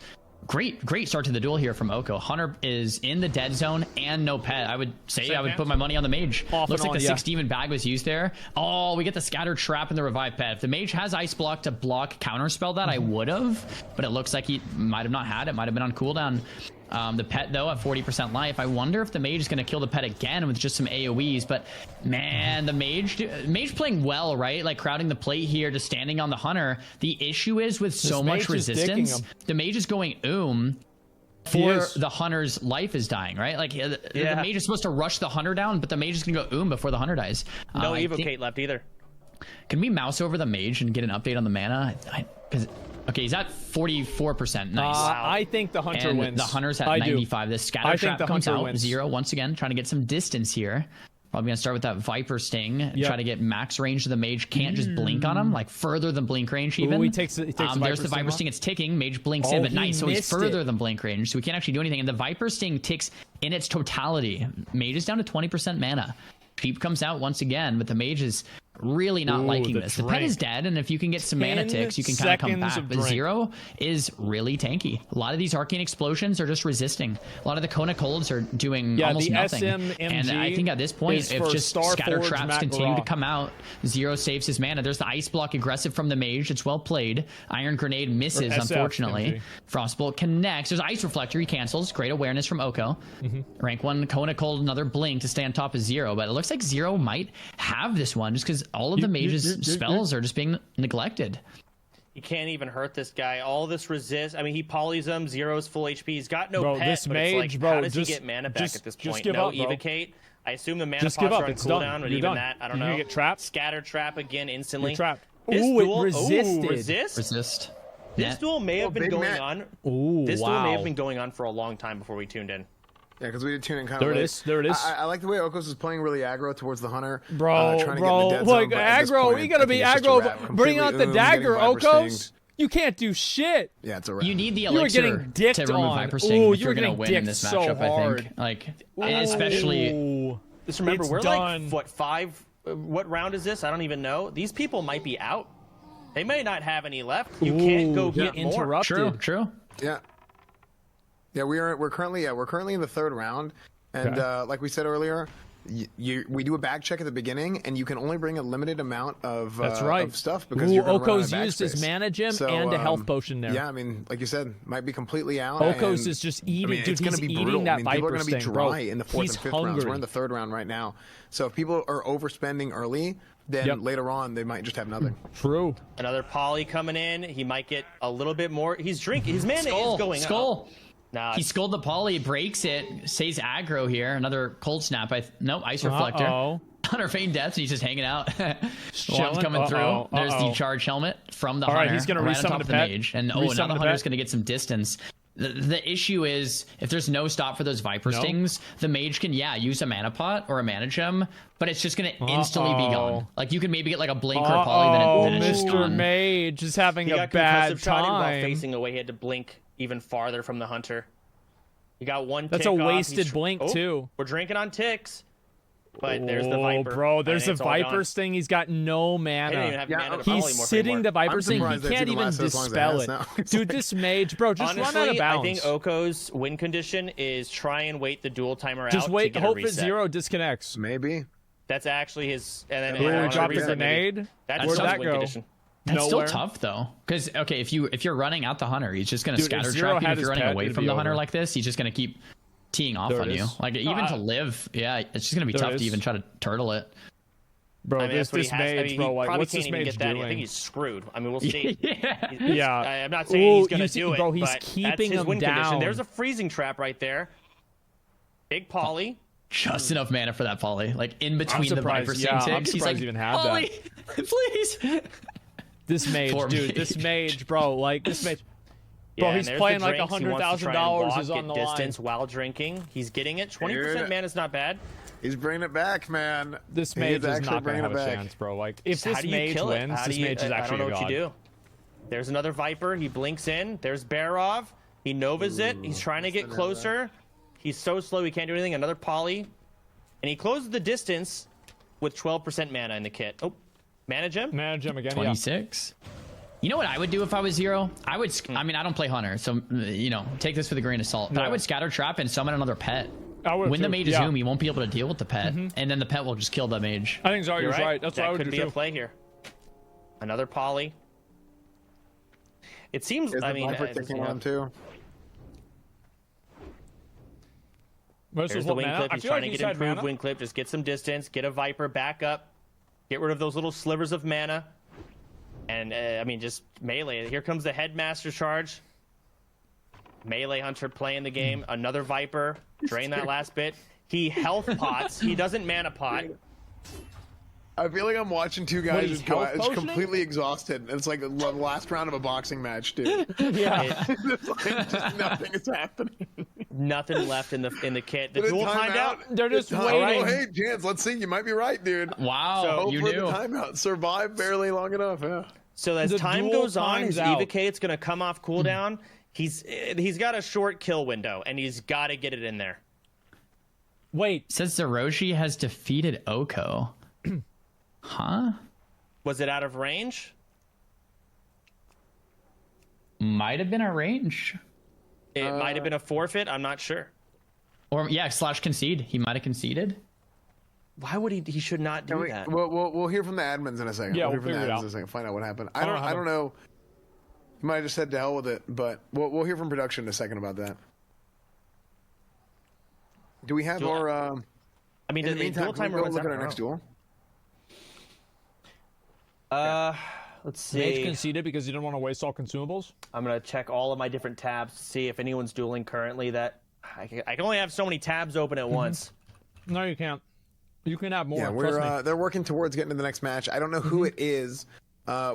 great start to the duel here from Oko. Hunter is in the dead zone and no pet. I would say I would put my money on the Mage. Looks like the 6 demon bag was used there. Oh, we get the scatter trap and the revive pet. If the Mage has ice block to block counterspell that, I would have, but it looks like he might have not had it. Might have been on cooldown. The pet though at 40% life. I wonder if the Mage is going to kill the pet again with just some AoEs, but man, the Mage playing well, right? Like crowding the plate here, just standing on the Hunter. The issue is with so much resistance, the Mage is going for the Hunter's life is dying, right? Like the Mage is supposed to rush the Hunter down, but the Mage is going to go before the Hunter dies. No Evocate left either. Can we mouse over the Mage and get an update on the mana? Okay, he's at 44%. Nice. I think the Hunter wins. The Hunter's at 95. The scatter trap comes out. Zero once again, trying to get some distance here. Probably gonna start with that Viper Sting. Try to get max range to the Mage. Can't just blink on him, like further than blink range even. Ooh, he takes there's the Viper Sting. It's ticking. Mage blinks in, but nice. So he's further than blink range, so we can't actually do anything. And the Viper Sting ticks in its totality. Mage is down to 20% mana. Sheep comes out once again, but the Mage is really not liking this. The pet is dead, and if you can get some mana ticks, you can kind of come back. But Zero is really tanky. A lot of these arcane explosions are just resisting. A lot of the Kona Colds are doing almost nothing. And I think at this point, if just scatter traps continue to come out, Zero saves his mana. There's the ice block aggressive from the Mage. It's well played. Iron Grenade misses, unfortunately. Frostbolt connects. There's Ice Reflector. He cancels. Great awareness from Oko. Rank 1 Kona Cold, another blink to stay on top of Zero. But it looks like Zero might have this one just because all of the Mage's spells are just being neglected. You can't even hurt this guy. All this resist. I mean, he polys him. Zero's full HP. He's got no pet. This but Mage, it's like, how does he get mana back at this point? No Evocate. I assume the mana pots are on cooldown, but even that, I don't know. You get trapped. Scatter trap again instantly. You're trapped. It resisted. Resist. This duel may have been going on. This duel may have been going on for a long time before we tuned in. Yeah, because we did tune in kind of late. There it is. I like the way Okos is playing really aggro towards the Hunter. Bro, like aggro. We gotta be aggro. Bring out the dagger, Okos. You can't do shit. Yeah, it's a wrap. You need the elixir to remove Viper Sting if you're gonna win in this matchup, I think. Like, especially. Just remember, we're like, what round is this? I don't even know. These people might be out. They may not have any left. You can't go get more. Interrupted. True. Yeah. Yeah, we're currently in the 3rd round, and like we said earlier, we do a bag check at the beginning, and you can only bring a limited amount of of stuff because you're Oko's used his mana gem and a health potion there. Yeah, I mean, like you said, might be completely out. Oko's is just eating. Dude, he's eating that Viper Sting. People are going to be dry in the 4th and 5th rounds. We're in the 3rd round right now, so if people are overspending early, then later on they might just have nothing. True. Another poly coming in. He might get a little bit more. He's drinking. His mana is going up. Nah, he skulled the poly, breaks it, stays aggro here. Another cold snap. Nope, Ice Reflector. Hunter feigned death, and he's just hanging out. One's coming through. There's the charge helmet from the Hunter. Right, he's gonna right on top of the Mage. And now the Hunter's going to get some distance. The issue is, if there's no stop for those Viper Stings, the Mage can, use a mana pot or a mana gem, but it's just going to instantly be gone. Like, you can maybe get like a blink or a poly, then it's just gone. Mr. Mage is having a bad time. While facing away, he had to blink even farther from the Hunter. You got one. That's a wasted blink too. We're drinking on ticks. But there's the Viper. Bro, there's a Viper Sting. He's got no mana. He's sitting the Viper Sting. He can't even dispel it. Dude, this mage, bro, just honestly, run out of bounds. I think Oko's win condition is try and wait the duel timer out. Just wait, to hope it it zero disconnects. Maybe. That's actually his. And then drop the grenade. Where'd that go? That's still tough though, because okay, if you're running out the hunter, he's just gonna scatter trap you. If you're running away from the hunter like this, he's just gonna keep teeing off on you. Like even to live, yeah, it's just gonna be tough to even try to turtle it. Bro, this mage, bro, like what's this mage doing? I think he's screwed. I mean, we'll see. Yeah. I'm not saying he's gonna do it, bro. He's but keeping that's his him win down. Condition. There's a freezing trap right there. Big poly. Just enough mana for that poly, like in between the Viper Sting ticks. He's like, even have poly, please. This mage, dude, this mage, bro, like this mage. Bro, he's playing like $100,000 is on the distance line. While drinking. He's getting it. 20% mana is not bad. He's bringing it back, man. This mage is not going to have a chance, bro. Like, if this mage wins, this mage is actually a god. I don't know what you do. There's another Viper. He blinks in. There's Barov. He Novas it. He's trying to get closer. He's so slow he can't do anything. Another poly. And he closes the distance with 12% mana in the kit. Oh, mana gem? Mana gem again, 26. Yeah. You know what I would do if I was zero? I would, I mean, I don't play hunter, so, you know, take this with a grain of salt. But I would scatter trap and summon another pet. When the mage is home, he won't be able to deal with the pet. And then the pet will just kill the mage. I think Zarya's right. That's what I would do too. That could be a play here. Another poly. It seems, I mean, on too. There's the wing clip. He's trying to get improved wing clip. Just get some distance. Get a Viper back up. Get rid of those little slivers of mana. And, I mean, just melee. Here comes the Headmaster charge. Melee Hunter playing the game. Another Viper. Drain that last bit. He health pots. He doesn't mana pot. I feel like I'm watching two guys just completely exhausted. It's like the last round of a boxing match, dude. Yeah. Just nothing is happening. Nothing left in the kit. The duel timed out. They're just waiting. Oh, hey, Jans, let's see. You might be right, dude. Wow, so you knew. The timeout. Survive barely long enough. Yeah. So as time goes on, his Evocate's going to come off cooldown. He's got a short kill window, and he's got to get it in there. Wait. It says Zeroshi has defeated Oko. Huh? Was it out of range? Might have been a range. It might have been a forfeit. I'm not sure. Or yeah, / concede. He might have conceded. Why would he? He should not do that. We'll hear from the admins in a second. Yeah, we'll hear from the admins in a second. Find out what happened. I don't know. You might have just said to hell with it, but we'll hear from production in a second about that. Do we have our? I mean, in the meantime, can we go look at our next duel? Let's see. Mage conceded because he didn't want to waste all consumables. I'm gonna check all of my different tabs to see if anyone's dueling currently. That I can only have so many tabs open at once. No, you can't. You can have more. Yeah, they're working towards getting to the next match. I don't know who it is.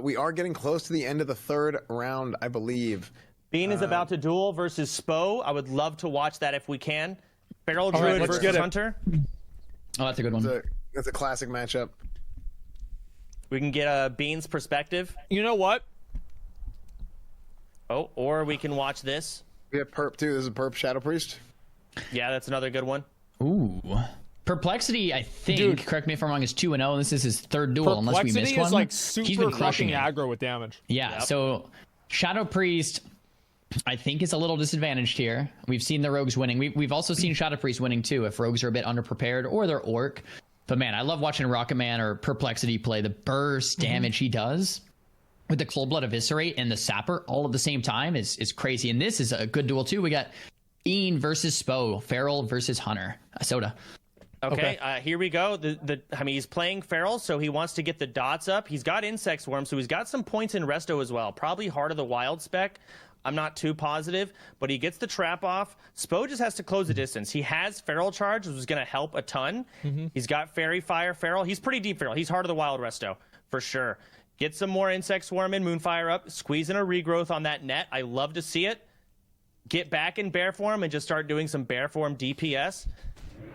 We are getting close to the end of the third round, I believe. Bean is about to duel versus Spo. I would love to watch that if we can. Feral Druid versus Hunter. Oh, that's a good one. That's a classic matchup. We can get Bean's perspective. You know what? Oh, or we can watch this. We have Perp too. This is Perp Shadow Priest. Yeah, that's another good one. Ooh. Perplexity, I think, correct me if I'm wrong, is 2-0. This is his third duel, unless we missed one. Is like super crushing aggro with damage. Yeah, so Shadow Priest, I think, is a little disadvantaged here. We've seen the rogues winning. We've also seen Shadow Priest winning too, if rogues are a bit underprepared or they're orc. But man, I love watching Rocket Man or Perplexity play. The burst damage he does with the Cold Blood Eviscerate and the Sapper all at the same time is crazy. And this is a good duel too. We got Ian versus Spo, Feral versus Hunter. Soda. Okay. Here we go. I mean, he's playing Feral, so he wants to get the dots up. He's got Insect Swarm, so he's got some points in Resto as well. Probably Heart of the Wild spec. I'm not too positive, but he gets the trap off. Spo just has to close the distance. He has Feral Charge, which is going to help a ton. He's got Fairy Fire Feral. He's pretty deep Feral. He's Heart of the Wild Resto, for sure. Get some more Insect Swarm in, Moonfire up, squeeze in a regrowth on that net. I love to see it. Get back in bear form and just start doing some bear form DPS.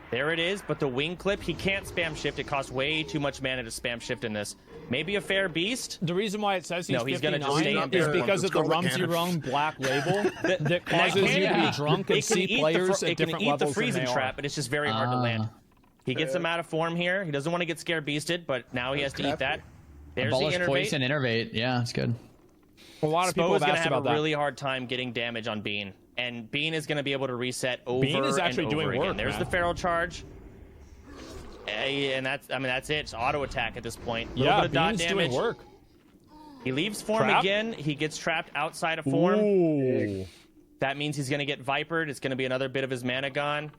There it is, but the wing clip, he can't spam shift. It costs way too much mana to spam shift in this. Maybe a fair beast. The reason why it says he's 59 gonna is because of the Rumsey Rung black label that causes you to be drunk and see players at different levels. It can eat the freezing trap, but it's just very hard to land. He gets him out of form here. He doesn't want to get Scare Beasted, but now he has to eat that. There's Abolish the poison, innervate. Yeah, it's good. A lot of people Spo is have going to asked have about a really hard time getting damage on Bean. And Bean is going to be able to reset over Bean is actually and over doing again. work, There's man. the Feral Charge. And that's it. It's auto attack at this point. A little bit of dot Bean's damage. doing work. He leaves form Trap? again. He gets trapped outside of form. Ooh. That means he's going to get Vipered. It's going to be another bit of his mana gone.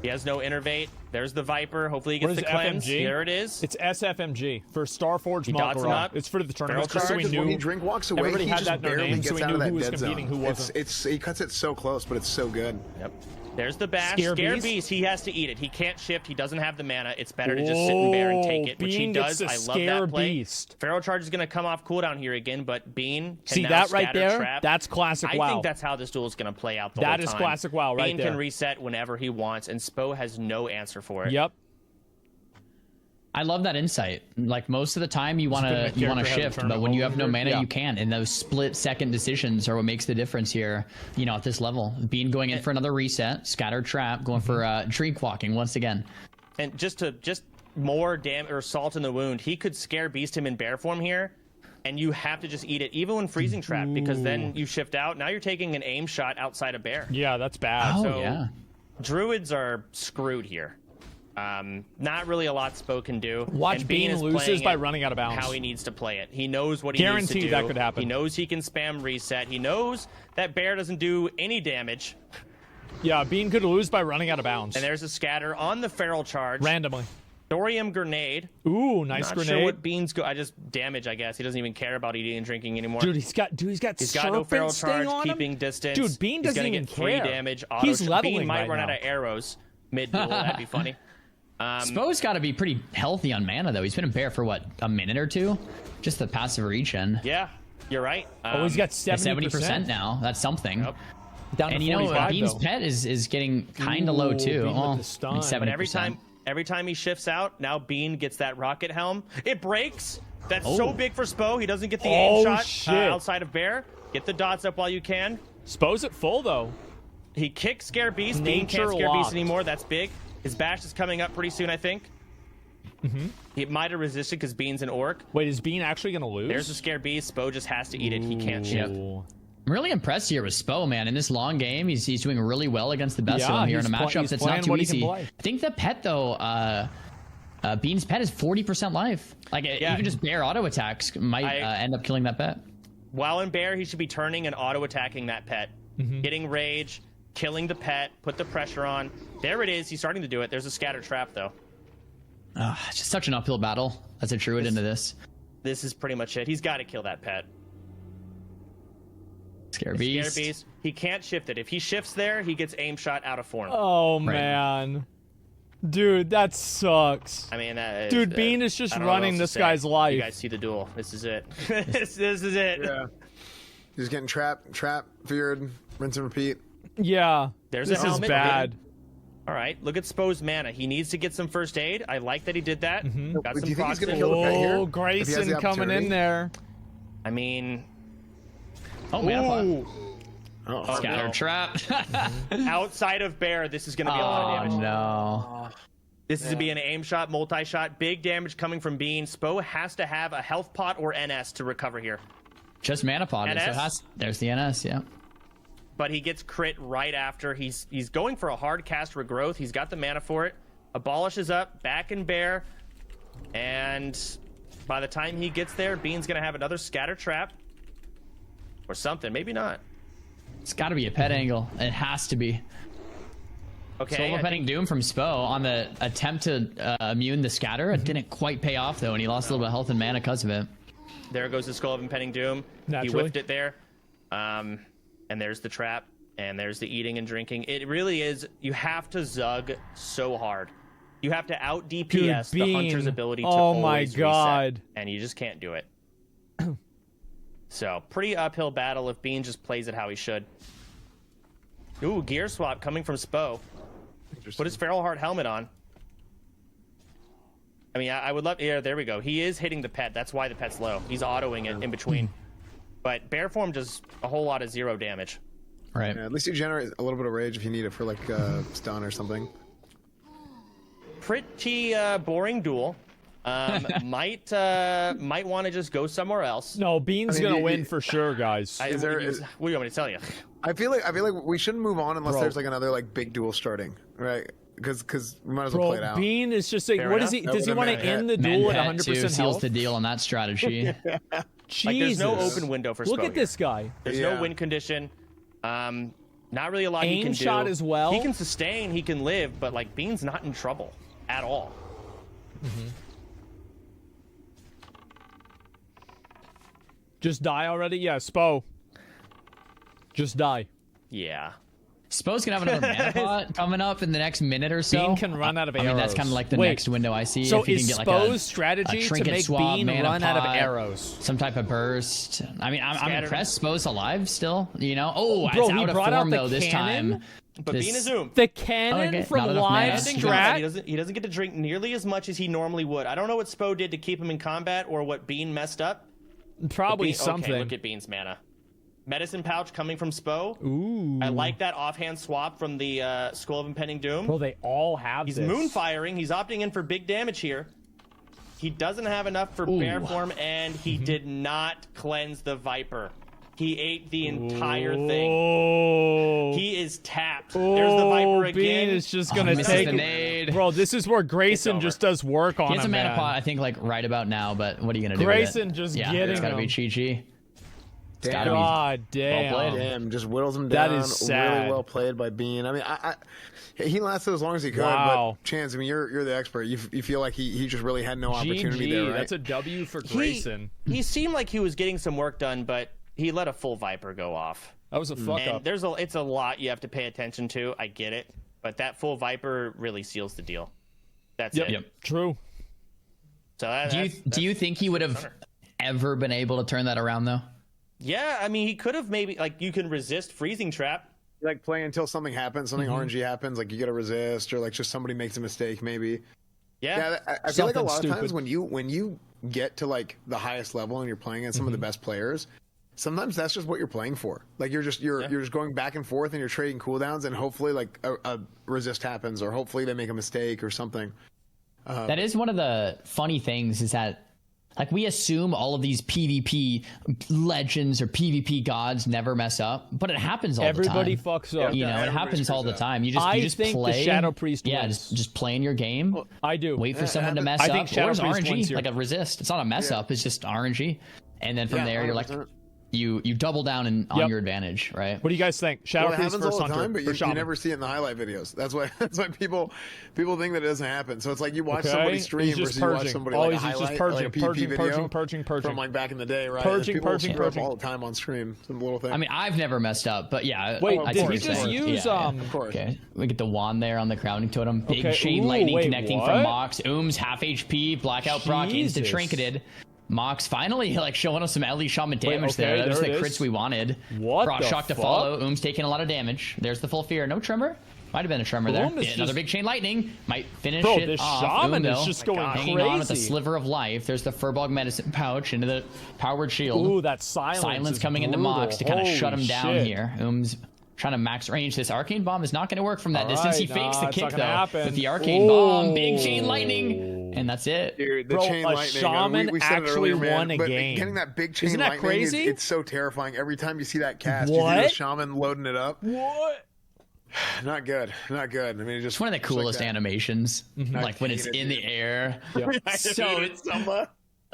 He has no Innervate. There's the Viper. Hopefully he gets the cleanse. FMG? There it is. It's SFMG for Starforge dots him Mak'Gora. up. It's for the tournament. Feral Just so we Because knew. when he drink walks away, Everybody he had just that in their barely name, gets so we out knew of that who was dead competing, zone. who wasn't. He cuts it so close, but it's so good. Yep. There's the bash. Scare Scare Beast? Beast. He has to eat it. He can't shift. He doesn't have the mana. It's better to just sit in bear and take it, which he Bean gets does. to I love Scare that play. Beast. Feral Charge is going to come off cooldown here again, but Bean can See now that right scatter there? trap. That's classic WoW. I think that's how this duel is going to play out the whole That time. is classic WoW right Bean there. can reset whenever he wants, and Spo has no answer for it. Yep. I love that insight. Like most of the time, you want to shift, but when you have no mana, you can't. And those split-second decisions are what makes the difference here. You know, at this level, Bean going in for another reset, scattered trap, going for Dream Walking once again. And just more damage or salt in the wound, he could Scare Beast him in bear form here, and you have to just eat it, even when freezing trap, because then you shift out. Now you're taking an aim shot outside of bear. Yeah, that's bad. Oh, So yeah. Druids are screwed here. Not really a lot Spo can do. Watch and Bean is loses playing by it running out of bounds. how he needs to play it. He knows what he needs to do. Guaranteed that could happen. He knows he can spam reset. He knows that bear doesn't do any damage. Yeah, Bean could lose by running out of bounds. And there's a scatter on the Feral Charge. Randomly. Thorium Grenade. Ooh, nice Not grenade. sure what Bean's I just damage, I guess. He doesn't even care about eating and drinking anymore. Dude, he's got He's got serpent no Feral sting Charge, on him? keeping distance. Dude, Bean doesn't He's even get free care. damage. He's leveling Bean might right run now. out of arrows mid-duel. That'd be funny. Spo's got to be pretty healthy on mana, though. He's been in bear for, what, a minute or two? Just the passive regen. Yeah, you're right. Oh, he's got 70% now. That's something. Yep. Down to And you know, 45, Bean's though. pet is getting kind of low, too. Bean with Oh, the stun. like 70%. But every time he shifts out, now Bean gets that rocket helm. It breaks. That's so big for Spo. He doesn't get the aim shot shit. outside of bear. Get the dots up while you can. Spo's at full, though. He kicks Scare Beast. Bean Nature can't Scare locked. Beast anymore. That's big. His bash is coming up pretty soon, I think. He might have resisted because Bean's an orc. Wait, is Bean actually going to lose? There's a Scare Beast. Spo just has to eat it. He can't shift. Ooh. I'm really impressed here with Spo, man. In this long game, he's doing really well against the best of them here in a matchup he's that's playing not too what he can easy. play. I think the pet, though, Bean's pet is 40% life. Like, even just bear auto attacks might end up killing that pet. While in bear, he should be turning and auto-attacking that pet. Getting rage, killing the pet, put the pressure on. There it is. He's starting to do it. There's a scatter trap, though. It's just such an uphill battle as a druid into this. This is pretty much it. He's got to kill that pet. Scare Beast. Scare Beast. He can't shift it. If he shifts there, he gets aim shot out of form. Oh, man. Dude, that sucks. I mean, that is, Dude, Bean is just I don't know what running else to this say. guy's life. You guys see the duel. This is it. this is it. Yeah. He's getting trapped, feared, rinse and repeat. Yeah. There's this a is helmet. bad. All right, look at Spo's mana. He needs to get some first aid. I like that he did that. Got Do some you think he's gonna proximity. kill the pet here? Oh, If he has Grayson the coming in opportunity? there. I mean, Oh, man. Oh, Scatter no. trap. outside of bear, this is going to be a lot of damage. No. This is to be an aim shot, multi-shot. Big damage coming from Bean. Spo has to have a health pot or NS to recover here. Just mana pod. So NS? there's the NS, yeah. But he gets crit right after. He's going for a hard cast regrowth. He's got the mana for it. Abolishes up, back in bear. And by the time he gets there, Bean's going to have another scatter trap. Or something. Maybe not. It's got to be a pet angle. It has to be. Okay. Solo petting Doom from Spo on the attempt to immune the scatter. It didn't quite pay off, though, and he lost a little bit of health and mana because of it. There goes the Skull of Impending Doom. Naturally. He whiffed it there. And there's the trap. And there's the eating and drinking. It really is. You have to Zug so hard. You have to out DPS Dude, the Hunter's ability to oh my always God. reset. And you just can't do it. So, pretty uphill battle if Bean just plays it how he should. Ooh, gear swap coming from Spo. Put his Feral Heart helmet on. I mean, I would love... Yeah, there we go. He is hitting the pet. That's why the pet's low. He's autoing it in between. But bear form does a whole lot of 0 damage. Right. Yeah, at least you generate a little bit of rage if you need it for like stun or something. pretty boring duel. Might want to just go somewhere else. No, Bean's gonna win for sure, guys. What do you want me to tell you? I feel like we shouldn't move on unless there's like another like big duel starting, right? Because we might as well play it out. Bean is just like, what is he? Does he want to end the duel at 100% health? Seals the deal on that strategy. Jesus. Like, there's no open window for Spo. Look at this guy. There's no win condition. Not really a lot he can do. Shot as well. He can sustain, he can live, but like Bean's not in trouble at all. Just die already? Yeah, Spo. Just die. Yeah. Spo's gonna have another mana pot coming up in the next minute or so. Bean can run out of arrows. I mean, that's kind of like the next window I see. So if you is can get Spo's like strategy a to make Bean run out of arrows? Some type of burst. I mean, I'm impressed Spo's alive still, you know? Bro, it's he out of brought form, out the though, this cannon? time. But Bean is Zoom. The cannon from live strat? He doesn't get to drink nearly as much as he normally would. I don't know what Spo did to keep him in combat or what Bean messed up. Probably something. Okay, look at Bean's mana. Medicine pouch coming from Spo. Ooh. I like that offhand swap from the Skull of Impending Doom. Bro, they all have He's this. moonfiring. He's opting in for big damage here. He doesn't have enough for bear form, and he did not cleanse the Viper. He ate the entire thing. He is tapped. There's the Viper again. Bean is just gonna take the nade. Bro, this is where Grayson just does work on him. He has a mana man. pot, I think, like right about now. But what are you gonna do? Grayson with it? just yeah, getting it's gotta him. be Chi-Chi. God damn. Well played. Damn, just whittles him down. That is sad. Really well played by Bean. I mean, he lasted as long as he could. Wow. But Chance, I mean, you're the expert. You feel like he just really had no opportunity there, right? That's a W for Grayson. He seemed like he was getting some work done, but he let a full Viper go off. That was a fuck up. It's a lot you have to pay attention to. I get it, but that full Viper really seals the deal. That's it. Yep. True. So do you think he would have ever been able to turn that around though? Yeah, I mean, he could have maybe, like, you can resist freezing trap. Like play until something happens, something RNG happens, like you got to resist, or like just somebody makes a mistake, maybe. Yeah, I feel like a lot of times when you get to like the highest level and you're playing against some of the best players, sometimes that's just what you're playing for. Like you're just going back and forth and you're trading cooldowns, and hopefully like a resist happens, or hopefully they make a mistake or something. That is one of the funny things is that, like, we assume all of these PvP legends or PvP gods never mess up, but it happens all the time. Everybody fucks up. You know, it happens all the time. You just think play. the Shadow Priest yeah, wins. just play in your game. Well, I do. Wait for someone to mess I up. think Shadow Or it's Priest wins RNG, here. like a resist. It's not a mess up. It's just RNG. And then from there, you're like, you double down on your advantage, right? What do you guys think? Shadow Priest versus Hunter. Time, but you never see it in the highlight videos. That's why people think that it doesn't happen. So it's like you watch somebody stream versus you watch somebody like a highlight, like a PvP video from like back in the day, right? Purging all the time on stream. Some little thing. I mean, I've never messed up, but yeah. Wait, did he just just use Of course. Okay, we get the wand there on the crowning totem. Big chain lightning connecting from Mox. Half HP. Blackout proc instant trinketed. Mox finally like showing us some Ellie Shaman damage there. That was the crits we wanted. What Proc the shock to follow. Taking a lot of damage. There's the full fear. No tremor. Might have been a tremor there. Another big chain lightning. Might finish it this off. Shaman is just going hanging crazy. on with a sliver of life. There's the Furbog medicine pouch into the powered shield. Ooh, that silence coming into Mox to kind of shut him down here. Trying to max range. This arcane bomb is not going to work from that distance. He fakes the kick though with the arcane bomb. Big chain lightning, and that's it. Dude, the chain lightning. Shaman we said actually it earlier, won a game. Getting that big chain Isn't that lightning crazy? it's so terrifying. Every time you see that cast, What? you see the Shaman loading it up. What? Not good. I mean, It's one of the coolest animations. Like when it's in the air. So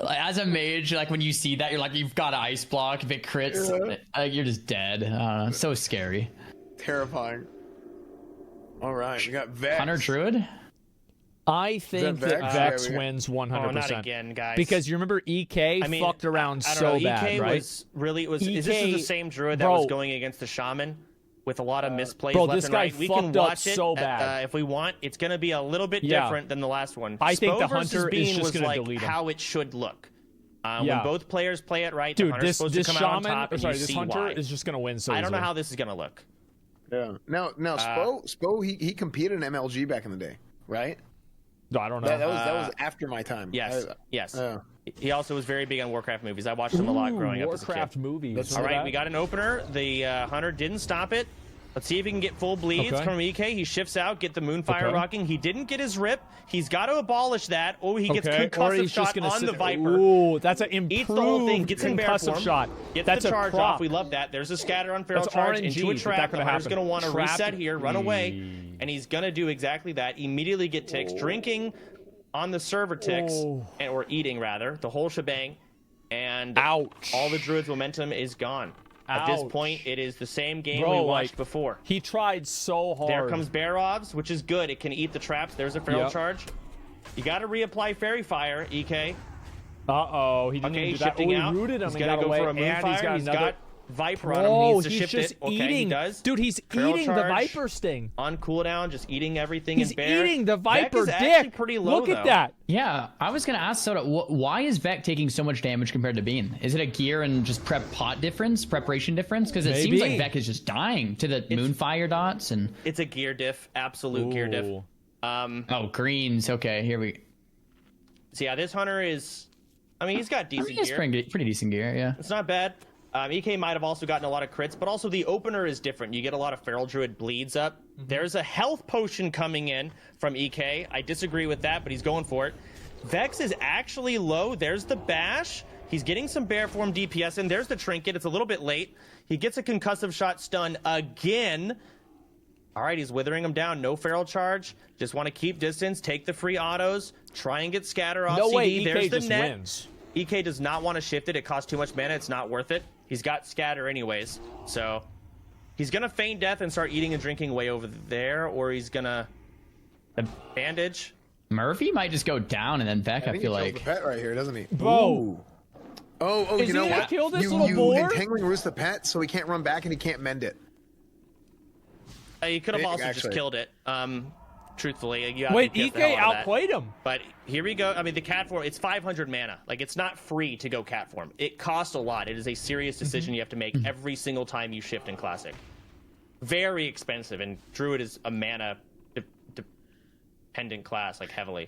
like, as a mage, like when you see that, you're like, you've got an ice block. If it crits, you're just dead. So scary. Terrifying. All right, we got Vex. Hunter Druid. I think that Vex wins 100%. Oh, not again, guys. Because you remember EK fucked around so bad, EK right? was really is this the same Druid that was going against the Shaman with a lot of misplays left and right? We can watch it so bad. if we want. It's going to be a little bit different than the last one. I think Spo the versus Hunter is Bean just was going to like delete him. how it should look. When both players play it right, the Dude, Hunter's supposed to come out on top, and this Hunter why. is just going to win so I don't know easily. how this is going to look. Yeah. Now, Spo, he competed in MLG back in the day, right? No, I don't know. That was after my time. Yes. He also was very big on Warcraft movies. I watched them a lot growing up as a kid. Warcraft movies. All right, we got an opener. The Hunter didn't stop it. Let's see if he can get full bleeds from EK. He shifts out, get the Moonfire rocking. He didn't get his rip. He's got to abolish that. Oh, he gets concussive shot on the Viper. Ooh, that's an improved Eats the whole thing, gets in bear form, shot. Gets that's the charge off. We love that. There's a scatter on feral charge into a trap. The Hunter's going to want to reset here, run away, and he's going to do exactly that. Immediately get ticks, drinking on the server ticks, or eating rather, the whole shebang, and all the Druid's momentum is gone. At this point, it is the same game we watched before. He tried so hard. There comes Barovs, which is good. It can eat the traps. There's a feral charge. You got to reapply Fairy Fire, EK. Uh-oh, he didn't even do that. Shifting out. He rooted him. He's got to go for a Moonfire. He's got Viper on him. He needs to shift it. Okay, he does. Dude, he's eating the Viper sting. On cooldown, just eating everything in bear. He's eating the Viper dick. Actually pretty low, Look at that. Yeah, I was going to ask Soda, why is Vec taking so much damage compared to Bean? Is it a gear and just preparation difference? Because it seems like Vec is just dying to the Moonfire dots. And it's a gear diff, absolute gear diff. Oh, greens. Okay, here we... So yeah, this Hunter is... I mean, he's got decent gear. Pretty decent gear, yeah. It's not bad. EK might have also gotten a lot of crits, but also the opener is different. You get a lot of Feral Druid bleeds up. There's a health potion coming in from EK. I disagree with that, but he's going for it. Vex is actually low. There's the bash. He's getting some bear form DPS, and there's the trinket. It's a little bit late. He gets a concussive shot stun again. All right, he's withering him down. No feral charge. Just want to keep distance, take the free autos, try and get scatter off CD. No way, There's EK the just net. wins. EK does not want to shift it. It costs too much mana. It's not worth it. He's got scatter anyways. So he's going to feign death and start eating and drinking way over there, or he's going to bandage. Murphy might just go down, and then Vec, I feel like... the pet right here, doesn't he? Bro. Oh, you know what? Kill this little boar? Entangling Roost the pet, so he can't run back and he can't mend it. He could have also just killed it. Truthfully, wait, EK outplayed him. But here we go. I mean, the cat form, it's 500 mana. Like, it's not free to go cat form. It costs a lot. It is a serious decision you have to make every single time you shift in Classic. Very expensive, and Druid is a mana dependent class, like, heavily.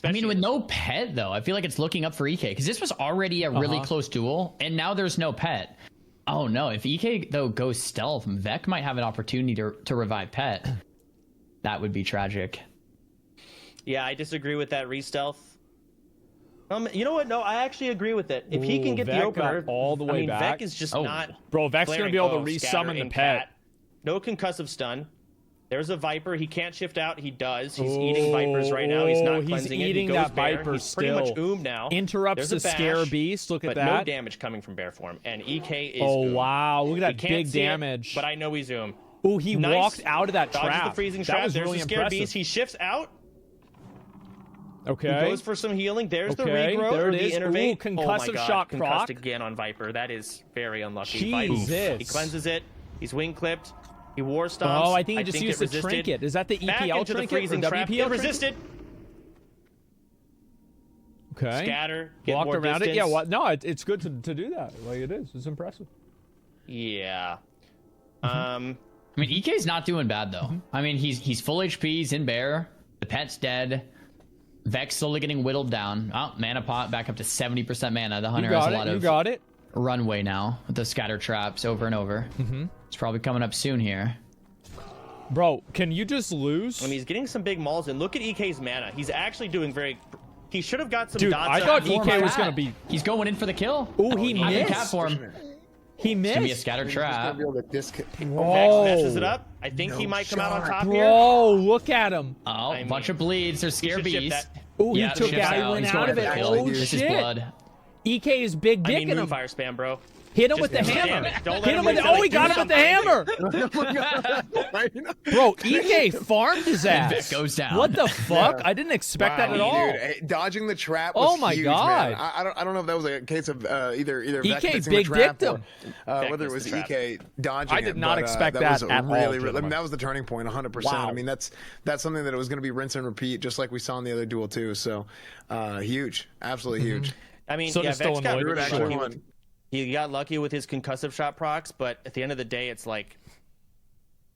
I mean, with no pet, though, I feel like it's looking up for EK, because this was already a really close duel, and now there's no pet. Oh, no. If EK, though, goes stealth, Vec might have an opportunity to revive pet. That would be tragic. Yeah, I disagree with that re-stealth. You know what? No, I actually agree with it. If he can get Vec the opener, all the way back. Vec is just not. Bro, Vec's gonna be able to resummon the pet. No concussive stun. There's a Viper. He can't shift out. He does. He's eating Vipers right now. He's not cleansing it. He goes that bear. Viper He's pretty much now. Interrupts the Scare Beast. Look at that. But no damage coming from bear form. And EK is wow. Look at that big damage. But I know he's Oom. Oh, he walked out of that trap. Dodges the freezing trap. There's the Scare Beast. He shifts out. Okay. He goes for some healing. There's the regrow. There it is. The innervate. Concussive shot concussed again on Viper. That is very unlucky. Jesus. He cleanses it. He's wing clipped. He war stomps. Oh, I think he just used the trinket. Is that the EPL trinket or WPL resisted. Okay. Scatter. Walked around it. Yeah. Well, no, it's good to do that. Like it is. It's impressive. Yeah. I mean, EK's not doing bad though. I mean, he's full HP. He's in bear. The pet's dead. Vex slowly getting whittled down. Oh, mana pot back up to 70% mana. The Hunter has a lot of runway now with the scatter traps over and over. It's probably coming up soon here. Bro, can you just lose? I mean, he's getting some big mauls, and look at EK's mana. He's actually doing very... He should have got some Dude, dots. I thought EK was going to be... He's going in for the kill. Oh, he missed. Cat form. He missed. It's gonna be a scatter trap. Vex messes it up. I think he might come out on top here. Bro, look at him. Oh, a bunch of bleeds. There's Scare Beast. Oh, he took that. He went out of it. Oh, shit. This is blood. EK is big dick in him. Fire spam, bro. Hit him with the hammer. Hit him with he got him with the hammer. Bro, EK farmed his ass. Goes down. What the fuck? I didn't expect that at all. Dude, dodging the trap was my huge, god. Man. I don't know if that was a case of either EK big dicked him. Whether it was EK dodging. I did not expect that at all. I mean, that was the turning point, 100%. I mean, that's something that it was going to be rinse and repeat, just like we saw in the other duel too. So huge, absolutely huge. I mean, yeah, Vex got really lucky. He got lucky with his concussive shot procs, but at the end of the day, it's like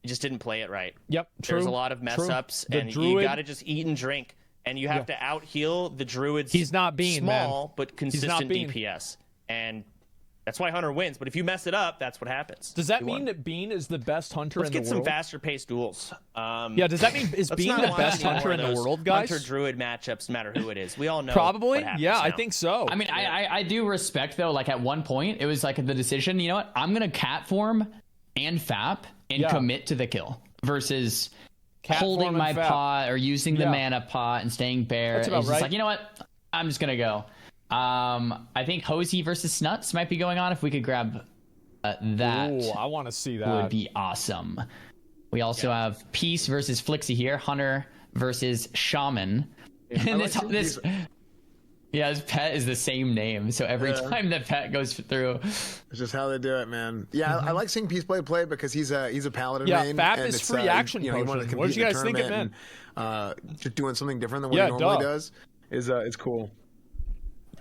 he just didn't play it right. Yep, true. There's a lot of mess ups, and you got to just eat and drink, and you have to out heal the Druid's He's not being small but consistent DPS, and That's why Hunter wins. But if you mess it up, that's what happens. Does that mean that Bean is the best hunter in the world? Let's get some faster paced duels. Yeah, does that mean is Bean the best hunter in the world, guys? Hunter Druid matchups, no matter who it is. We all know. Probably. Yeah, now. I think so. I mean, I do respect though. Like at one point, it was like the decision. You know what? I'm gonna cat form and FAP and commit to the kill versus holding my pot or using the mana pot and staying bare. It's just like, you know what? I'm just gonna go. I think Hosey versus Snuts might be going on. If we could grab that, ooh, I want to see that. Would be awesome. We also have Peace versus Flixie here. Hunter versus Shaman. And this his pet is the same name. So every time the pet goes through, it's just how they do it, man. Yeah, I like seeing Peace play because he's a paladin main. Yeah, FAP is free action potion. What did you guys think it meant? Just doing something different than what he normally does is cool.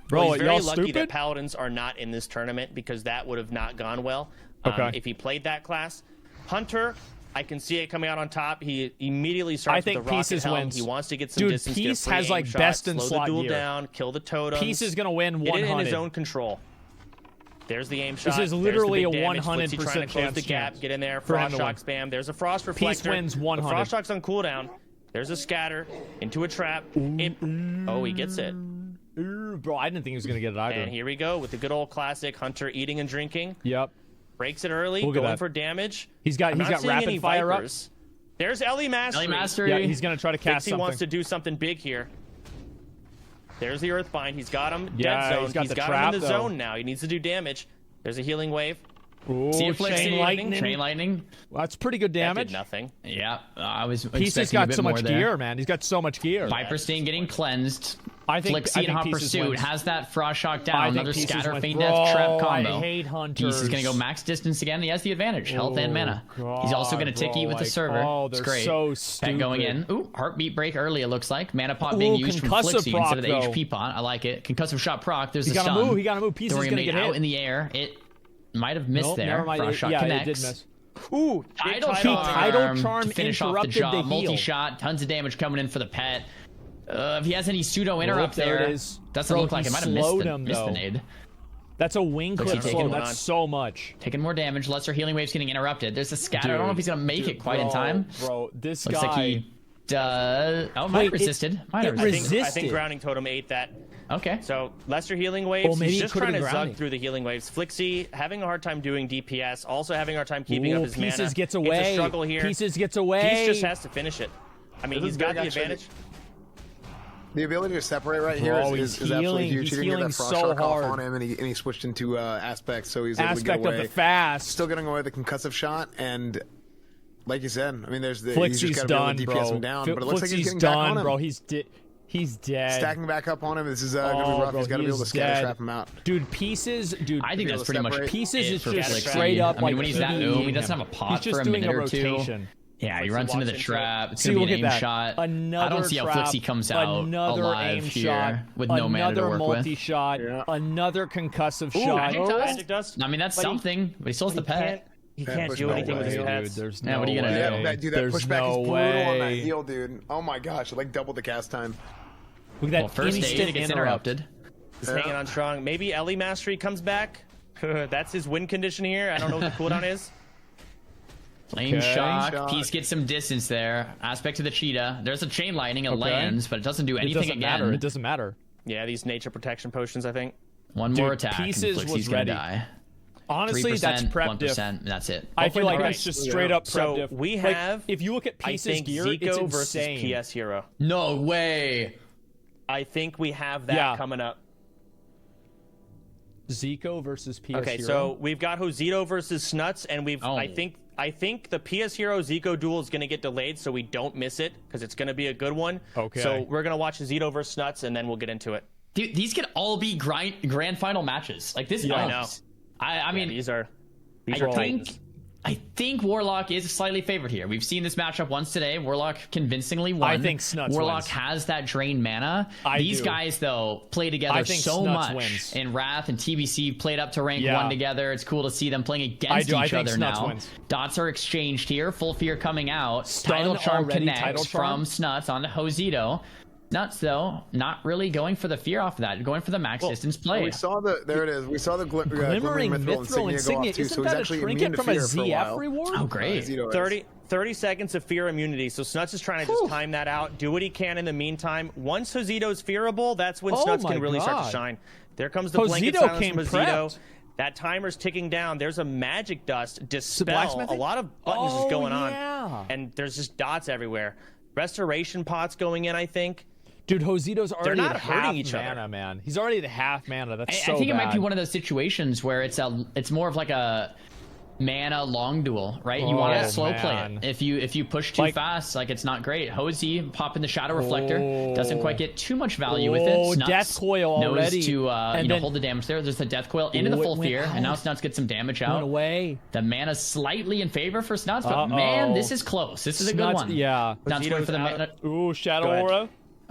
Bro, he's very lucky that Paladins are not in this tournament because that would have not gone well if he played that class. Hunter, I can see it coming out on top. He immediately starts with the rocket helm. He wants to get some distance. Dude, Peace has like best in slot gear. Down, kill the totems. Peace is gonna win 100. Get it in his own control. There's the aim shot. This is literally a 100% chance. Trying to close the gap. Get in there. Frost shock spam. There's a frost reflector. Peace wins 100. The frost shock's on cooldown. There's a scatter into a trap. Oh, he gets it. Bro, I didn't think he was going to get it either. And here we go with the good old classic Hunter eating and drinking. Yep. Breaks it early, going for damage. He's got rapid fire up. There's Ellie Mastery. Ellie Mastery. Yeah, he's going to try to cast something. He wants to do something big here. There's the Earthbind. He's got him dead zone. He's got him in the zone now. He needs to do damage. There's a healing wave. Ooh, chain lightning. Well, that's pretty good damage. That did nothing. Yeah, I was. Peace has got so much gear, man. He's got so much gear. Viper Sting getting cleansed. I think Flixie and Hot Pursuit wins. has that frost shock down. Another scatter feint death trap combo. I hate Hunters. Peace is gonna go max distance again. He has the advantage, health and mana. He's also gonna tick eat with the server. It's great. So stupid. Pet going in. Ooh, heartbeat break early. It looks like mana pot being used from Flixie instead of the HP pot. I like it. Concussive shot proc. There's a stun. He gotta move. Peace is gonna get out hit in the air. It might have missed there. Frost shot connects. It did miss. Ooh, Tidal Charm to finish off the job. Multi-shot, tons of damage coming in for the pet. If he has any pseudo interrupt there, doesn't look like it might have missed the nade. That's a wing clip slow. That's so much. Taking more damage. Lesser healing waves getting interrupted. There's a scatter. I don't know if he's gonna make it quite in time. Bro, this looks guy. Like he does. Oh, might have resisted. I think Grounding Totem ate that. Okay. So lesser healing waves. He's just trying to zug through the healing waves. Flixie having a hard time doing DPS. Also having a hard time keeping up his mana. Pieces gets away. It's a struggle here. Pieces gets away. Peace just has to finish it. I mean, he's got the advantage. The ability to separate right here is absolutely huge. He didn't get that frost shock off on him, and he switched into aspect, so he's able to get away. Of the fast. Still getting away with the concussive shot, and like you said, I mean, he's just got to be able to DPS him down, but it looks like he's getting back on him. Bro. He's dead. Stacking back up on him. This is going to be rough. He's got to be able to scatter trap him out. Dude, Pieces. Dude, I think that's pretty much Pieces is just straight up. I mean, when he's that new, he doesn't have a pot for a minute or two. Yeah, he runs into the trap. It's going to be an aim shot. I don't see how Flixie comes out alive here with no mana to work with. Another multi-shot. Another concussive shot. Magic dust. I mean, that's something, but he still has the pet. He can't do anything with his pets. There's no what are you going to do? That pushback is brutal on that heal, dude. Oh my gosh, it like doubled the cast time. Look at that first aid gets interrupted. He's hanging on strong. Maybe Ellie Mastery comes back. That's his win condition here. I don't know what the cooldown is. Flame shock. Peace gets some distance there. Aspect to the cheetah. There's a chain lightning. It lands, but it doesn't do anything again. It doesn't matter. Yeah, these nature protection potions, I think. One more attack. Pieces was ready. Die. Honestly, that's prep 1%, diff. That's it. I feel like that's just straight up prep diff. So we have. If you look at Pieces gear, it's insane. Versus PS Hero. No way. I think we have that coming up. Zico versus PS Hero. Okay, so we've got Josito versus Snuts, and we've. I think the PS Hero Zico duel is going to get delayed, so we don't miss it because it's going to be a good one. Okay. So we're going to watch Zito versus Snuts, and then we'll get into it. Dude, these could all be grand final matches. Like this. I know. I mean, these are Titans. I think Warlock is slightly favored here. We've seen this matchup once today. Warlock convincingly won. I think Snuts Warlock wins. has that drain mana. These guys, though, play together so Snuts much. Wins. And Wrath and TBC played up to rank 1 together. It's cool to see them playing against each other now. Wins. Dots are exchanged here. Full Fear coming out. Stun Tidal Charm already, connects from Snuts onto Josito. Nuts though, not really going for the fear off of that, going for the max distance play. We saw there it is. We saw the glimmering mithril insignia go off too, so he's actually immune to fear for a while. Reward? Oh, great. 30 seconds of fear immunity. So Snuts is trying to just time that out, do what he can in the meantime. Once Josito's fearable, that's when Snuts can really start to shine. There comes the blanket silence from Josito. That timer's ticking down. There's a magic dust, dispel. A lot of buttons is going on, and there's just dots everywhere. Restoration pots going in, I think. Dude, Josito's already not at hurting half each mana, other. man. He's already at half mana. That's so I think bad. it might be one of those situations where it's more of like a mana long duel, right? You want to slow play it. If you push too fast, like it's not great. Hosey popping the Shadow Reflector doesn't quite get too much value with it. Snuts Death Coil already. Knows to hold the damage there. There's the Death Coil into the full fear, and now Snuts gets some damage out. The mana's slightly in favor for Snuts, but man, this is close. This is a good one. Yeah. Snuts going for the mana. Ooh, Shadow Aura.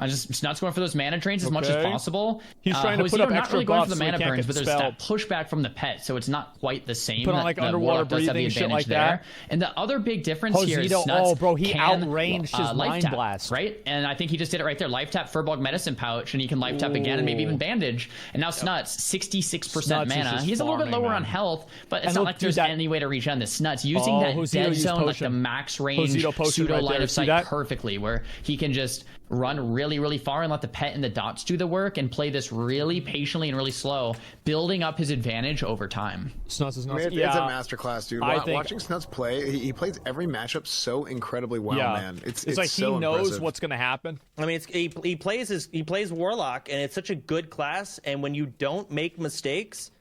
Snuts going for those mana drains as much as possible. He's trying to put up not extra really going for buffs the mana so burns, but there's that pushback from the pet, so it's not quite the same. Put on like underwater breathing, shit like that. And the other big difference here is Snuts he outranged his Mind tap, Blast. Right? And I think he just did it right there. Life tap Furbog Medicine Pouch, and he can life tap again and maybe even bandage. And now Snuts, 66% mana. He's a little bit lower on health, but it's not like there's any way to regen this. Snuts using that dead zone, like the max range pseudo line of sight perfectly, where he can just run really, really far and let the pet and the dots do the work and play this really patiently and really slow, building up his advantage over time. Snuts is nuts. It's a masterclass, dude. Watching Snuts play, he plays every matchup so incredibly well, man. It's like so he knows impressive. what's going to happen. I mean, he plays Warlock, and it's such a good class. And when you don't make mistakes,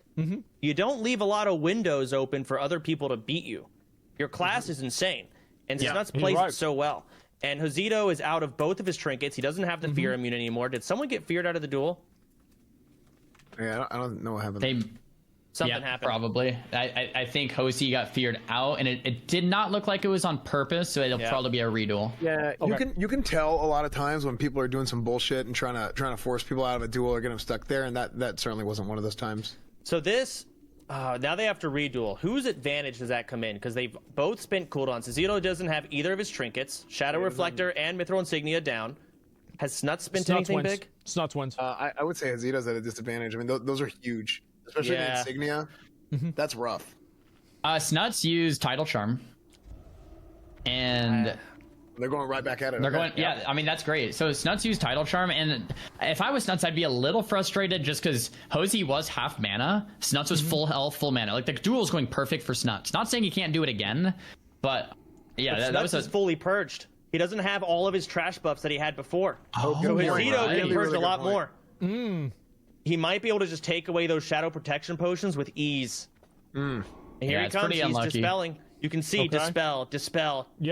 you don't leave a lot of windows open for other people to beat you. Your class is insane, and Snuts plays it so well. And Josito is out of both of his trinkets. He doesn't have the fear immune anymore. Did someone get feared out of the duel? Yeah, I don't know what happened. Something happened. Probably. I think Hosey got feared out, and it did not look like it was on purpose, so it'll probably be a reduel. Yeah, you can tell a lot of times when people are doing some bullshit and trying to force people out of a duel or get them stuck there, and that certainly wasn't one of those times. So this... now they have to reduel. Whose advantage does that come in? Because they've both spent cooldowns. Zito doesn't have either of his trinkets. Shadow Reflector and Mithril Insignia down. Has Snuts spent anything big? Snuts wins. I would say Zito's at a disadvantage. I mean, those are huge. Especially the Insignia. That's rough. Snuts used Tidal Charm. And... They're going right back at it. They're going, I mean, that's great. So Snuts used Tidal Charm, and if I was Snuts, I'd be a little frustrated just because Hosey was half mana. Snuts was full health, full mana. Like, the duel is going perfect for Snuts. Not saying he can't do it again, but yeah, Snuts is fully purged. He doesn't have all of his trash buffs that he had before. So Josito can purge a lot more. He might be able to just take away those shadow protection potions with ease. And here he comes. He's dispelling. You can see dispel,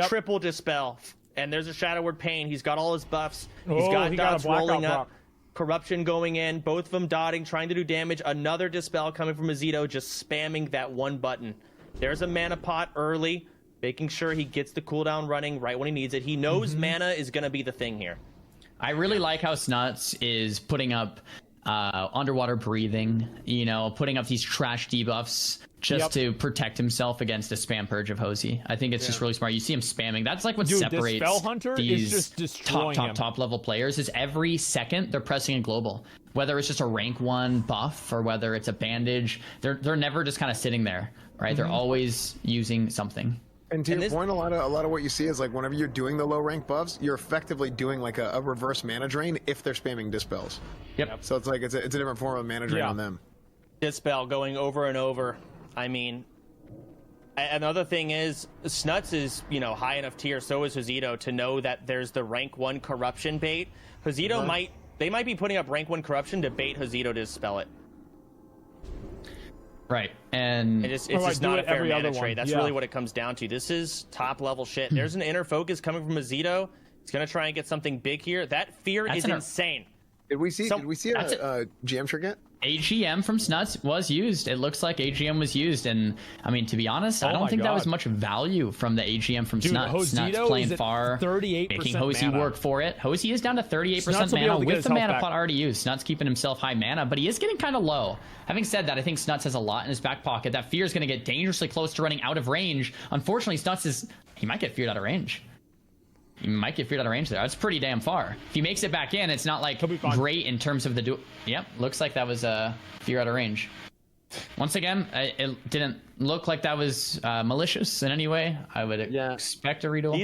triple dispel, and there's a Shadow Word Pain. He's got all his buffs. He's got dots rolling up, corruption going in, both of them dotting, trying to do damage. Another dispel coming from Josito, just spamming that one button. There's a mana pot early, making sure he gets the cooldown running right when he needs it. He knows mana is going to be the thing here. I really like how Snuts is putting up underwater breathing, putting up these trash debuffs just to protect himself against a spam purge of Hosey. I think it's just really smart. You see him spamming. That's like what separates this Hunter these is just top level players is every second they're pressing a global. Whether it's just a rank 1 buff or whether it's a bandage, they're never just kind of sitting there, right? They're always using something. And to your point, a lot of what you see is like whenever you're doing the low rank buffs, you're effectively doing like a reverse mana drain if they're spamming dispels. Yep. So it's like it's a different form of mana drain on them. Dispel going over and over. I mean, another thing is Snuts is high enough tier, so is Josito, to know that there's the rank 1 corruption bait. Josito might be putting up rank 1 corruption to bait Josito to dispel it. Right, and it's just not a fair mana trade. That's really what it comes down to. This is top level shit. There's an inner focus coming from Josito. He's gonna try and get something big here. That fear is insane. Did we see a GM trinket? AGM from Snuts was used. It looks like AGM was used, and I mean, to be honest, I don't think that was much value from the AGM from Snuts. Snuts playing far, making Hosey work for it. Hosey is down to 38% mana with the mana pot already used. Snuts keeping himself high mana, but he is getting kind of low. Having said that, I think Snuts has a lot in his back pocket. That fear is going to get dangerously close to running out of range. Unfortunately, he might get feared out of range. He might get feared out of range there. That's pretty damn far. If he makes it back in, it's not like great in terms of the duel. Yep, looks like that was a fear out of range. Once again, it didn't look like that was malicious in any way. I would expect a reduel.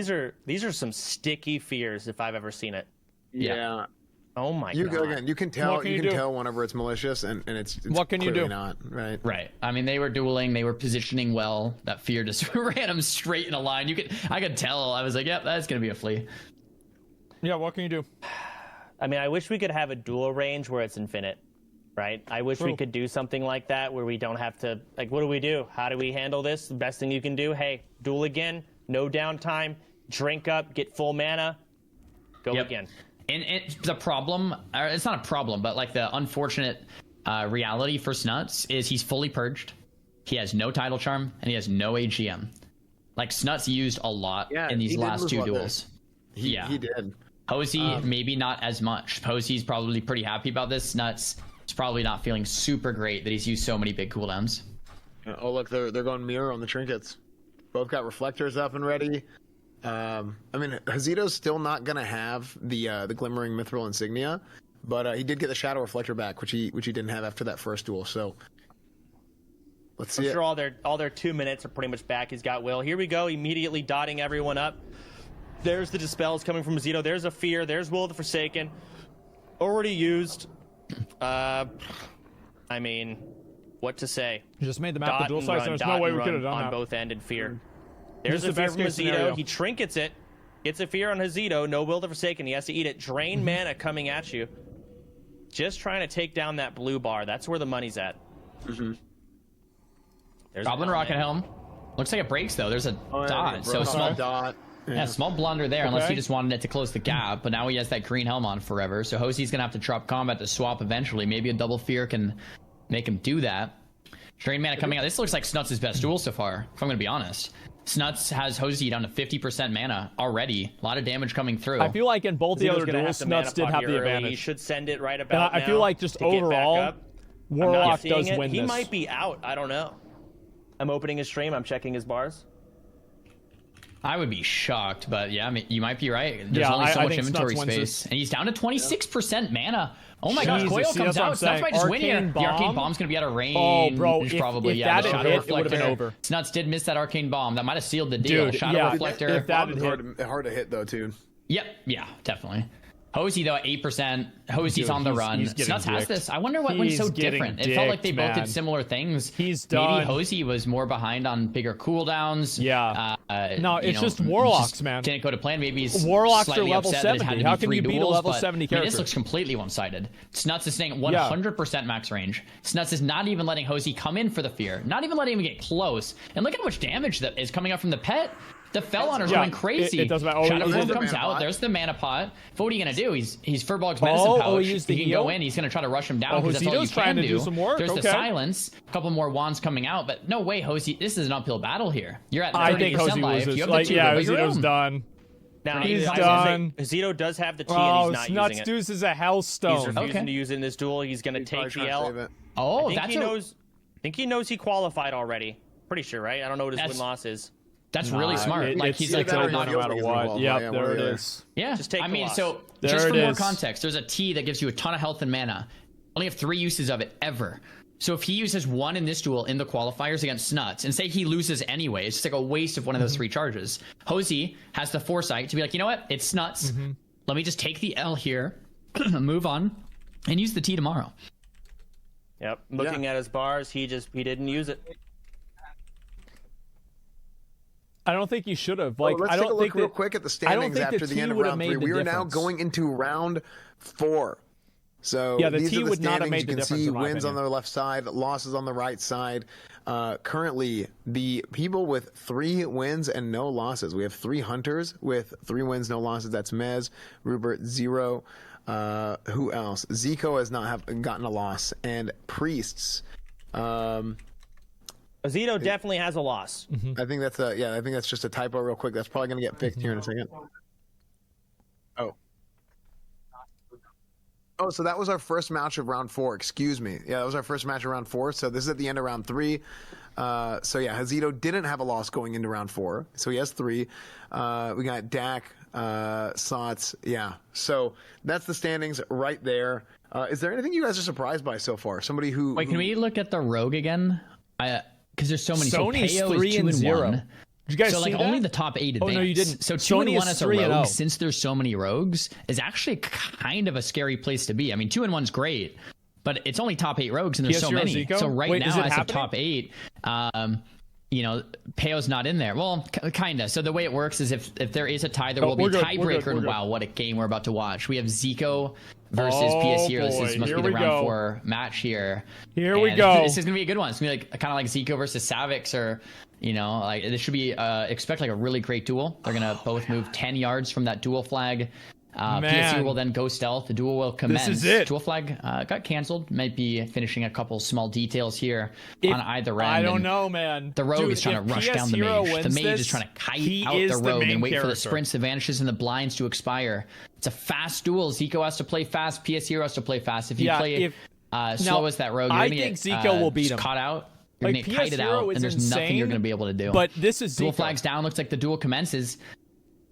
These are some sticky fears if I've ever seen it. Yeah. Oh my god. Again, you can tell tell whenever it's malicious and it's what can you do? Not, right? Right. I mean, they were dueling, they were positioning well. That fear just ran them straight in a line. I could tell. I was like, yep, that's gonna be a flea. Yeah, what can you do? I mean, I wish we could have a duel range where it's infinite. Right? I wish we could do something like that where we don't have to, like, what do we do? How do we handle this? The best thing you can do, hey, duel again, no downtime, drink up, get full mana, go again. And the problem, or it's not a problem, but like the unfortunate reality for Snuts is he's fully purged. He has no title charm and he has no AGM. Like Snuts used a lot in these last two duels. He did. Hosey, maybe not as much. Hosey's probably pretty happy about this. Snuts is probably not feeling super great that he's used so many big cooldowns. Oh, look, they're going mirror on the trinkets. Both got reflectors up and ready. I mean, Hazito's still not gonna have the glimmering mithril insignia, but he did get the shadow reflector back, which he didn't have after that first duel. So let's see. I'm sure all their 2 minutes are pretty much back. He's got will. Here we go, immediately dotting everyone up. There's the dispels coming from Hazito. There's a fear. There's Will of the Forsaken, already used. I mean, what to say? You just made the map the dual size. There's no way we could have done on that. Both end in fear. There's a fear from Hazito. He trinkets it. Gets a fear on Hazito. No Will of the Forsaken. He has to eat it. Drain mana coming at you. Just trying to take down that blue bar. That's where the money's at. There's Goblin Rocket Helm. Looks like it breaks though. There's a dot. So small dot. Yeah, small blunder there, unless he just wanted it to close the gap. But now he has that green helm on forever. So Hosey's gonna have to drop combat to swap eventually. Maybe a double fear can make him do that. Drain mana coming out. This looks like Snuts' best duel so far, if I'm gonna be honest. Snuts has Hosey down to 50% mana already. A lot of damage coming through. I feel like in both the other duels, Snuts did have the advantage. He should send it right about now. I feel like just overall, Warlock does win this. He might be out. I don't know. I'm opening his stream. I'm checking his bars. I would be shocked, but yeah, I mean, you might be right. There's only so much inventory space. And he's down to 26% mana. Oh my gosh, Coil comes out. Snuts might just win here. The Arcane Bomb's going to be out of range. Oh, bro, probably, if that had hit, it would have been over. Snuts did miss that Arcane Bomb. That might have sealed the deal. Shadow Reflector. If that had hard to hit, though, too. Yep, yeah, definitely. Hosey, though, at 8%. Hosey's on the run. Snuts has this. I wonder what went so different. It felt like they both did similar things. He's done. Maybe Hosey was more behind on bigger cooldowns. Yeah. No, it's just Warlocks, man. Didn't go to plan. Maybe he's Warlocks slightly are level upset 70. That it had to How be can you beat a duels, level but, 70 character? I mean, this looks completely one-sided. Snuts is staying 100% max range. Snuts is not even letting Hosey come in for the fear. Not even letting him get close. And look at how much damage that is coming out from the pet. The Fell Honor's going crazy. It doesn't matter. Shadow Form comes out. There's the mana pot. But what are you going to do? He's Furbolg's medicine pouch. He can go in. He's going to try to rush him down because that's all you can do. There's the silence. A couple more wands coming out. But no way, Hosey. This is an uphill battle here. You're at 30% I think Hosey loses. You have the two, Hazito's done. Now, he's done. Hazito does have the T and he's not using it. Deuce is a Hellstone. He's refusing to use it in this duel. He's going to take the L. Oh, I think he knows he qualified already. Pretty sure, right? I don't know what his win-loss is. That's really smart. Like he's like no matter what. Yep, there it is. Yeah, just take. I mean, so just for more context, there's a T that gives you a ton of health and mana. Only have 3 uses of it ever. So if he uses 1 in this duel in the qualifiers against Snuts, and say he loses anyway, it's just like a waste of one of those 3 charges. Hosey has the foresight to be like, you know what? It's Snuts. Let me just take the L here, move on, and use the T tomorrow. Yep. Looking at his bars, he didn't use it. I don't think you should have. Like, let's take a look real quick at the standings after the end of round 3. We are now going into round 4. So yeah, the these T are the would not have made the difference. difference. You can see wins on the left side, losses on the right side. Currently, the people with 3 wins and no losses. We have 3 hunters with 3 wins, no losses. That's Mez, Rupert, 0. Who else? Zico has not gotten a loss, and Priests. Hazito definitely has a loss. I think that's I think that's just a typo real quick. That's probably going to get fixed here in a second. Oh, so that was our first match of round 4. Excuse me. Yeah, that was our first match of round 4. So this is at the end of round 3. So yeah, Hazito didn't have a loss going into round 4. So he has 3. We got Dak, Sots. Yeah. So that's the standings right there. Is there anything you guys are surprised by so far? Somebody who... Wait, can we look at the Rogue again? Because there's so many. Sony's so 3-0. Did you guys see that? Only the top 8 advance. Oh, no, you didn't. So 2-1 as a rogue, since there's so many rogues, is actually kind of a scary place to be. I mean, 2-1's great, but it's only top 8 rogues, and there's so many. Zico? So right Wait, now, as a top 8, you know, Peyo's not in there. Well, kind of. So the way it works is if there is a tie, there will be a tiebreaker. And wow, what a game we're about to watch. We have Zico versus PS Hero. This must be the round 4 match here. Here we go. This is going to be a good one. It's going to be like kind of like Zico versus Savix, or, you know, like this should be, expect like a really great duel. They're going to both move 10 yards from that duel flag. PSU will then go stealth. The duel will commence. This is it. Duel flag got canceled. Might be finishing a couple small details here on either end. I don't know, man. The rogue is trying to rush down the mage. The mage is trying to kite out the rogue and wait for the sprints, the vanishes, and the blinds to expire. It's a fast duel. Zico has to play fast. PS Hero has to play fast. If you play slow as that rogue, you're going to get Zico will beat him. Caught out. You're going to get kited out, and there's nothing you're going to be able to do. But this is duel flags down. Looks like the duel commences.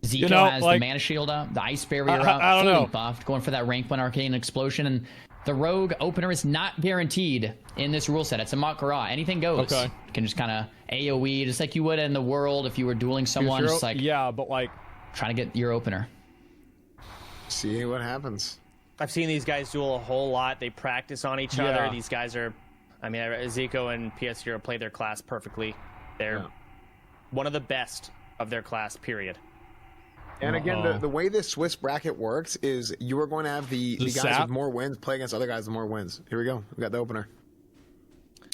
Zico has the mana shield up, the ice barrier up, fully buffed, going for that rank 1 arcane explosion, and the rogue opener is not guaranteed in this rule set. It's a Mak'Gora. Anything goes. Okay. You can just kind of AoE, just like you would in the world if you were dueling someone. Just like, yeah, but like trying to get your opener. See what happens. I've seen these guys duel a whole lot. They practice on each other. These guys are, I mean, Zico and PS Hero play their class perfectly. They're one of the best of their class, period. And again, the way this Swiss bracket works is you are going to have the guys with more wins play against other guys with more wins. Here we go. We got the opener.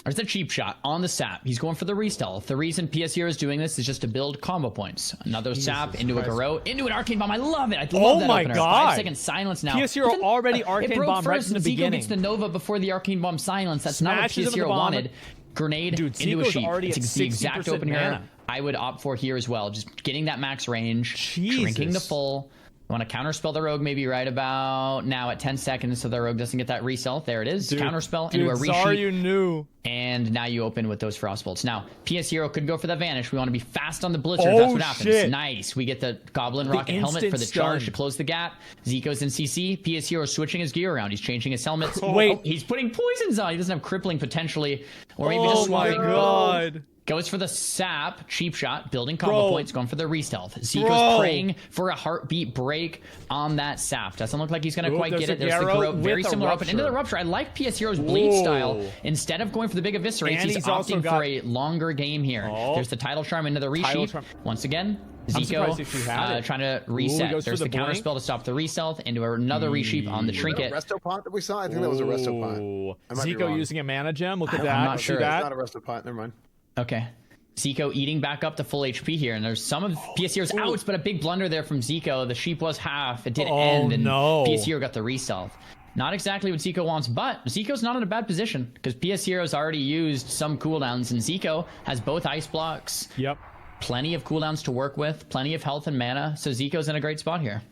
There's a cheap shot on the sap. He's going for the re-stealth. The reason PS Hero is doing this is just to build combo points. Another sap into a Garo, into an Arcane Bomb. I love it. I love that opener. God. 5 second silence now. PS Hero already Arcane Bomb right from the beginning. Zico gets the Nova before the Arcane Bomb silence. That's not what PS Hero wanted. Grenade into a sheep. It's the exact opener here. I would opt for here as well. Just getting that max range, shrinking the full. You want to counterspell the rogue maybe right about now at 10 seconds so the rogue doesn't get that resell. There it is. Counterspell into a resheep. You knew. And now you open with those frost bolts. Now, PS Hero could go for the vanish. We want to be fast on the blitzer. That's what happens. Nice. We get the Goblin Rocket helmet for the charge to close the gap. Zico's in CC. PS Hero switching his gear around. He's changing his helmets. He's putting poisons on. He doesn't have crippling potentially. Or maybe just swapping. Oh my God. Goes for the sap, cheap shot, building combo points, going for the re-stealth. Zico's praying for a heartbeat break on that sap. Doesn't look like he's going to quite get it. There's the Garo, very similar open into the Rupture. I like PS Hero's bleed style. Instead of going for the big eviscerates, he's opting for a longer game here. There's the Tidal Charm into the resheep. Once again, Zico trying to reset. There's the counterspell to stop the re-stealth into another resheep on the trinket. Resto pot that we saw? I think that was a resto pot. Zico using a mana gem. Look at that. I'm not sure. It's not a resto pot. Never mind. Okay. Zico eating back up to full HP here, and there's some of PS Hero's outs, but a big blunder there from Zico. The sheep was half. It did end, and PS Hero got the re-stealth. Not exactly what Zico wants, but Zico's not in a bad position because PS Hero's already used some cooldowns, and Zico has both ice blocks. Yep. Plenty of cooldowns to work with, plenty of health and mana, so Zico's in a great spot here.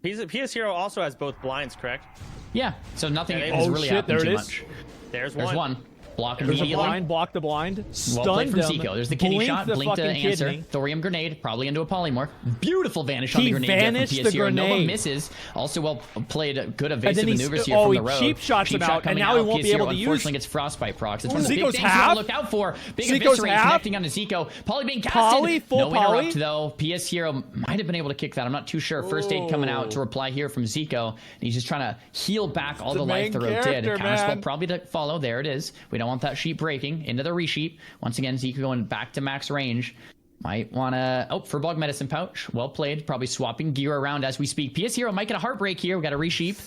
PS Hero also has both blinds, correct? Yeah, so nothing has really happened too much. There's one. Block immediately. Blind, block the blind. Well played from Zico. There's the kidney shot. Blink to answer. Thorium grenade. Probably into a polymorph. Beautiful vanish on the grenade. Vanished the grenade. Nova misses. Also well played. Good evasive maneuvers here from the road. Cheap shots him out, and now he won't be able to use. Unfortunately, gets frostbite procs. It's one of the big things you gotta look out for. Big eviscerate connecting onto Zico. Poly being casted. No interrupt though. PS Hero might have been able to kick that. I'm not too sure. First aid coming out to reply here from Zico. And he's just trying to heal back all the life the road did. Counterspell probably to follow. There it is. We don't want that sheep breaking. Into the resheep. Once again, Zico going back to max range. Might want to... for Bug Medicine Pouch. Well played. Probably swapping gear around as we speak. PS Hero might get a heartbreak here. We got a resheep.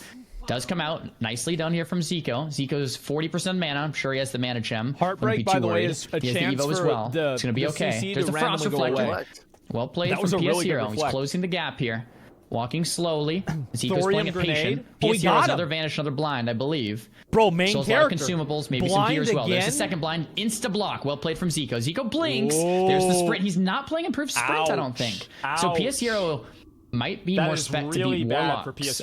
Does come out. Nicely done here from Zico. Zico's 40% mana. I'm sure he has the mana gem. Heartbreak, by the way, is a chance for as well. It's going to be okay. There's the Frost Reflector. Well played from PS Hero. He's closing the gap here. Walking slowly. Zico's playing it patient. PS Hero's another vanish, another blind, I believe. Bro, main character. A lot of consumables, maybe some gear as well. There's the second blind. Insta block. Well played from Zico. Zico blinks. There's the sprint. He's not playing improved sprint, I don't think. So PS Hero might be more spec to beat Warlocks.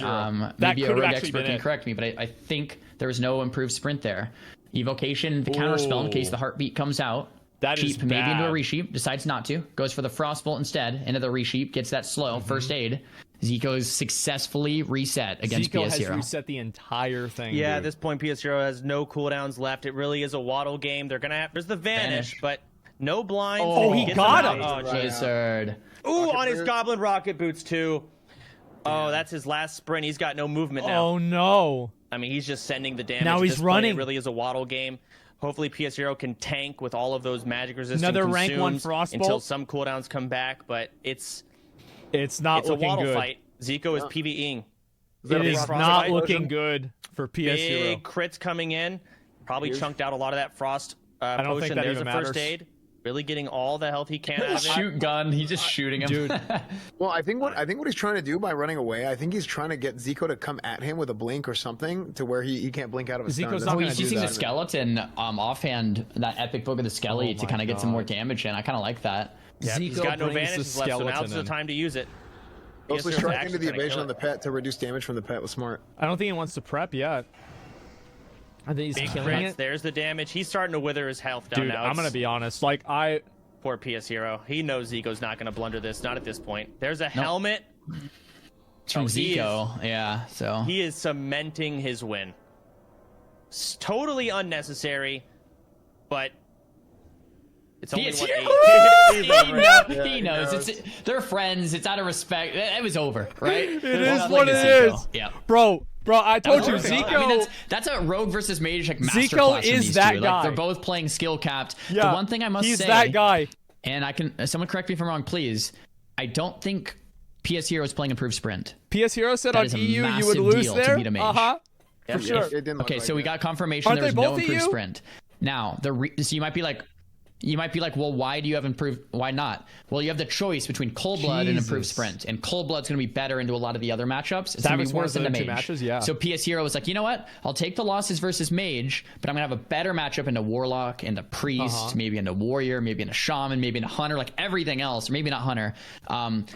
Maybe a rogue expert can correct me, but I think there's no improved sprint there. Evocation, the counterspell in case the heartbeat comes out. Cheap, maybe into a resheep, decides not to. Goes for the Frostbolt instead, into the resheep, gets that slow. First aid. Zico's successfully reset against Zico PS0. has reset the entire thing. Yeah, dude. at this point, PS0 has no cooldowns left. It really is a waddle game. They're gonna have. There's the vanish, but no blinds. Oh, he got him. Oh, Blizzard. Ooh, on his goblin rocket boots too. Oh, that's his last sprint. He's got no movement now. Oh no. I mean, he's just sending the damage. Now he's running. It really is a waddle game. Hopefully, PS0 can tank with all of those magic resistance Another rank 1 frostbolt until some cooldowns come back. But it's not looking a waddle good. fight. Zico is PvEing. It is not looking good for PS0. Big crits coming in. Probably chunked out a lot of that frost I don't potion. think that There's even a first matters. aid. Really getting all the health he can out of it. Shoot gun. He's just shooting him. Dude. Well, I think what he's trying to do by running away, I think he's trying to get Zico to come at him with a blink or something to where he can't blink out of a stun. Zico's not Oh, gonna he's do using that. the skeleton offhand, that epic book of the skelly to kind of get some more damage in. I kind of like that. Yep, he's got no advantages left, so now's the time to use it. Also strike into the evasion on the pet to reduce damage from the pet was smart. I don't think he wants to prep yet. I think he's killing it. There's the damage. He's starting to wither his health down Dude, now. I'm gonna be honest. Like Poor PS0. He knows Zico's not going to blunder this. Not at this point. There's a helmet. It's from Zico. Yeah, so. He is cementing his win. It's totally unnecessary, but it's only He knows. They're friends. It's out of respect. It was over, right? It is what it is. Yeah. Bro, I told you, Zico. I mean, that's a rogue versus mage like masterclass. Zico is that guy. Like, they're both playing skill capped. Yeah, the one thing I must say, he's that guy. And I can. Someone correct me if I'm wrong, please. I don't think PS Hero is playing improved sprint. PS Hero said on EU you would lose there. For sure. Okay, so we got confirmation there's no improved sprint. Now, so you might be like, well, why do you have improved? Why not? Well, you have the choice between Cold Blood and improved sprint, and Cold Blood's going to be better into a lot of the other matchups. It's going to be worse than the mage. Matches, yeah. So PS Hero was like, you know what? I'll take the losses versus mage, but I'm going to have a better matchup into Warlock, into Priest, maybe into Warrior, maybe into Shaman, maybe into Hunter, like everything else, or maybe not Hunter. And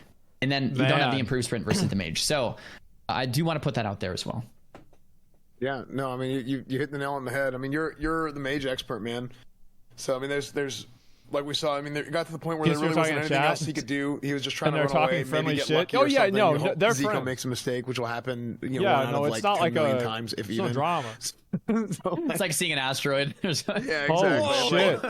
then you don't have the improved sprint versus the mage. So I do want to put that out there as well. Yeah, no, I mean you hit the nail on the head. I mean you're the mage expert, man. So I mean there's like we saw. I mean it got to the point where there really wasn't anything else he could do. He was just trying to run away, maybe get lucky or something. No, they're Zico friends. makes a mistake, which will happen. It's not like 10 million times, if even. No drama. It's like seeing an asteroid. Yeah, exactly. Oh shit!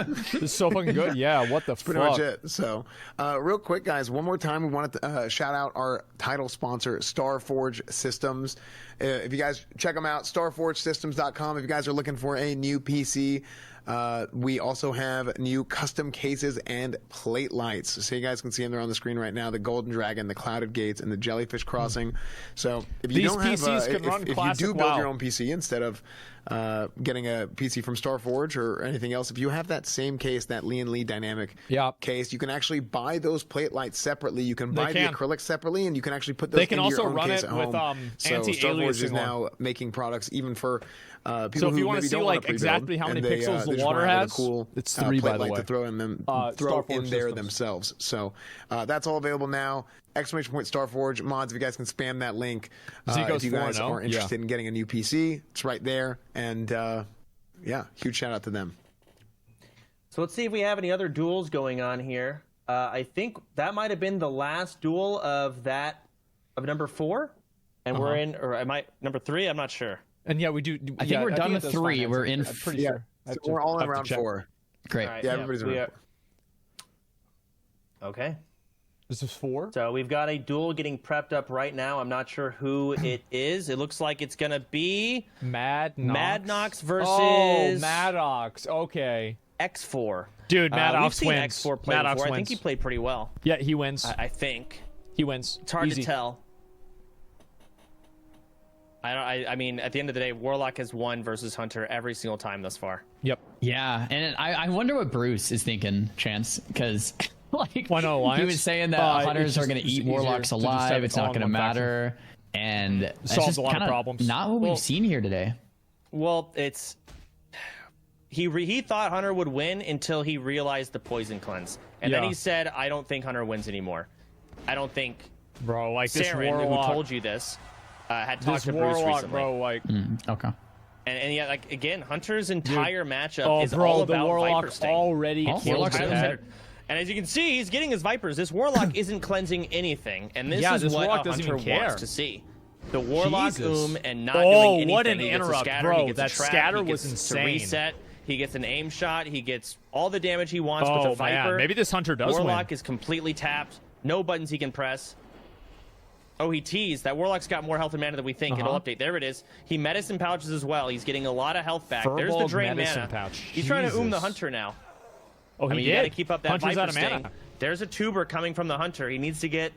It's so fucking good. Yeah, what the fuck? Pretty much it. So, real quick, guys, one more time, we wanted to shout out our title sponsor, Starforge Systems. If you guys check them out, starforgesystems.com. If you guys are looking for a new PC, we also have new custom cases and plate lights. So you guys can see them there on the screen right now: the Golden Dragon, the Clouded Gates, and the Jellyfish Crossing. So if you don't have, if you do build your own PC instead of getting a PC from Starforge or anything else, if you have that same case, that Lee & Dynamic case, you can actually buy those plate lights separately. You can buy the acrylics separately, and you can actually put those into your own case at home. So Starforge is now making products even for people who maybe don't want to exactly how many pixels the water has. It's 3, by the way. To throw in there themselves. So that's all available now. ! Starforge mods. If you guys can spam that link, if you guys are interested in getting a new PC, it's right there. And huge shout out to them. So let's see if we have any other duels going on here. I think that might have been the last duel of number 4, and we're in, or am I number 3? I'm not sure. And we do. I think we're done with 3. We're in. I'm pretty sure. So we're all in round 4. Great. Right, yeah, everybody's in round 4. Okay. This is 4. So we've got a duel getting prepped up right now. I'm not sure who it is. It looks like it's gonna be Madnox versus Maddox. Okay. X4. Dude, Maddox we've seen wins. X4 play Maddox before. wins. I think he played pretty well. Yeah, he wins. I think he wins. It's hard to tell. I mean, at the end of the day, Warlock has won versus Hunter every single time thus far. Yep. Yeah, and I wonder what Bruce is thinking, Chance, because like why not Alliance? He was saying that Hunters are going to eat Warlocks alive. It's not going to matter, and it's solves just a lot of problems. Not what we've seen here today. Well, it's he thought Hunter would win until he realized the poison cleanse, and then he said, "I don't think Hunter wins anymore. I don't think." Bro, like this Saren, Warlock, who told you this, had talked to Bruce Warlock, recently. Bro, like okay. And yet, like again, Hunter's entire matchup is all about the Warlock Viper Sting. already killed Warlock's him. And as you can see, he's getting his Vipers. This Warlock isn't cleansing anything, and this is what a Hunter wants to see. The Warlock and not doing anything. What an he interrupt, scatter, bro. He gets that trap, scatter he was gets insane. To reset. He gets an aim shot. He gets all the damage he wants with the Viper. Man. Maybe this Hunter does Warlock win. is completely tapped. No buttons he can press. Oh, he teased. That Warlock's got more health and mana than we think. It'll update. There it is. He medicine pouches as well. He's getting a lot of health back. There's the drain mana. Pouch. He's trying to the Hunter now. Oh, he You got to keep up that Hunter's Viper out of sting. mana. There's a tuber coming from the Hunter. He needs to get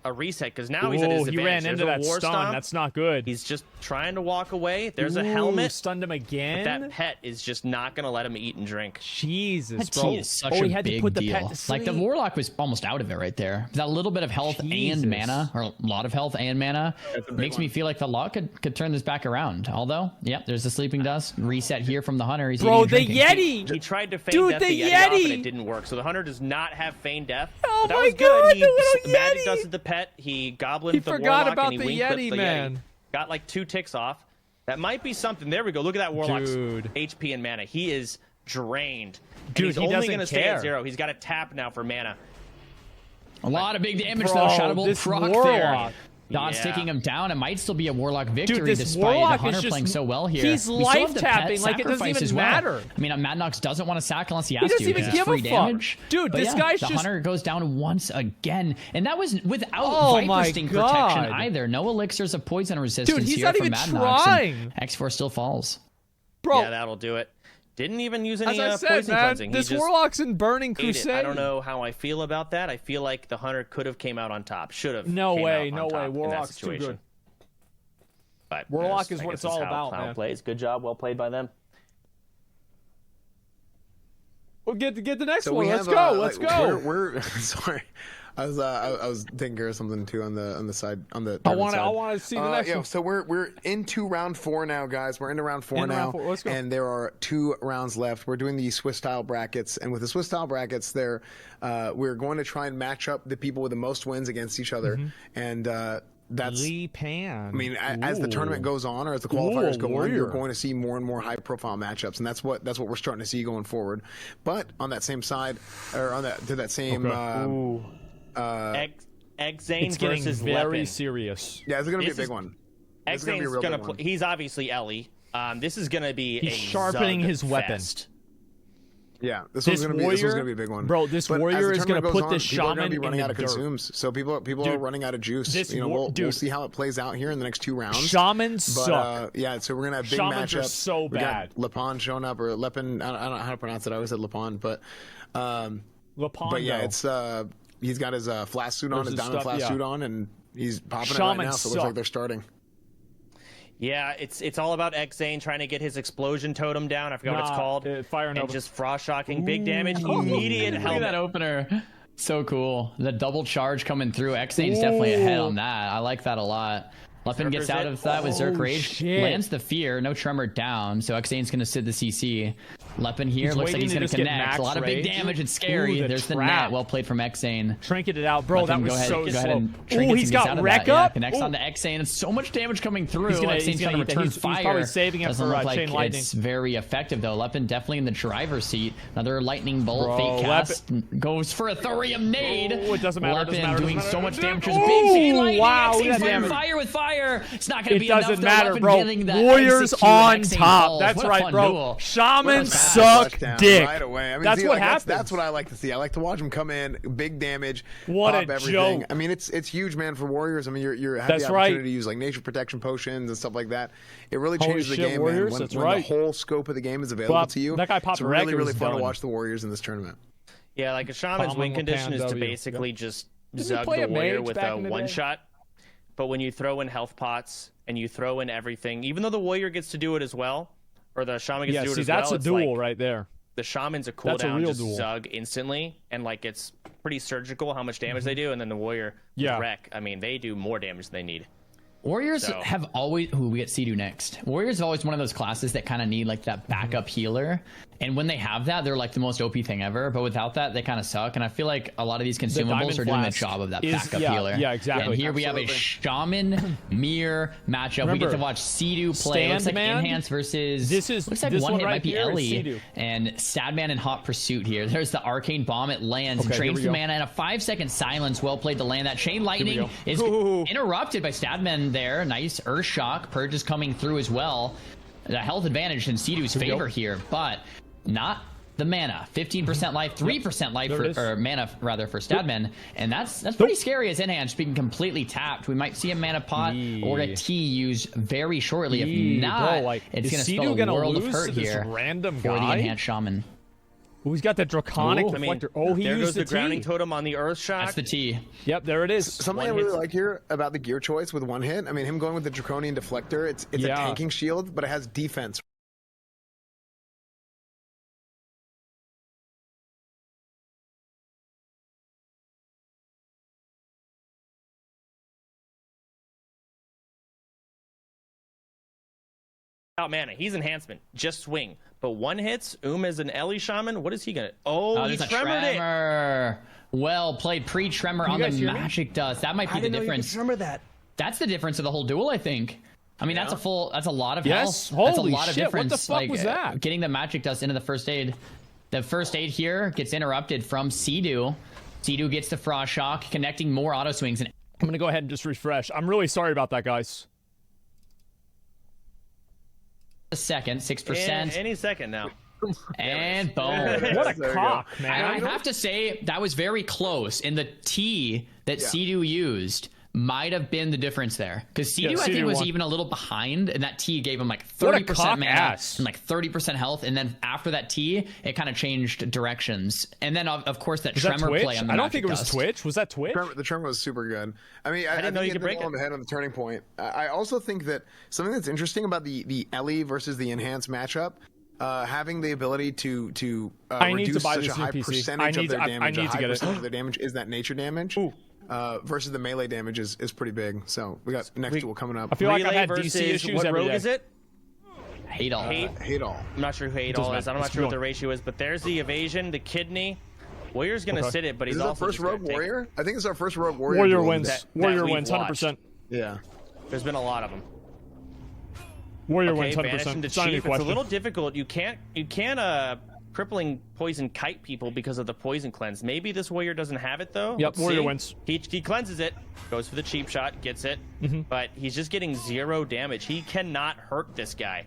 a reset because now he's at his advantage. He ran into that stun. Stomp. That's not good. He's just trying to walk away. There's a helmet. Stunned him again. But that pet is just not going to let him eat and drink. Jesus, that bro. is such a he had big to put the deal. pet to sleep. Like, the Warlock was almost out of it right there. That little bit of health and mana, or a lot of health and mana, makes me feel like the Lock could turn this back around. Although, yep, there's the Sleeping Dust. Reset here from the Hunter. He's bro, the drinking. Yeti! He tried to feign death the Yeti off, and it didn't work. So the Hunter does not have feign death. Oh but that my was God, good. the little Magic Yeti! dusted the pet. He goblined He the forgot Warlock, about and he the wing clipped Yeti, the man. Yeti. Got like 2 ticks off. That might be something. There we go. Look at that Warlock's Dude. HP and mana. He is drained. Dude, and he's he only doesn't going to stay at care. 0. He's got to tap now for mana. A lot of big damage, Bro, though. Shoutable this proc Warlock. there. Dodge Yeah. taking him down. It might still be a Warlock victory, Dude, this despite Warlock the Hunter is just, playing so well here. He's We still have the pet life-tapping like it doesn't sacrifice even as well. matter. I mean, Madnox doesn't want to sack unless he has doesn't to. even because give it's free a fuck. damage. Dude, But this yeah, guy's the just... Hunter goes down once again. And that was without Oh my Viper Sting God. protection either. No elixirs of poison resistance Dude, he's here not from even Madnox. trying. X4 still falls. Bro, Yeah, that'll do it. Didn't even use any as I said, poison man, cleansing. this he just Warlock's in Burning ate Crusade. it. I don't know how I feel about that. I feel like the Hunter could have came out on top. Should have. No came way, out no on top way. in that Warlock's too situation. good. But Warlock yes, is I what guess it's all that's how about, Clown man. plays. Good job. Well played by them. Well, get the next So one. we Let's have, go. Let's go. We're sorry. I was taking care of something too on the side on the. I want to see the next one. So we're into round 4 now, guys. We're into round 4 now, Let's go. and there are 2 rounds left. We're doing the Swiss style brackets, and with the Swiss style brackets, we're going to try and match up the people with the most wins against each other, and that's. Lee Pan. I mean, as the tournament goes on, or as the qualifiers go on, you're going to see more and more high-profile matchups, and that's what we're starting to see going forward. But on that same side, or on that to that same. Exane it's getting versus very Lepin. serious. Yeah, it's going to be a big one. Exane's going to play. He's obviously Ellie. This is going to be He's sharpening his weapon. Yeah, this one's going to be a big one. Bro, this warrior is going to put this shaman in the running out of dirt. consumes. So people are running out of juice. We'll see how it plays out here in the next 2 rounds. Shamans suck. Yeah, so we're going to have big Shamans matchups. are so bad. We got Lepin showing up, or Lepin. I don't know how to pronounce it. I always said Lepin, but Lepin. But yeah, it's he's got his flask suit on, his diamond flask suit on, and he's popping it right now. So it looks like they're starting. Yeah, it's all about Exane trying to get his explosion totem down. I forgot what it's called. Fire and just frost shocking, big damage, immediate Look at helmet. that opener. So cool. The double charge coming through. Exane's definitely ahead on that. I like that a lot. Lepin gets out of that with Zerk Rage. Lands the fear. No tremor down. So Exane's going to sit the CC. Lepin here looks like he's going to connect. A lot of big damage. It's scary. There's the net. Well played from Exane. Trinket it out. Bro, that was so slow. Oh, he's got wreck up. Connects on the Exane. And so much damage coming through. He's going to return fire. He's probably saving it Doesn't for look like chain lightning. it's very effective, though. Lepin definitely in the driver's seat. Another lightning bolt. Fake cast. Goes for a thorium nade. It doesn't matter. Lepin doing so much damage. There's big chain lightning. Exane's fighting fire with fire. It's not going to be enough. It doesn't matter, bro. Warriors on top. That's right, bro. Shamans suck dick. Right away. I mean, that's what happens. That's what I like to see. I like to watch them come in, big damage, what pop a everything. joke. I mean, it's huge, man, for Warriors. I mean, you're having the opportunity to use like nature protection potions and stuff like that. It really changes the game, Warriors, man. When right. the whole scope of the game is available to you, that guy popped it's really fun to watch the Warriors in this tournament. Yeah, like a shaman's win condition is to basically just zug the warrior with a one-shot. But when you throw in health pots and you throw in everything, even though the warrior gets to do it as well, or the shaman gets to do it as well, that's a duel right there. The shaman's a cooldown, just zug instantly, and like it's pretty surgical how much damage they do, and then the warrior wreck. I mean, they do more damage than they need. Warriors have always... we get Sea-Doo next. Warriors is always one of those classes that kind of need like that backup healer. And when they have that, they're like the most OP thing ever. But without that, they kind of suck. And I feel like a lot of these consumables are doing the job of that backup healer. Yeah, exactly. And here we have a Shaman Mirror matchup. Remember, we get to watch Sea-Doo play. Looks like Enhance versus... looks like one hit might be Ellie. And Stadman in Hot Pursuit here. There's the Arcane Bomb. It lands. Drains the mana. And a 5-second silence. Well played to land that. Chain Lightning is interrupted by Stadman there. Nice Earth Shock. Purge is coming through as well. The health advantage in Sea-Doo's favor here. But... not the mana. 15% life, 3% life or mana rather for Stadman, and that's pretty scary as Enhance being completely tapped. We might see a mana pot or a T used very shortly. If not, it's going to spell a world of hurt here random for the Enhanced Shaman. Oh, he's got that Draconic Deflector. He there used goes the grounding totem on the Earth Shock. That's the T. Yep, there it is. Something I really like here about the gear choice with one hit. I mean, him going with the Draconian Deflector. It's a tanking shield, but it has defense. Out mana. He's enhancement. Just swing. But one hits. Is an Ellie Shaman. What is he gonna? Oh, he tremored it. Well played. Pre-tremor on the magic dust. That might be the difference. Tremor that. That's the difference of the whole duel, I think. I mean, that's a lot of health. Holy that's a lot of shit, difference. What the fuck was that? Getting the magic dust into the first aid. The first aid here gets interrupted from Sea-Doo. Sea-Doo gets the Frost Shock, connecting more auto swings. And I'm gonna go ahead and just refresh. I'm really sorry about that, guys. a second, 6%. Any second now. And boom. What a cock, man. I have to say, that was very close. And the T that Sea-Doo used might have been the difference there. Because Sea-Doo, I think, was even a little behind, and that T gave him like 30% mana and like 30% health. And then after that T, it kind of changed directions. And then, of course, that Tremor play on the I don't think it was Twitch. Was that Twitch? The Tremor was super good. I mean, I didn't know you could break it on the head on the turning point. I also think that something that's interesting about the Ellie versus the Enhanced matchup, having the ability to reduce such a high percentage of their damage, a high percentage of their damage is that nature damage. Versus the melee damage is pretty big. So we got next duel coming up. I feel like I've had DC issues what every rogue day. Is it? Hate all. I'm not sure who hate all is. I'm not sure what the ratio is, but there's the evasion, the kidney. Warrior's gonna sit it, but he's also our first rogue warrior. I think it's our first rogue warrior. Warrior wins. Warrior wins 100%. Yeah. There's been a lot of them. Warrior wins 100%. It's a little difficult. You can't crippling poison kite people because of the poison cleanse. Maybe this warrior doesn't have it though. Yep, warrior wins. He cleanses it, goes for the cheap shot, gets it, but he's just getting 0 damage. He cannot hurt this guy.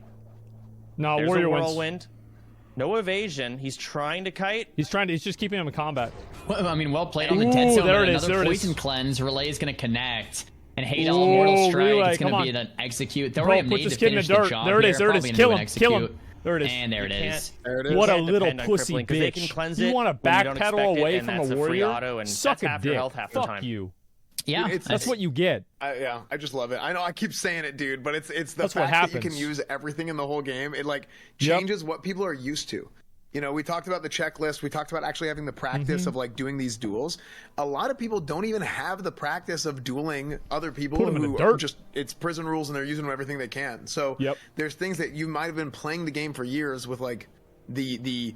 No, There's warrior a wins. whirlwind. No evasion. He's trying to kite. He's just keeping him in combat. Well, I mean, well played on the Tenso. There it is. Another poison cleanse. Relay is going to connect. And hate all Mortal Strike. Relay, it's going to be an execute. They're already made to finish the job. There it is. There it is. Kill him. Kill him. There it is. And there it is. What a little pussy bitch. They can cleanse it. You want to backpedal away from a warrior? Auto, and suck a dick. Half the Fuck time. you. Yeah, that's what you get. I just love it. I know I keep saying it, dude, but it's the that's fact that you can use everything in the whole game. It like changes what people are used to. You know, we talked about the checklist. We talked about actually having the practice of like doing these duels. A lot of people don't even have the practice of dueling other people who are just, it's prison rules and they're using everything they can. So there's things that you might have been playing the game for years with like the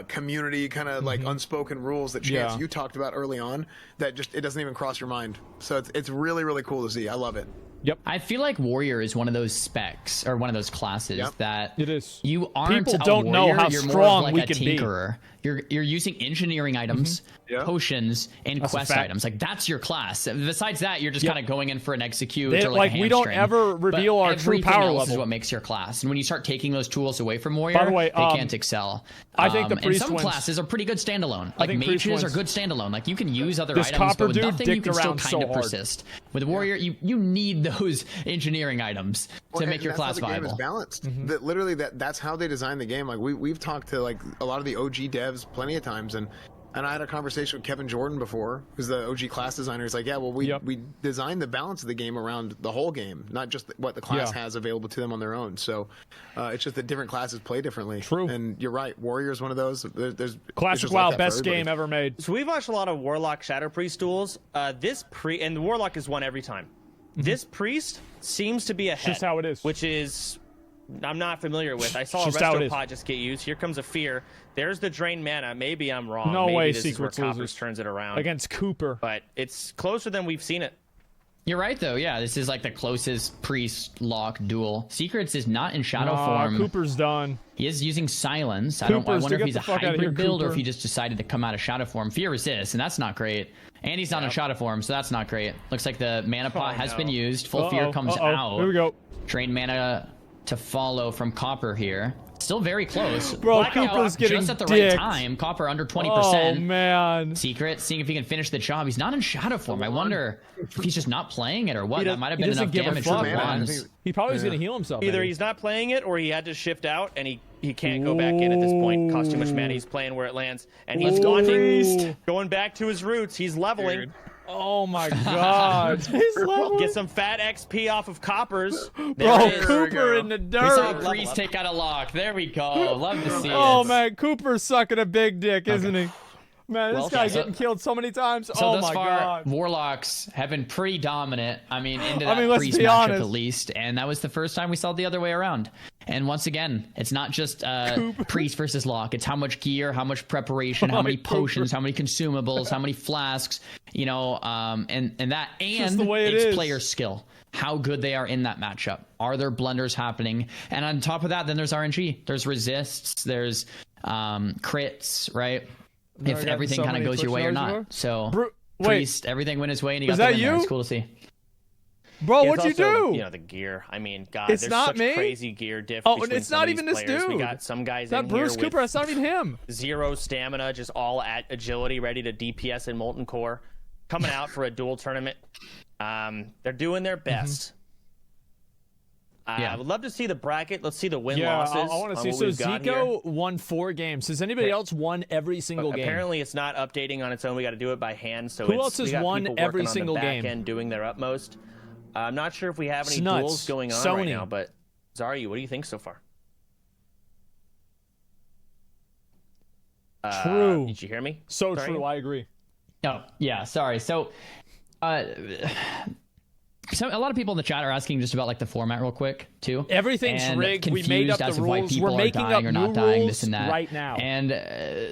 community kind of like unspoken rules that Chance you talked about early on that just it doesn't even cross your mind. So it's really, really cool to see. I love it. Yep. I feel like warrior is one of those specs or one of those classes that it is. You aren't people a don't warrior, know how you're strong more of like we a can tinkerer. You're using engineering items, potions, and quest items. Like that's your class. Besides that, you're just kind of going in for an execute or like a we don't ever reveal our true power level. Is what makes your class. And when you start taking those tools away from warrior, by the way, they can't excel. I think the priest and some wins. classes are pretty good standalone. Like mages are good standalone. Like you can use other items, but with nothing you can still kind of persist. With warrior, you need those engineering items to make your class viable. The game is balanced. That literally that's how they design the game. Like we've talked to like a lot of the OG devs plenty of times, and I had a conversation with Kevin Jordan before, who's the OG class designer. He's like, yeah, well, we designed the balance of the game around the whole game, not just what the class has available to them on their own. So it's just that different classes play differently. True. And you're right, warrior is one of those. There's classic WoW, best game ever made. So we've watched a lot of Warlock Shadow Priest duels. And the Warlock is won every time. This priest seems to be ahead. Just how it is. Which is I'm not familiar with. I saw a resto pot just get used. Here comes a fear. There's the drain mana. Maybe I'm wrong. No Maybe way this Secrets is where Coppers turns it around. Against Cooper. But it's closer than we've seen it. You're right, though. Yeah, this is like the closest priest lock duel. Secrets is not in shadow form. Cooper's done. He is using silence. I wonder if he's a hybrid build or if he just decided to come out of shadow form. Fear resist, and that's not great. And he's not in shadow form, so that's not great. Looks like the mana pot has been used. Full fear comes out. Here we go. Drain mana to follow from Copper here. Still very close. Bro, Cooper's getting just at the dicked. right time. Copper under 20%. Oh, man. Secret, seeing if he can finish the job. He's not in shadow form. I wonder if he's just not playing it or what. That might have been enough damage for once. He probably was going to heal himself. Either he's not playing it or he had to shift out and he can't go back in at this point. Costs too much mana. He's playing where it lands. And he's going back to his roots. He's leveling. Dude. Oh my god. Get some fat XP off of Coppers. Bro, Cooper in the dirt. We saw Priest take out a lock. There we go. Love to see it. Oh man, Cooper's sucking a big dick, isn't he? Man, this guy's getting killed so many times. So oh my god. Warlocks have been pretty dominant. I mean, into that Priest matchup at least. And that was the first time we saw it the other way around. And once again, it's not just Priest versus Lock. It's how much gear, how much preparation, how many potions, how many consumables, how many flasks, you know, and it's player skill. How good they are in that matchup. Are there blunders happening? And on top of that, then there's RNG. There's resists. There's crits, right? If everything kind of goes your way or not. So, Priest, everything went his way, and he got the win there. It's cool to see. Bro, what'd you do? You know, the gear. I mean, God, there's such crazy gear diff. Oh, and it's not even this dude. We got some guys in Bruce here Cooper, that's not even him. 0 stamina, just all at agility, ready to DPS in Molten Core. Coming out for a duel tournament. They're doing their best. I would love to see the bracket. Let's see the win-losses. I want to see. So Zico won 4 games. Has anybody else won every single game? Apparently, it's not updating on its own. We got to do it by hand. So who else has won every single game? And doing their utmost. I'm not sure if we have any duels going on right now, but Zari, what do you think so far? True. Did you hear me? So true. I agree. Oh, yeah. Sorry. So, so a lot of people in the chat are asking just about like the format real quick too. Everything's rigged. We made up the rules. We're making up new rules right now. And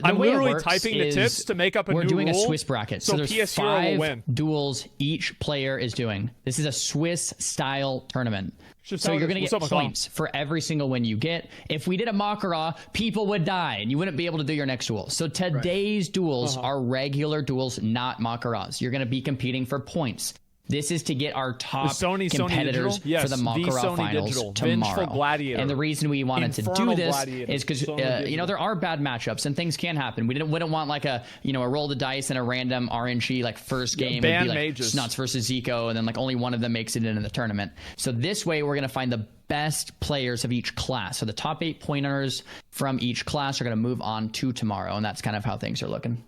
I'm literally typing the tips to make up a new rule. We're doing a Swiss bracket. So there's PS 5 duels each player is doing. This is a Swiss style tournament. So you're going to get points for every single win you get. If we did a Mak'Gora, people would die, and you wouldn't be able to do your next duel. So today's duels are regular duels, not Mak'Goras. You're going to be competing for points. This is to get our top competitors for the Mak'Gora finals tomorrow. And the reason we wanted to do this is because you know, there are bad matchups and things can happen. We wouldn't want like a roll the dice and a random RNG like first game would be like Snuts versus Zico, and then like only one of them makes it into the tournament. So this way we're gonna find the best players of each class. So the top 8 pointers from each class are gonna move on to tomorrow, and that's kind of how things are looking.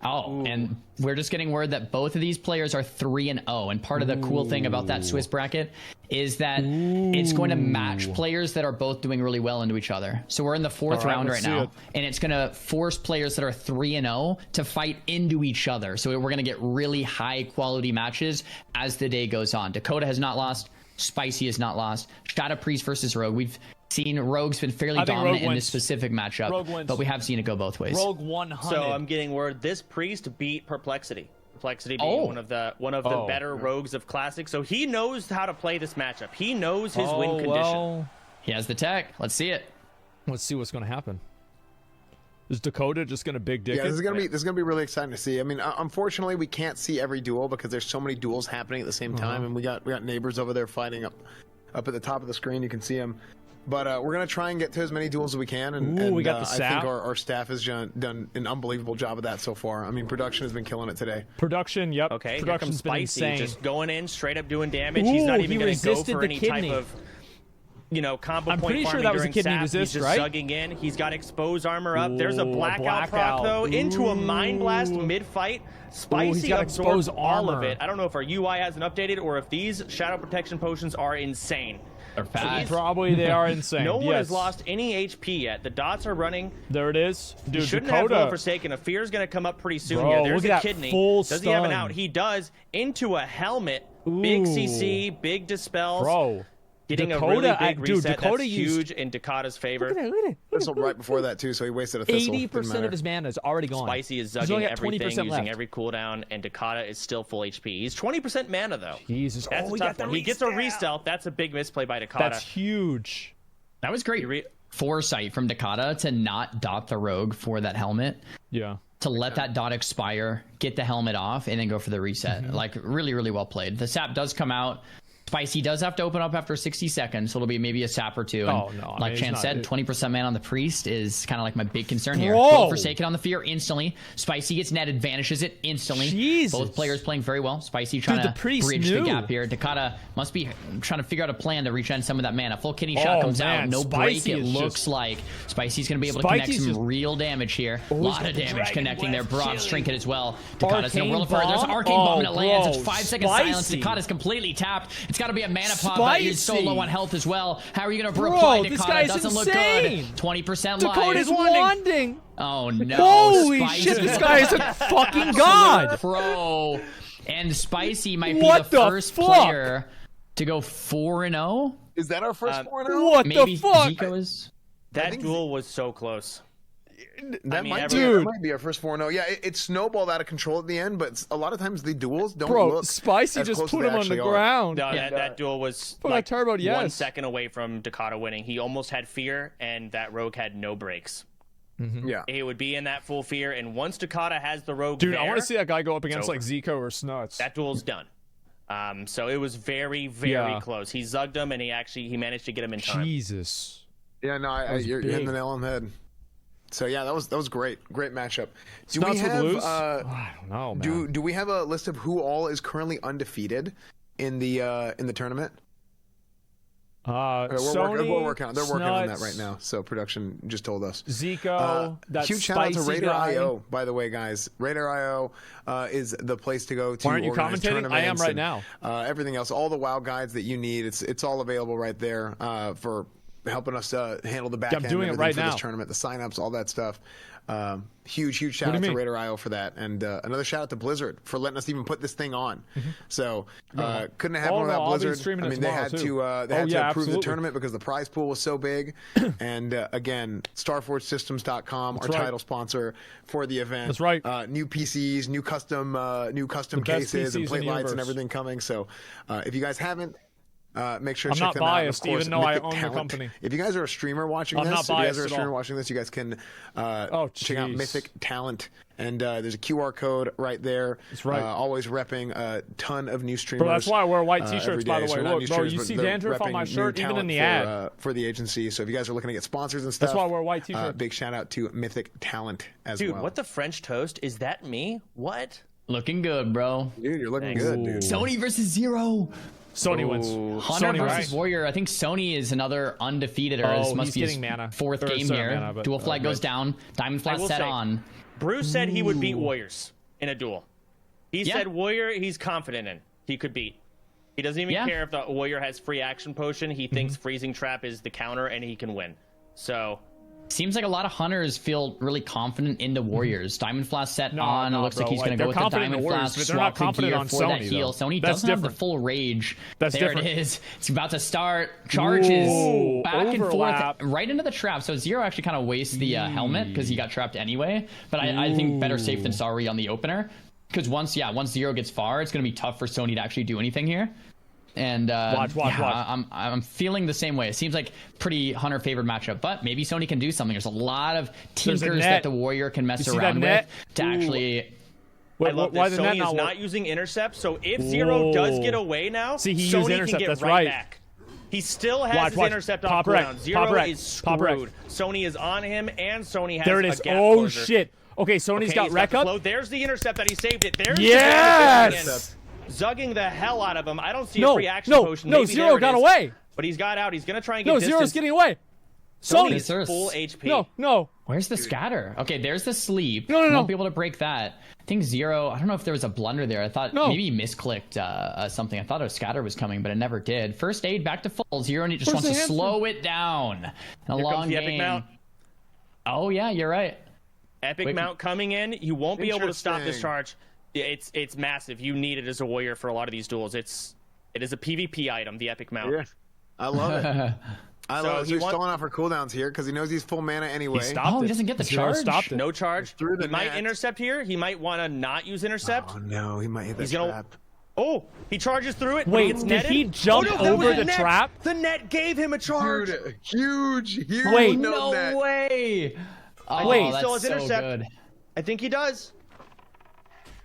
Oh, and we're just getting word that both of these players are 3-0. And part of the cool thing about that Swiss bracket is that it's going to match players that are both doing really well into each other. So we're in the 4th round right now, and it's going to force players that are 3-0 to fight into each other. So we're going to get really high quality matches as the day goes on. Dakota has not lost. Spicy has not lost. Shadow Priest versus Rogue. We've seen Rogue's been fairly dominant in this specific matchup, but we have seen it go both ways. Rogue 100. So I'm getting word this Priest beat Perplexity. Perplexity being one of the better rogues of Classic. So he knows how to play this matchup. He knows his win condition. He has the tech. Let's see it. Let's see what's going to happen. Is Dakota just going to big dick it? This is gonna be really exciting to see. I mean, unfortunately, we can't see every duel because there's so many duels happening at the same time, and we got neighbors over there fighting up at the top of the screen. You can see them. But we're going to try and get to as many duels as we can. And we got the I think our staff has done an unbelievable job of that so far. I mean, production has been killing it today. Production, yep. Okay, Production's been insane. Just going in, straight up doing damage. He's not even going to go for any type of, combo point. I'm pretty sure that was a kidney resist, He's just zugging in. He's got exposed armor up. There's a blackout proc, though, into a Mind Blast mid-fight. Spicy absorbs all of it. I don't know if our UI hasn't updated or if these Shadow Protection potions are insane. Probably they are insane. No one has lost any HP yet. The dots are running. There it is. Dude, shouldn't Dakota. have Forsaken. A Fear's going to come up pretty soon here. There's a kidney. Does he have an out? He does. Into a helmet. Big CC, big dispels. Bro. Getting Dakota, a really big reset, Dakota that's huge in Dakota's favor. Look at it. Thistle right before that, too, so he wasted a Thistle. 80% of his mana is already gone. Spicy is zugging everything, using every cooldown, and Dakota is still full HP. He's 20% mana, though. Jesus. That's a tough one. He gets a re-stealth. That's a big misplay by Dakota. That's huge. That was great foresight from Dakota to not dot the rogue for that helmet. Yeah. To let that dot expire, get the helmet off, and then go for the reset. Like, really, really well played. The sap does come out. Spicy does have to open up after 60 seconds, so it'll be maybe a sap or two. And like Chance said, 20% man on the Priest is kind of like my big concern here. Both Forsaken on the Fear instantly. Spicy gets netted, vanishes it instantly. Jesus. Both players playing very well. Spicy trying to bridge the gap here. Dakota must be trying to figure out a plan to regen some of that mana. Full kidney shot comes out. No break, it looks like. Spicy's going to be able to connect some real damage here. A lot of damage connecting there. Broad's trinket as well. Dakota's going to roll it further. There's an Arcane Bomb and it lands. It's 5 seconds silence. Dakota's completely tapped. It's got to be a mana pop, but he's so low on health as well. How are you going to reply to Dakota? Doesn't look good. 20% life. Dakota's wanding. Oh no. Holy shit, this guy is a fucking god. Pro. And Spicy might be the first player to go 4-0. Is that our first 4-0? What Maybe the fuck? Zico is... That duel was so close. That might be our first 4-0. Yeah, it snowballed out of control at the end, but a lot of times the duels don't look Spicy as just close put as him they on the actually ground. No, that duel was like turbo, 1 second away from Dakota winning. He almost had Fear, and that rogue had no breaks. Yeah, he would be in that full Fear, and once Dakota has the rogue Dude, there, I want to see that guy go up against like Zico or Snuts. That duel's done. So it was very, very close. He zugged him, and he managed to get him in time. Jesus. Yeah, no, you're hitting the nail on the head. So yeah, that was great matchup. Do Snuts we have? Would lose? I don't know, man. Do we have a list of who all is currently undefeated in the tournament? Sony, we're working on. They're working on that right now. So production just told us. Zico. Huge shout out to Raider.io, by the way, guys. Raider.io is the place to go to. Why aren't you commentating? I am right now. Everything else, all the WoW guides that you need, it's all available right there for helping us handle the back end. I'm doing it right for now. This tournament, the signups, all that stuff. Huge shout out to Raider.io for that, and another shout out to Blizzard for letting us even put this thing on. So couldn't have happened without Blizzard. I mean, they had to approve the tournament because the prize pool was so big. And again, StarForgeSystems.com, our title sponsor for the event. That's right. New PCs, new custom cases, and plate lights and everything coming. So if you guys haven't. Make sure to check them out. I'm not biased, even though I own the company. If you guys are a streamer watching this, you guys can check out Mythic Talent. And there's a QR code right there. That's right. Always repping a ton of new streamers. Bro, that's why I wear white T-shirts, by the way. Look, bro, you see dandruff on my shirt, even in the ad. For the agency. So if you guys are looking to get sponsors and stuff. That's why I wear white T-shirts. Big shout out to Mythic Talent as well. Dude, what the French toast? Is that me? What? Looking good, bro. Dude, you're looking good, dude. Sony versus Zero. Sony wins. Hunter versus Warrior. I think Sony is another undefeated, or this must be his fourth game here. Dual flag goes down. Diamond flash set on. Bruce said he would beat Warriors in a duel. He said Warrior he's confident in. He could beat. He doesn't even care if the Warrior has free action potion. He thinks Freezing Trap is the counter and he can win. So... Seems like a lot of hunters feel really confident in the Warriors. Diamond Flash set on. It looks like he's going to go with the Diamond Flash. They're not confident on for that heal. Sony doesn't have the full rage. There it is. It's about to start. Charges back and forth right into the trap. So Zero actually kind of wastes the helmet because he got trapped anyway. But I think better safe than sorry on the opener. Because once Zero gets far, it's going to be tough for Sony to actually do anything here. And watch. I'm feeling the same way. It seems like pretty Hunter favored matchup, but maybe Sony can do something. There's a lot of tinkers that the Warrior can mess around with to actually. I love that Sony is not using intercept, so if Zero does get away now, Sony can get right back. He still has his intercept on cooldown. Zero is screwed. Sony is on him, and Sony has there it is. Oh shit. Okay, Sony's got wreck up. There's the intercept that he saved it. There's yes. Zugging the hell out of him. I don't see a free action potion. No, Zero got away. But he's got out. He's going to try and get distance. Zero's getting away. Sony's full HP. No. Where's the scatter? Okay, there's the sleep. No. Won't be able to break that. I think Zero, I don't know if there was a blunder there. I thought maybe he misclicked something. I thought a scatter was coming, but it never did. First aid back to full. Zero just wants to slow it down. In a long game. Epic Mount. Oh, yeah, you're right. Epic Mount coming in. You won't be able to stop this charge. It's massive. You need it as a Warrior for a lot of these duels. It is a PvP item, the Epic Mount. I love it. I love it. So he's stalling out for cooldowns here because he knows he's full mana anyway. He doesn't get the charge. Stopped it. No charge. He might intercept here. He might want to not use intercept. Oh no, he might hit the trap. Oh, he charges through it. Wait, did he jump over the trap? The net gave him a charge. Dude, huge. Wait, no way. Wait, he still has intercept. Good. I think he does.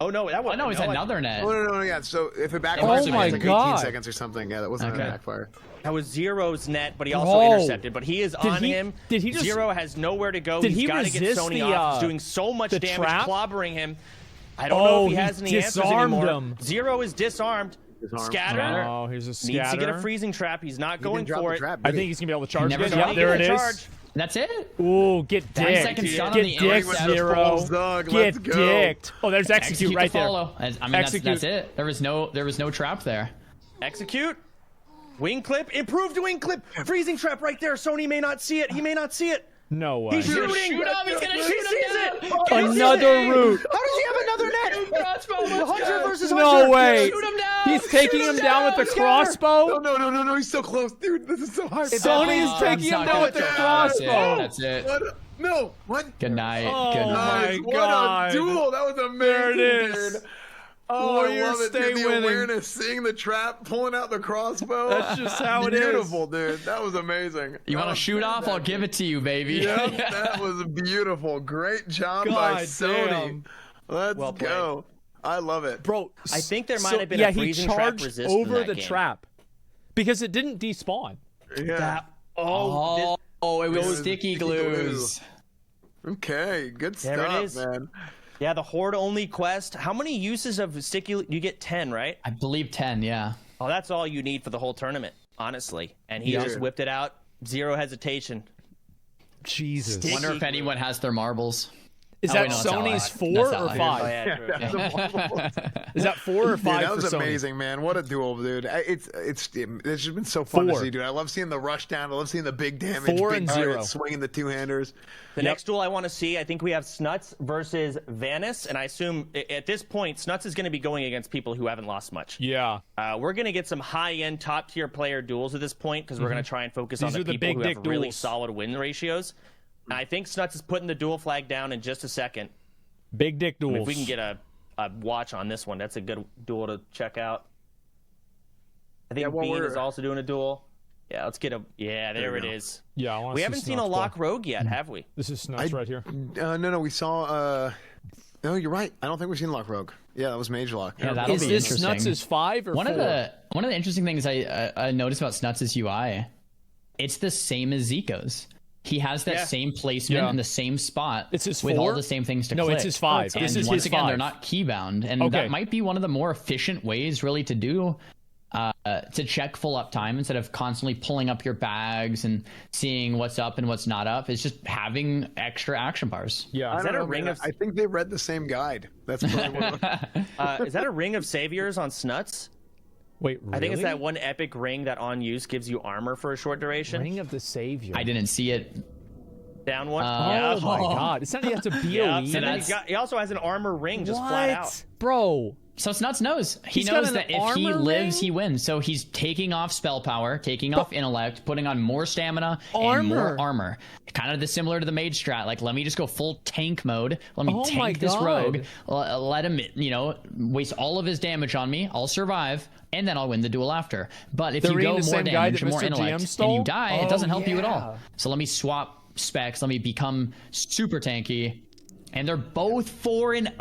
Oh no, that was it's another net. No, yeah. So if it backfires, oh my it's like God. 18 seconds or something. Yeah, that wasn't a backfire. That was Zero's net, but he also intercepted. But he is on him. Did he just, Zero has nowhere to go. He's got to get Sony off. He's doing so much damage, clobbering him. I don't know if he has any answers anymore. Zero is disarmed. Scatter. Oh, here's a scatter. Needs to get a freezing trap. He's not going for it. I think he's going to be able to charge again. Yeah, there it is. That's it? Ooh, get dicked. Get dicked, Zero. Get dicked. Oh, there's execute right there. I mean, that's it. There was no trap there. Execute. Wing clip. Improved wing clip. Freezing trap right there. Sony may not see it. He may not see it. No way. He's shooting. He's gonna shoot him down. Another route. How does he have another net? Hunter versus Hunter. No way. Shoot him down. He's taking him down with the crossbow. No. He's so close, dude. This is so hard. Sony is taking him down with the crossbow. That's it. No. What? Good night. Oh Good night. my God. What a duel. That was amazing. There it is. Dude. Warriors stay the winning. Awareness, seeing the trap, pulling out the crossbow. That's just how it is. Beautiful, dude. That was amazing. You want to shoot off? I'll give it to you, baby. Yep, that was beautiful. Great job by Sony. Damn. Let's go. I love it. Bro, I think there might have been a freezing trap resist over in that the game. trap because it didn't despawn. Yeah. It was sticky glues. Okay, good There stuff, it is. man. Yeah, the Horde only quest. How many uses of sticky? You get 10, right? I believe 10. Yeah. Oh, that's all you need for the whole tournament, honestly. And he just whipped it out, zero hesitation. Jesus. I wonder if anyone has their marbles. Is that Sony's 4 or 5? Oh, yeah, true. Is that 4 or 5? Dude, that was for amazing, man. What a duel, dude. It's just been so fun to see, dude. I love seeing the rush down. I love seeing the big damage. 4 big and 0. Swinging the two-handers. The next duel I want to see, I think we have Snuts versus Vanis, and I assume at this point, Snuts is going to be going against people who haven't lost much. Yeah. We're going to get some high-end, top-tier player duels at this point because we're going to try and focus on the people who have really solid win ratios. And I think Snuts is putting the duel flag down in just a second. Big dick duels. If we can get a watch on this one, that's a good duel to check out. I think Bean is also doing a duel. Yeah, let's get a... Yeah, there it is. Yeah, I want to We haven't seen a lock rogue yet, have we? This is Snuts right here. No, we saw... No, you're right. I don't think we've seen lock rogue. Yeah, that was mage lock. Yeah, that'll be interesting. Is this Snuts' 5 or 4? One of the interesting things I noticed about Snuts' UI, it's the same as Zico's. He has that same placement in the same spot it's his with 4? all the same things to click. No, it's his 5. And this is once his again, 5. they're not keybound. And that might be one of the more efficient ways really to do to check full uptime instead of constantly pulling up your bags and seeing what's up and what's not up. It's just having extra action bars. Yeah. Is that a ring of... I think they read the same guide. That's probably what Is that a ring of saviors on Snuts? Wait, really? I think it's that one epic ring that on use gives you armor for a short duration. Ring of the Savior. I didn't see it. Down one. Oh my God! It's not even to BOE. So then he also has an armor ring just flat out. Bro. So Snuts knows. He knows that if he lives, he wins. So he's taking off spell power, taking off intellect, putting on more stamina and more armor. Kind of similar to the mage strat. Like, let me just go full tank mode. Let me tank this rogue. Let him, waste all of his damage on me. I'll survive, and then I'll win the duel after. But if you go more damage, more intellect, and you die, it doesn't help you at all. So let me swap specs. Let me become super tanky. And they're both 4-0.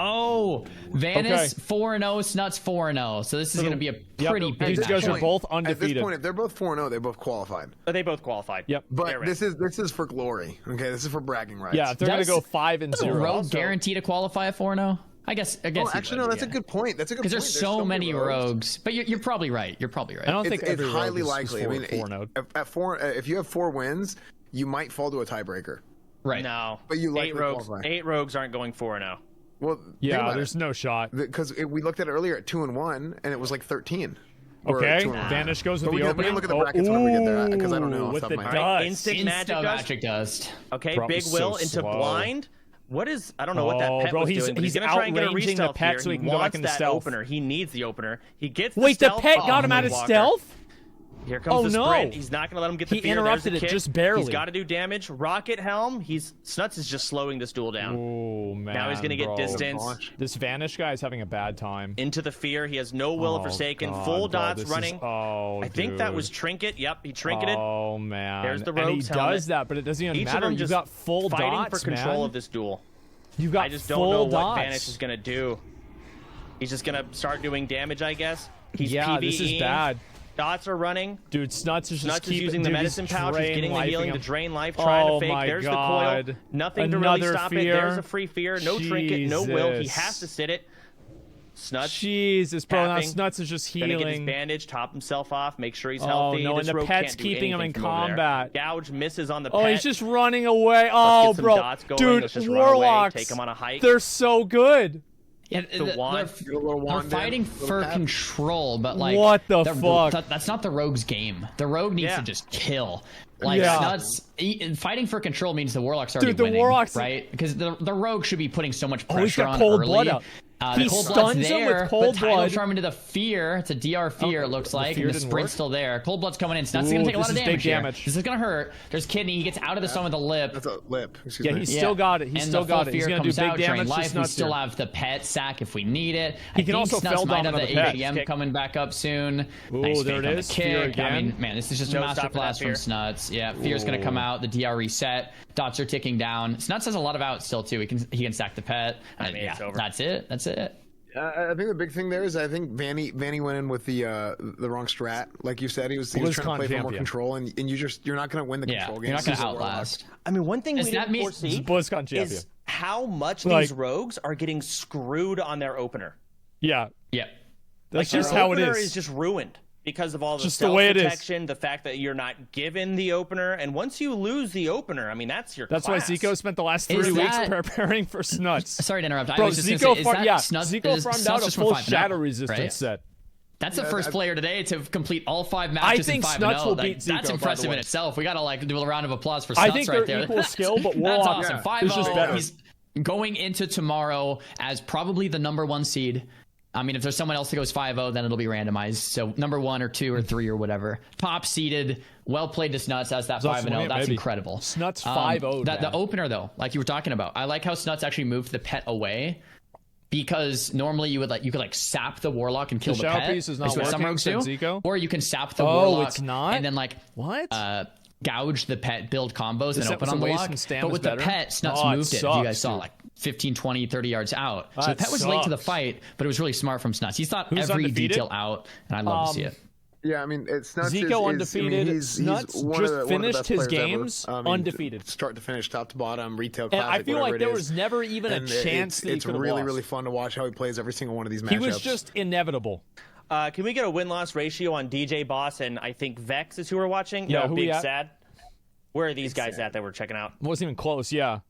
Vanis 4-0, Snuts 4-0. So this is going to be a pretty big These guys are both undefeated. At this point, if they're both 4-0, they both qualified. They both qualified. Yep. But this is for glory. Okay, this is for bragging rights. Yeah, if they're going to go 5-0. Rogue guarantee to qualify at 4-0? I guess. Actually, no. That's a good point. That's a good point. Because there's so many rogues. But you're probably right. You're probably right. I don't think it's highly rogue likely. Is 4, I mean, 4-0. at 4, if you have 4 wins, you might fall to a tiebreaker. Right. No. But you like 8 rogues. 8 rogues aren't going 4-0. Well, yeah, there's no shot. Because we looked at it earlier at 2-1, and it was like 13. Okay, Vanish goes with the opening. We can look at the brackets when we get there, because I don't know. With the dust. Right. Instant magic dust. Okay, Big Will into blind. What is... I don't know what that pet was doing, but he's going to try and get a restealth pet here. So he wants can go back into that stealth. opener. He needs the opener. He gets the Wait, stealth. the pet got him out of stealth? Here comes the sprint. No. He's not going to let him get the fear. He interrupted it just barely. He's got to do damage. Rocket Helm. Snuts is just slowing this duel down. Oh, man. Now he's going to get distance. This Vanish guy is having a bad time. Into the fear. He has no Will of Forsaken. God, Full bro, dots running. I think that was Trinket. Yep, he trinketed. Oh, man. There's the Rogue's And he does that, but it doesn't even matter. You've got full dots, fighting for control man. of this duel. You've got I just don't know what Vanish is going to do. He's just going to start doing damage, I guess. He's PvEing. This is bad. Dots are running. Dude, Snuts is just using the medicine pouch. He's getting the healing to drain life, trying to fake. There's the coil. Nothing to really stop it. There's a free fear. No trinket, no will. He has to sit it. Snuts. Jesus, bro. Now Snuts is just healing. Gonna get his bandage, top himself off, make sure he's healthy. No, and the pet's keeping him in combat. Gouge misses on the pet. Oh, he's just running away. Oh, bro. Dude, Warlocks. Take him on a hike. They're so good. Yeah, they're fighting for control, but like what the fuck? That's not the Rogue's game. The Rogue needs to just kill. Like Snuts, fighting for control means the Warlock's already winning, Warlock's right? Because the Rogue should be putting so much pressure he's got on cold early. blood out. He stuns him with cold blood. Charm into the fear. It's a DR fear, it looks like. And the sprint's still there. Cold blood's coming in. Snuts is going to take a lot of damage. This is going to hurt. There's Kidney. He gets out of the sun with a lip. That's a lip. Yeah, he's still got it. He's still got it. He's going to do big damage to Snuts. We still have the pet sack if we need it. He can also Snuts might have the pet. ABM coming back up soon. Ooh, there it is. Fear again. I mean, man, this is just a masterclass from Snuts. Yeah, Fear's going to come out. The DR reset. Dots are ticking down. Snuts has a lot of outs still, too. He can sack the pet. I mean, it's over. That's it. That's it. I think the big thing there is I think Vanny went in with the wrong strat. Like you said, he was trying to play for more control, and you're not going to win the control game. You're not going to outlast. I mean, one thing we didn't foresee is how much these rogues are getting screwed on their opener. Yeah. That's just how it is. Is just ruined because of all the just the way protection, the fact that you're not given the opener, and once you lose the opener, I mean that's your. That's class. why Zico spent the last 3 weeks preparing for Snuts. Sorry to interrupt. Bro, I was just Zico Zico farmed out a full shadow resistance set. That's the first player today to complete all 5 matches. I think Snuts will beat Zico. That's impressive in itself. We gotta do a round of applause for Snuts right there. I think they're equal skill, but Warlock that's awesome. 5-0. He's going into tomorrow as probably the #1 seed. I mean, if there's someone else that goes 5-0, then it'll be randomized. So #1 or 2 or 3 or whatever. Top seeded, well played to Snuts as that 5-0. That's incredible. Snuts 5-0. The opener though, like you were talking about, I like how Snuts actually moved the pet away. Because normally you could sap the Warlock and kill the pet. Piece is not working, some rogues do. Zico? Or you can sap the Warlock it's not? and then gouge the pet, build combos, and open on the lock. But with the pet, Snuts moved it. You guys saw 15, 20, 30 yards out. So the pet was late to the fight, but it was really smart from Snuts. He thought every detail out, and I love to see it. Yeah, I mean, Snuts Zico undefeated. Snuts just finished his games undefeated. Start to finish, top to bottom, retail classic, and I feel like there was never even a chance that he could have lost. It's really fun to watch how he plays every single one of these matchups. He was just inevitable. Can we get a win-loss ratio on DJ Boss and I think Vex is who we're watching? Yeah, Big Sad. Where are these guys at that we're checking out? Wasn't even close, yeah.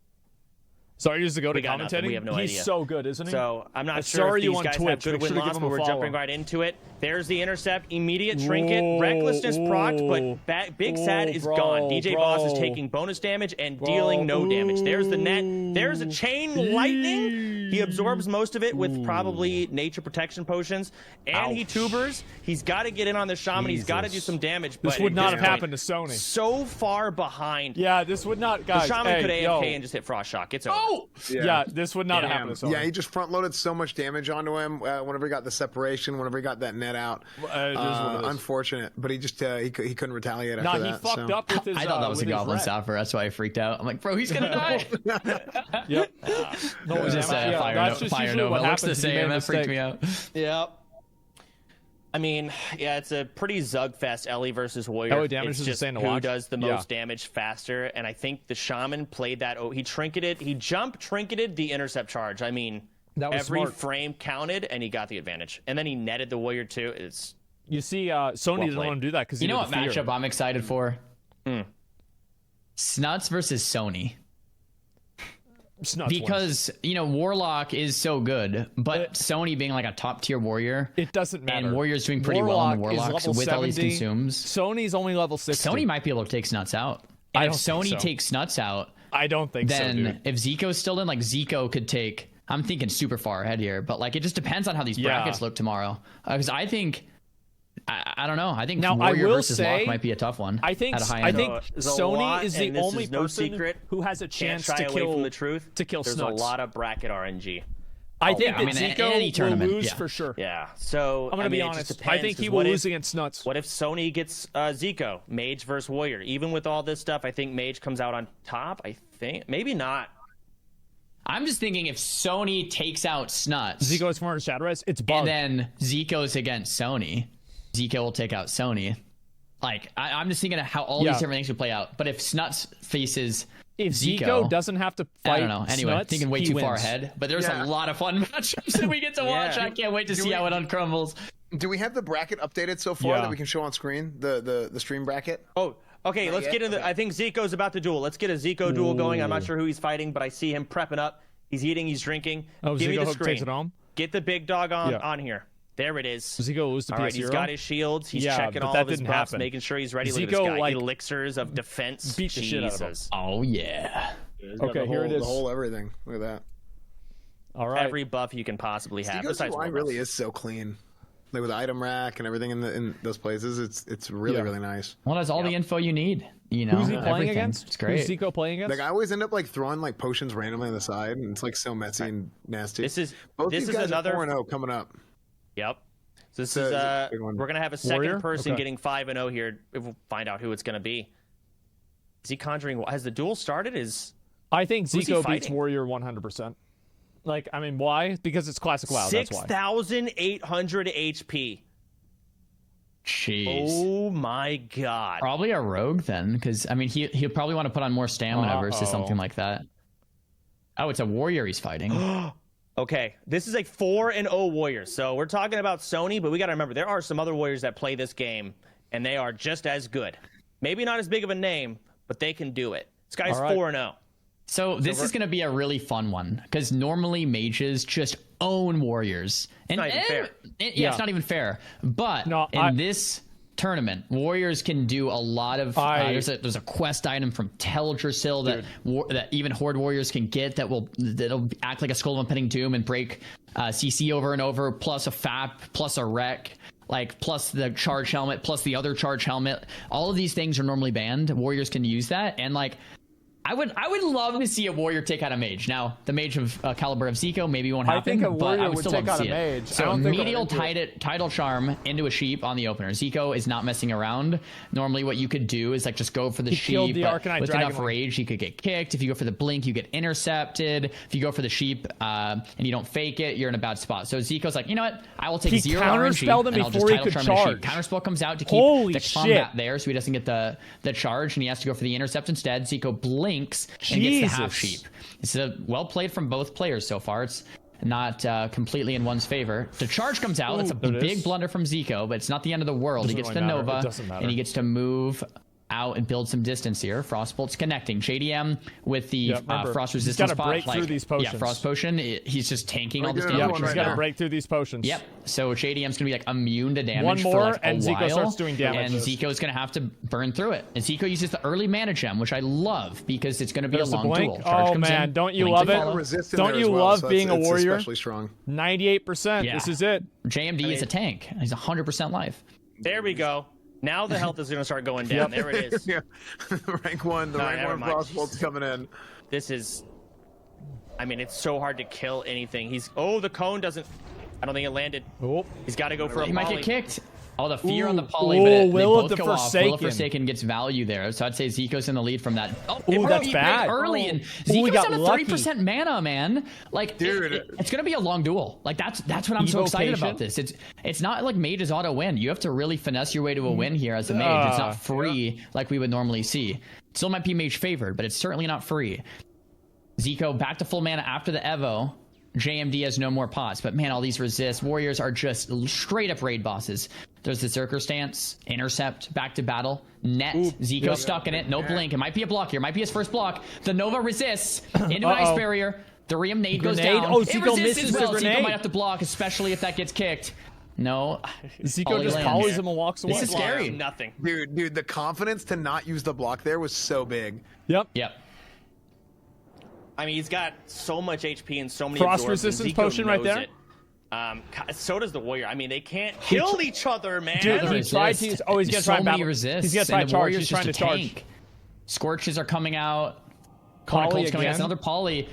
Sorry, just to go to commentating. We have no idea. He's so good, isn't he? So I'm not sure if these guys have good win-loss, but we're jumping right into it. There's the intercept, immediate trinket, recklessness procced, but Big Sad is gone. DJ Boss is taking bonus damage and dealing no damage. There's the net. There's a chain lightning. He absorbs most of it with probably nature protection potions, and he tubers. He's got to get in on the shaman. He's got to do some damage. This would not have happened to Sony. So far behind. Yeah, this would not. Guys, the shaman could AFK and just hit Frost Shock. It's over. Yeah, this would not have happened to Sony. Yeah, he just front-loaded so much damage onto him whenever he got the separation, whenever he got that net out. Unfortunate, but he just he couldn't retaliate after that. He fucked up with his. I thought that was a Goblin Sapper. That's why I freaked out. I'm like, bro, he's gonna die. Yep. No, it was just Fire Nova. Looks the same. That freaked me out. Yep. I mean, yeah, it's a pretty Zugfest Ellie versus Warrior. Damage it's just who does the most damage faster, and I think the Shaman played that. He trinketed the intercept charge. I mean, every frame counted, and he got the advantage. And then he netted the Warrior too. You see, Sony didn't want to do that because you know what matchup I'm excited for? Snuts versus Sony. Because Warlock is so good, but Sony being like a top tier warrior, it doesn't matter. And Warrior's doing pretty well on the Warlocks with 70. All these consumes. Sony's only level 60. Sony might be able to take Snuts out. And if Sony takes Snuts out, I don't think then if Zico's still in, like Zico could take. I'm thinking super far ahead here, but like it just depends on how these brackets look tomorrow. Because I think I don't know. I think now Warrior I will versus say, Locke might be a tough one. I think Sony is the only person who has a chance to kill from the truth. There's a lot of bracket RNG. I think that Zico will lose for sure. Yeah. So I'm gonna be honest. I think he will lose against Snuts. What if Sony gets Zico, Mage versus Warrior? Even with all this stuff, I think Mage comes out on top. I think maybe not. I'm just thinking if Sony takes out Snuts, Zico is for Shadow Res, it's bugged. And then Zico's against Sony, Zico will take out Sony. Like I'm just thinking of how all these different things would play out. But if Snuts faces if Zico doesn't have to fight, I don't know. Anyway, Snuts, thinking way too wins. far ahead. But there's a lot of fun matchups that we get to watch. I can't wait to see how it uncrumbles. Do we have the bracket updated so far that we can show on screen? The stream bracket? Oh, okay. Let's get into. I think Zico's about to duel. Let's get a Zico duel going. I'm not sure who he's fighting, but I see him prepping up. He's eating. He's drinking. Oh, Give Zico me the screen. Takes it home. Get the big dog on here. There it is. Zico lose to PS0. All right, he's got his shields. He's checking all of his buffs, making sure he's ready. Look at this guy. Elixirs of defense. Beat the shit out of him. Oh, yeah. Okay, here it is. The whole everything. Look at that. All right. Every buff you can possibly have. Zico's line really is so clean. Like with the item rack and everything in those places, it's really really nice. Well, that's all the info you need. You know, who's he playing against? It's great. Who's Zico playing against? Like I always end up like throwing like potions randomly on the side, and it's like so messy and nasty. This is another 4-0 coming up. Yep. So this is we're gonna have a second person getting 5-0 here. We'll find out who it's gonna be. Is he conjuring? Has the duel started? I think Zico beats Warrior 100%. Like, I mean, why? Because it's classic WoW. 6,800 HP. Jeez. Oh my god. Probably a rogue then, because I mean he'll probably want to put on more stamina versus something like that. Oh, it's a warrior he's fighting. Okay, this is a 4-0 warrior. So we're talking about Sony, but we got to remember there are some other warriors that play this game, and they are just as good. Maybe not as big of a name, but they can do it. This guy's 4-0. So this is going to be a really fun one because normally mages just own warriors. And, it's not even fair. It's not even fair. But in this tournament, warriors can do a lot of. There's a quest item from Teldrassil that even horde warriors can get that'll act like a Skull of Impending Doom and break CC over and over. Plus a FAP, plus a wreck. Like plus the charge helmet, plus the other charge helmet. All of these things are normally banned. Warriors can use that, and like. I would love to see a warrior take out a mage. Now, the mage of caliber of Zico maybe won't happen. I think a warrior would take out a mage. So medial tidal charm into a sheep on the opener. Zico is not messing around. Normally, what you could do is like just go for the sheep. But with enough rage, you could get kicked. If you go for the blink, you get intercepted. If you go for the sheep and you don't fake it, you're in a bad spot. So Zico's like, you know what? I will take 0 RNG and I'll just tidal charm the sheep. Counterspell comes out to keep the combat there, so he doesn't get the charge, and he has to go for the intercept instead. Zico blinks and gets the half sheep. It's well played from both players so far. It's not completely in one's favor. The charge comes out. It's a big blunder from Zico, but it's not the end of the world. He gets the Nova, and he gets to move out and build some distance here. Frostbolt's connecting. JDM with the frost resistance he's got to break through these potions. Yeah, frost potion. He's just tanking all this damage. He's got to break through these potions. Yep. So JDM's gonna be like immune to damage. One more, for like and Zico starts doing damage. And Zico's gonna have to burn through it. And Zico uses the early mana gem, which I love because it's gonna be a long duel. Oh man, don't you love it? Don't you love being a warrior? Especially strong. 98%. This is it. JMD is a tank. He's 100% life. There we go. Now the health is going to start going down. There it is. Rank 1. The rank 1 Frostbolt's coming in. This is... I mean, it's so hard to kill anything. The cone doesn't... I don't think it landed. He's got to go for a He might get kicked. Oh, the fear on the poly, but they both go off. Will of Forsaken gets value there, so I'd say Zico's in the lead from that. That's bad. Early, and Zico's down to 30% mana, man. Like, dude, it's gonna be a long duel. Like that's what I'm so excited about this. It's not like mages auto win. You have to really finesse your way to a win here as a mage. It's not free like we would normally see. It still might be mage favored, but it's certainly not free. Zico back to full mana after the Evo. JMD has no more pots, but man, all these resist. Warriors are just straight up raid bosses. There's the Zerker stance, intercept, back to battle, net. Zico stuck in it, no blink. It might be a block here, might be his first block. The Nova resists into an ice barrier. The Riem nade goes down. Zico misses the grenade. Zico might have to block, especially if that gets kicked. No. Zico just polys him and walks away. This is scary. Nothing. Dude, the confidence to not use the block there was so big. Yep. I mean, he's got so much HP and so many frost resistance potion right there. So does the warrior. I mean, they can't kill each other, man. Dude, he tried to use. Oh, he's gonna try and battle. He's gonna try to charge. He's trying to charge. Scorches are coming out. Poly coming out. again. Another poly.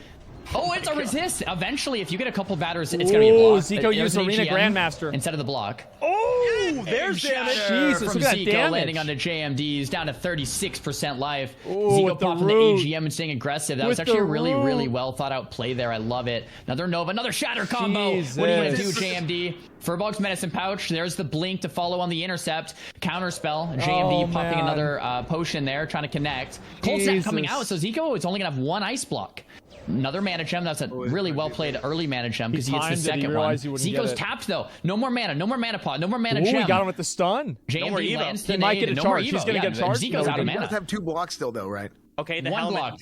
Oh, it's a resist. Eventually, if you get a couple batters, it's going to be a block. Zico used Arena Grandmaster instead of the block. Oh, there's damage. Jesus, from look at that Zico damage. landing onto JMD's down to 36% life. Ooh, Zico popping the AGM and staying aggressive. That was actually a really, really well thought out play there. I love it. Another Nova, another Shatter combo. Jesus. What are you going to do, JMD? Furbolg's Medicine Pouch. There's the blink to follow on the intercept. Counterspell. JMD popping another potion there, trying to connect. Cold Snap coming out, so Zico is only going to have one ice block. Another mana gem. That's a really well played early mana gem because he gets the second one. Zico's tapped though. No more mana. No more mana pot. No more mana gem. He got him with the stun. JMD lands the he might get a charge. He's gonna get charged. Zico's out of mana. He does have 2 blocks still though, right? Okay, the one helmet. block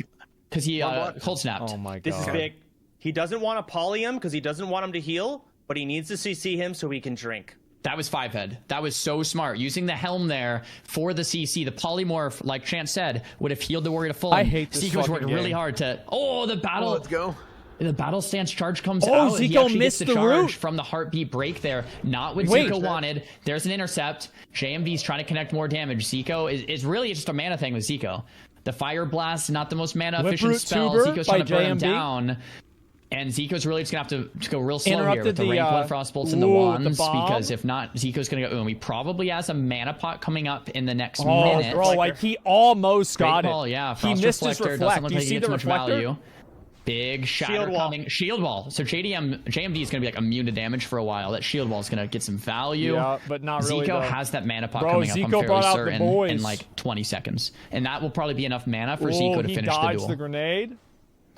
because he cold snapped. Oh my god. This is big. He doesn't want to poly him because he doesn't want him to heal, but he needs to CC him so he can drink. That was 5-head. That was so smart. Using the helm there for the CC, the polymorph, like Chance said, would have healed the warrior to full. I hate this Zico's working really hard to. Oh, the battle. Let's go. The battle stance charge comes out. Zico he actually missed gets the the charge root. from the heartbeat break there. Not what Zico wanted. There's an intercept. JMD's trying to connect more damage. Zico is really just a mana thing with Zico. The Fire Blast, not the most mana efficient spell. Zico's trying to burn him down. And Zico's really just going to have to go real slow here with the rank 1 Frostbolts and the wands. Because if not, Zico's going to go. He probably has a mana pot coming up in the next minute. Bro, like he almost got it. Yeah, he missed his reflect. Doesn't look Do you like see he the gets much reflector? value. Big shatter coming. Shield wall. So JMD is going to be like immune to damage for a while. That shield wall is going to get some value. Yeah, but not really. Zico has that mana pot coming up, I'm fairly certain, in like 20 seconds. And that will probably be enough mana for Zico to finish the duel. He dodged the grenade.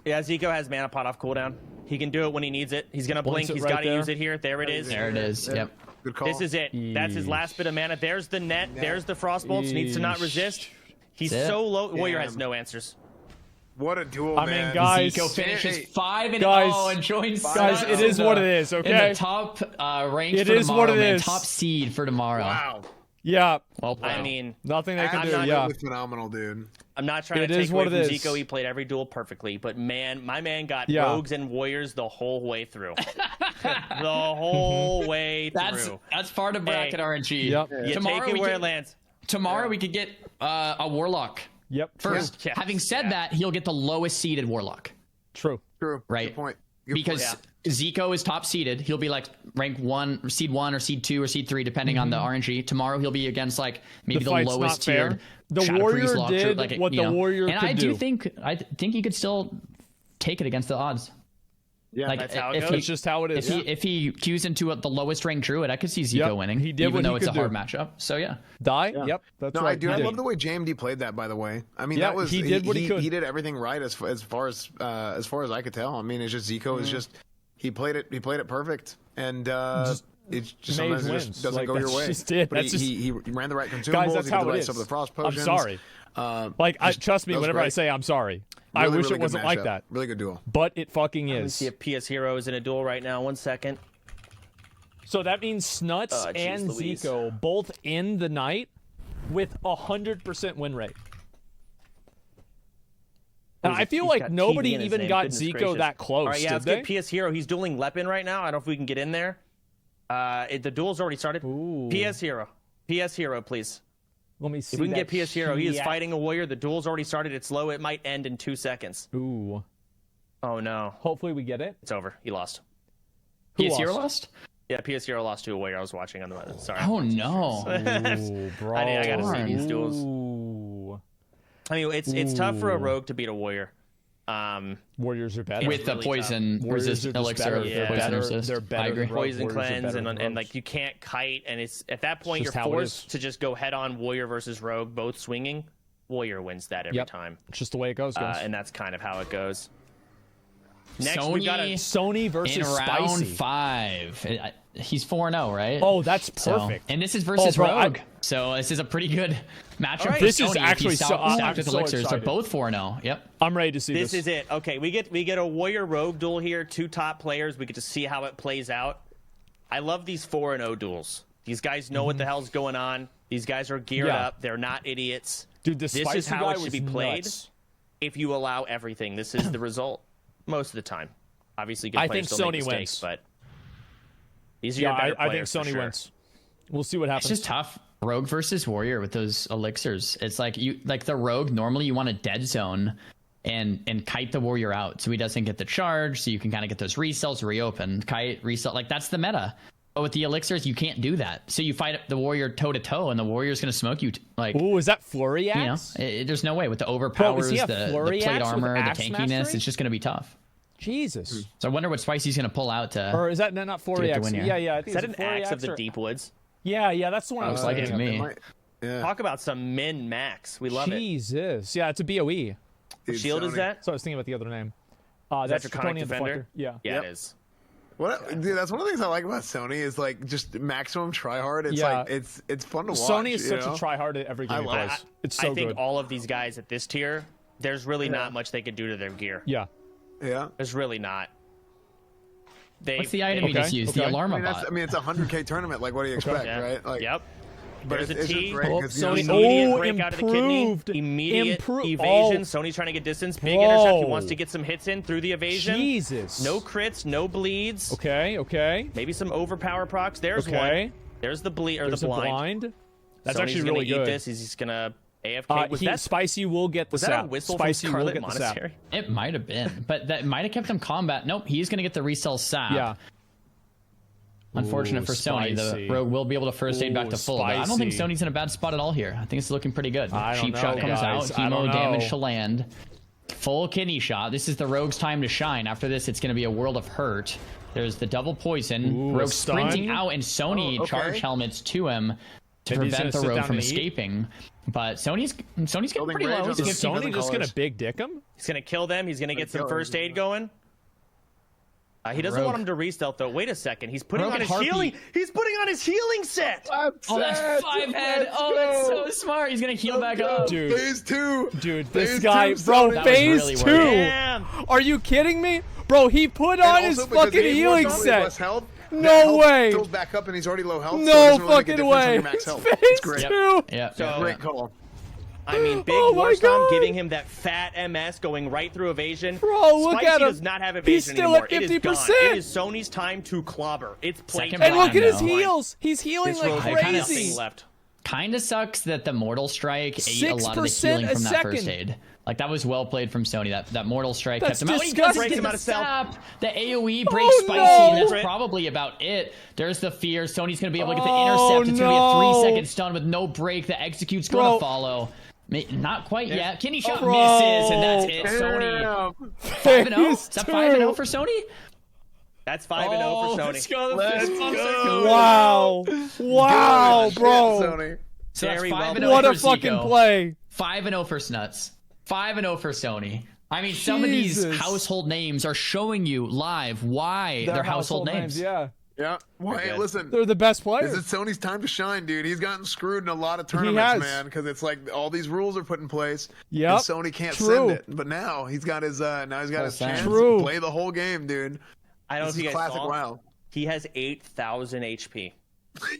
Yeah, Zico has mana pot off cooldown. He can do it when he needs it. He's going to blink. He's got to use it here. There it is. There it is. Yep. Good call. This is it. That's his last bit of mana. There's the net. There's the Frostbolts. Needs to not resist. He's so low. Warrior has no answers. What a duel, I mean, guys. Zico finishes 5-0 and joins. Guys, it is what it is. Okay. In the top range for tomorrow, man. Top seed for tomorrow. Wow. Yeah. Well, I mean, nothing they can do. Yeah. Phenomenal, dude. I'm not trying to take away from Zico. He played every duel perfectly, but man, my man got rogues and warriors the whole way through. The whole way through. That's part of bracket RNG. Yep. You take it where it lands. Tomorrow we could get a warlock. Yep. First, having said that, he'll get the lowest seeded warlock. True. Right. Good point. Because Zico is top seeded. He'll be like rank 1, seed 1 or seed 2 or seed 3, depending on the RNG. Tomorrow he'll be against like maybe the lowest tiered. The warrior did what the warrior could do. And I think he could still take it against the odds. Yeah, like, that's how it goes. That's just how it is. If he queues into the lowest ranked druid, I could see Zico winning. He did even though it's a hard do. matchup. So yeah. Yep. That's right. I love the way JMD played that. By the way, I mean that was he did what he could. He did everything right as far as I could tell. I mean, it's just Zico is just he played it perfect, and it just sometimes it just doesn't go your way. But he ran the right consumables. Guys, that's he how did the it right is. stuff with the frost potions. I'm sorry. Trust me whenever I say I'm sorry. I wish it wasn't like that. Really good duel. But it fucking Let me is. see if PS Hero is in a duel right now. 1 second. So that means Snuts and Zico both in the night with 100% win rate. Now, I feel like nobody even got Zico that close. All right, let's get PS Hero. He's dueling Lepin right now. I don't know if we can get in there. The duel's already started. Ooh. PS Hero, please. Let me see. If we can get PS Hero, he is fighting a warrior. The duel's already started. It's low. It might end in 2 seconds. Ooh. Oh no. Hopefully we get it. It's over. He lost. PS Hero lost? Yeah, PS Hero lost to a warrior. I was watching on the. Sorry. Oh no. Ooh, bro. I gotta see these duels. Ooh. I mean, it's tough for a rogue to beat a warrior. Warriors are better With the poison resist elixir, poison resist. They're better. I agree. Poison cleanse and like you can't kite, and it's at that point you're forced to just go head on warrior versus rogue, both swinging. Warrior wins that every time. It's just the way it goes, guys. And that's kind of how it goes. Next, Sony, we got Sony versus in round Spicy. 5. He's 4-0, right? Oh, that's perfect. And this is versus Rogue. So this is a pretty good matchup. Right. This Sony is actually stacked with so elixirs. They're excited. both 4-0. Yep. I'm ready to see this. This is it. Okay, we get a warrior rogue duel here. 2 top players. We get to see how it plays out. I love these 4-0 duels. These guys know what the hell's going on. These guys are geared up. They're not idiots. Dude, this is how it should be played. If you allow everything, this is the result most of the time. Obviously, good players still make mistakes, but These are your better I think Sony wins. We'll see what happens. It's just tough. Rogue versus Warrior with those elixirs. It's like the Rogue, normally you want a dead zone and kite the Warrior out so he doesn't get the charge, so you can kind of get those resells, reopen, kite, resell. Like, that's the meta. But with the elixirs, you can't do that. So you fight the Warrior toe-to-toe, and the Warrior's going to smoke you. Like, ooh, is that Flurry Axe? There's no way. With the overpowers, the plate armor, the tankiness, mastery? It's just going to be tough. Jesus. So I wonder what Spicy's going to pull out to... Or is that not Flurry Axe? Yeah. I think is that an Axe of the Deep Woods? Yeah, that's the one I was like it to me. Yeah. Talk about some min-max. We love it. Jesus. Yeah, it's a BOE. What shield is that? So I was thinking about the other name. That's Draconic Defender? Yeah. Yeah, it is. Dude, that's one of the things I like about Sony is like just maximum try hard. It's like it's fun to watch. Sony is such a try hard at every game he plays. It's so good. I think all of these guys at this tier, there's really not much they could do to their gear. Yeah. There's really not. What's the item you just used? The alarm bot. I mean, it's a 100K tournament. Like, what do you expect, right? Like, yep. But there's a T. Sony immediate break out of the kidney. Immediate evasion. Sony's trying to get distance. Big intercept. He wants to get some hits in through the evasion. Jesus. No crits, no bleeds. Okay. Maybe some overpower procs. There's one. There's the bleed or the blind. That's Sony's actually really good. Eat this. He's gonna AFK. Spicy will get the was sap. That a whistle Spicy from will Scarlet get the sap. Monastery? It might have been, but that might have kept him combat. Nope, he's gonna get the resell sap. Yeah. Unfortunate for Sony, the Rogue will be able to first aid back to full. But I don't think Sony's in a bad spot at all here. I think it's looking pretty good. Cheap shot comes out, chemo damage to land. Full kidney shot. This is the Rogue's time to shine. After this, it's going to be a world of hurt. There's the double poison. Rogue sprinting out, and Sony charge helmets to him to prevent the Rogue from escaping. But Sony's getting pretty low. Is Sony just going to big dick him? He's going to kill them. He's going to get some first aid going. He doesn't want him to re-stealth, though. Wait a second. He's putting on his healing. He's putting on his healing set. Oh, that's 5 head. Oh, that's so smart. He's gonna heal back up. Dude. Phase 2. Dude, this guy, bro, phase 2. Damn. Are you kidding me? Bro, he put on his fucking healing set. No way. Goes back up and he's already low health. No fucking way. It's phase 2. Yeah. Great call. I mean, Big Warstorm giving him that fat MS going right through evasion. Bro, look at him. Does not have evasion He's still anymore. at 50%. It is gone. It is Sony's time to clobber. It's play time. And look at his heals. He's healing like crazy. Kind of sucks that the Mortal Strike ate a lot of the healing from that first aid. Like, that was well played from Sony. That Mortal Strike kept him out. He breaks him out of stealth. The AoE breaks Spicy. That's probably about it. There's the fear. Sony's going to be able to get the intercept. It's going to be a 3-second stun with no break. The execute's going to follow. Not quite yet. Kidney shot misses, and that's it. Sony 5-0. Is that 5-0 for Sony? That's 5-0 for Sony. Let's go. Wow, bro. Sony. So that's 5-0 what for a fucking Zico. play. 5-0 for Snuts. 5-0 for Sony. I mean, some of these household names are showing you live why they're household names. Yeah. Well, hey, listen. They're the best players. This is Sony's time to shine, dude. He's gotten screwed in a lot of tournaments, man, because it's like all these rules are put in place. Yep. And Sony can't send it. But now he's got his chance to play the whole game, dude. I don't know if you guys saw. WoW. He has 8,000 HP.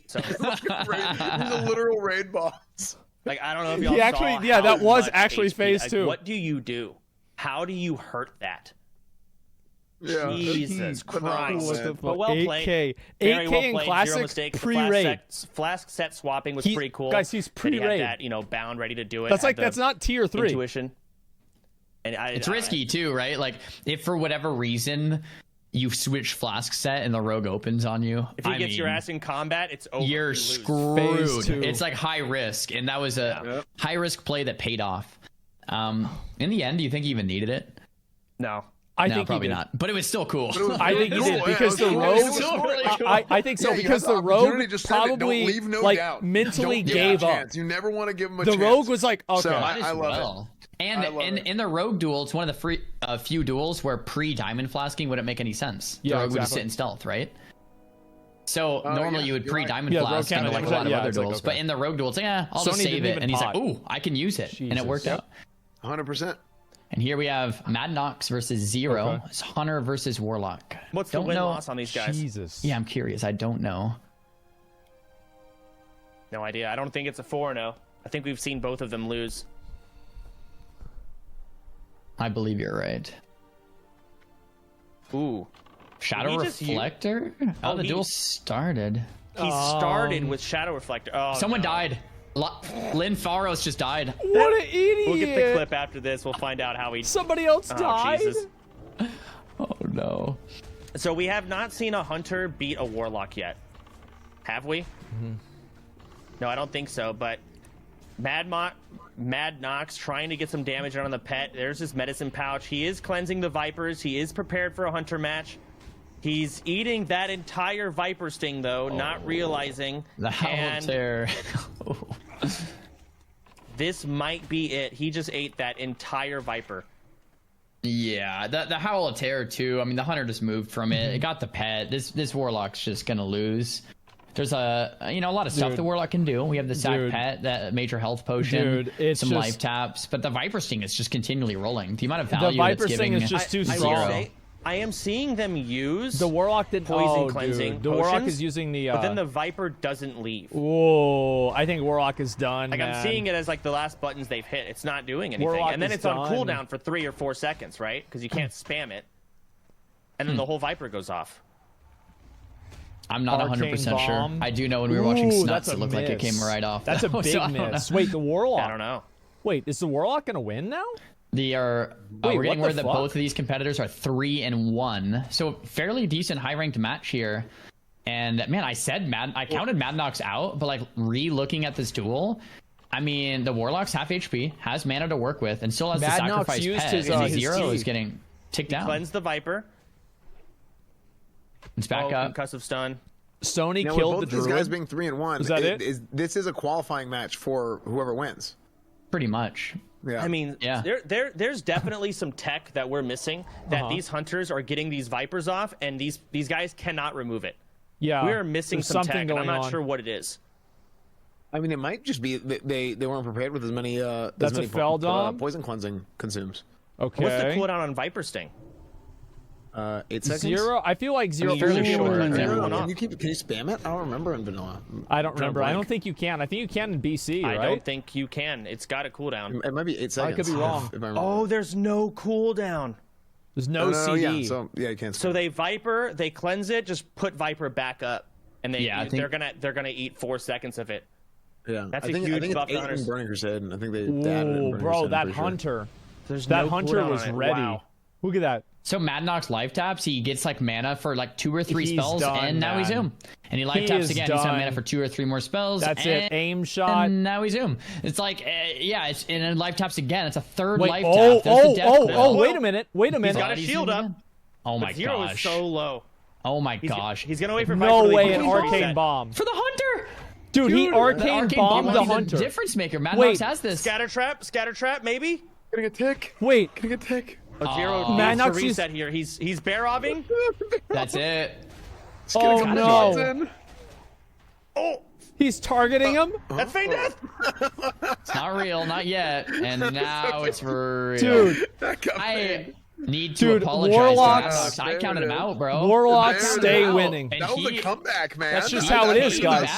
So he's a literal raid boss. Like, I don't know if y'all saw. Yeah, that was actually HP. phase 2. What do you do? How do you hurt that? Yeah. Jesus Christ. But well played. 8K well in played. classic Zero mistake. pre-raid. Flask set swapping was pretty cool. Guys, he's pre-raid. That, bound ready to do it. That's not tier 3. Intuition. And it's risky too, right? Like, if for whatever reason you switch flask set and the rogue opens on you, if he gets your ass in combat, it's over. You're screwed. It's like high risk, and that was a high risk play that paid off. In the end, do you think he even needed it? No. I think probably not, but it was still cool. I think he did because the rogue. I think so because the rogue probably mentally gave up. You never want to give him a chance. The rogue was like, okay, so I love it. And in the rogue duel, it's one of the few duels where pre-diamond flasking wouldn't make any sense. The rogue would just sit in stealth, right? So normally you would pre-diamond flask into like a lot of other duels, but in the rogue duel, it's like, I'll just save it, and he's like, ooh, I can use it, and it worked out. 100%. And here we have Mad Nox versus Zero. It's Hunter versus Warlock. What's the win-loss on these guys? Jesus. Yeah, I'm curious. I don't know. No idea. I don't think it's a 4-0. I think we've seen both of them lose. I believe you're right. Ooh. Shadow Reflector? Oh, the duel started. He started with Shadow Reflector. Oh, someone died. Lynn Faros just died. What an idiot! We'll get the clip after this. We'll find out how he. Somebody else died. Jesus. Oh no. So we have not seen a hunter beat a warlock yet, have we? No, I don't think so. But Mad Nox trying to get some damage on the pet. There's his medicine pouch. He is cleansing the vipers. He is prepared for a hunter match. He's eating that entire viper sting though, not realizing. The Howl of Terror. This might be it. He just ate that entire viper. Yeah, the Howl of Terror too. I mean, the hunter just moved from it. It got the pet. This warlock's just gonna lose. There's a lot of stuff the warlock can do. We have the sack pet, that major health potion, some life taps, but the viper sting is just continually rolling. The amount of value the viper it's giving sting is just too strong. I am seeing them use the warlock poison cleansing. The warlock is using the but then the viper doesn't leave. Whoa, I think warlock is done. Like, I'm seeing it as like the last buttons they've hit. It's not doing anything, warlock and then it's on cooldown for 3 or 4 seconds, right? Because you can't spam it, and then the whole viper goes off. I'm not 100% sure. I do know when we were watching Snuts, it looked like it came right off. That's a big miss. Wait, the warlock. I don't know. Wait, is the warlock gonna win now? We're getting word that both of these competitors are 3-1, so fairly decent high-ranked match here. And man, I counted Mad Nox out, but like re-looking at this duel, I mean, the warlock's half HP, has mana to work with, and still has the sacrifice pet. His zero is getting ticked down. Cleanse the viper. It's back up. Concussive stun. Sony killed the druid. These guys being 3-1. Is that it? This is a qualifying match for whoever wins. Pretty much. Yeah. I mean, there's definitely some tech that we're missing that these hunters are getting these vipers off, and these guys cannot remove it. Yeah, we're missing some tech, and I'm not sure what it is. I mean, it might just be they weren't prepared with as many poison cleansing consumes. Okay. What's the cooldown on Viper Sting? 8 seconds. 0. I feel like 0. Fairly short. Can you spam it? I don't remember in vanilla. I don't remember. I don't think you can. I think you can in BC, right? I don't think you can. It's got a cooldown. It might be 8 seconds. I could be wrong. Oh, there's no cooldown. There's no CD. Yeah, you can't. So they Viper, they cleanse it, just put Viper back up, and they're gonna eat 4 seconds of it. Yeah, that's a huge buff to Hunters. Burning Crusade, and I think they added it in Burning bro, Crusade, that hunter. There's that no hunter was ready. Wow. Look at that. So Mad Nox life taps, he gets like mana for like 2 or 3 spells, and now he's Zoom. And he life taps again, he's on mana for 2 or 3 more spells. That's it, aim shot. And now he's Zoom. It's like, and then life taps again. It's a third life tap. Wait a minute. He's got a shield up. Oh my Zero gosh. is so low. Oh my gosh. He's gonna wait for no way an arcane bomb. For the hunter! Dude, he arcane bombed the hunter. Difference maker. Mad Nox has this. Scatter trap, maybe? Getting a tick. Wait. Getting a tick. Zero needs to reset here. He's bear-robbing. That's it. Oh no. Oh, he's targeting him. That's feign death. It's not real, not yet. And now it's for real. Dude, I need to apologize to Mad Nox. I counted him out, bro. Warlocks stay winning. That was a comeback, man. That's just how it is, guys.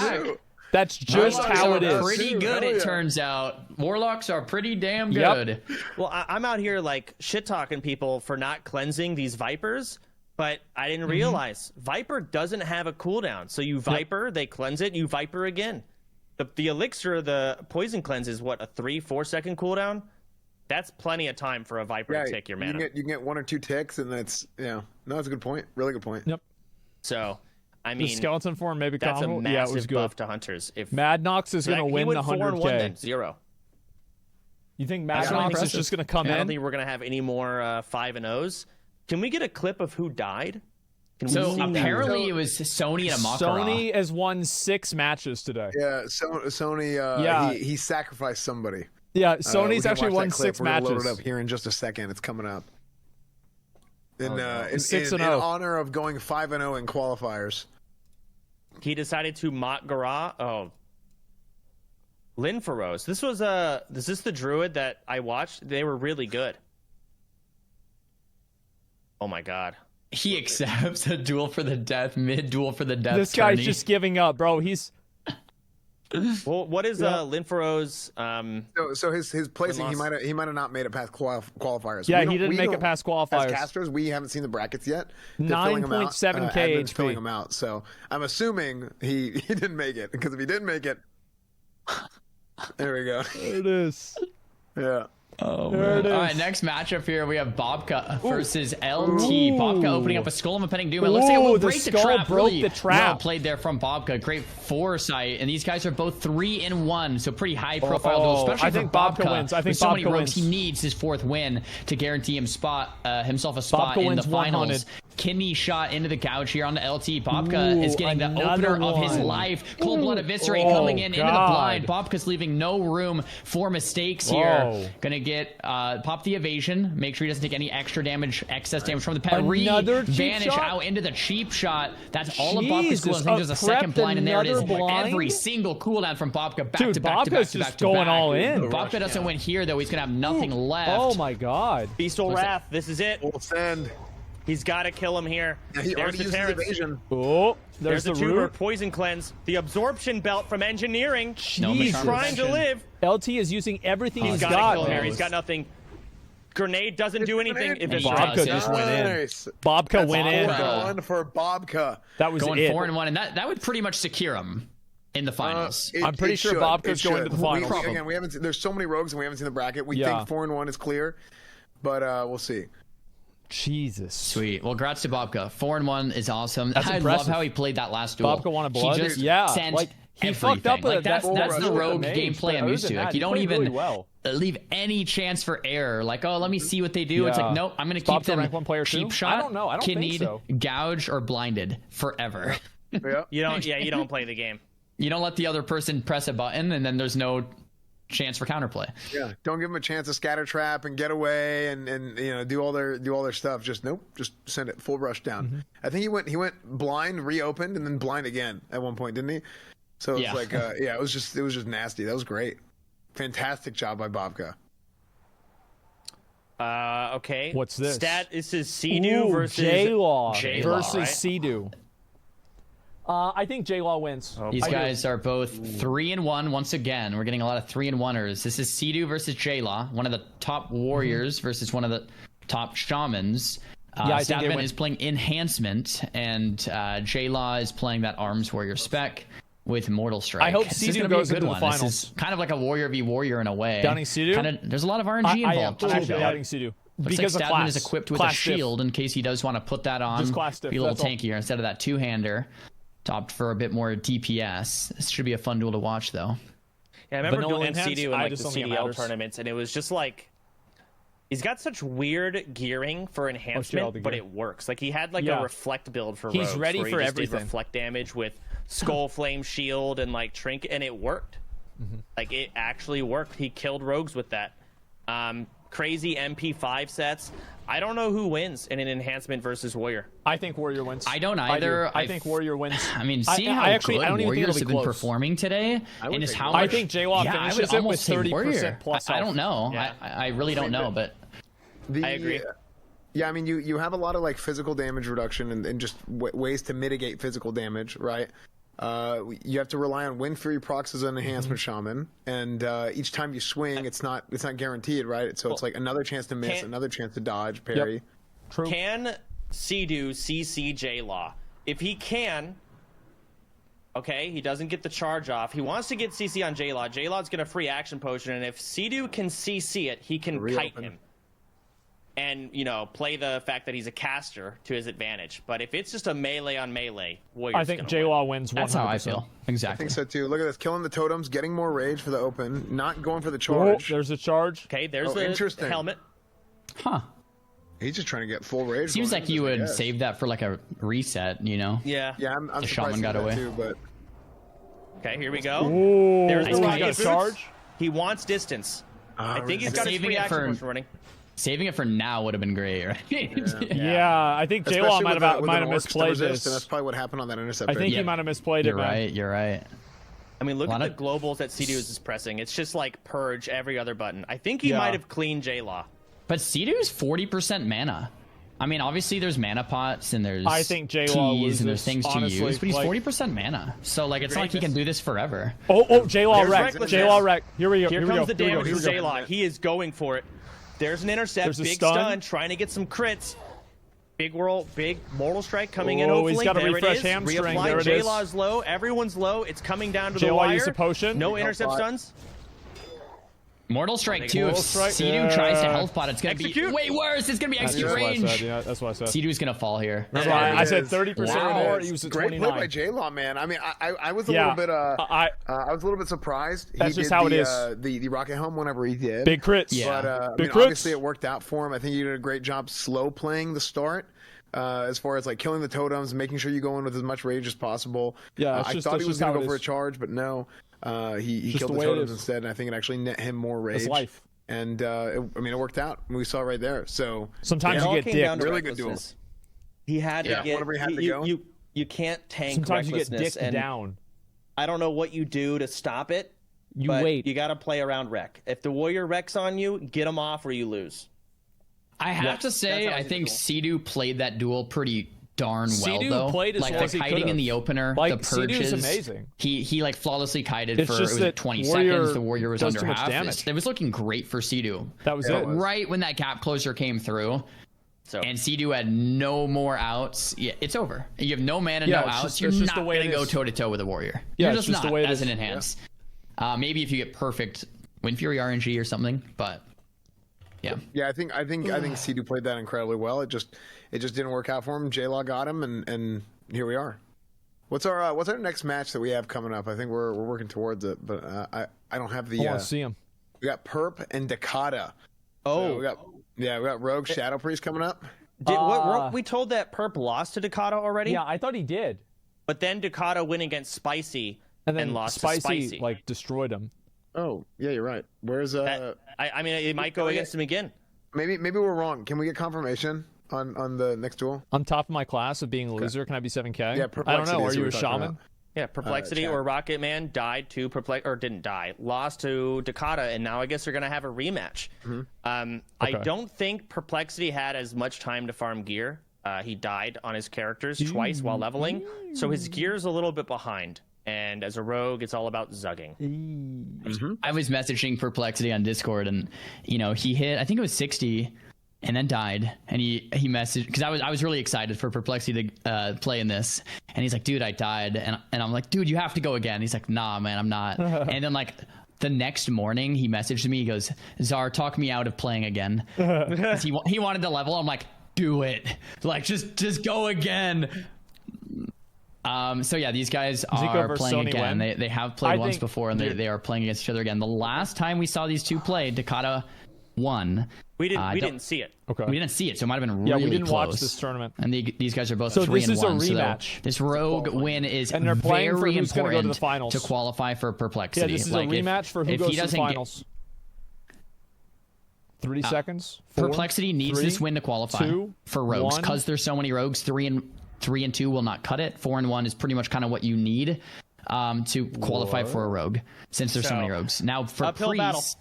That's just how it is. Pretty good, it turns out. Warlocks are pretty damn good. Yep. Well, I'm out here like shit talking people for not cleansing these vipers, but I didn't realize Viper doesn't have a cooldown. So you Viper, they cleanse it, you Viper again. The elixir, the poison cleanse is what, a 3-4 second cooldown? That's plenty of time for a Viper to take your mana. You can get 1 or 2 ticks, and that's no, that's a good point. Really good point. Yep. So. I mean, the skeleton form maybe that's combo. a massive it was good. buff to Hunters. If Mad Nox is going to win the 100K. Then, 0. You think Mad Nox is just going to come in? I don't think we're going to have any more 5-0s. Can we get a clip of who died? So apparently it was Sony and a Mak'Gora. Sony has won 6 matches today. Yeah, Sony. He sacrificed somebody. Yeah, Sony's actually won 6 matches. We're going to load it up here in just a second. It's coming up. In 6-0. In honor of going 5-0 in qualifiers. He decided to Mak'Gora. Oh, Linfaros. This is the druid that I watched. They were really good. Oh my god. He accepts a duel for the death, mid-duel for the death. This guy's just giving up, bro. He's Well, what is Linfero's? So his placing, he might have not made it past qualifiers. Yeah, he didn't make it past qualifiers. As casters, we haven't seen the brackets yet. 9.7k HP. Filling them out. So I'm assuming he didn't make it, because if he didn't make it, there we go. There it is. Yeah. Oh, man. All right, next matchup here, we have Bobka versus LT. Bobka opening up a Skull of Impending Doom. It looks like it will break the trap. Broke the trap. Well played there from Bobka. Great foresight. And these guys are both 3-1, so pretty high-profile duels, especially I think for Bobka wins. I think so many Bobka rogues, wins. he needs his 4th win to guarantee himself a spot in the finals. 100. Kidney shot into the couch here on the LT. Bobka is getting the opener of his life. Cold Blood Eviscerate coming into the blind. Bobka's leaving no room for mistakes here. Gonna get pop the evasion. Make sure he doesn't take any extra damage, excess damage from the pet. Vanish out into the cheap shot. That's all of Bobka's cooldown. I think there's a second blind, and there it is. Every single cooldown from Bobka back to back to back to back to going back. all in. Bobka doesn't win here, though. He's gonna have nothing left. Oh my god. Beastal Wrath. This is it. Full send. He's got to kill him here. Yeah, he there's the evasion. Oh, there's the tuber, poison cleanse, the absorption belt from engineering. He's trying to live. LT is using everything he's got. got. Kill him here. He's got nothing. Grenade doesn't do anything. If it's Bobka just went in. Bobka went in. One for Bobka. That was going it. 4-1, and that would pretty much secure him in the finals. I'm pretty sure Bobka's going to the finals. Again, we haven't. There's so many rogues, and we haven't seen the bracket. We think 4-1 is clear, but we'll see. Jesus. Sweet. Well, congrats to Bobka. 4-1 is awesome. That's I impressive. love how he played that last duel. Bobka wanted blood. He just sent like he fucked up with that's the rogue gameplay I'm used to. Like, you don't even leave any chance for error. Like, oh, let me see what they do. It's like, nope, I'm gonna keep them cheap shot, I don't know. I don't think so. Gouged, or blinded forever. You don't play the game. You don't let the other person press a button, and then there's no chance for counterplay. Yeah, don't give them a chance to scatter trap and get away and do all their stuff. Just just send it full rush down. I think he went blind, reopened, and then blind again at one point, didn't he? So it's like it was just nasty. That was great. Fantastic job by Bobka. Okay. What's this? This is Sea-Doo versus J-Law versus right? Sea-Doo. I think J-Law wins. These guys are both 3-1 once again. We're getting a lot of 3-1ers. This is Sea-Doo versus J-Law, one of the top warriors versus one of the top shamans. Statman is playing Enhancement, and J-Law is playing that Arms Warrior spec with Mortal Strike. I hope Sea-Doo goes into the finals. This is kind of like a warrior v warrior in a way. Doubting Sea-Doo? There's a lot of RNG involved. I'm actually doubting Sea-Doo. Because like Statman is equipped with a shield in case he does want to put that on. Be a little tankier instead of that two-hander. Topped for a bit more DPS. This should be a fun duel to watch, though. Yeah, I remember doing Sea-Doo in like the CDL tournaments, and it was just like he's got such weird gearing for enhancement, but it works. Like he had like a reflect build for rogues. He's ready for everything. Did reflect damage with Skull Flame Shield and like Trinket, and it worked. Like it actually worked. He killed rogues with that. Crazy MP5 sets. I don't know who wins in an enhancement versus warrior. I think warrior wins. I don't either. I think warrior wins. I mean, seeing how good warriors have been performing today, and is how much. I think J-Law finishes it with 30% plus health. I don't know. I really don't know, but I agree. Yeah, I mean, you have a lot of like physical damage reduction and just ways to mitigate physical damage, right? You have to rely on Wind Fury procs as an enhancement shaman, and each time you swing, it's not guaranteed, right? So it's like another chance to miss, another chance to dodge, parry. Yep. True. Can Sea-Doo CC J-Law? If he can, okay, he doesn't get the charge off. He wants to get CC on J-Law. J-Law's going to free action potion, and if Sea-Doo can CC it, he can kite him. And, play the fact that he's a caster to his advantage. But if it's just a melee on melee, Warrior's I think J-Law wins 100%. That's how I feel. Exactly. I think so, too. Look at this. Killing the totems, getting more rage for the open, not going for the charge. Oh, there's a charge. Okay, there's the helmet. Huh. He's just trying to get full rage. Seems like you would save that for like a reset, Yeah. Yeah, I'm the shaman got away. Too, but... Okay, here we go. Ooh, there's the got a charge. He wants distance. I think he's got his free action potion running. Saving it for now would have been great, right? Yeah, I think J-Law might have misplayed this. And that's probably what happened on that intercept. I think he might have misplayed it, man. You're right. I mean, look at the globals that Sea-Doo is pressing. It's just like purge every other button. I think he might have cleaned J-Law. But Sea-Doo's 40% mana. I mean, obviously there's mana pots and there's I think J-Law keys and there's things honestly, to use, but he's like, 40% mana. So like it's not like he can do this forever. Oh, J-Law wreck. J-Law wreck. Here we go. Here comes the damage from J-Law. He is going for it. There's an intercept, big stun, trying to get some crits. Big Mortal Strike coming in, hopefully. He's got to refresh hamstring. Reapply. There it is. J-Law's low. Everyone's low. It's coming down to the wire. Used a potion. No intercept stuns. Mortal Strike too. If Sea-Doo tries to health pot, it's gonna be way worse. It's gonna be execute range. Yeah, that's what I said. Sea-Doo's gonna fall here. That's why I said 30% more. He was at 29. Great play by J-Law, man. I mean, I was a little bit I was a little bit surprised. That's just how it is. The rocket home whenever he did. Big crits. Yeah. But Big crits. Obviously it worked out for him. I think he did a great job slow playing the start. As far as like killing the totems, making sure you go in with as much rage as possible. Yeah, I thought he was going to go for a charge, but no. He killed the totems instead, and I think it actually net him more rage. It's life. And it worked out. We saw right there. So sometimes you get dicked. Really good duel. He had to get. Whenever he had to go. You can't tank. Sometimes you get dicked down. I don't know what you do to stop it. You wait. You got to play around wreck. If the warrior wrecks on you, get him off or you lose. I have to say, I think Sea-Doo played that duel pretty darn well, though. Played as like well the as he kiting in the opener, the purges. Amazing. He like flawlessly kited for 20 warrior seconds. The warrior was under half. Damage. It was looking great for Sea-Doo. That was it. Right when that gap closer came through. And Sea-Doo had no more outs. Yeah, it's over. You have no mana, no outs. You're not going to go toe-to-toe with a warrior. You're just not as an enhance. Maybe if you get perfect Wind Fury RNG or something, but... Yeah, I think Sea-Doo played that incredibly well. It just didn't work out for him. J-Law got him, and here we are. What's our next match that we have coming up? I think we're working towards it, but I don't have the. I want to see him. We got Perp and Dakota. So we got Rogue Shadow Priest coming up. We told that Perp lost to Dakota already? Yeah, I thought he did. But then Dakota went against Spicy and lost to Spicy. Like destroyed him. Oh, yeah, you're right. Where's I mean, it might go against him again. Maybe we're wrong. Can we get confirmation on the next duel? I'm top of my class of being a loser. Can I be 7K? Yeah, I don't know. Are you a shaman? Yeah, Perplexity or Rocket Man died to lost to Dakota, and now I guess they're gonna have a rematch. I don't think Perplexity had as much time to farm gear. He died on his characters twice while leveling, so his gear's a little bit behind. And as a rogue, it's all about zugging. I was messaging Perplexity on Discord, and he hit, I think it was 60, and then died. And he messaged, because I was really excited for Perplexity to play in this. And he's like, dude, I died. And I'm like, dude, you have to go again. He's like, nah, man, I'm not. And then like the next morning, he messaged me. He goes, Czar, talk me out of playing again. he wanted to level. I'm like, do it. Like, just go again. So yeah, these guys are playing again. They have played once before, and they are playing against each other again. The last time we saw these two play, Dakota won. We didn't see it. Okay. We didn't see it, so it might have been really close. we didn't watch this tournament. And these guys are both 3-1. So this is a rematch. So this rogue win is and they're playing very for who's important go to, the finals. to qualify for Perplexity. Yeah, this is a rematch for who goes to the finals. 30 seconds. 4, Perplexity needs 3, this win to qualify 2, for rogues, 1. because there's so many rogues. 3 and 2 will not cut it. 4 and 1 is pretty much kind of what you need to qualify for a rogue, since there's so many rogues. Now for Priest,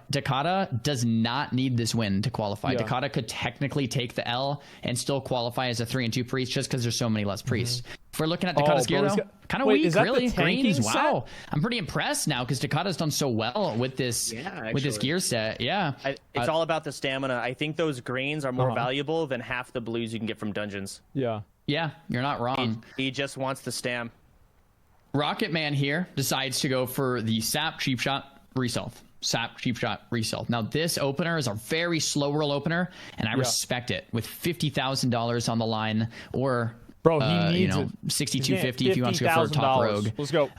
Dakota does not need this win to qualify. Dakota could technically take the L and still qualify as a 3 and 2 priest, just because there's so many less priests. If we're looking at Dakota's gear, though, kind of weak, really. Greens, wow. I'm pretty impressed now, because Dakota's done so well with this gear set. Yeah, it's all about the stamina. I think those greens are more valuable than half the blues you can get from dungeons. Yeah, you're not wrong. He just wants the stam. Rocket Man here decides to go for the Sap Cheap Shot Reself. Sap Cheap Shot Reself. Now, this opener is a very slow roll opener, and I respect it. With $50,000 on the line, or he needs $6,250 if you want to go for a top rogue. Let's go.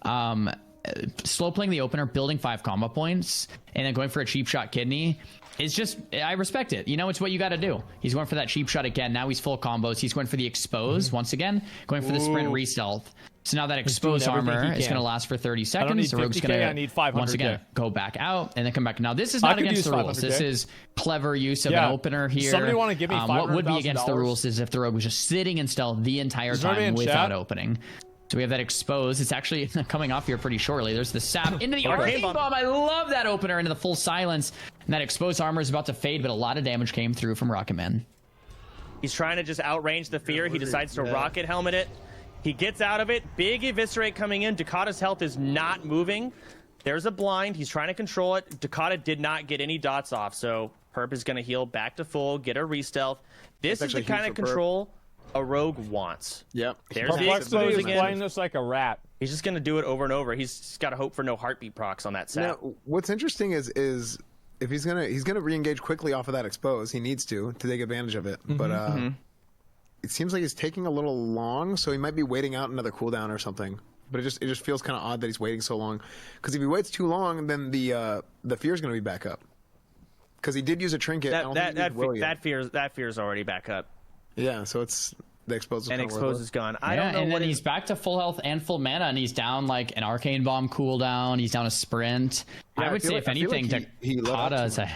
Slow playing the opener, building 5 combo points, and then going for a cheap shot kidney. It's just, I respect it. It's what you got to do. He's going for that cheap shot again. Now he's full combos. He's going for the expose once again, going for the sprint re-stealth. So now that exposed armor is going to last for 30 seconds. The rogue's going to, once again, go back out and then come back. Now, this is not against the rules. This is clever use of an opener here. Somebody want to give me $500,000? What would be against the rules is if the rogue was just sitting in stealth the entire time without opening. So we have that exposed. It's actually coming off here pretty shortly. There's the sap into the arcane bomb. I love that opener into the full silence. And that exposed armor is about to fade, but a lot of damage came through from Rocket Man. He's trying to just outrange the fear. He decides to rocket helmet it. He gets out of it. Big eviscerate coming in. Dakata's health is not moving. There's a blind. He's trying to control it. Dakata did not get any dots off, so Perp is going to heal back to full, get a re-stealth. This is the kind of control a rogue wants. Yep. There's the expose again. Playing this like a rat. He's just going to do it over and over. He's got to hope for no heartbeat procs on that sap. Now, what's interesting is if he's gonna re-engage quickly off of that expose, he needs to take advantage of it. But it seems like he's taking a little long, so he might be waiting out another cooldown or something. But it just feels kind of odd that he's waiting so long. Because if he waits too long, then the fear's going to be back up. Because he did use a trinket. That fear's already back up. Yeah, so it's the expose. And expose is gone. I don't know. And then he's back to full health and full mana, and he's down like an arcane bomb cooldown. He's down a sprint. Yeah, I would say if anything, Dakata's I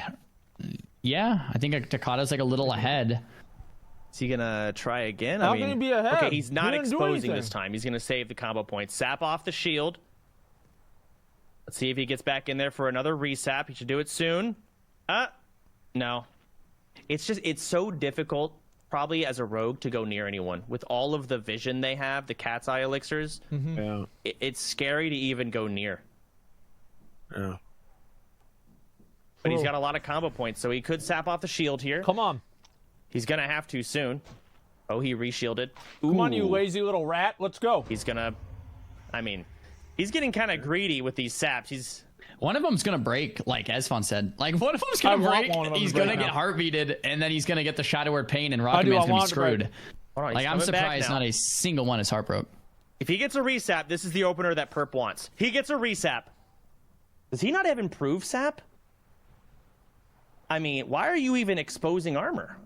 think Dakata's like a little ahead. Is he gonna try again? How can he be ahead? Okay, he's not exposing this time. He's gonna save the combo point. Sap off the shield. Let's see if he gets back in there for another resap. He should do it soon. No. It's so difficult, probably as a rogue, to go near anyone with all of the vision they have, the cat's eye elixirs. Yeah. It's scary to even go near. Yeah. But he's got a lot of combo points, so he could sap off the shield here. Come on. He's going to have to soon. Oh, he re-shielded. Come on, you lazy little rat. Let's go. He's going to... I mean, he's getting kind of greedy with these saps. One of them's going to break, like Esfon said. Like, one of them's going to break. He's going to get heartbeated, and then he's going to get the Shadow Word Pain, and Rocket Man's going to be screwed. Like, I'm surprised not a single one is heart broke. If he gets a resap, this is the opener that Perp wants. He gets a resap. Does he not have improved sap? I mean, why are you even exposing armor?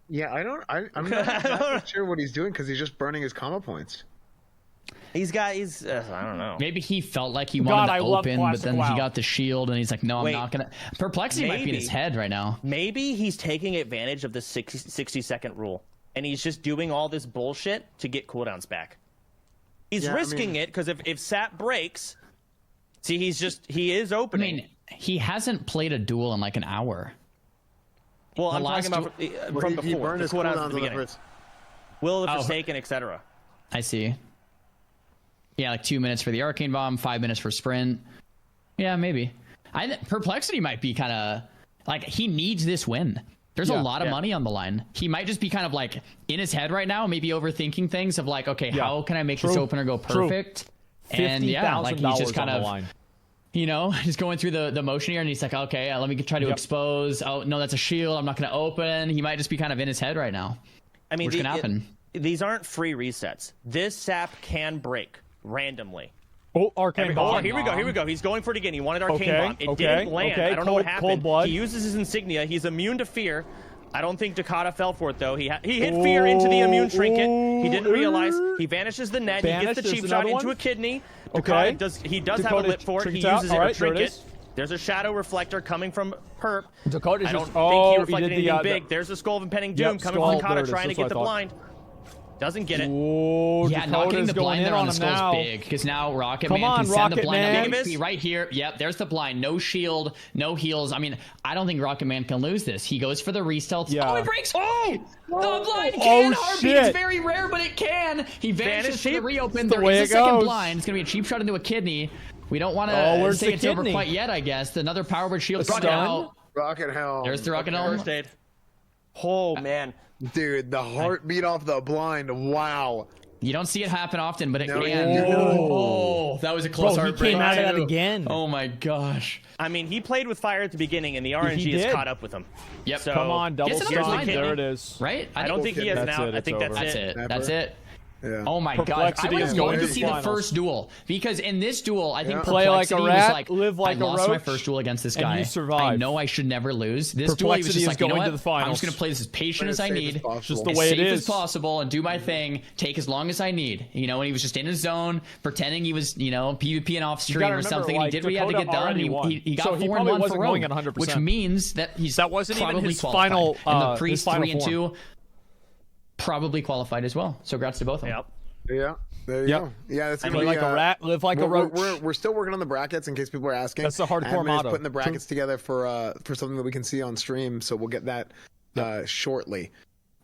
Yeah, I'm not sure what he's doing because he's just burning his combo points. I don't know. Maybe he felt like he wanted to open, but then he got the shield and he's like, no, I'm not going to. Perplexity might be in his head right now. Maybe he's taking advantage of the 60-second rule and he's just doing all this bullshit to get cooldowns back. He's risking it because if sap breaks, see, he is opening. I mean, he hasn't played a duel in like an hour. Well, I'm talking about from before. He burned his cooldowns at the beginning. Will of the Forsaken, etc. I see. Yeah, like 2 minutes for the arcane bomb, 5 minutes for sprint. Yeah, maybe. Perplexity might be kind of like he needs this win. There's a lot of money on the line. He might just be kind of like in his head right now, maybe overthinking things of like, okay, how can I make this opener go perfect? And like he's just kind of, he's going through the motion here, and he's like, okay, let me try to expose. Oh no, that's a shield. I'm not going to open. He might just be kind of in his head right now. I mean, which can happen. These aren't free resets. This sap can break randomly. Oh, arcane bomb. Oh, here we go. He's going for it again. He wanted arcane bomb. It didn't land. I don't know what happened. He uses his insignia. He's immune to fear. I don't think Dakata fell for it though. He hit fear into the immune trinket. He didn't realize. He vanishes the net. He gets the cheap shot into a kidney. Dakata does have a lip for it. He uses it a trinket. There's a shadow reflector coming from Perp. I don't think he reflected anything big. There's a skull of impending doom coming from Dakata trying to get the blind. Doesn't get it. Ooh, yeah, not getting the blind there on the skull is big because now Rocket Man can send the blind up right here. Yep, there's the blind. No shield, no heals. I mean, I don't think Rocket Man can lose this. He goes for the restealth. Yeah. Oh, it breaks. Oh, the blind can. Heartbeat is very rare, but it can. He vanishes for the reopen. There is a second blind. It's going to be a cheap shot into a kidney. We don't want to say it's over quite yet, I guess. Another power word shield. Rocket Helm. There's the Rocket Helm. First aid. Oh, man. Dude, the heartbeat off the blind. Wow. You don't see it happen often, but it can. Oh, that was a close heartbreak. He came out of that again. Oh my gosh. I mean, he played with fire at the beginning, and the RNG has caught up with him. Yep. So, come on, double stun. There it is. Right? I don't think he has an out. I think that's it. That's it. Yeah. Oh my god! I was going to see the first duel because in this duel, I think play like a rat, was like, live like I a lost roach, my first duel against this guy. And you survived. I know I should never lose. This duel, he was just like, you know what? I'm just going to play this as patient as I need, just the way it is, as safe as possible, and do my thing. Take as long as I need. And he was just in his zone, pretending he was, PvP and off stream or something. He did what he had to get done. He got 4-1 for Rogue, which means that he's probably qualified. And the Priest 3-2 probably qualified as well. So congrats to both of them. Yeah, there you go. Yeah, that's play like a rat, live like a roach. We're still working on the brackets in case people are asking. That's the hardcore motto. Putting the brackets together for something that we can see on stream, so we'll get that shortly.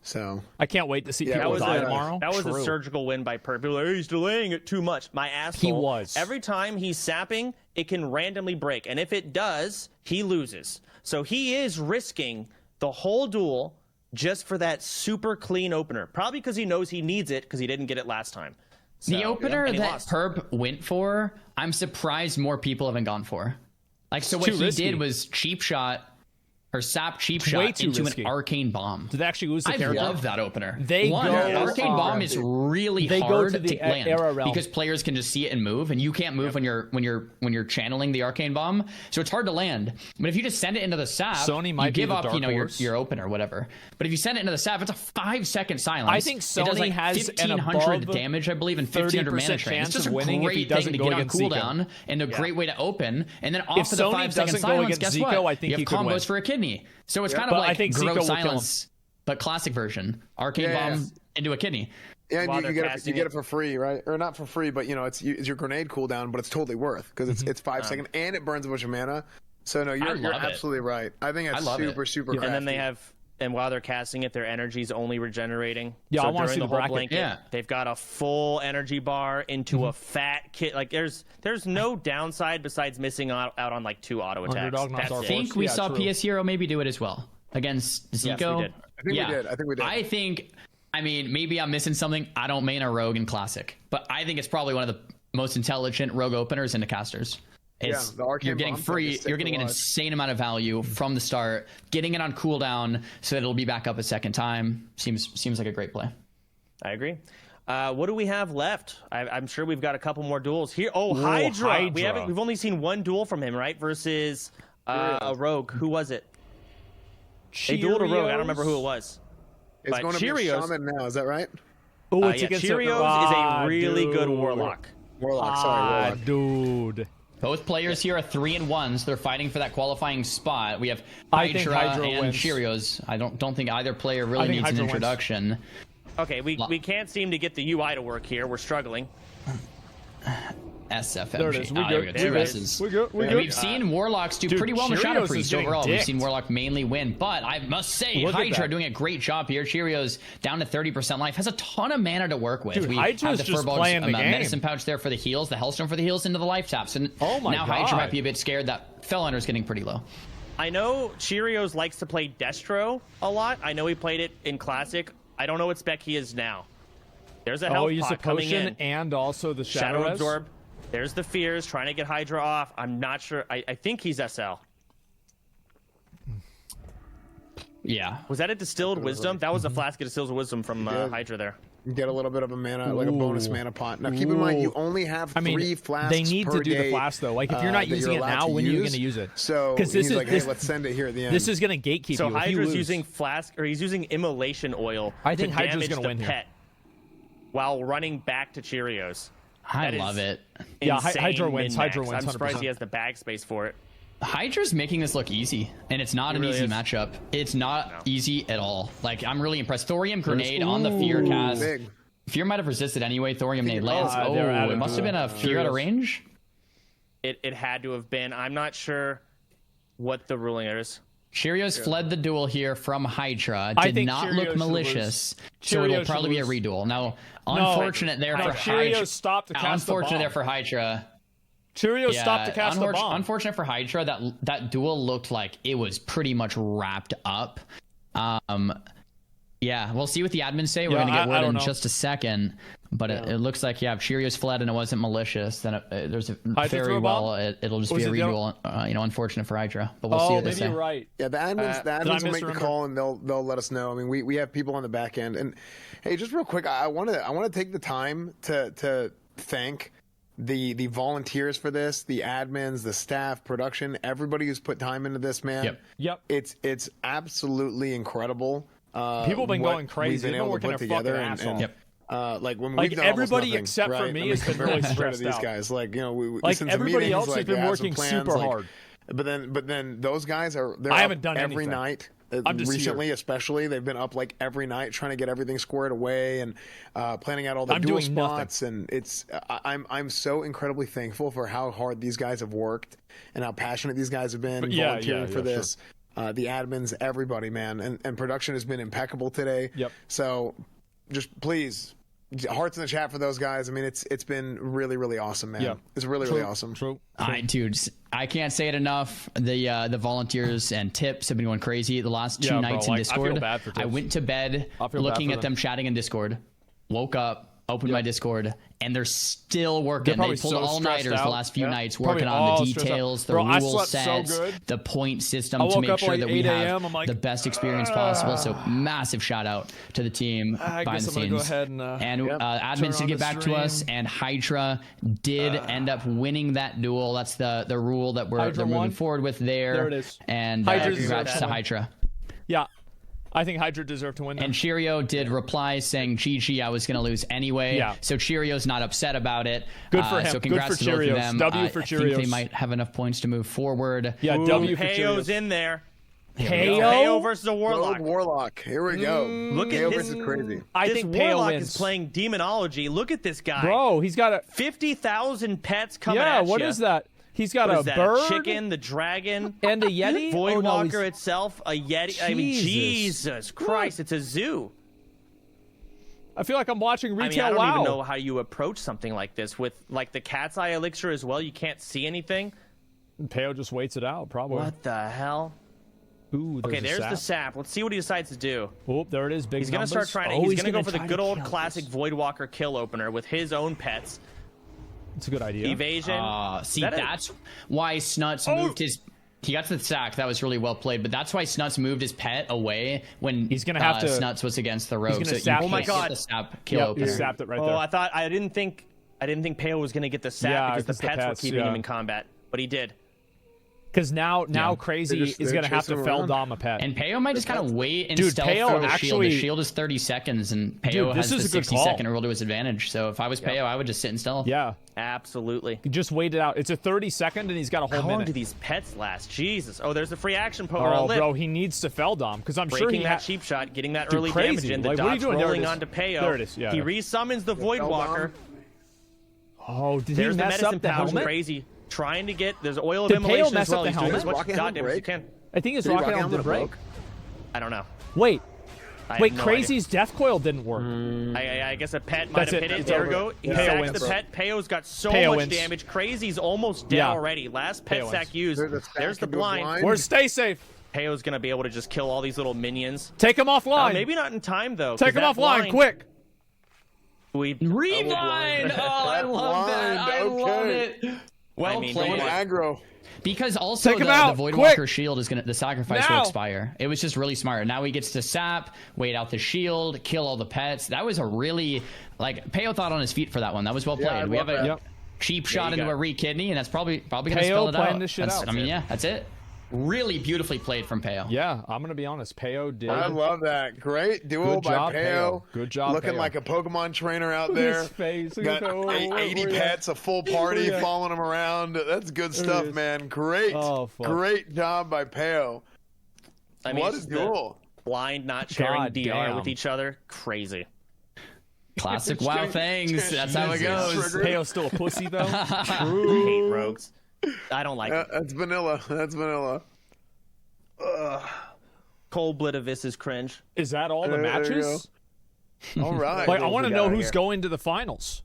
So I can't wait to see people die tomorrow. That was a surgical win by Perp. People are like, he's delaying it too much. My asshole. He was. Every time he's sapping, it can randomly break. And if it does, he loses. So he is risking the whole duel just for that super clean opener. Probably because he knows he needs it because he didn't get it last time. So, the opener that Perp went for, I'm surprised more people haven't gone for. Like, so what he did was cheap shot. Her sap cheap shot into an arcane bomb. Did they actually lose the character? I love that opener. Arcane bomb is really hard to land because players can just see it and move, and you can't move when you're channeling the arcane bomb, so it's hard to land. But if you just send it into the sap, Sony might you give up, your opener, whatever. But if you send it into the sap, it's a 5-second silence. I think Sony does like has 1,500 damage, I believe, and 1,500 mana train. It's just a great thing to get on cooldown and a great way to open. And then off of the 5-second silence, guess what? You have combos for a kidney. So it's kind of like Grove Silence, but classic version. Arcane bomb into a kidney. Yeah, and you get it for free, right? Or not for free, but it's your grenade cooldown, but it's totally worth because it's 5 seconds and it burns a bunch of mana. So no, you're absolutely right. I think it's super crafty. And then they have, and while they're casting it, their energy's only regenerating. Yeah, so I want to see the whole bracket. Blanket, they've got a full energy bar into a fat kit. Like there's no downside besides missing out on like 2 auto attacks. I think we saw PS Hero maybe do it as well against Zico. Yes, we did. I think we did. I mean, maybe I'm missing something. I don't main a rogue in Classic, but I think it's probably one of the most intelligent rogue openers into casters. You're getting free. You're getting an insane amount of value from the start. Getting it on cooldown so that it'll be back up a second time seems like a great play. I agree. What do we have left? I'm sure we've got a couple more duels here. Oh, Hydra. We've only seen one duel from him, right? Versus a rogue. Who was it? They dueled a rogue. I don't remember who it was. It's going to be a shaman now. Is that right? Oh, it's against Cheerios is a really good warlock. Warlock. Dude. Both players here are 3-1, so they're fighting for that qualifying spot. We have Hydra and wins. Cheerios. I don't think either player really needs an introduction. Wins. Okay, we can't seem to get the UI to work here. We're struggling. SFMG. There it is. We're good. We've seen Warlocks do pretty well in the Shadow Priest overall. We've seen Warlock mainly win, but I must say, Hydra doing a great job here. Cheerios down to 30% life, has a ton of mana to work with. We have the Furbolg's medicine pouch there for the heals, the Hellstone for the heals into the life taps. And now Hydra might be a bit scared that Fellhunter's getting pretty low. I know Cheerios likes to play Destro a lot. I know he played it in Classic. I don't know what spec he is now. There's a health pot coming in. And also the Shadow Absorb. There's the Fears trying to get Hydra off. I'm not sure. I think he's SL. Yeah. Was that a Distilled Wisdom? That was a flask of Distilled Wisdom from Hydra there. You get a little bit of a mana, like a bonus mana pot. Now, keep in mind, you only have 3 flasks They need to do the flask, though. Like, if you're not using it now, when are you going to use it? So, because this is like, hey, let's send it here at the end. This is going to gatekeep you. So, Hydra's using flask, or he's using immolation oil. I think Hydra's going to win here. While running back to Cheerios. I love it. Yeah, Hydra wins. Hydra wins. 100%. I'm surprised he has the bag space for it. Hydra's making this look easy, and it's not an easy matchup. It's not easy at all. Like, I'm really impressed. Thorium Grenade on the Fear cast. Big. Fear might have resisted anyway. Thorium Grenade lands. It must have been a Fear out of range. It had to have been. I'm not sure what the ruling is. Cheerios fled the duel here from Hydra. Did not look malicious, so it'll probably be a reduel. Now, unfortunate there for Hydra. Cheerios stopped to cast the bomb. Unfortunate there for Hydra. Cheerios stopped to cast the bomb. Unfortunate for Hydra, that duel looked like it was pretty much wrapped up. Yeah, we'll see what the admins say. We're going to get word in just a second. But it looks like, Cheerios fled and it wasn't malicious. Then there's a very well, it'll just be a reduel. Unfortunate for Hydra. But we'll see what they say. You're right. Yeah, the admins will make the call and they'll let us know. I mean, we have people on the back end. And hey, just real quick, I want to take the time to thank the volunteers for this, the admins, the staff, production, everybody who's put time into this, man. Yep. It's absolutely incredible. People have been going crazy. We've been able to put together and like when like we've done everybody nothing, except for me has been really stressed these out. guys, like like everybody else has been working super hard. But then those guys are I haven't done every anything. night. I'm just recently, here. Especially, they've been up like every night trying to get everything squared away and planning out all the dual spots. And it's I'm so incredibly thankful for how hard these guys have worked and how passionate these guys have been volunteering for this. the admins, everybody, man. And production has been impeccable today. Yep. So just please, hearts in the chat for those guys. I mean, it's been really, really awesome, man. Yeah. It's really, really awesome. True. Dude, I can't say it enough. The volunteers and tips have been going crazy the last 2 nights in Discord. I feel bad for tips. I went to bed looking at them chatting in Discord, woke up, opened my Discord, and they're still working. They pulled all-nighters the last few nights working on the details, the rule sets, the point system to make sure that we have the best experience possible. So massive shout out to the team behind the scenes. Go ahead and admins did get back to us, and Hydra did end up winning that duel. That's the rule that they're moving forward with there. There it is. And congrats to Hydra. Yeah. I think Hydra deserved to win that. And Cheerio did reply saying, GG, I was going to lose anyway. Yeah. So Cheerio's not upset about it. Good for him. So congrats to both of them. W for Cheerios. I think they might have enough points to move forward. Yeah, W for Cheerios. Peyo's in there. Peyo versus a Warlock. Warlock. Here we go. Look at this. This is crazy. I this think Peyo Warlock wins. is playing Demonology. Look at this guy. Bro, he's got a 50,000 pets coming at you. Yeah, what is that? He's got a bird, a chicken, the dragon, and a Yeti. Voidwalker itself, a Yeti. I mean, Jesus Christ, it's a zoo. I feel like I'm watching retail. I don't even know how you approach something like this with like the cat's eye elixir as well. You can't see anything. Peyo just waits it out, probably. What the hell? Ooh, there's the sap. Let's see what he decides to do. Oh, there it is. Big. He's gonna start trying to. He's gonna go for the good old classic Voidwalker kill opener with his own pets. It's a good idea. Evasion. That's why Snuts moved his. He got to the sack. That was really well played. But that's why Snuts moved his pet away when he's gonna have to. Snuts was against the rogue. So oh my God! The sap kill opener. He sapped it right there. Oh, I didn't think Peyo was gonna get the sap because the pets were keeping him in combat, but he did. Because now Crazy is going to have to fell dom a pet. And Peyo might just kind of wait and stealth for the shield. The shield is 30 seconds, and Peyo has the 60-second rule to his advantage. So if I was Peyo, I would just sit and stealth. Yeah. Absolutely. Just wait it out. It's a 30-second, and he's got a whole minute. How long do these pets last? Jesus. Oh, there's the free action power. Oh, bro, he needs to fell dom, because I'm sure he that cheap shot, getting that early damage in. The dot's rolling onto Peyo. There it is. Yeah. He resummons the Voidwalker. Oh, did he mess up the helmet? Crazy. Trying to get there's oil of immolation as well. He's doing as much goddamn as you can. I think his rocket helmet did break. I don't know. Wait, Crazy's death coil didn't work. I guess a pet might have hit it. There we go. He sacks the pet. Peyo's got so much damage. Crazy's almost dead already. Last pet sack used. There's the blind. Where's Stay Safe? Peyo's gonna be able to just kill all these little minions. Take him offline. Maybe not in time though. Take him offline, quick. Rewind! Oh, I love that. I love it. Well played. Aggro. Because also the Voidwalker shield is gonna, the sacrifice will expire. It was just really smart. Now he gets to sap, wait out the shield, kill all the pets. That was a really, like, Peyo thought on his feet for that one. That was well played. We have a cheap shot into a re-kidney, and that's probably gonna spell it out. This shit out. I mean, yeah, that's it. Really beautifully played from Peyo. Yeah, I'm gonna be honest. Peyo did. I love that. Great duel by Peyo. Good job. Looking like a Pokemon trainer out there. His face. Got 80 pets, a full party following him around. That's good stuff, man. Great. Great job by Peyo. I mean, what a duel. Blind not sharing DR with each other. Crazy. Classic WoW things. That's how it goes. Peyo's still a pussy though. True. Hate rogues. I don't like it. That's vanilla. That's vanilla. Cold Blitavis is cringe. Is that all the matches? All right. Like, I want to know who's going to the finals.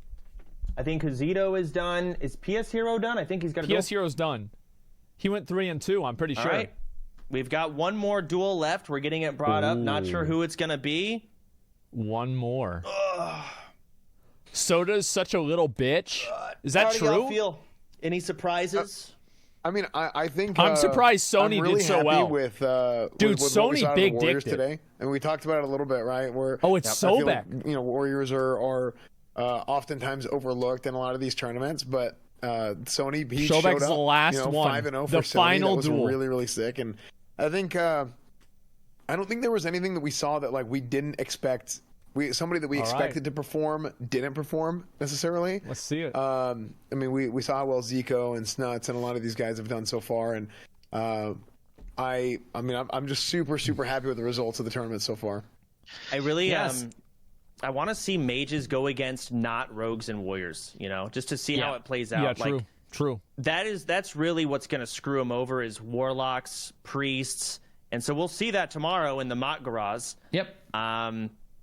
I think Kazito is done. Is PS Hero done? I think he's got to go. PS Hero's done. He went 3-2, I'm pretty sure. All right. We've got one more duel left. We're getting it brought up. Not sure who it's going to be. One more. Soda's such a little bitch. Is that true? How do y'all feel? Any surprises? I mean, I think I'm surprised Sony really did so well. With dude, with Sony big dick today, and we talked about it a little bit, right? Where it's so bad. Like, Warriors are oftentimes overlooked in a lot of these tournaments, but Sony showed up. The last one, 5-0 for the Sony. final that was duel, really, really sick. And I think I don't think there was anything that we saw that like we didn't expect. Somebody that we expected to perform didn't perform necessarily. Let's see it. I mean, we saw how well Zico and Snuts and a lot of these guys have done so far, and I'm just super happy with the results of the tournament so far. I really I want to see mages go against not rogues and warriors, just to see how it plays out. Yeah, true. That's really what's going to screw them over is warlocks, priests, And so we'll see that tomorrow in the Mak'Goras. Yep.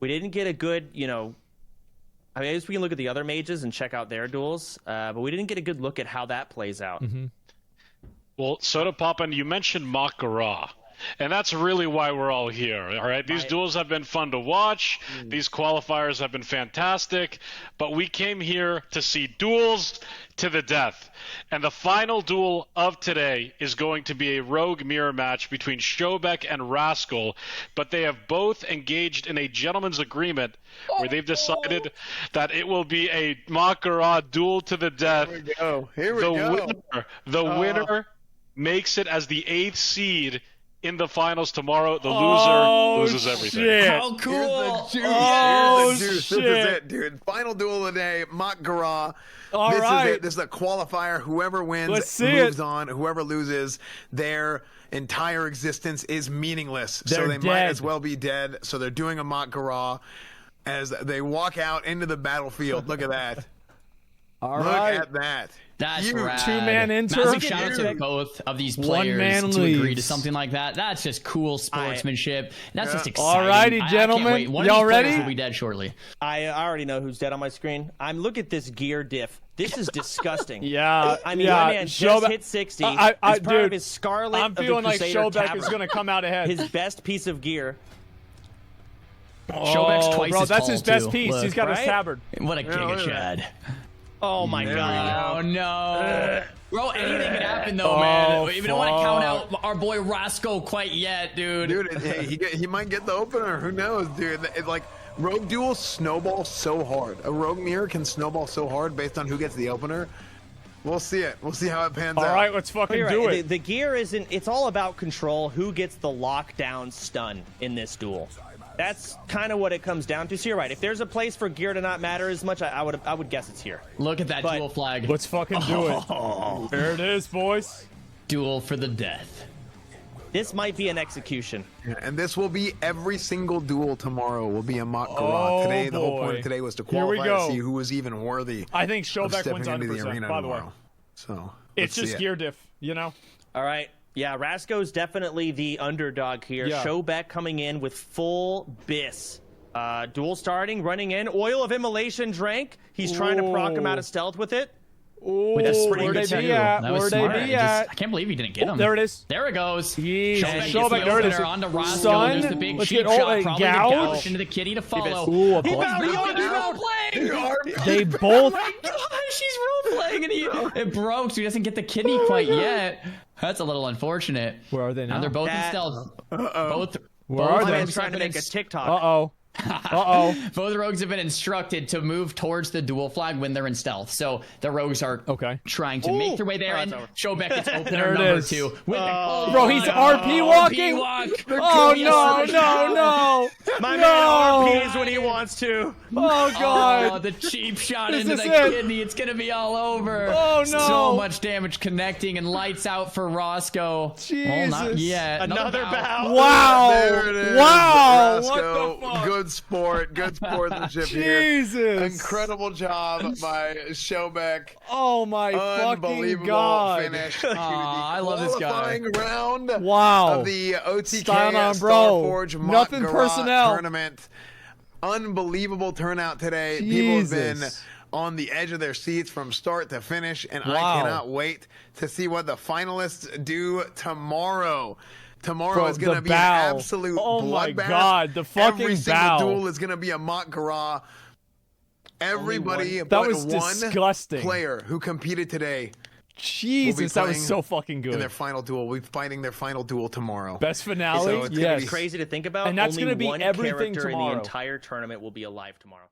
We didn't get a good, I mean, I guess we can look at the other mages and check out their duels, but we didn't get a good look at how that plays out. Well, Soda Poppin', you mentioned Mak'Gora. And that's really why we're all here, all right? These duels have been fun to watch. These qualifiers have been fantastic. But we came here to see duels to the death. And the final duel of today is going to be a rogue mirror match between Shobek and Rascal. But they have both engaged in a gentleman's agreement where they've decided that it will be a Mak'Gora duel to the death. Here we go. Here we go. The winner makes it as the 8th seed in the finals tomorrow. The loser loses everything. Shit. How cool! Here's the juice. Oh, Here's the juice. shit. This is it, dude. Final duel of the day. Mak'Gora. This is it. This is a qualifier. Whoever wins moves on. Whoever loses, their entire existence is meaningless. So they might as well be dead. So they're doing a Mak'Gora as they walk out into the battlefield. Look at that. Look at that. That's rad. 2-man inter. Massive shout out to both of these players to agree to something like that. That's just cool sportsmanship. That's just exciting. Alrighty, gentlemen. Y'all ready? Will be dead shortly. I already know who's dead on my screen. Look at this gear diff. This is disgusting. Yeah. I mean, my man just hit 60. As part of his Scarlet I'm feeling like Shobek is going to come out ahead. His best piece of gear. Shobek's twice bro, that's his best piece. Look, he's got his tabard. What a giga chad. Oh my god. Oh no. Bro, anything can happen though, man. We don't want to count out our boy Roscoe quite yet, dude. Dude, he might get the opener. Who knows, dude? It's like rogue duels snowball so hard. A rogue mirror can snowball so hard based on who gets the opener. We'll see it. We'll see how it pans out. All right, let's fucking do it. The gear isn't. It's all about control. Who gets the lockdown stun in this duel? That's kind of what it comes down to. So you're right. If there's a place for gear to not matter as much, I would guess it's here. Look at that duel flag. Let's fucking do it. There it is, boys. Duel for the death. This might be an execution. Yeah, and this will be every single duel tomorrow will be a Mak'Gora. Today, the whole point of today was to qualify to see who was even worthy. I think Shobek into wins the 100%, arena by the way. tomorrow. So it's just gear diff, you know? All right. Yeah, Rasco's definitely the underdog here. Yeah. Shobek coming in with full bis. Duel starting, running in. Oil of Immolation drank. He's trying to proc him out of stealth with it. Where'd they be at? Where'd they be at? I can't believe he didn't get him. There it is. There it goes. Shobek, there it is. On to Roscoe. Stun. There's the big Let's cheap get shot. Probably gouge. the into the kitty to follow. Ooh, he role playing. They both. Oh my gosh, he's role playing and it broke, so he doesn't get the kidney quite yet. That's a little unfortunate. Where are they now? And they're both in stealth. Both. Where are they? Trying to make a TikTok. Both rogues have been instructed to move towards the duel flag when they're in stealth. So the rogues are trying to make their way there, and Shobek gets opener number 2. Bro, he's RP walking. Oh no! My man RPs when he wants to. Oh god! Oh, the cheap shot into the kidney. It's gonna be all over. Oh no! So much damage connecting, and lights out for Roscoe. Jesus! Well, not yet. Another bow. Wow! There it is. Wow! Roscoe, what the fuck? Good sportsmanship here. Jesus! Incredible job by Shobek. Oh my fucking god! Finish. I love this guy. Qualifying round of the OTK Starforge Nothing personnel tournament. Unbelievable turnout today. People have been on the edge of their seats from start to finish, and I cannot wait to see what the finalists do tomorrow. Tomorrow is going to be an absolute bloodbath. Oh my god, the fucking Every single duel is going to be a Mak'Gora. Everybody but one disgusting player who competed today. Jesus, that was so fucking good. In their final duel, we'll be fighting their final duel tomorrow. Best finale. So it's gonna be crazy to think about. And that's going to be everything tomorrow. in the entire tournament will be alive tomorrow.